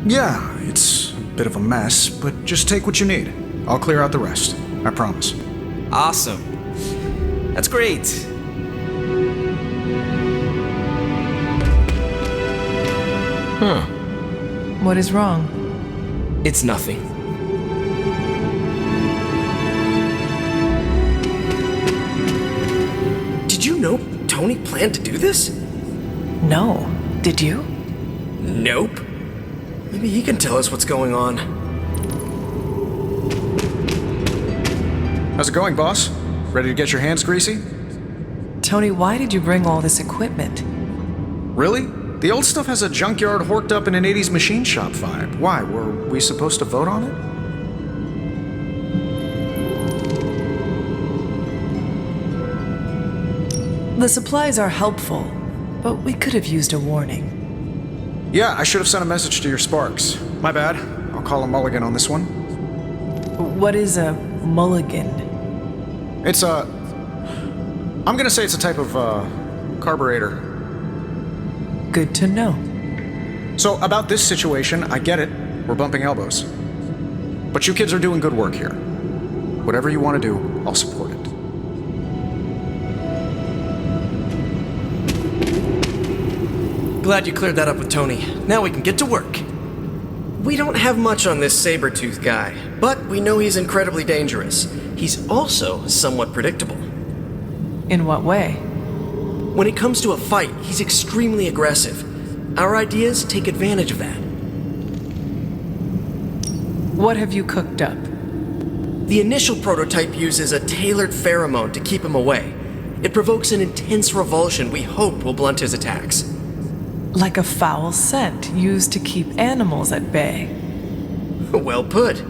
Yeah, it's a bit of a mess, but just take what you need. I'll clear out the rest. I promise. Awesome. That's great. Huh. What is wrong? It's nothing. Did you know Tony planned to do this? No. Did you? Nope. Maybe he can tell us what's going on. How's it going, boss? Ready to get your hands greasy? Tony, why did you bring all this equipment? Really? The old stuff has a junkyard horked up in an 80s machine shop vibe. Why? Were we supposed to vote on it? The supplies are helpful, but we could have used a warning. Yeah, I should have sent a message to your Sparks. My bad. I'll call a mulligan on this one. What is a mulligan? It's a... I'm gonna say it's a type of, carburetor. Good to know. So, about this situation, I get it. We're bumping elbows. But you kids are doing good work here. Whatever you want to do, I'll support it. Glad you cleared that up with Tony. Now we can get to work. We don't have much on this saber-tooth guy, but we know he's incredibly dangerous. He's also somewhat predictable. In what way? When it comes to a fight, he's extremely aggressive. Our ideas take advantage of that. What have you cooked up? The initial prototype uses a tailored pheromone to keep him away. It provokes an intense revulsion we hope will blunt his attacks. Like a foul scent used to keep animals at bay. Well put.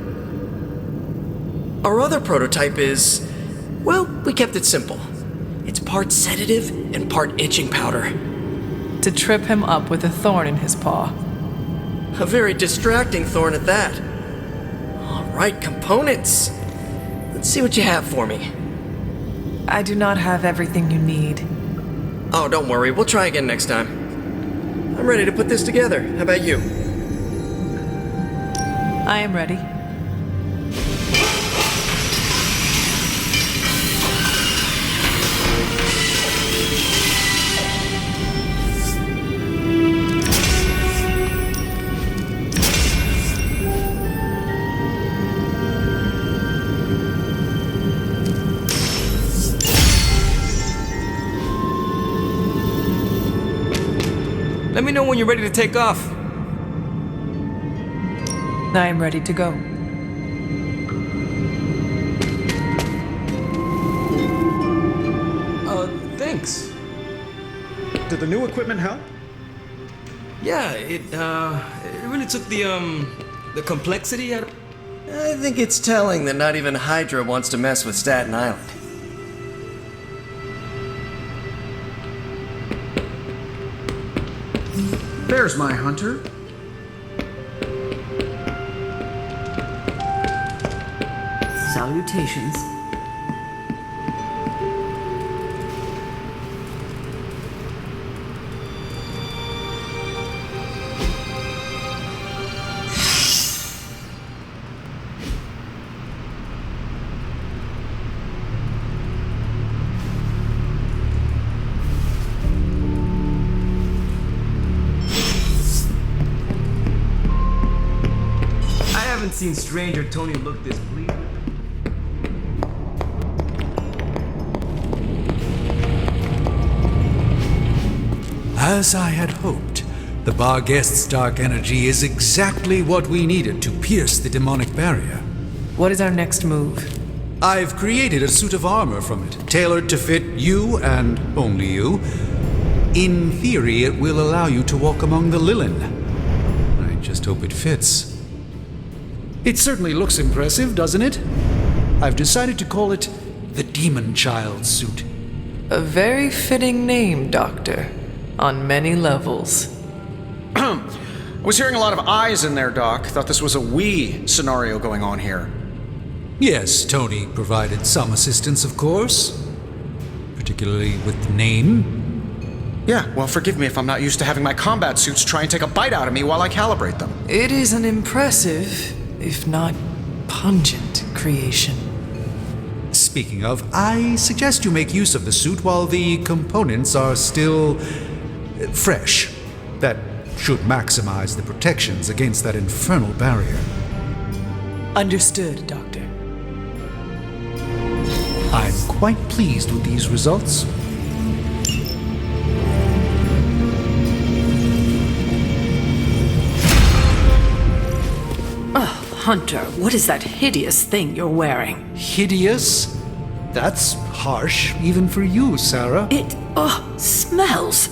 Our other prototype is... well, we kept it simple. It's part sedative and part itching powder. To trip him up with a thorn in his paw. A very distracting thorn at that. All right, components. Let's see what you have for me. I do not have everything you need. Oh, don't worry. We'll try again next time. I'm ready to put this together. How about you? I am ready. Let me know when you're ready to take off. I am ready to go. Thanks. Did the new equipment help? Yeah, it really took the complexity out of... I think it's telling that not even Hydra wants to mess with Staten Island. There's my hunter. Salutations. I haven't seen Stranger Tony look this pleased. As I had hoped, the bar guest's dark energy is exactly what we needed to pierce the demonic barrier. What is our next move? I've created a suit of armor from it, tailored to fit you and only you. In theory, it will allow you to walk among the Lilin. I just hope it fits. It certainly looks impressive, doesn't it? I've decided to call it the Demon Child suit. A very fitting name, Doctor. On many levels. I was hearing a lot of eyes in there, Doc. Thought this was a we scenario going on here. Yes, Tony provided some assistance, of course. Particularly with the name. Yeah, well, forgive me if I'm not used to having my combat suits try and take a bite out of me while I calibrate them. It is an impressive, if not pungent, creation. Speaking of, I suggest you make use of the suit while the components are still fresh. That should maximize the protections against that infernal barrier. Understood, Doctor. I'm quite pleased with these results. Oh, Hunter, what is that hideous thing you're wearing? Hideous? That's harsh, even for you, Sarah. It, smells.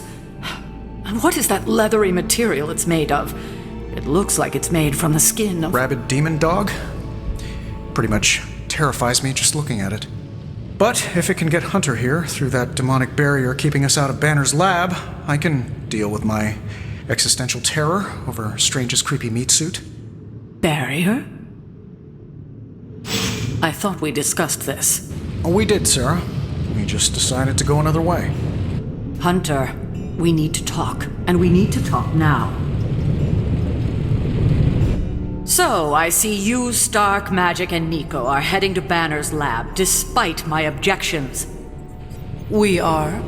And what is that leathery material it's made of? It looks like it's made from the skin of... Rabid demon dog? Pretty much terrifies me just looking at it. But if it can get Hunter here through that demonic barrier keeping us out of Banner's lab, I can deal with my existential terror over Strange's creepy meat suit. Barrier? I thought we discussed this. Oh, we did, Sarah. We just decided to go another way. Hunter, we need to talk, and we need to talk now. So, I see you, Stark, Magic, and Nico are heading to Banner's lab, despite my objections. We are.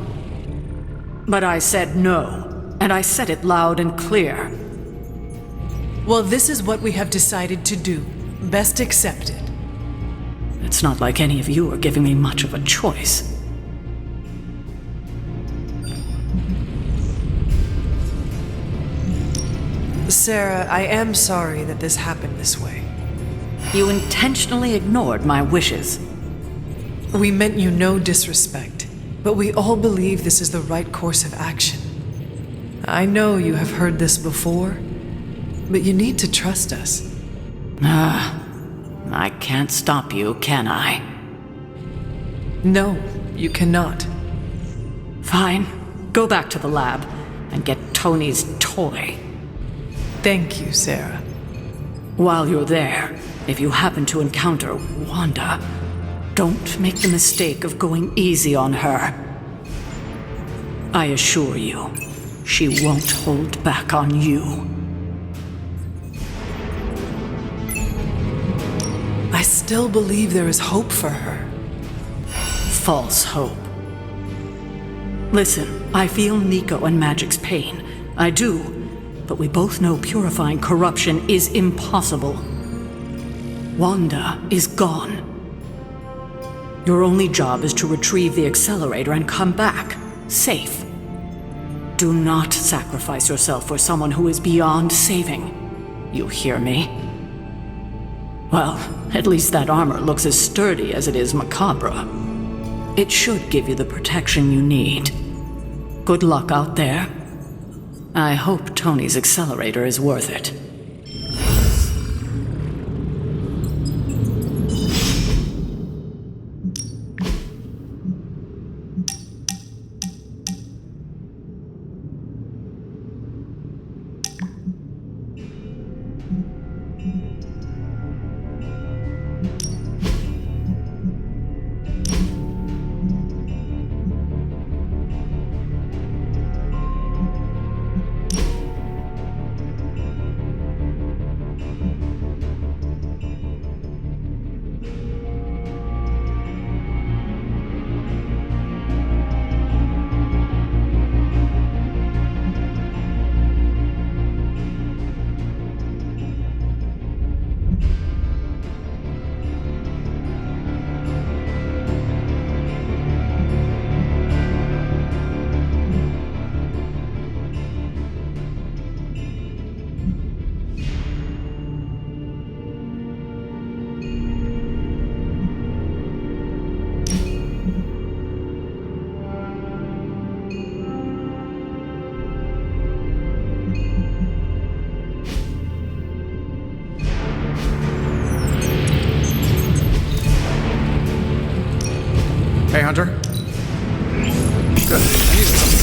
But I said no, and I said it loud and clear. Well, this is what we have decided to do. Best accepted. It's not like any of you are giving me much of a choice. Sarah, I am sorry that this happened this way. You intentionally ignored my wishes. We meant you no disrespect, but we all believe this is the right course of action. I know you have heard this before, but you need to trust us. I can't stop you, can I? No, you cannot. Fine. Go back to the lab and get Tony's toy. Thank you, Sarah. While you're there, if you happen to encounter Wanda, don't make the mistake of going easy on her. I assure you, she won't hold back on you. I still believe there is hope for her. False hope. Listen, I feel Nico and Magic's pain. I do, but we both know purifying corruption is impossible. Wanda is gone. Your only job is to retrieve the accelerator and come back, safe. Do not sacrifice yourself for someone who is beyond saving. You hear me? Well, at least that armor looks as sturdy as it is macabre. It should give you the protection you need. Good luck out there. I hope Tony's accelerator is worth it. Hey, Hunter. Good. I needed something.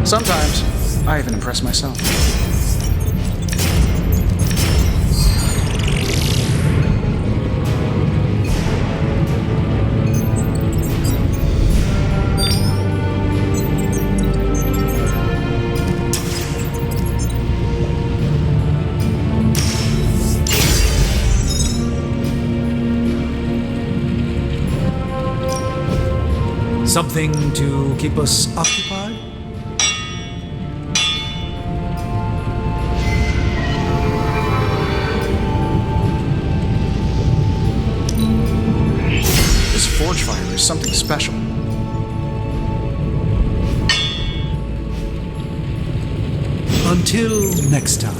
Sometimes, I even impress myself. Something to keep us occupied? This forge fire is something special. Until next time.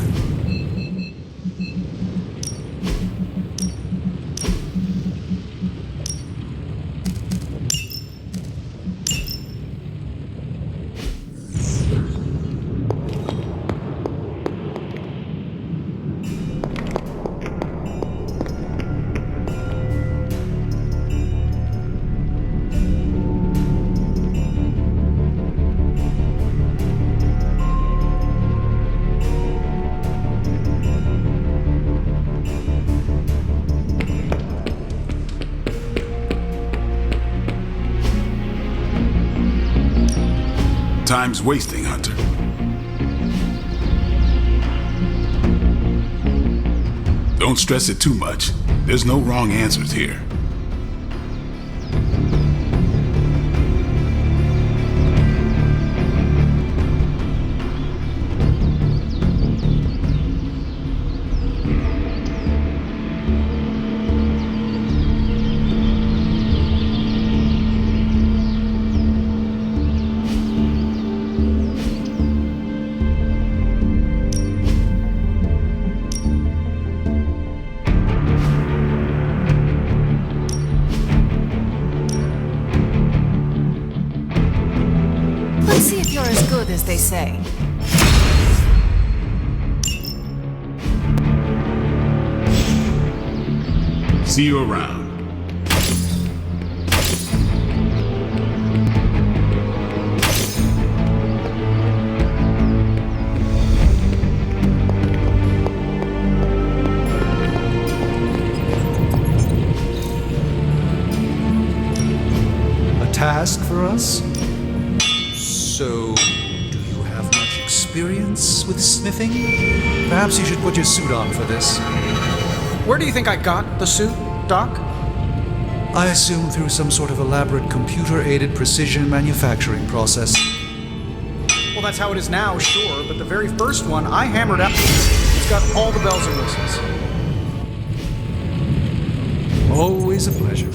Time's wasting, Hunter. Don't stress it too much. There's no wrong answers here. Let's see if you're as good as they say. See you around. A task for us? So, do you have much experience with smithing? Perhaps you should put your suit on for this. Where do you think I got the suit, Doc? I assume through some sort of elaborate computer-aided precision manufacturing process. Well, that's how it is now, sure, but the very first one I hammered out. It's got all the bells and whistles. Always a pleasure.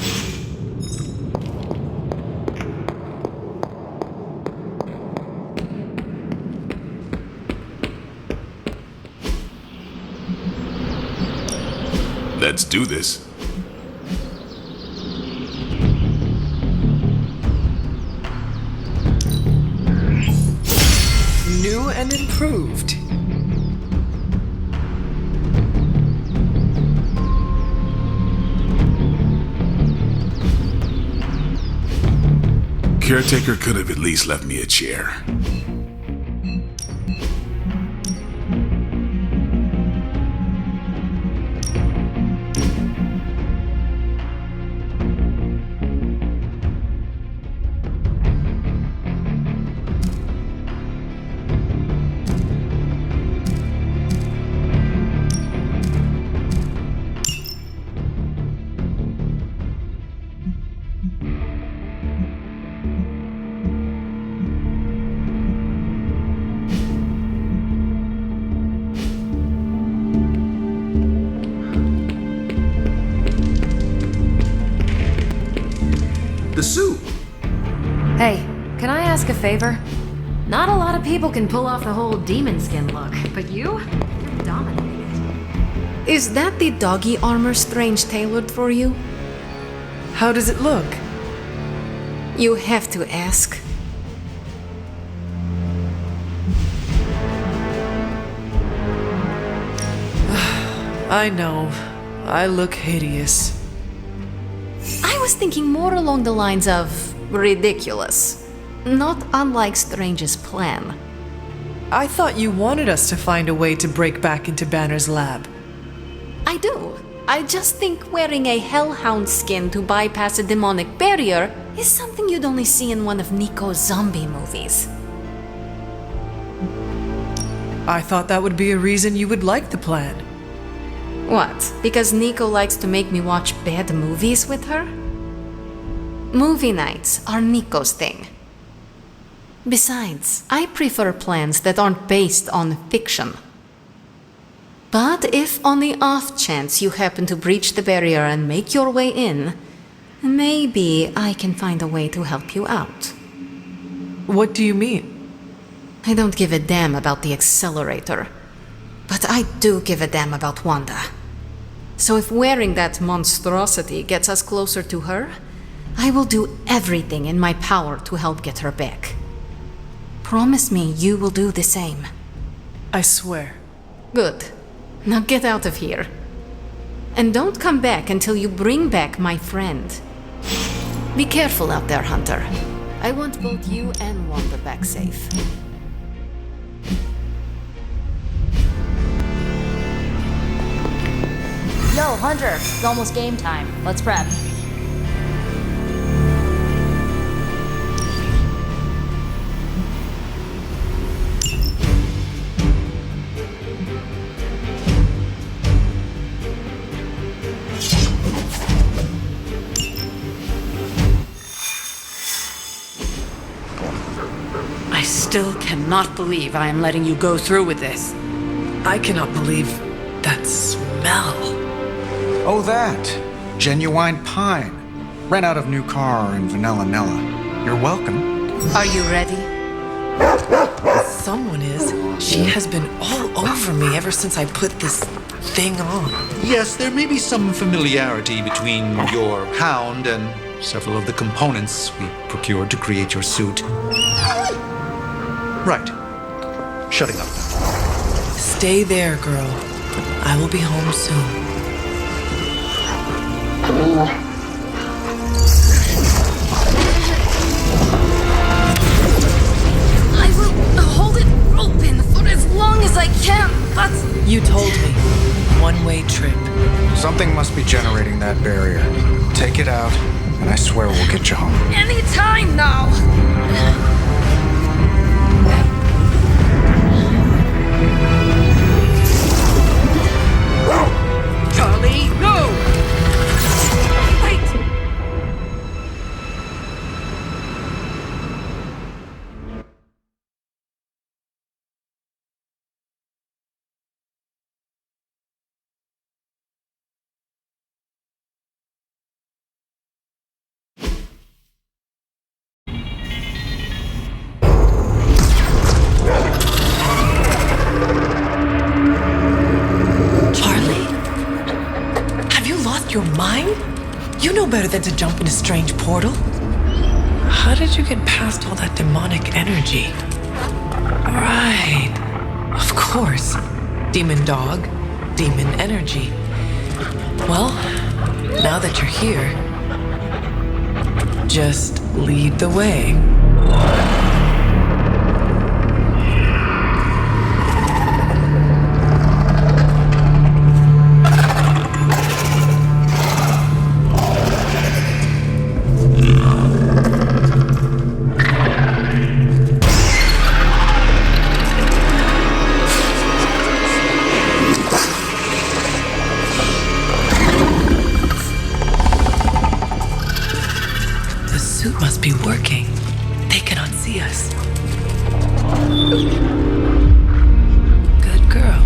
Let's do this. New and improved. Caretaker could have at least left me a chair. The suit! Hey, can I ask a favor? Not a lot of people can pull off the whole demon skin look, but you're dominating it. Is that the doggy armor Strange tailored for you? How does it look? You have to ask. I know. I look hideous. I was thinking more along the lines of ridiculous. Not unlike Strange's plan. I thought you wanted us to find a way to break back into Banner's lab. I do. I just think wearing a hellhound skin to bypass a demonic barrier is something you'd only see in one of Nico's zombie movies. I thought that would be a reason you would like the plan. What? Because Nico likes to make me watch bad movies with her? Movie nights are Nico's thing. Besides, I prefer plans that aren't based on fiction. But if on the off chance you happen to breach the barrier and make your way in, maybe I can find a way to help you out. What do you mean? I don't give a damn about the accelerator. But I do give a damn about Wanda. So if wearing that monstrosity gets us closer to her, I will do everything in my power to help get her back. Promise me you will do the same. I swear. Good. Now get out of here. And don't come back until you bring back my friend. Be careful out there, Hunter. I want both you and Wanda back safe. Yo, Hunter, it's almost game time. Let's prep. I still cannot believe I am letting you go through with this. I cannot believe that smell. Oh, that. Genuine pine. Ran out of new car in Vanilla Nella. You're welcome. Are you ready? Someone is. She has been all over me ever since I put this thing on. Yes, there may be some familiarity between your hound and several of the components we procured to create your suit. Right. Shutting up. Stay there, girl. I will be home soon. I will hold it open for as long as I can, but... You told me. One-way trip. Something must be generating that barrier. Take it out, and I swear we'll get you home. Any time now! Charlie, no! Wait! Charlie? Have you lost your mind? You know better than to jump in a strange portal. How did you get past all that demonic energy? Right. Of course. Demon dog, demon energy. Well, now that you're here, just lead the way. The suit must be working. They cannot see us. Good girl.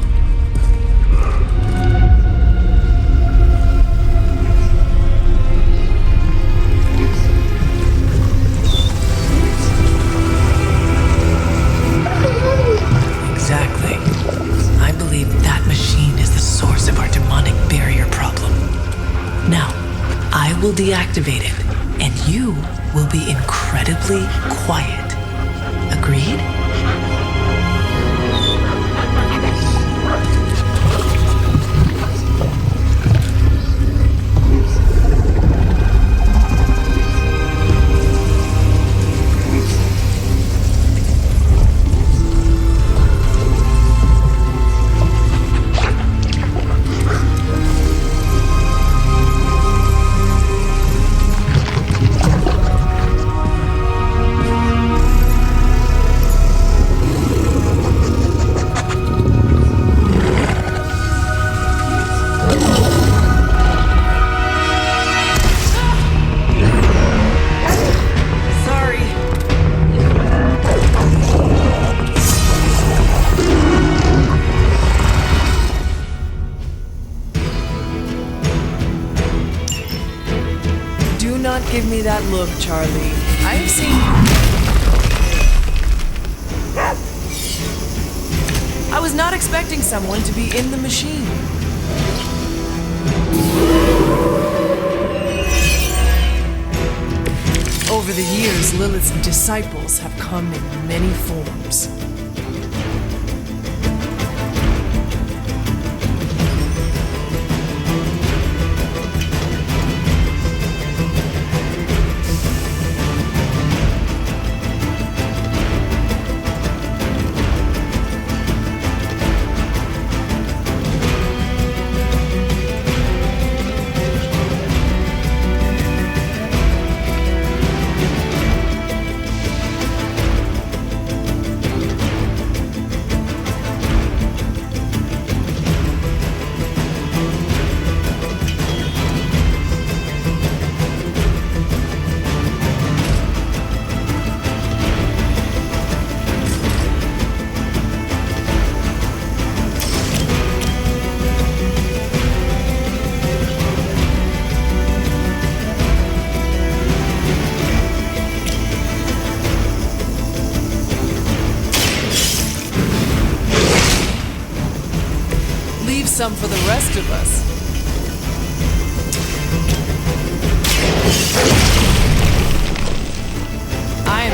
Exactly. I believe that machine is the source of our demonic barrier problem. Now, I will deactivate it, and you will be incredibly quiet. Agreed? Sorry. Do not give me that look, Charlie. I have seen... I was not expecting someone to be in the machine. Over the years, Lilith's disciples have come in many forms. Leave some for the rest of us. I am...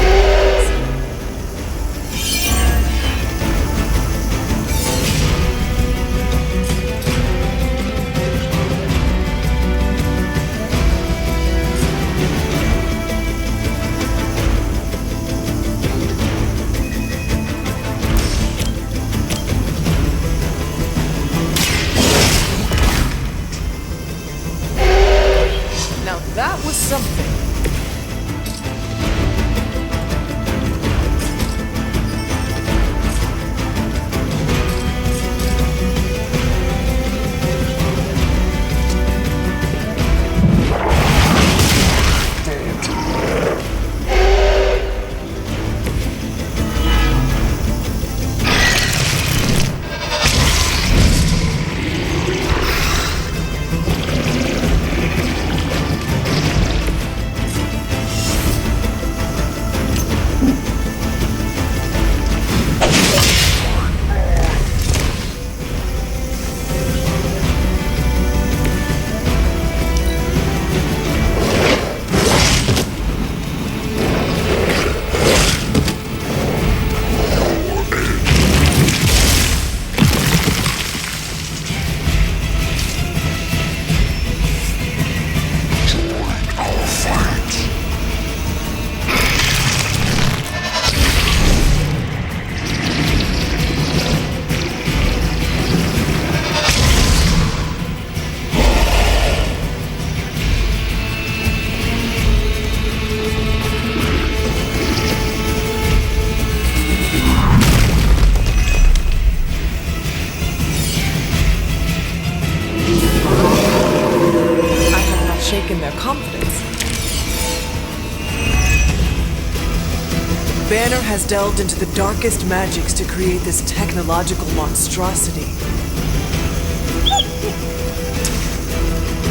Banner has delved into the darkest magics to create this technological monstrosity.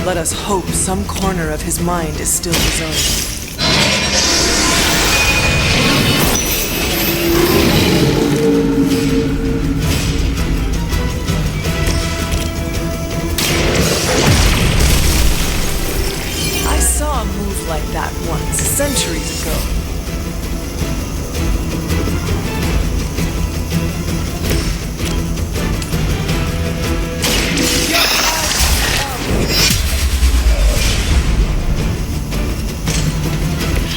Let us hope some corner of his mind is still his own. I saw a move like that once, centuries ago.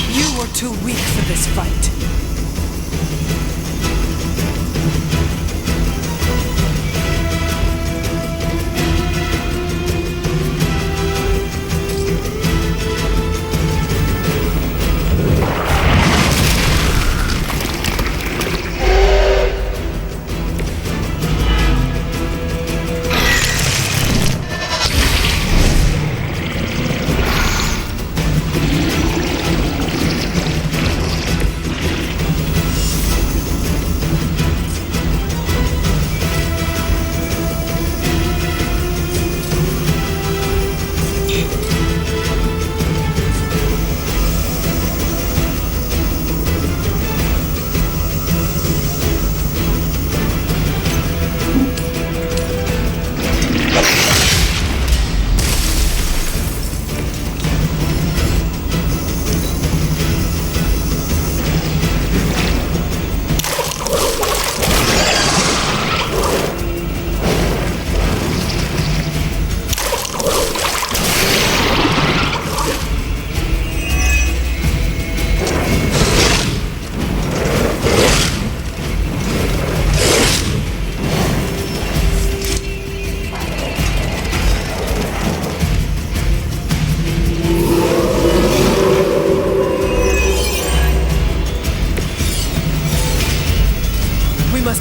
You are too weak for this fight.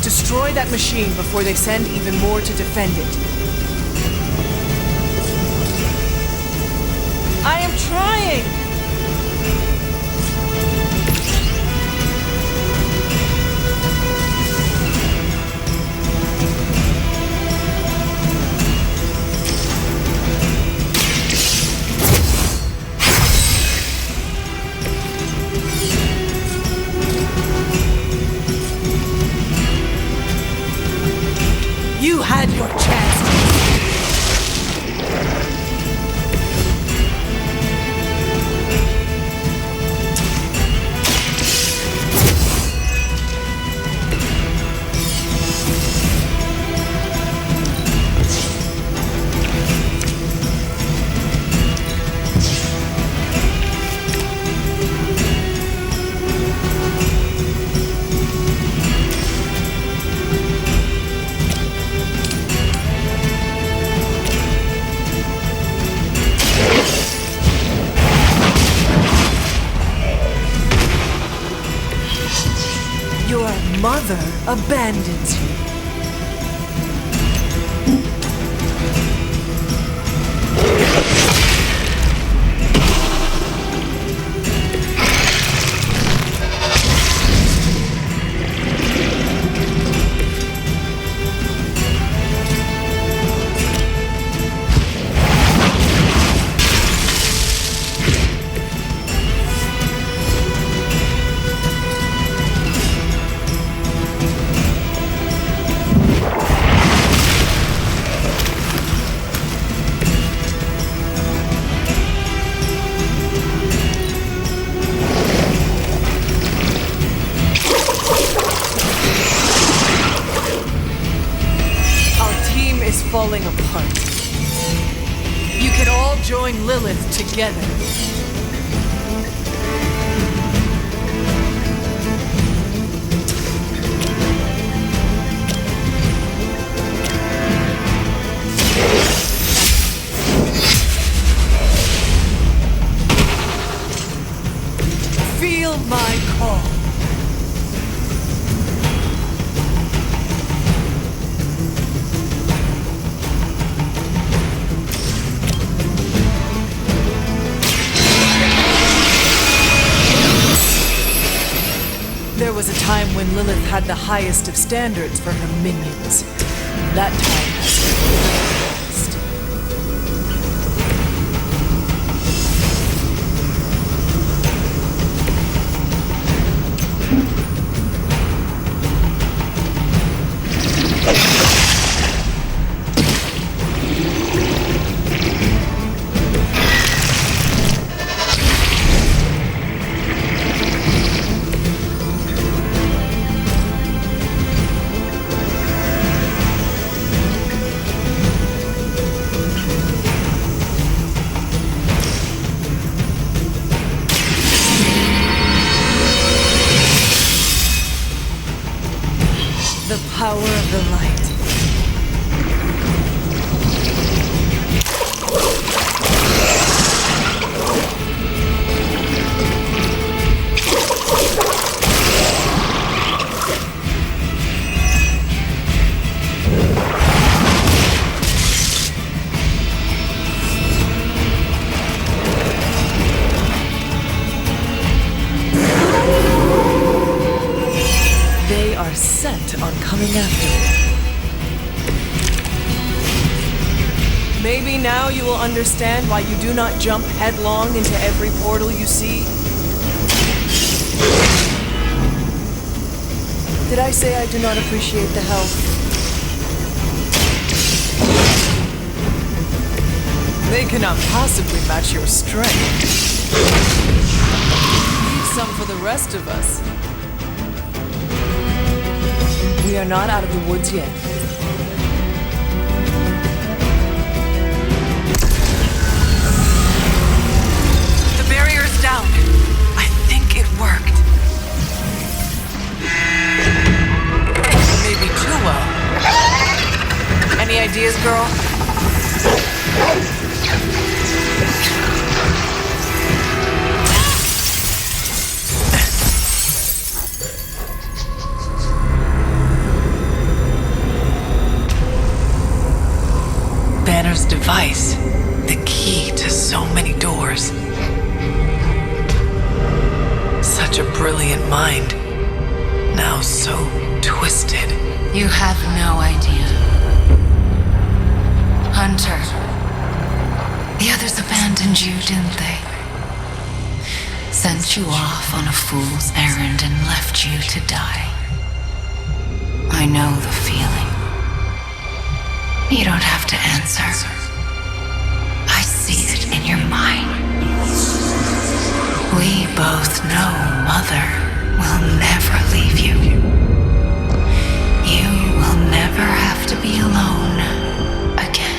Destroy that machine before they send even more to defend it. I am trying! You had your chance. Your mother abandons you. Falling apart. You can all join Lilith together. Feel my call. There was a time when Lilith had the highest of standards for her minions. That time has passed. The power of the light. They are set on coming after me. Maybe now you will understand why you do not jump headlong into every portal you see. Did I say I do not appreciate the help? They cannot possibly match your strength. Leave some for the rest of us. We are not out of the woods yet. The barrier is down. I think it worked. Maybe too well. Any ideas, girl? Banner's device, the key to so many doors. Such a brilliant mind, now so twisted. You have no idea. Hunter, the others abandoned you, didn't they? Sent you off on a fool's errand and left you to die. I know the feeling. You don't have to answer. I see it in your mind. We both know Mother will never leave you. You will never have to be alone again.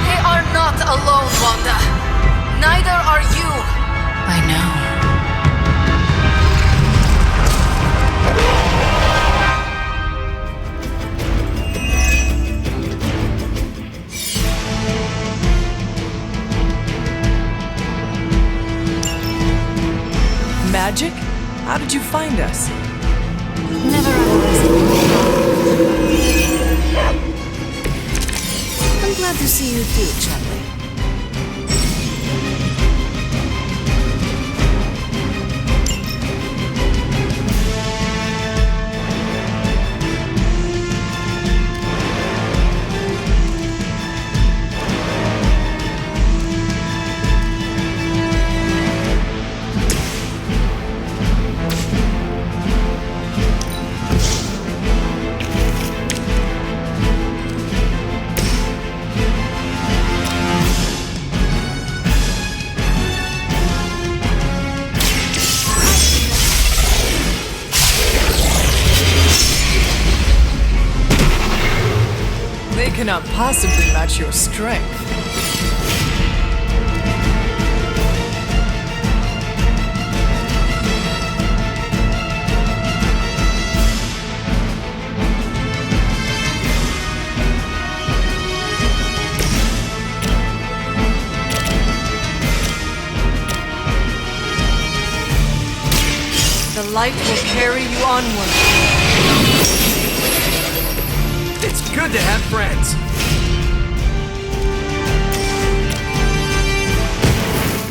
They are not alone, Wanda. Neither are you. I know. Magic? How did you find us? Never underestimate. I'm glad to see you too, Charlie. They cannot possibly match your strength. The light will carry you onward. It's good to have friends.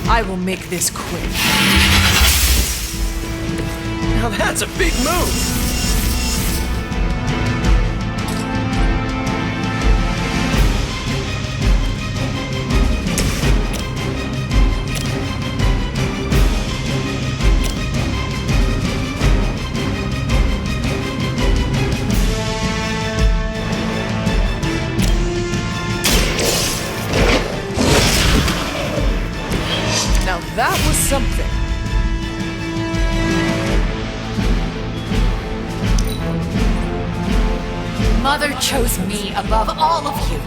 I I will make this quick. Now that's a big move! Now that was something. Mother chose me above all of you.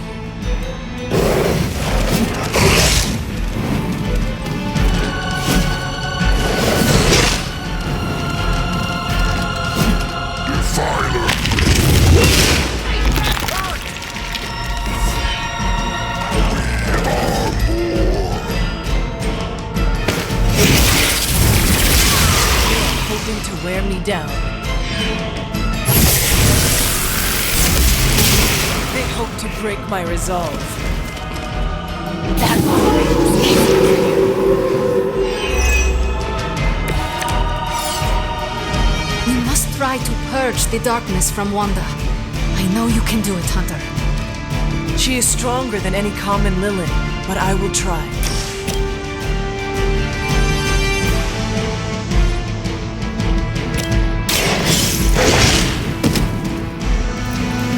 Hoping to wear me down. They hope to break my resolve. That was We must try to purge the darkness from Wanda. I know you can do it, Hunter. She is stronger than any common Lilith, but I will try.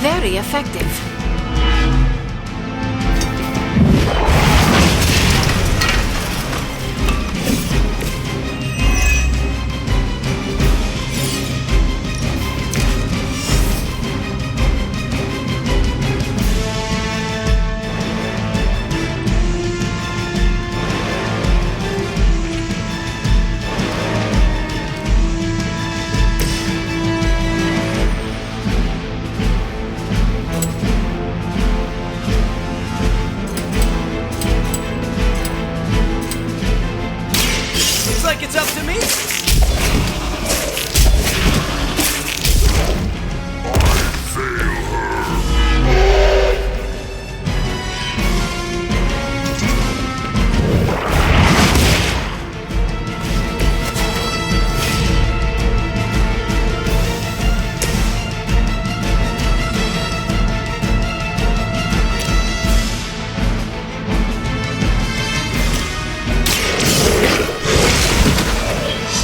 Very effective. Looks like it's up to me!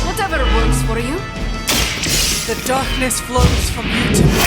Whatever works for you. The darkness flows from you to me.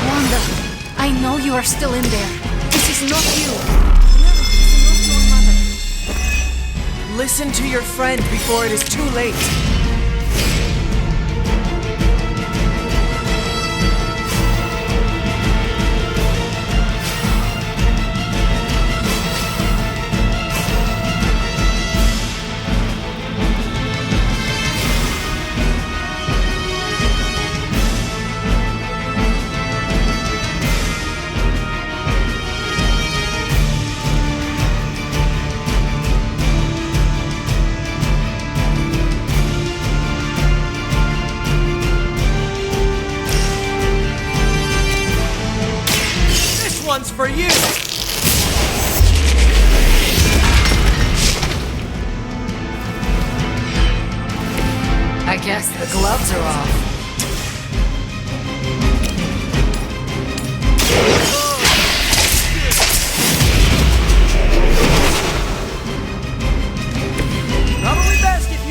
Wanda, I know you are still in there. This is not you. Listen to your friend before it is too late. This one's for you! I guess the gloves are off. Probably best if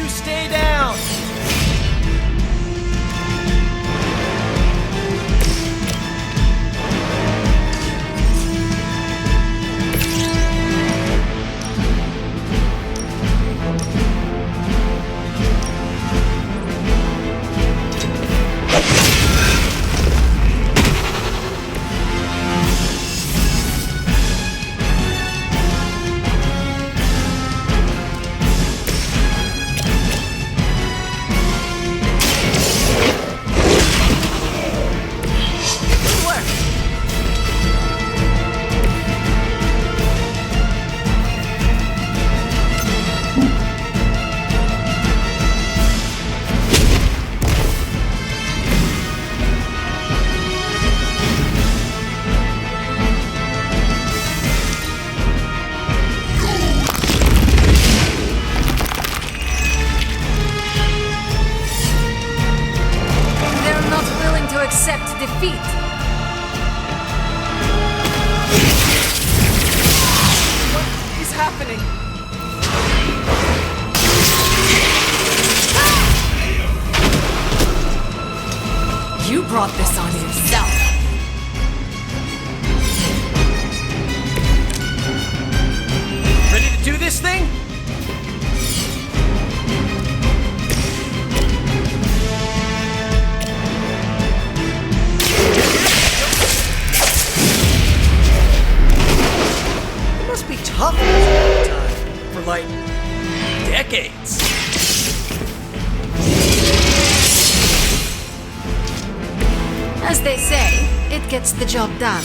brought this on yourself. Ready to do this thing? It must be tough all the time. For like decades. As they say, it gets the job done.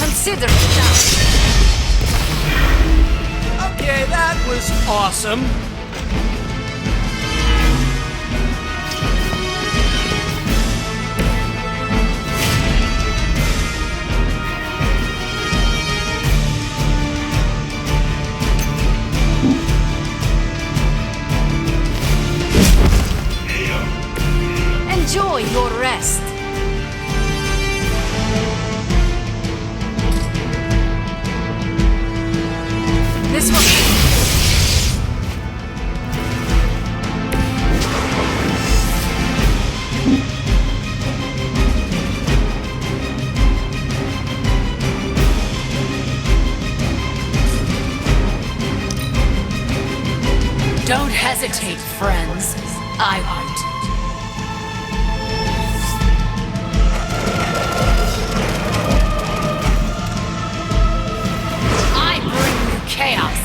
Consider it done. Okay, that was awesome. Enjoy your rest. This one. Don't hesitate, friends. I won't. I bring you chaos.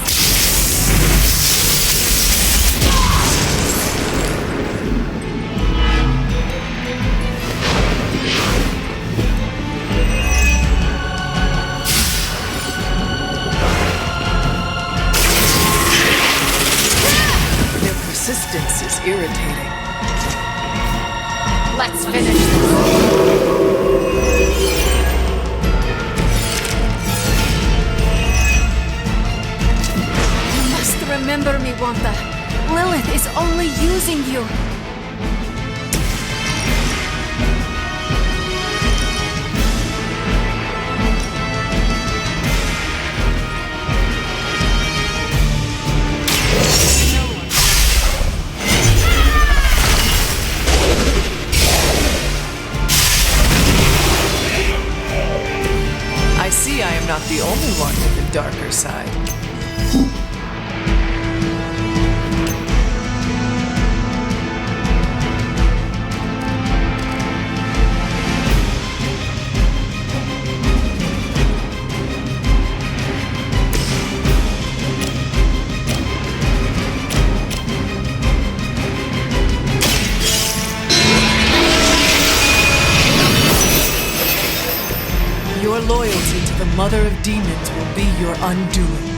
Their persistence is irritating. Let's finish this. You must remember me, Wanda. Lilith is only using you. I see I am not the only one with the darker side. Your loyalty to the Mother of Demons will be your undoing.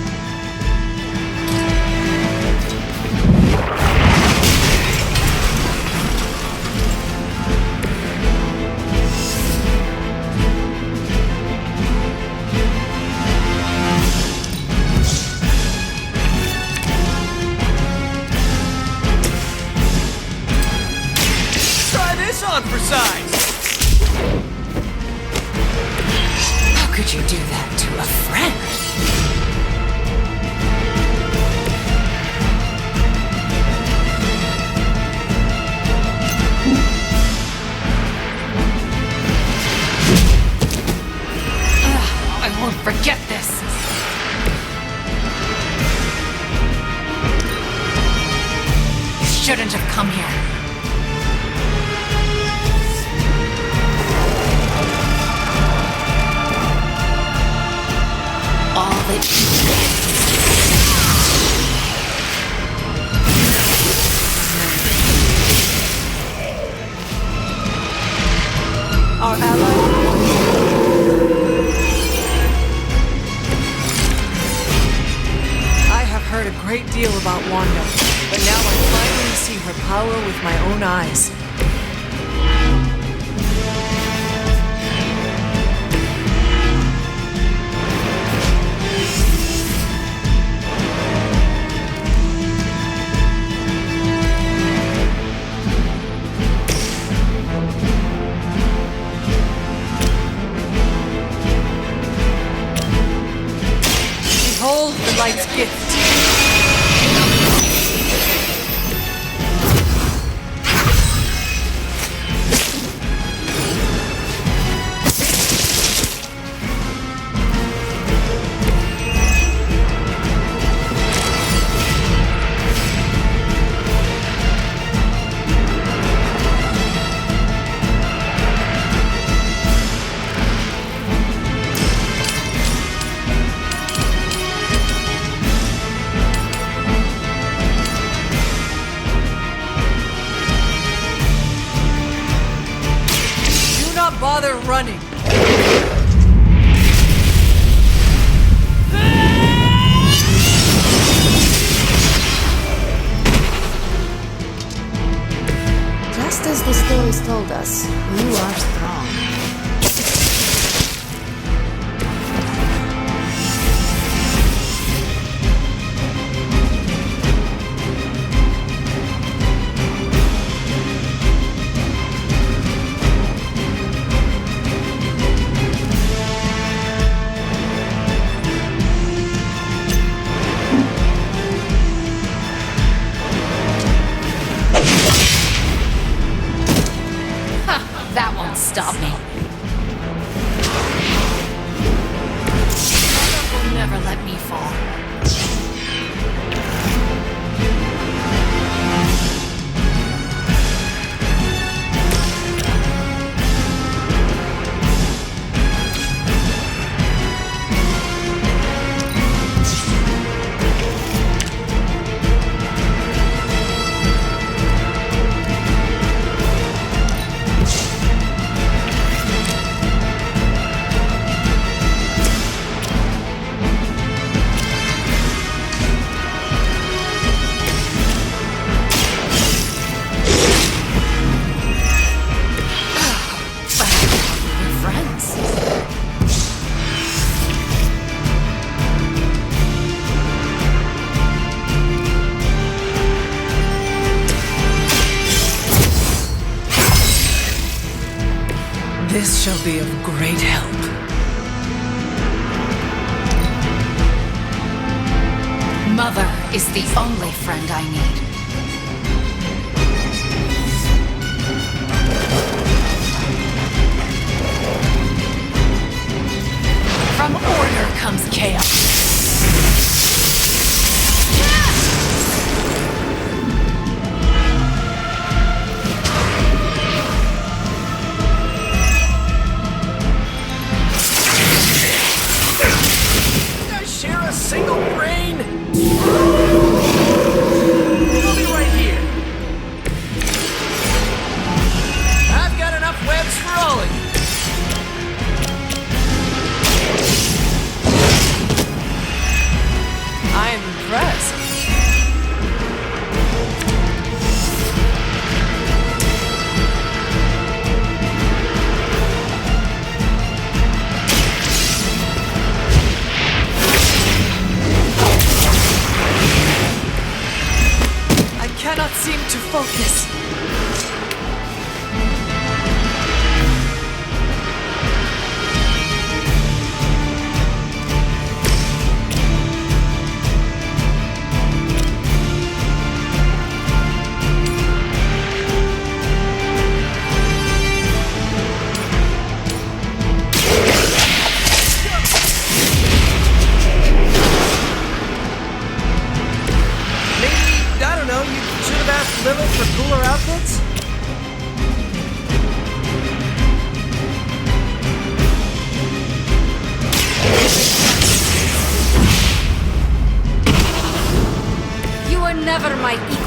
Try this on for size. How could you do that to a friend? I won't forget this. You shouldn't have come here. All that Our ally. I have heard a great deal about Wanda, but now I finally see her power with my own eyes. all the light's gift. Bother running. Just as the stories told us, you are strong. That won't stop me. Mother will never let me fall. This shall be of great help. Mother is the only friend I need. From order comes chaos. Share a single brain? I'll be right here. I've got enough webs for all of you. I am impressed. I cannot seem to focus. I don't know, you should have asked Lilith for cooler outfits? You were never my equal.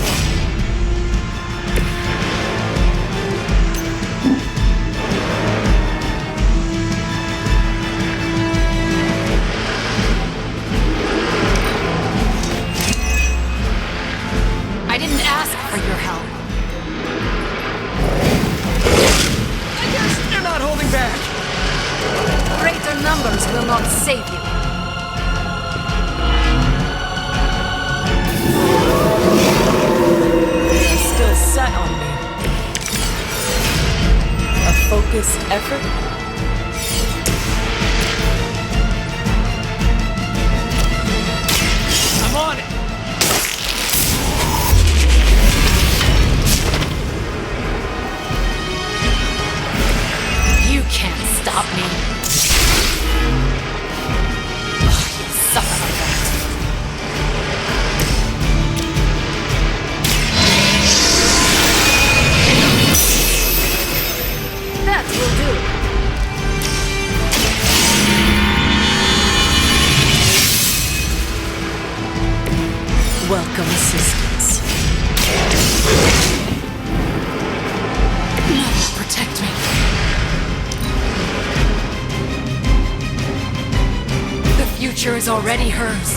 I didn't ask for your help. I guess they're not holding back. Greater numbers will not save you. You're still set on me. A focused effort? welcome assistance. Mother, protect me. The future is already hers.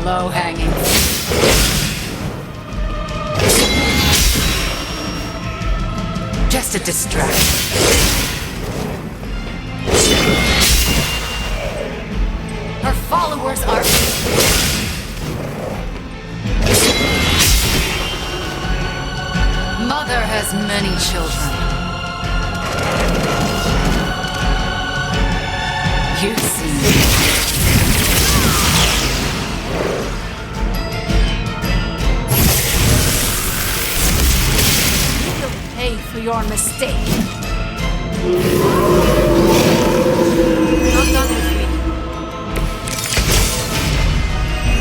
Low hanging. Just a distraction. Her followers are... Mother has many children. You see... Pay for your mistake. Not done with me.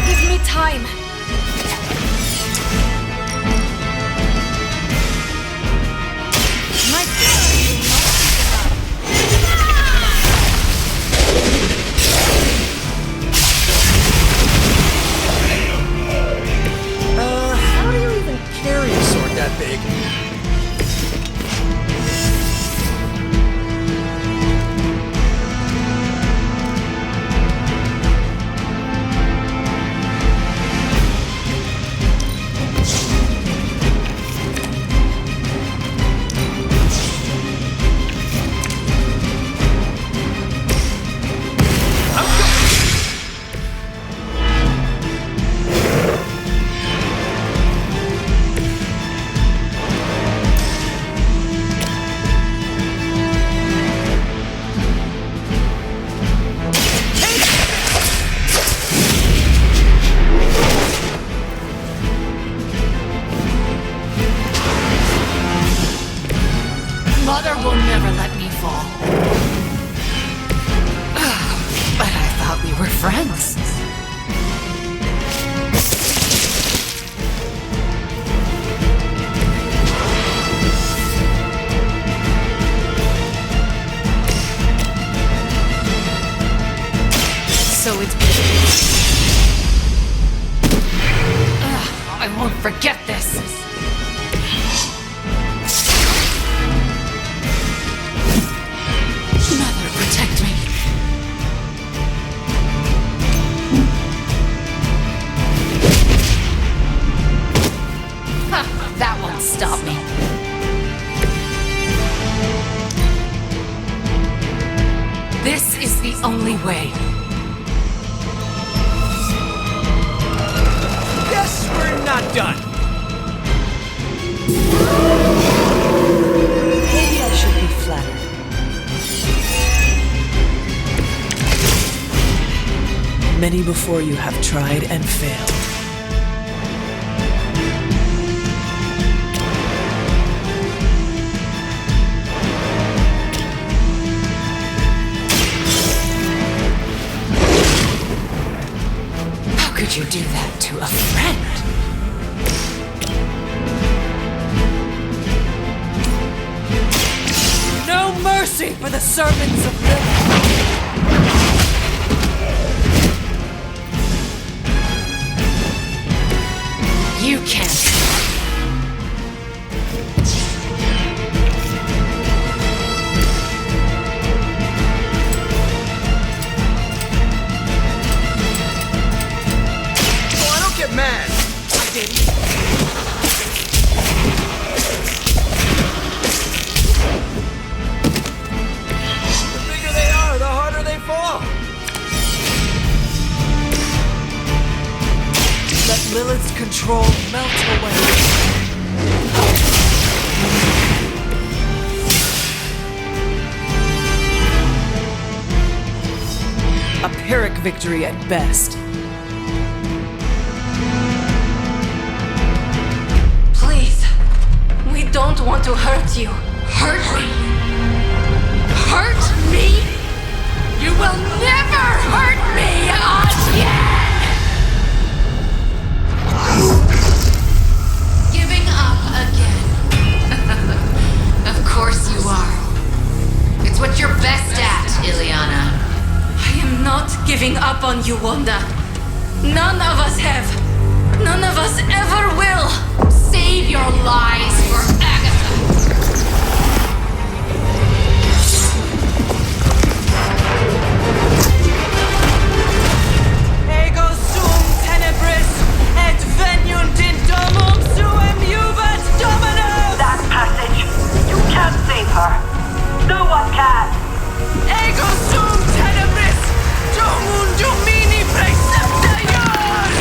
Give me time. How do you even carry a sword that big? Mother will never let me fall. But I thought we were friends. So it's... I won't forget this. Mother, protect me. That won't stop me. This is the only way. Guess we're not done. Maybe I should be flattered. Many before you have tried and failed. How could you do that to a friend? No mercy for the servants of Lilith. You can't. Oh, I don't get mad. I didn't. The bigger they are, the harder they fall. Let Lilith's control melt away. A Pyrrhic victory at best. Please. We don't want to hurt you. Hurt me. Hurt me? You will never hurt me again! Giving up again. Of course you are. up on you, Wanda. None of us have. None of us ever will. Save your lies for Agatha. Ego sum tenebris, et veniunt in domum suum iubat domino! That passage. You can't save her. No one can. Ego sum tenebris, domum domini praecepta ius!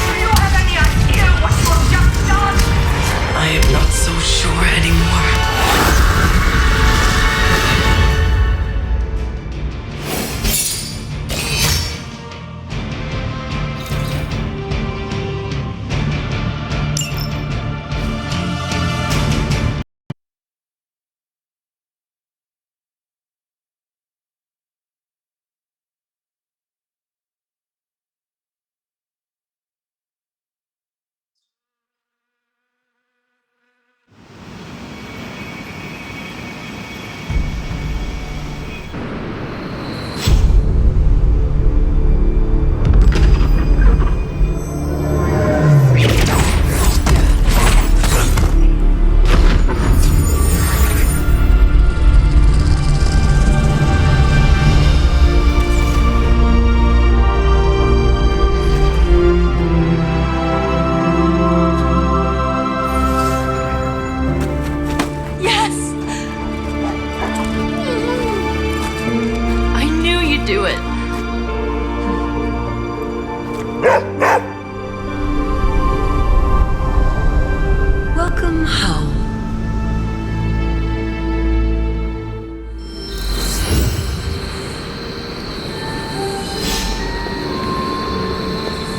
Do you have any idea what you have just done? I am not so sure anymore. Yes! I knew you'd do it. Welcome home.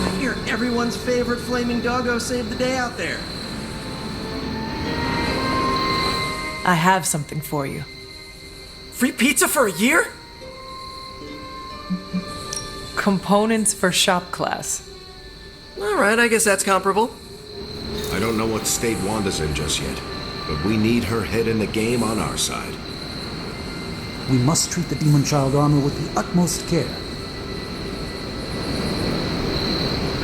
I hear everyone's favorite flaming doggo saved the day out there. I have something for you. Free pizza for a year? Components for shop class. Alright, I guess that's comparable. I don't know what state Wanda's in just yet, but we need her head in the game on our side. We must treat the Demon Child armor with the utmost care.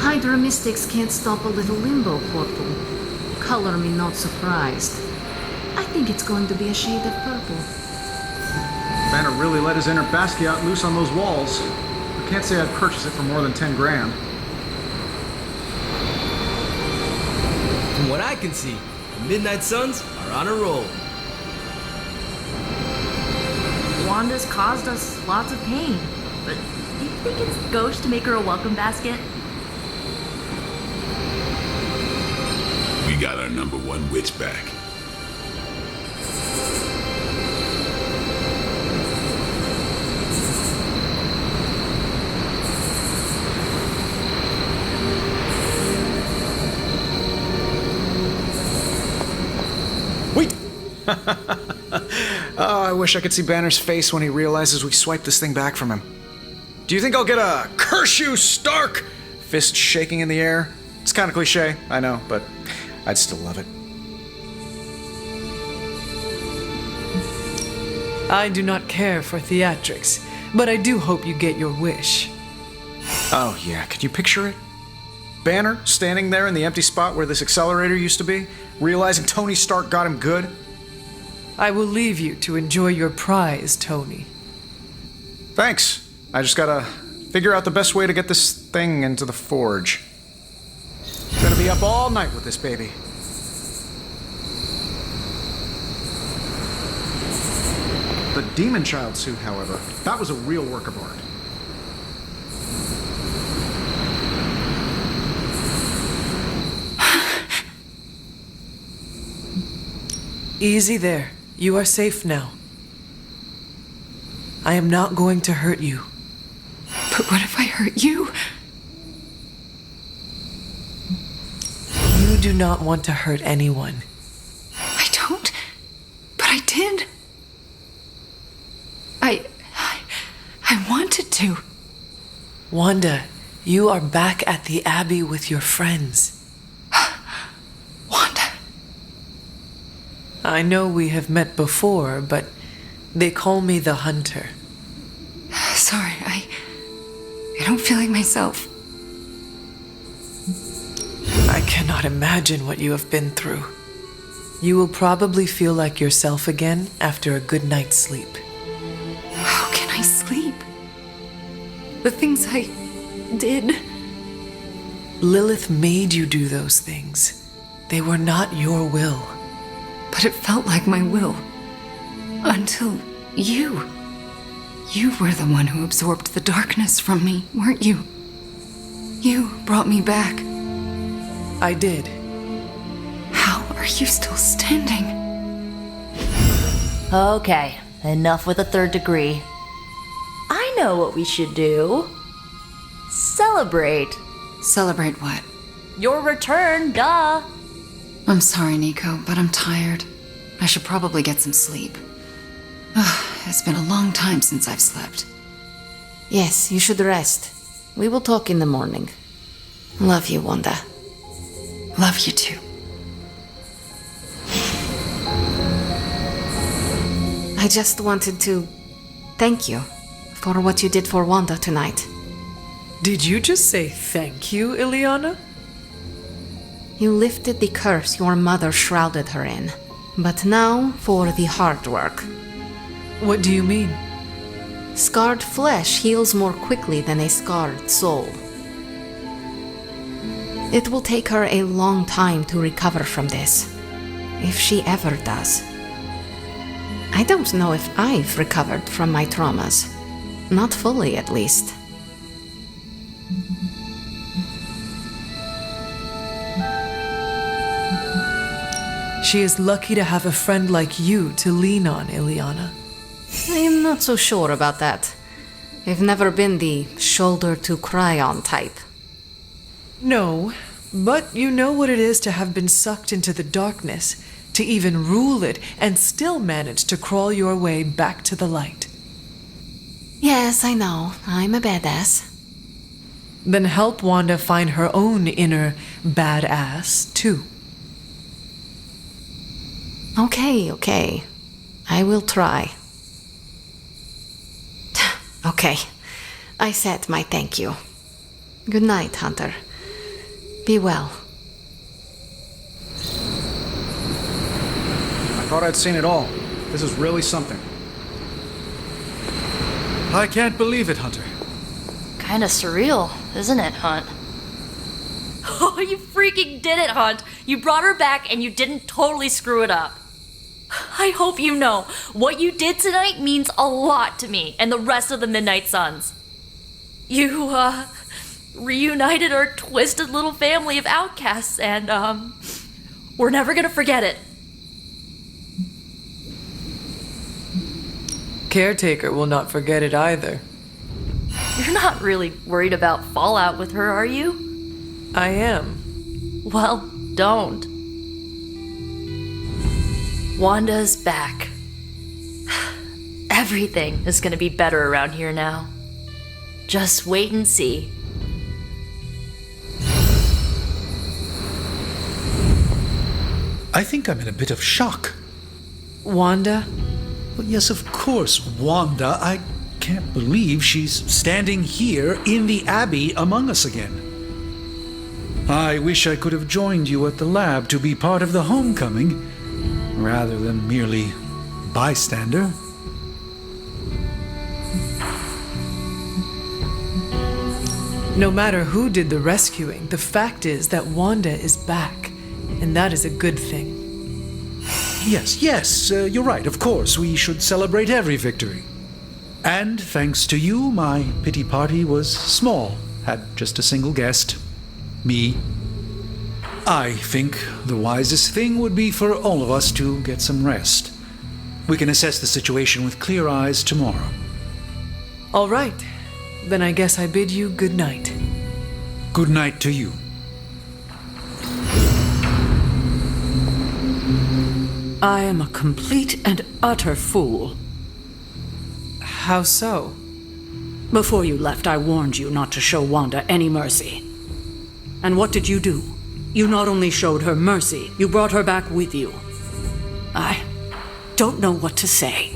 Hydra mystics can't stop a little limbo portal. Color me not surprised. I think it's going to be a shade of purple. Banner really let his inner Basquiat loose on those walls. I can't say I'd purchase it for more than 10 grand. From what I can see, the Midnight Suns are on a roll. Wanda's caused us lots of pain, but do you think it's gauche to make her a welcome basket? We got our number one witch back. Wait! Oh, I wish I could see Banner's face when he realizes we swiped this thing back from him. Do you think I'll get a "Curse you, Stark!" fist shaking in the air? It's kind of cliche, I know, but I'd still love it. I do not care for theatrics, but I do hope you get your wish. Oh yeah, can you picture it? Banner standing there in the empty spot where this accelerator used to be, realizing Tony Stark got him good. I will leave you to enjoy your prize, Tony. Thanks. I just gotta figure out the best way to get this thing into the forge. Gonna be up all night with this baby. The Demon Child suit, however, that was a real work of art. Easy there. You are safe now. I am not going to hurt you. But what if I hurt you? You do not want to hurt anyone. I don't. But I did. I wanted to. Wanda, you are back at the Abbey with your friends. I know we have met before, but they call me the Hunter. Sorry, I don't feel like myself. I cannot imagine what you have been through. You will probably feel like yourself again after a good night's sleep. How can I sleep? The things I did. Lilith made you do those things. They were not your will. But it felt like my will. Until you. You were the one who absorbed the darkness from me, weren't you? You brought me back. I did. How are you still standing? Okay, enough with the third degree. I know what we should do. Celebrate. Celebrate what? Your return, duh. I'm sorry, Nico, but I'm tired. I should probably get some sleep. It's been a long time since I've slept. Yes, you should rest. We will talk in the morning. Love you, Wanda. Love you too. I just wanted to thank you for what you did for Wanda tonight. Did you just say thank you, Ileana? You lifted the curse your mother shrouded her in. But now for the hard work. What do you mean? Scarred flesh heals more quickly than a scarred soul. It will take her a long time to recover from this, if she ever does. I don't know if I've recovered from my traumas. Not fully, at least. She is lucky to have a friend like you to lean on, Ileana. I am not so sure about that. I've never been the shoulder to cry on type. No, but you know what it is to have been sucked into the darkness, to even rule it, and still manage to crawl your way back to the light. Yes, I know. I'm a badass. Then help Wanda find her own inner badass, too. Okay. I will try. Okay. I said my thank you. Good night, Hunter. Be well. I thought I'd seen it all. This is really something. I can't believe it, Hunter. Kinda surreal, isn't it, Hunt? Oh, you freaking did it, Hunt! You brought her back and you didn't totally screw it up. I hope you know, what you did tonight means a lot to me and the rest of the Midnight Suns. You, reunited our twisted little family of outcasts and, we're never gonna forget it. Caretaker will not forget it either. You're not really worried about fallout with her, are you? I am. Well, don't. Wanda's back. Everything is gonna be better around here now. Just wait and see. I think I'm in a bit of shock. Wanda? Well, yes, of course, Wanda. I can't believe she's standing here in the Abbey among us again. I wish I could have joined you at the lab to be part of the homecoming, rather than merely bystander. No matter who did the rescuing, the fact is that Wanda is back, and that is a good thing. Yes, you're right, of course. We should celebrate every victory. And thanks to you, my pity party was small, had just a single guest. Me. I think the wisest thing would be for all of us to get some rest. We can assess the situation with clear eyes tomorrow. All right. Then I guess I bid you good night. Good night to you. I am a complete and utter fool. How so? Before you left, I warned you not to show Wanda any mercy. And what did you do? You not only showed her mercy, you brought her back with you. I don't know what to say.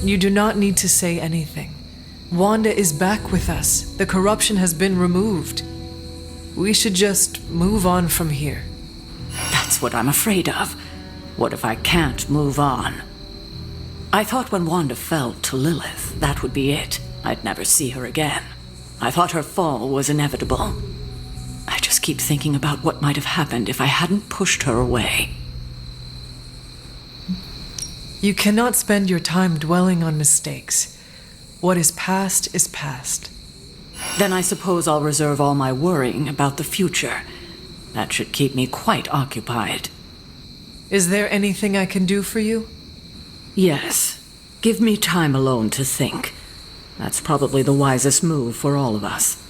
You do not need to say anything. Wanda is back with us. The corruption has been removed. We should just move on from here. That's what I'm afraid of. What if I can't move on? I thought when Wanda fell to Lilith, that would be it. I'd never see her again. I thought her fall was inevitable. I just keep thinking about what might have happened if I hadn't pushed her away. You cannot spend your time dwelling on mistakes. What is past is past. Then I suppose I'll reserve all my worrying about the future. That should keep me quite occupied. Is there anything I can do for you? Yes. Give me time alone to think. That's probably the wisest move for all of us.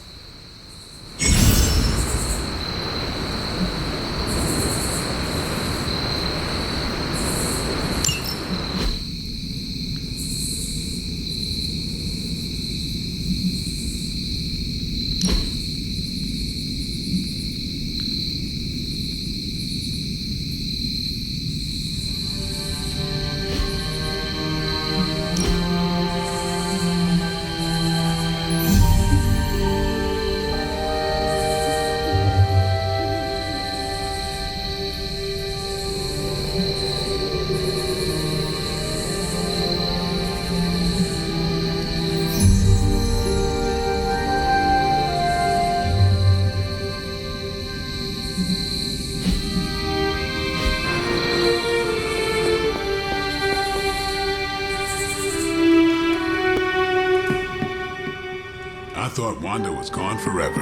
I thought Wanda was gone forever.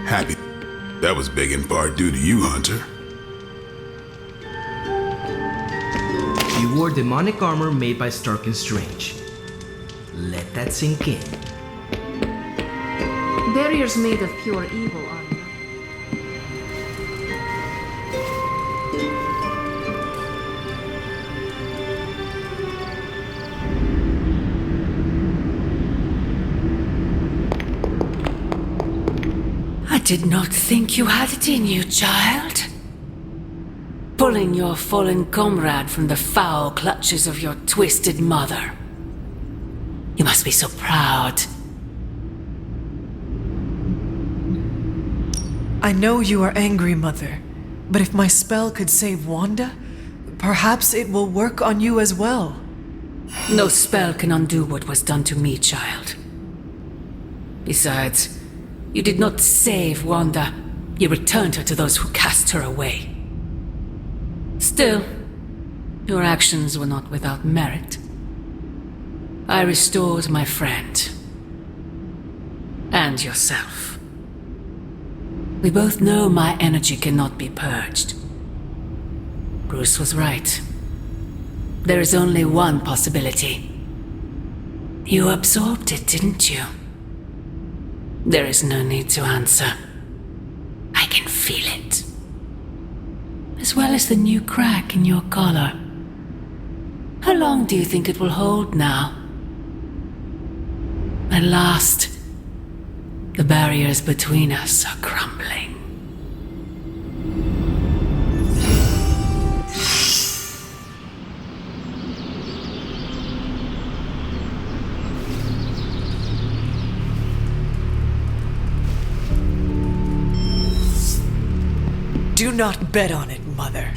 Happy. That was big in part due to you, Hunter. You wore demonic armor made by Stark and Strange. Let that sink in. Barriers made of pure evil, Arya. I did not think you had it in you, child. Pulling your fallen comrade from the foul clutches of your twisted mother. You must be so proud. I know you are angry, Mother, but if my spell could save Wanda, perhaps it will work on you as well. No spell can undo what was done to me, child. Besides, you did not save Wanda. You returned her to those who cast her away. Still, your actions were not without merit. I restored my friend. And yourself. We both know my energy cannot be purged. Bruce was right. There is only one possibility. You absorbed it, didn't you? There is no need to answer. I can feel it. As well as the new crack in your collar. How long do you think it will hold now? At last, the barriers between us are crumbling. Do not bet on it, Mother.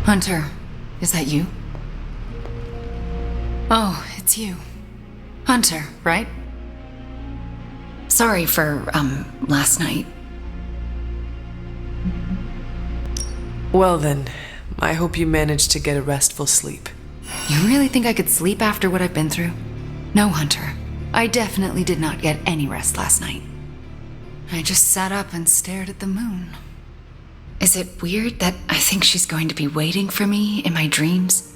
Hunter, is that you? Oh, it's you. Hunter, right? Sorry for, last night. Well then, I hope you managed to get a restful sleep. You really think I could sleep after what I've been through? No, Hunter. I definitely did not get any rest last night. I just sat up and stared at the moon. Is it weird that I think she's going to be waiting for me in my dreams?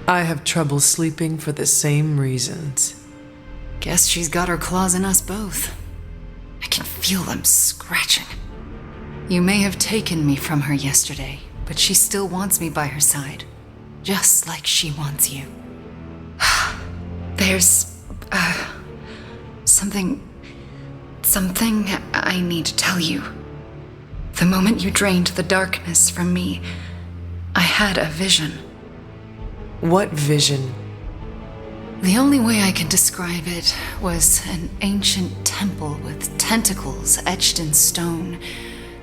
I have trouble sleeping for the same reasons. Guess she's got her claws in us both. I can feel them scratching. You may have taken me from her yesterday, but she still wants me by her side. Just like she wants you. There's Something I need to tell you. The moment you drained the darkness from me, I had a vision. What vision? The only way I can describe it was an ancient temple with tentacles etched in stone,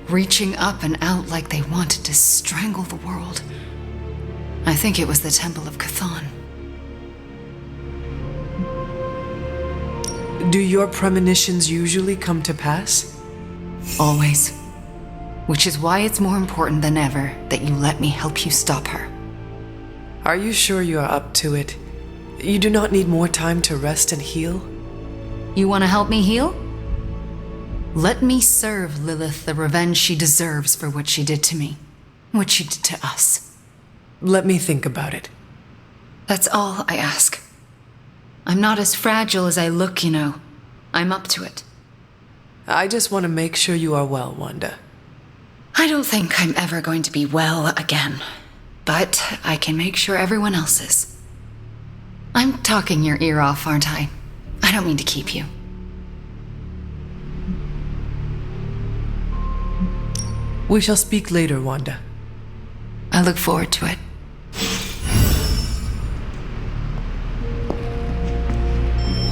reaching up and out like they wanted to strangle the world. I think it was the Temple of Chthon. Do your premonitions usually come to pass? Always. Which is why it's more important than ever that you let me help you stop her. Are you sure you are up to it? You do not need more time to rest and heal? You want to help me heal? Let me serve Lilith the revenge she deserves for what she did to me. What she did to us. Let me think about it. That's all I ask. I'm not as fragile as I look, you know. I'm up to it. I just want to make sure you are well, Wanda. I don't think I'm ever going to be well again. But I can make sure everyone else is. I'm talking your ear off, aren't I? I don't mean to keep you. We shall speak later, Wanda. I look forward to it.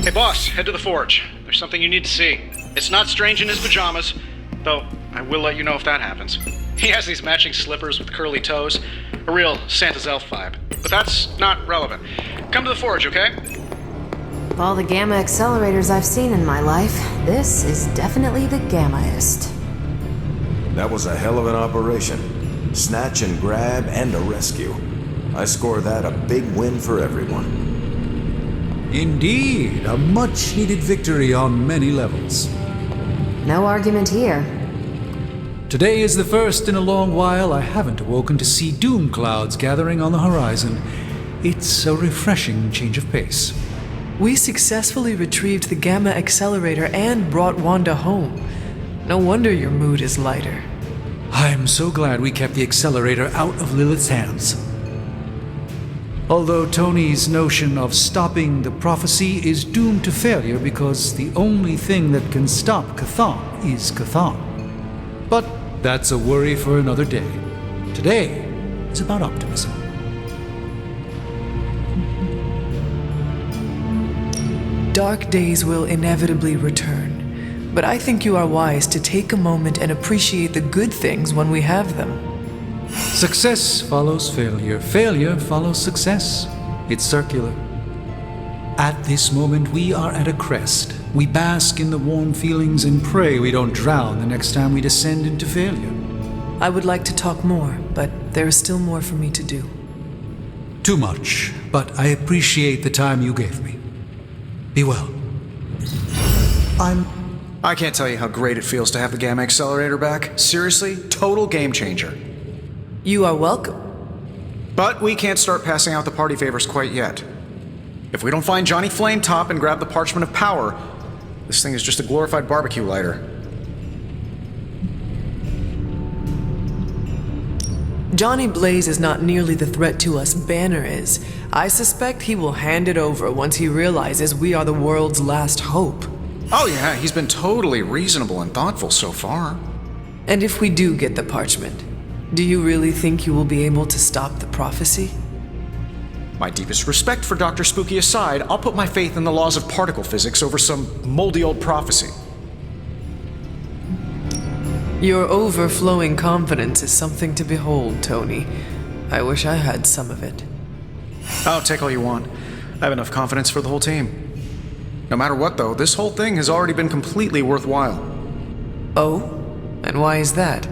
Hey boss, head to the forge. There's something you need to see. It's not Strange in his pajamas, though I will let you know if that happens. He has these matching slippers with curly toes, a real Santa's elf vibe. But that's not relevant. Come to the forge, okay? Of all the gamma accelerators I've seen in my life, this is definitely the gammaest. That was a hell of an operation. Snatch and grab and a rescue. I score that a big win for everyone. Indeed, a much-needed victory on many levels. No argument here. Today is the first in a long while I haven't awoken to see doom clouds gathering on the horizon. It's a refreshing change of pace. We successfully retrieved the gamma accelerator and brought Wanda home. No wonder your mood is lighter. I'm so glad we kept the accelerator out of Lilith's hands. Although Tony's notion of stopping the prophecy is doomed to failure because the only thing that can stop Chthon is Chthon. But that's a worry for another day. Today is about optimism. Dark days will inevitably return, but I think you are wise to take a moment and appreciate the good things when we have them. Success follows failure. Failure follows success. It's circular. At this moment, we are at a crest. We bask in the warm feelings and pray we don't drown the next time we descend into failure. I would like to talk more, but there is still more for me to do. Too much, but I appreciate the time you gave me. Be well. I can't tell you how great it feels to have the gamma accelerator back. Seriously, total game changer. You are welcome. But we can't start passing out the party favors quite yet. If we don't find Johnny Flametop and grab the Parchment of Power, this thing is just a glorified barbecue lighter. Johnny Blaze is not nearly the threat to us Banner is. I suspect he will hand it over once he realizes we are the world's last hope. Oh yeah, he's been totally reasonable and thoughtful so far. And if we do get the parchment, do you really think you will be able to stop the prophecy? My deepest respect for Dr. Spooky aside, I'll put my faith in the laws of particle physics over some moldy old prophecy. Your overflowing confidence is something to behold, Tony. I wish I had some of it. Oh, take all you want. I have enough confidence for the whole team. No matter what, though, this whole thing has already been completely worthwhile. Oh? And why is that?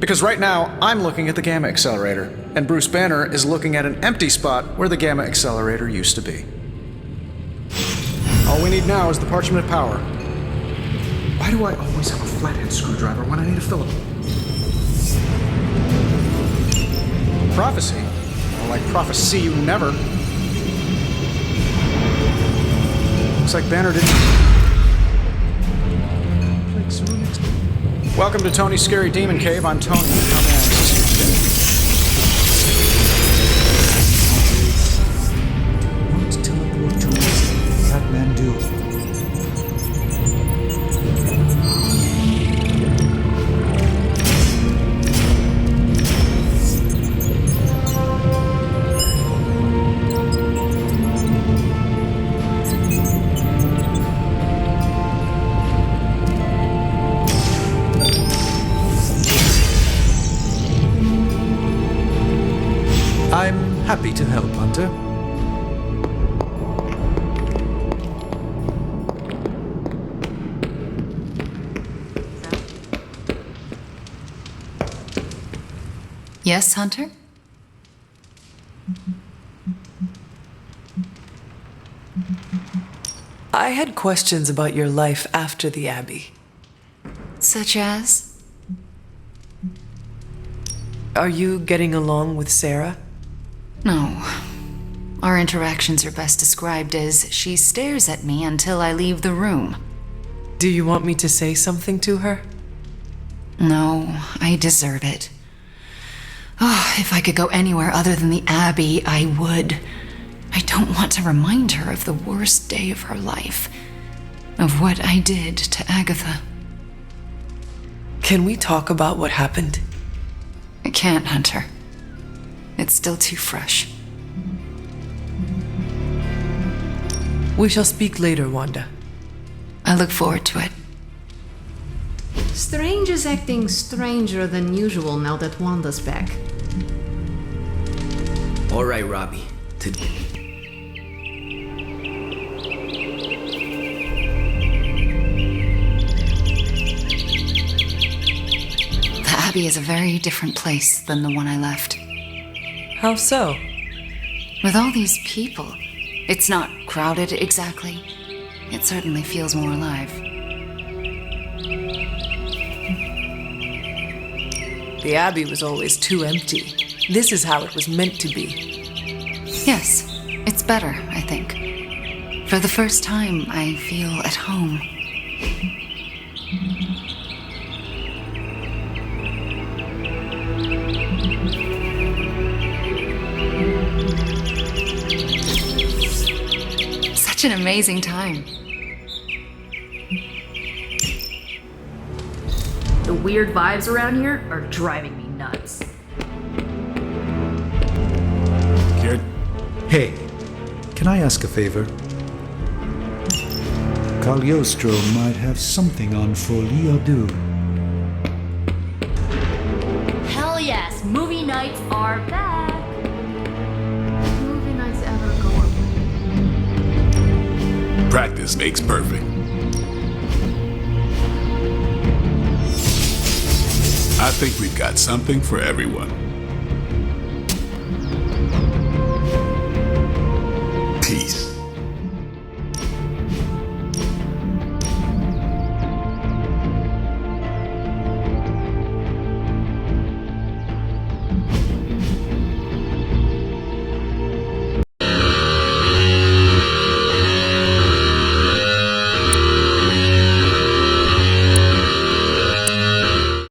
Because right now, I'm looking at the gamma accelerator, and Bruce Banner is looking at an empty spot where the gamma accelerator used to be. All we need now is the Parchment of Power. Why do I always have a flathead screwdriver when I need a Phillips? Prophecy? More like prophecy you never. Looks like Banner didn't... Welcome to Tony's Scary Demon Cave. I'm Tony. How may I assist you today? Happy to help, Hunter. Yes, Hunter? I had questions about your life after the Abbey. Such as? Are you getting along with Sarah? No. Our interactions are best described as she stares at me until I leave the room. Do you want me to say something to her? No, I deserve it. Oh, if I could go anywhere other than the Abbey, I would. I don't want to remind her of the worst day of her life. Of what I did to Agatha. Can we talk about what happened? I can't, Hunter. It's still too fresh. We shall speak later, Wanda. I look forward to it. Strange is acting stranger than usual now that Wanda's back. All right, Robbie. The Abbey is a very different place than the one I left. How so? With all these people, it's not crowded exactly. It certainly feels more alive. The Abbey was always too empty. This is how it was meant to be. Yes, it's better, I think. For the first time, I feel at home. Such an amazing time. The weird vibes around here are driving me nuts. Kid? Hey, can I ask a favor? Cagliostro might have something on Folie à Deux. Hell yes, movie nights are back. Movie nights ever go away? Practice makes perfect. I think we've got something for everyone.